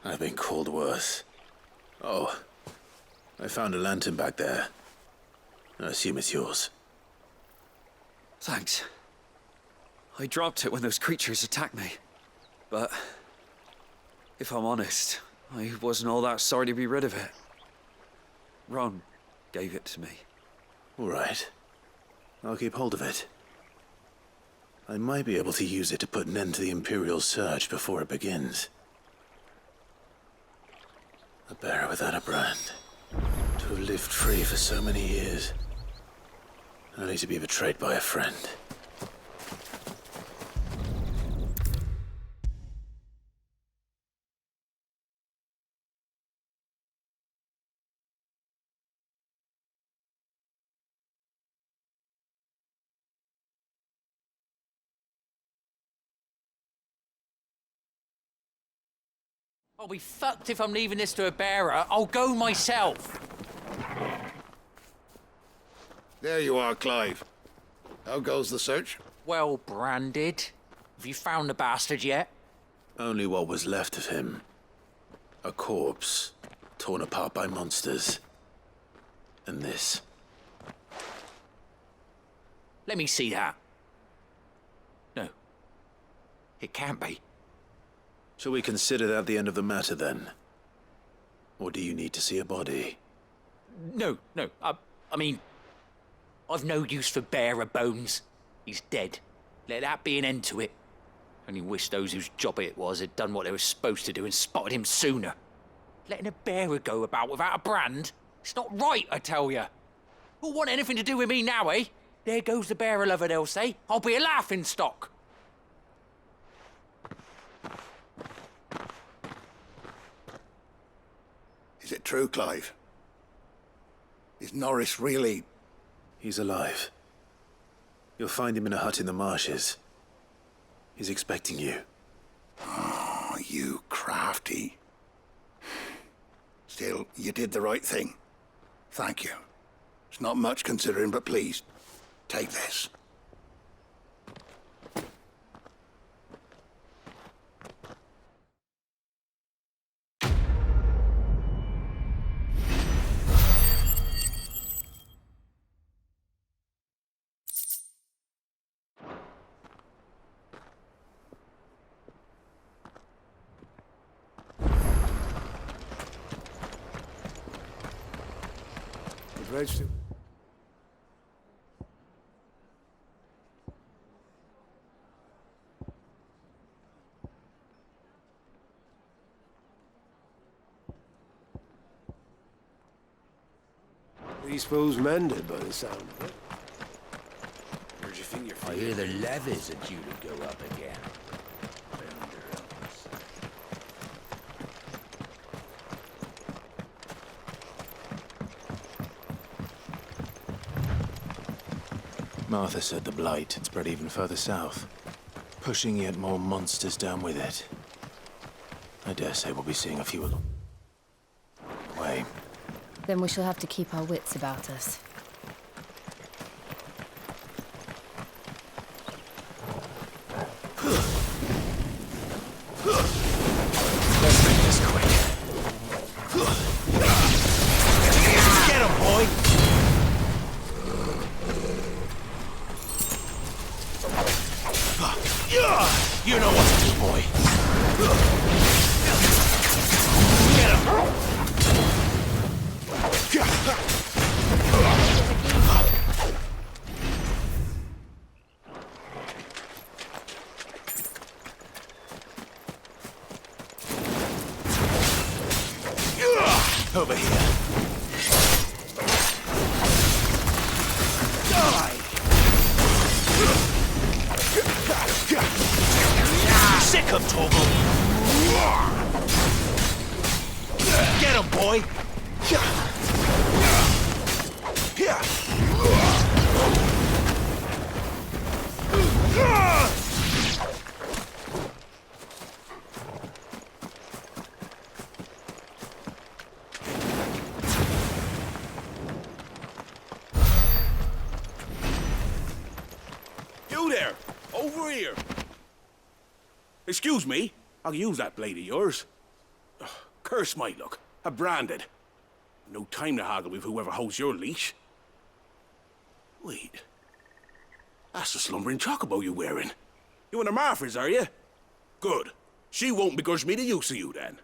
I've been called worse. Oh, I found a lantern back there. I assume it's yours. Thanks. I dropped it when those creatures attacked me. But if I'm honest, I wasn't all that sorry to be rid of it. Ron gave it to me. All right. I'll keep hold of it. I might be able to use it to put an end to the Imperial Surge before it begins. A bearer without a brand. To have lived free for so many years. Only to be betrayed by a friend. I'll be fucked if I'm leaving this to a bearer. I'll go myself. There you are, Clive. How goes the search? Well branded. Have you found the bastard yet? Only what was left of him. A corpse, torn apart by monsters. And this. Let me see that. No. It can't be. Shall we consider that the end of the matter, then? Or do you need to see a body? No. I mean, I've no use for bearer bones. He's dead. Let that be an end to it. Only wish those whose job it was had done what they were supposed to do and spotted him sooner. Letting a bearer go about without a brand? It's not right, I tell you. Who'll want anything to do with me now, eh? There goes the bearer lover, they'll say. I'll be a laughingstock. Is it true, Clive? Is Norris really... He's alive. You'll find him in a hut in the marshes. He's expecting you. Oh, you crafty. Still, you did the right thing. Thank you. It's not much considering, but please, take this. bridge to... These fools mended by the sound of it. Where'd you think your feet? I hear the levies are due to go up again. Martha said the blight had spread even further south, pushing yet more monsters down with it. I dare say we'll be seeing a few of them. Way. Then we shall have to keep our wits about us. Let's make this quick. Get him, boy! You know what to do, boy. Get him! Over here. Die! Sick him, Torgal! Get him, boy! You there! Over here! Excuse me, I'll use that blade of yours. Ugh, curse my luck. I'm branded. No time to haggle with whoever holds your leash. Wait. That's the slumbering chocobo you're wearing. You and the Marthas, are you? Good. She won't begrudge me the use of you, then.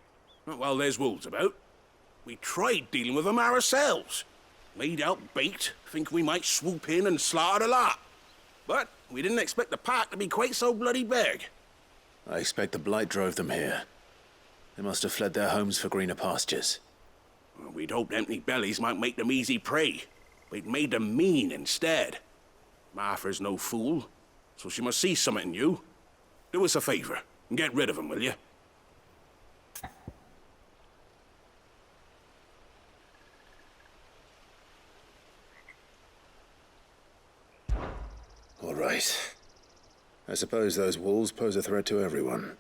Not while there's wolves about. We tried dealing with them ourselves. Laid out bait, think we might swoop in and slaughter the lot. But we didn't expect the pack to be quite so bloody big. I expect the blight drove them here. They must have fled their homes for greener pastures. Well, we'd hoped empty bellies might make them easy prey. We'd made them mean instead. Martha's no fool, so she must see something in you. Do us a favor and get rid of them, will you? All right. I suppose those wolves pose a threat to everyone.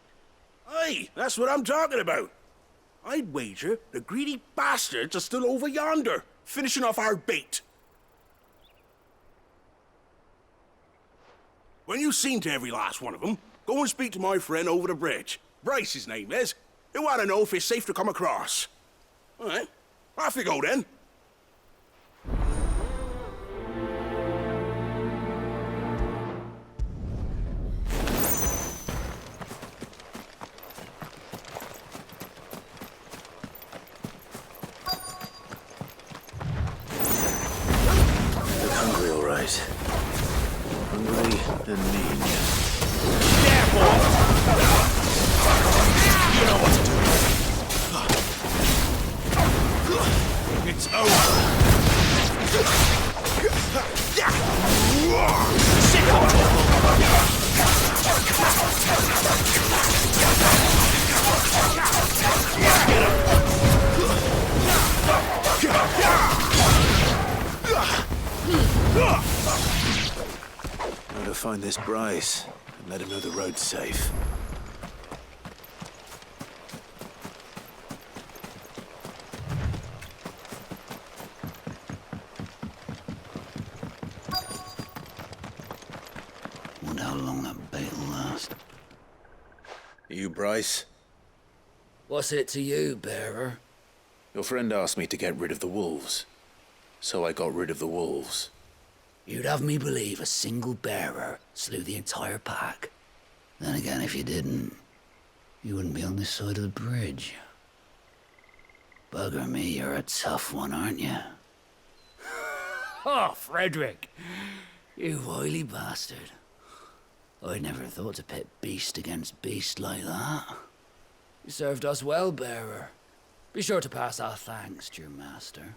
Aye, that's what I'm talking about. I'd wager the greedy bastards are still over yonder, finishing off our bait. When you've seen to every last one of them, go and speak to my friend over the bridge. Bryce, his name is. He'll want to know if it's safe to come across. All right, off you go then. Hungry, all right. Hungry and mean. Yeah, boy! You know what to do. It's over. Sick of Now to find this Bryce and let him know the road's safe. Wonder how long that bait will last. You, Bryce? What's it to you, bearer? Your friend asked me to get rid of the wolves. So I got rid of the wolves. You'd have me believe a single bearer slew the entire pack. Then again, if you didn't, you wouldn't be on this side of the bridge. Bugger me, you're a tough one, aren't you? Oh, Frederick! You wily bastard. I never thought to pit beast against beast like that. You served us well, bearer. Be sure to pass our thanks to your master.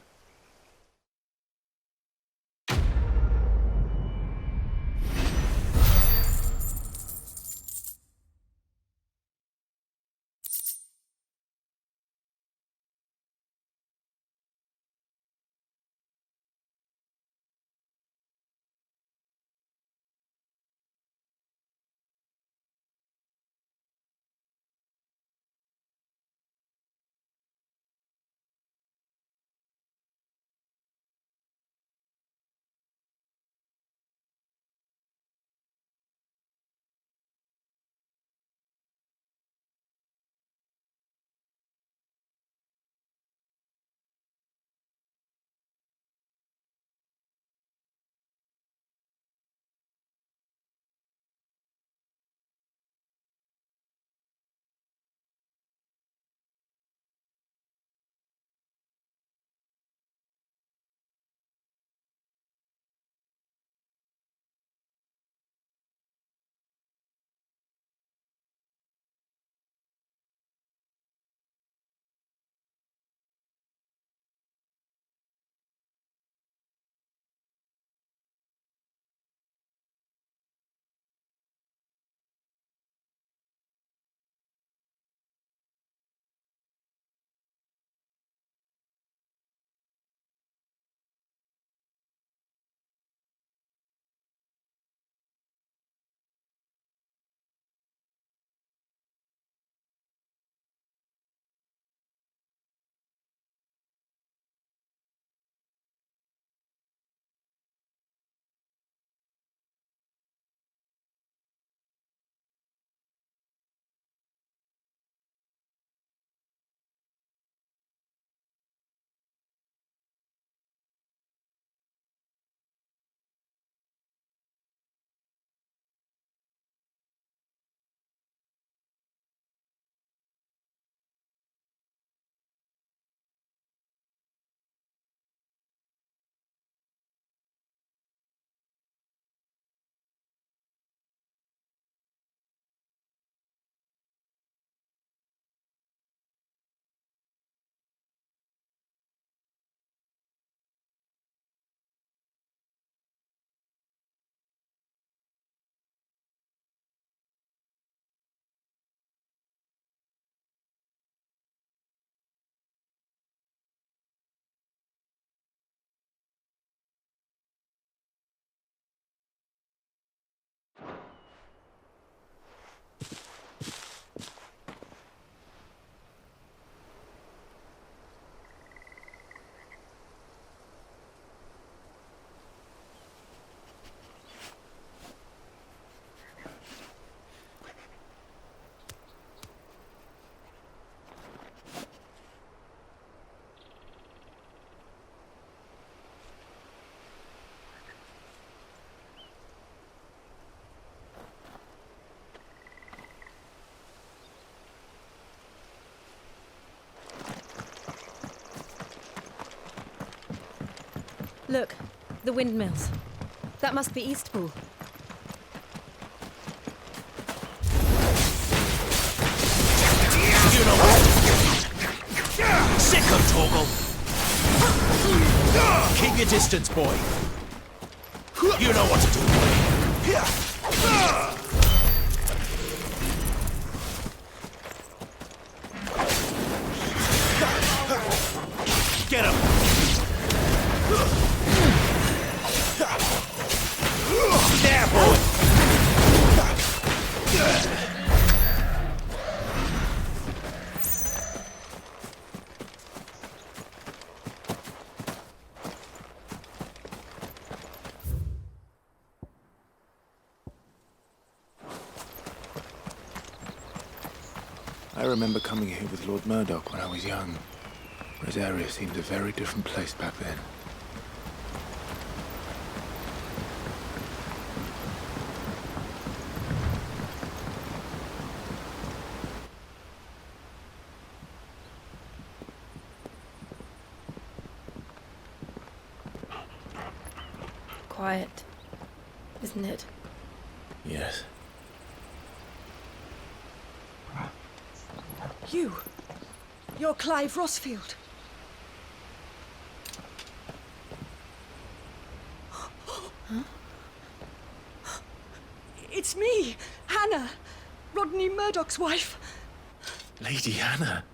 Look, the windmills. That must be Eastpool. You know what? Sick of Torgal! Keep your distance, boy. You know what to do, boy. Get him! There, boy! I remember coming here with Lord Murdoch when I was young. Rosaria seemed a very different place back then. quiet, isn't it? Yes. You're Clive Rossfield. It's me, Hannah, Rodney Murdoch's wife. Lady Hannah.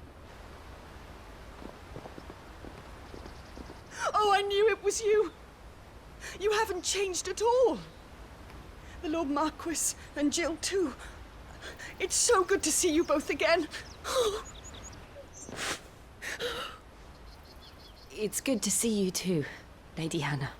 Oh, I knew it was you. You haven't changed at all. The Lord Marquis and Jill too. It's so good to see you both again. It's good to see you too, Lady Hannah.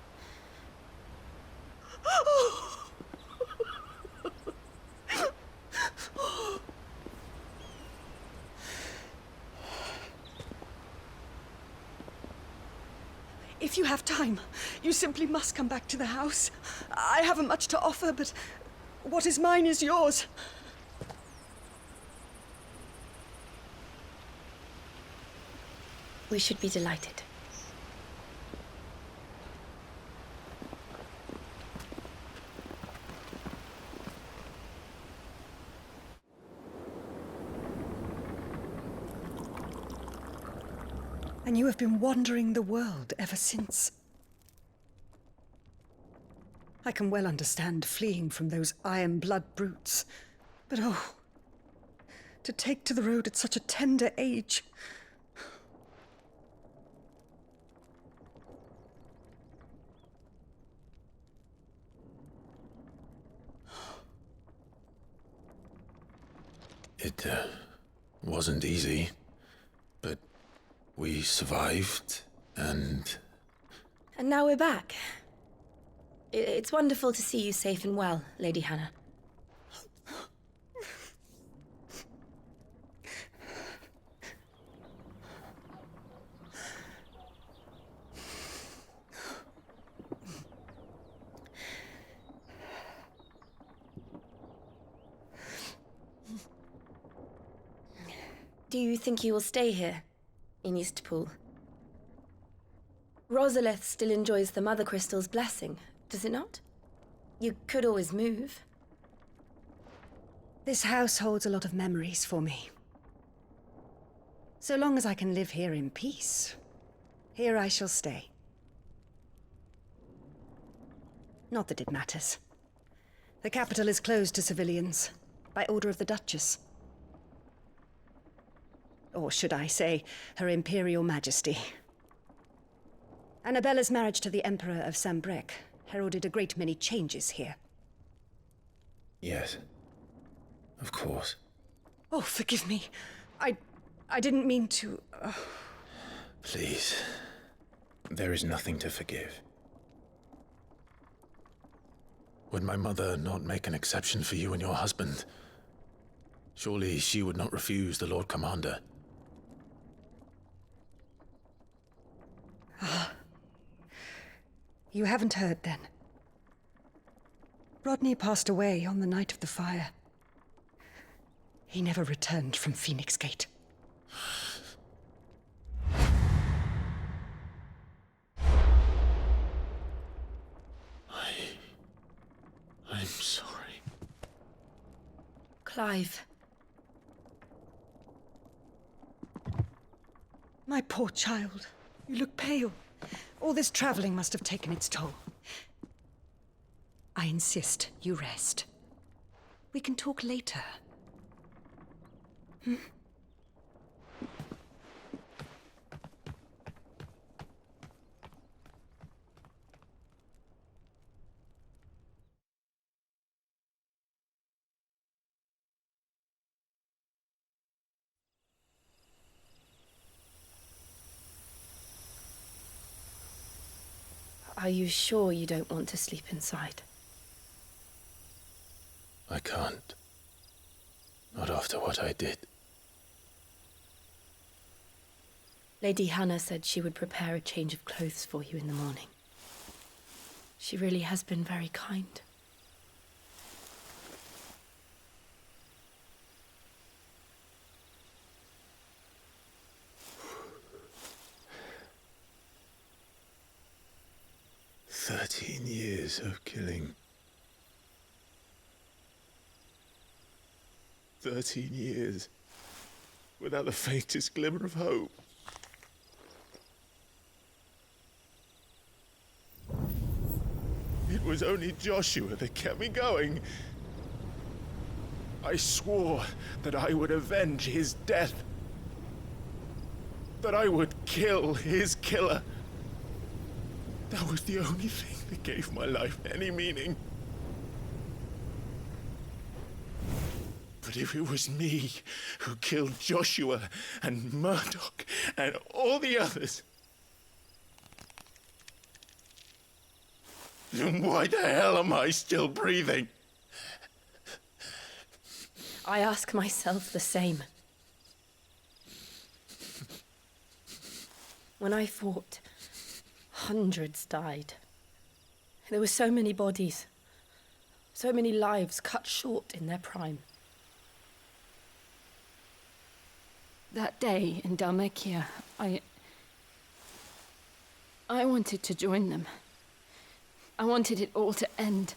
If you have time, you simply must come back to the house. I haven't much to offer, but what is mine is yours. We should be delighted. And you have been wandering the world ever since. I can well understand fleeing from those iron-blood brutes. But oh, to take to the road at such a tender age. It wasn't easy, but we survived, and... And now we're back. It's wonderful to see you safe and well, Lady Hannah. Do you think you will stay here, in Eastpool? Rosalith still enjoys the Mother Crystal's blessing, does it not? You could always move. This house holds a lot of memories for me. So long as I can live here in peace, here I shall stay. Not that it matters. The capital is closed to civilians, by order of the Duchess. Or should I say, Her Imperial Majesty. Annabella's marriage to the Emperor of Sambrec heralded a great many changes here. Yes. Of course. Oh, forgive me. I didn't mean to... Please. There is nothing to forgive. Would my mother not make an exception for you and your husband? Surely she would not refuse the Lord Commander. You haven't heard, then. Rodney passed away on the night of the fire. He never returned from Phoenix Gate. I'm sorry. Clive. My poor child. You look pale. All this traveling must have taken its toll. I insist you rest. We can talk later. Hmm? Are you sure you don't want to sleep inside? I can't. Not after what I did. Lady Hannah said she would prepare a change of clothes for you in the morning. She really has been very kind. 13 years of killing. 13 years without the faintest glimmer of hope. It was only Joshua that kept me going. I swore that I would avenge his death. That I would kill his killer. That was the only thing that gave my life any meaning. But if it was me who killed Joshua and Murdoch and all the others, then why the hell am I still breathing? I ask myself the same. When I fought, hundreds died. There were so many bodies, so many lives cut short in their prime. That day in Dhalmekia, I wanted to join them. I wanted it all to end.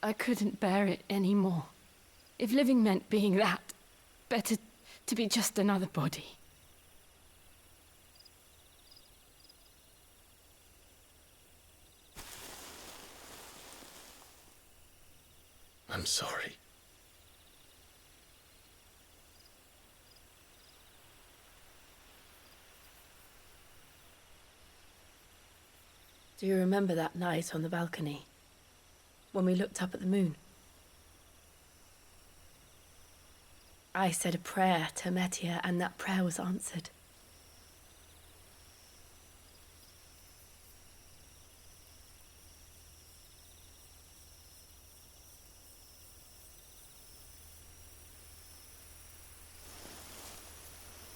I couldn't bear it anymore. If living meant being that, better to be just another body. I'm sorry. Do you remember that night on the balcony, when we looked up at the moon? I said a prayer to Metia, and that prayer was answered.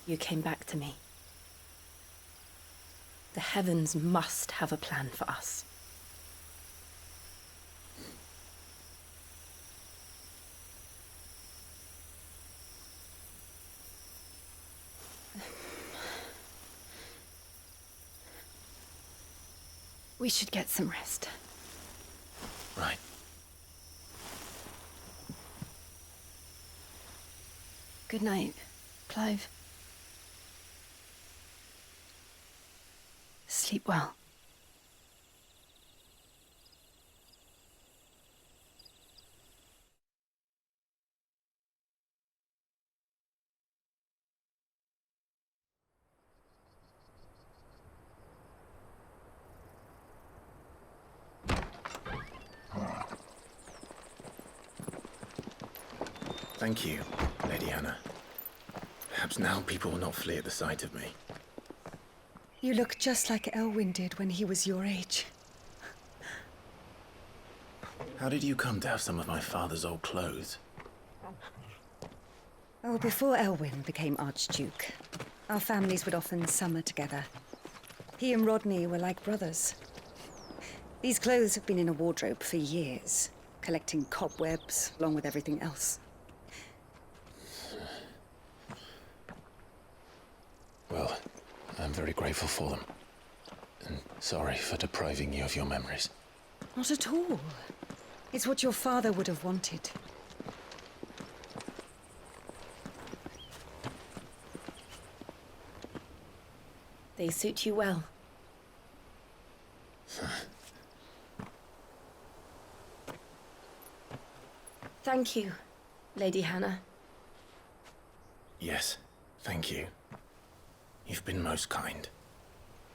You came back to me. The heavens must have a plan for us. We should get some rest. Right. Good night, Clive. Sleep well. Thank you, Lady Hannah. Perhaps now people will not flee at the sight of me. You look just like Elwyn did when he was your age. How did you come to have some of my father's old clothes? Oh, before Elwyn became Archduke, our families would often summer together. He and Rodney were like brothers. These clothes have been in a wardrobe for years, collecting cobwebs along with everything else. Well, I'm very grateful for them. And sorry for depriving you of your memories. Not at all. It's what your father would have wanted. They suit you well. Thank you, Lady Hannah. Yes, thank you. You've been most kind.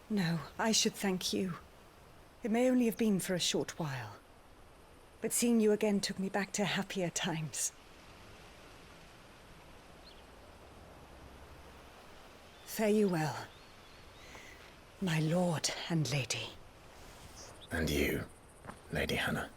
No, I should thank you. It may only have been for a short while, but seeing you again took me back to happier times. Fare you well, my lord and lady. And you, Lady Hannah.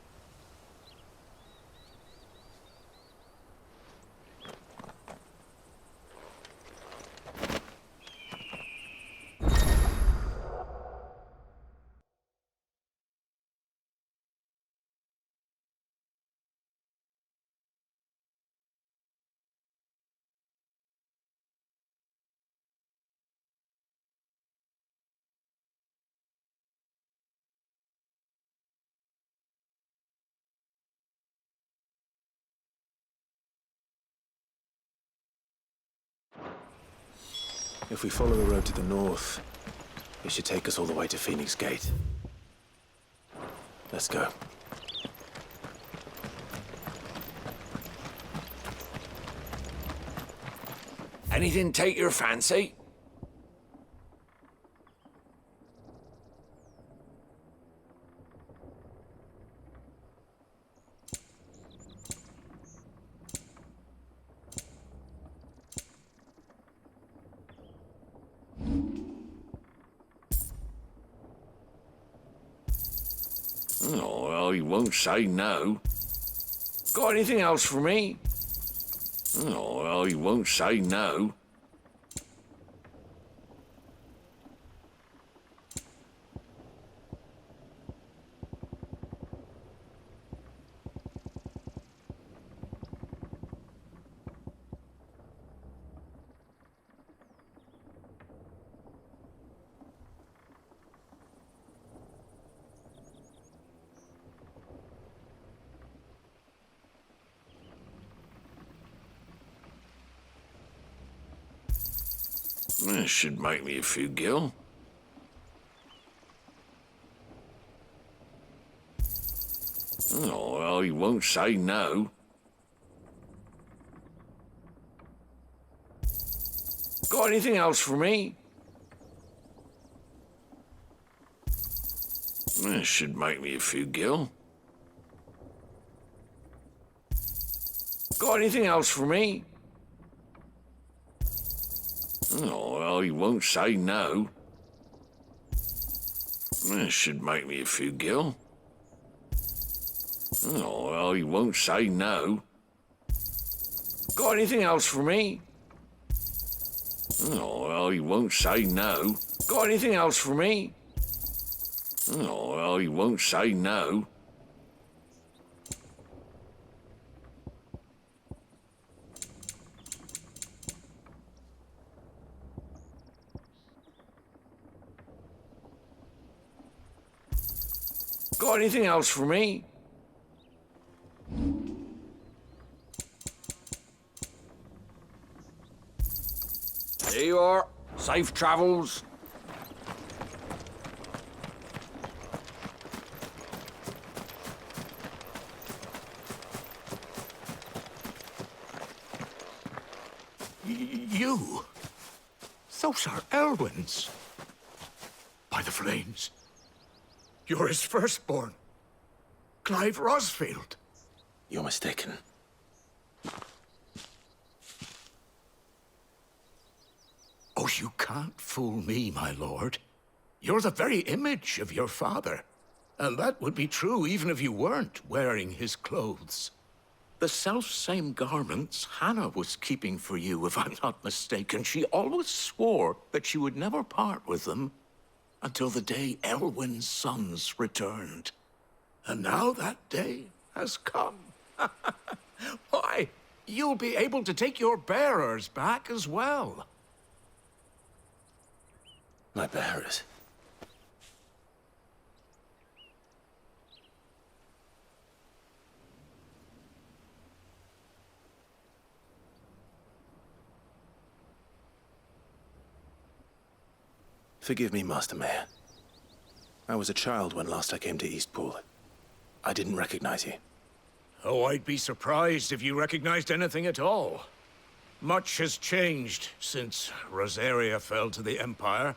If we follow the road to the north, it should take us all the way to Phoenix Gate. Let's go. Anything take your fancy? Oh, well, he won't say no. Got anything else for me? Oh, well, he won't say no. This should make me a few gil. Oh, well, he won't say no. Got anything else for me? This should make me a few gil. Got anything else for me? Oh, well, he won't say no. This should make me a few gil. Oh, well, he won't say no. Got anything else for me? Oh, well, he won't say no. Got anything else for me? Oh, well, he won't say no. Got anything else for me? There you are. Safe travels. You? Those are Elwyn's. By the flames. You're his firstborn. Clive Rosfield. You're mistaken. Oh, you can't fool me, my lord. You're the very image of your father. And that would be true even if you weren't wearing his clothes. The self-same garments Hannah was keeping for you, if I'm not mistaken. She always swore that she would never part with them until the day Elwyn's sons returned. And now that day has come. Why, you'll be able to take your bearers back as well. My bearers? Forgive me, Master Mayor. I was a child when last I came to Eastpool. I didn't recognize you. Oh, I'd be surprised if you recognized anything at all. Much has changed since Rosaria fell to the Empire.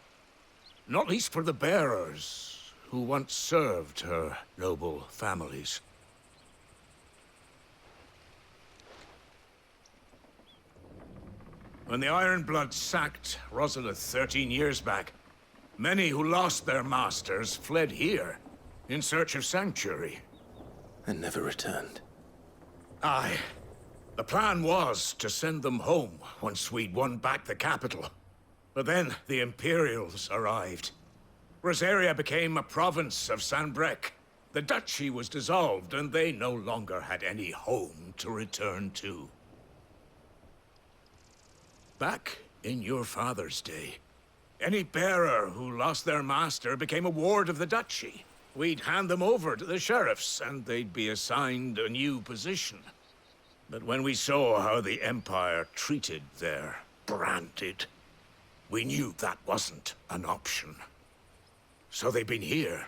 Not least for the bearers, who once served her noble families. When the Ironbloods sacked Rosalith 13 years back, many who lost their masters fled here in search of sanctuary. And never returned. Aye. The plan was to send them home once we'd won back the capital. But then the Imperials arrived. Rosaria became a province of Sanbreque. The duchy was dissolved, and they no longer had any home to return to. Back in your father's day, any bearer who lost their master became a ward of the duchy. We'd hand them over to the sheriffs, and they'd be assigned a new position. But when we saw how the Empire treated their branded We knew that wasn't an option. So they've been here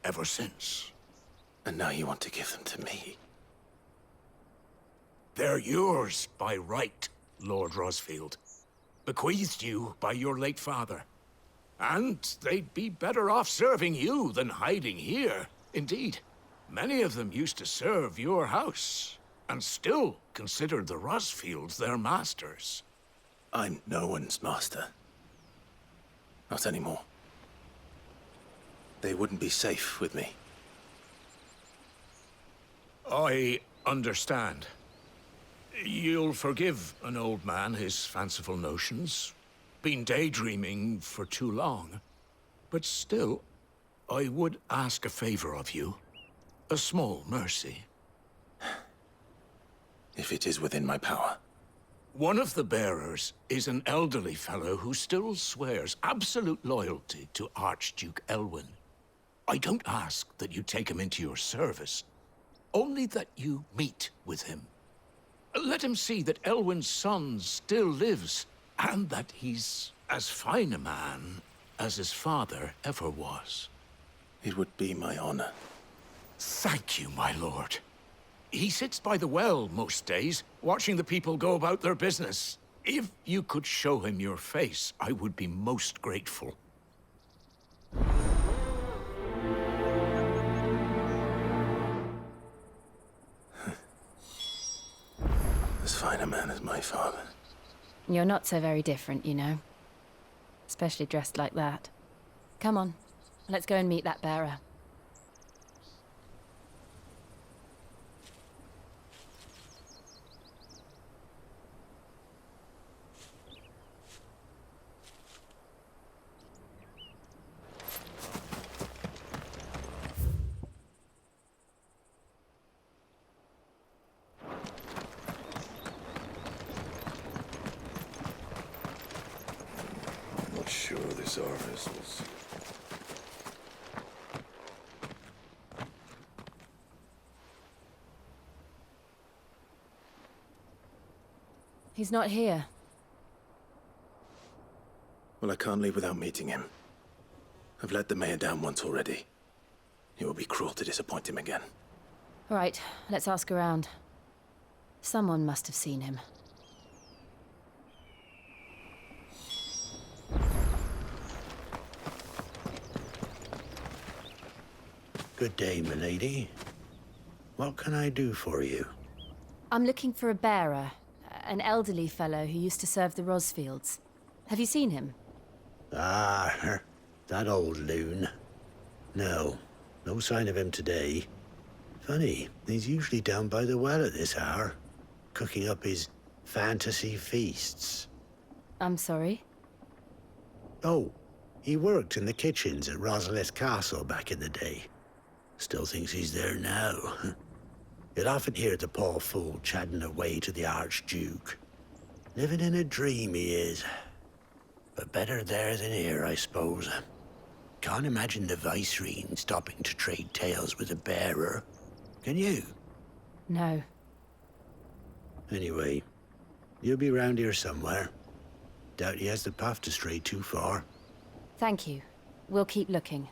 ever since. And now you want to give them to me? They're yours by right, Lord Rosfield. Bequeathed you by your late father. And they'd be better off serving you than hiding here. Indeed, many of them used to serve your house, and still considered the Rosfields their masters. I'm no one's master. Not anymore. They wouldn't be safe with me. I understand. You'll forgive an old man his fanciful notions. Been daydreaming for too long. But still, I would ask a favor of you. A small mercy. If it is within my power. One of the bearers is an elderly fellow who still swears absolute loyalty to Archduke Elwyn. I don't ask that you take him into your service, only that you meet with him. Let him see that Elwyn's son still lives, and that he's as fine a man as his father ever was. It would be my honor. Thank you, my lord. He sits by the well most days, watching the people go about their business. If you could show him your face, I would be most grateful. As fine a man as my father. You're not so very different, you know. Especially dressed like that. Come on, let's go and meet that bearer. Sure, this our vessels. He's not here. Well, I can't leave without meeting him. I've let the mayor down once already. It would be cruel to disappoint him again. Right, let's ask around. Someone must have seen him. Good day, milady. What can I do for you? I'm looking for a bearer, an elderly fellow who used to serve the Rosfields. Have you seen him? Ah, that old loon. No sign of him today. Funny, he's usually down by the well at this hour, cooking up his fantasy feasts. I'm sorry? Oh, he worked in the kitchens at Rosalith Castle back in the day. Still thinks he's there now. You'd often hear the poor fool chatting away to the Archduke. Living in a dream he is. But better there than here, I suppose. Can't imagine the Viceroy stopping to trade tales with a bearer. Can you? No. Anyway, you'll be round here somewhere. Doubt he has the path to stray too far. Thank you. We'll keep looking.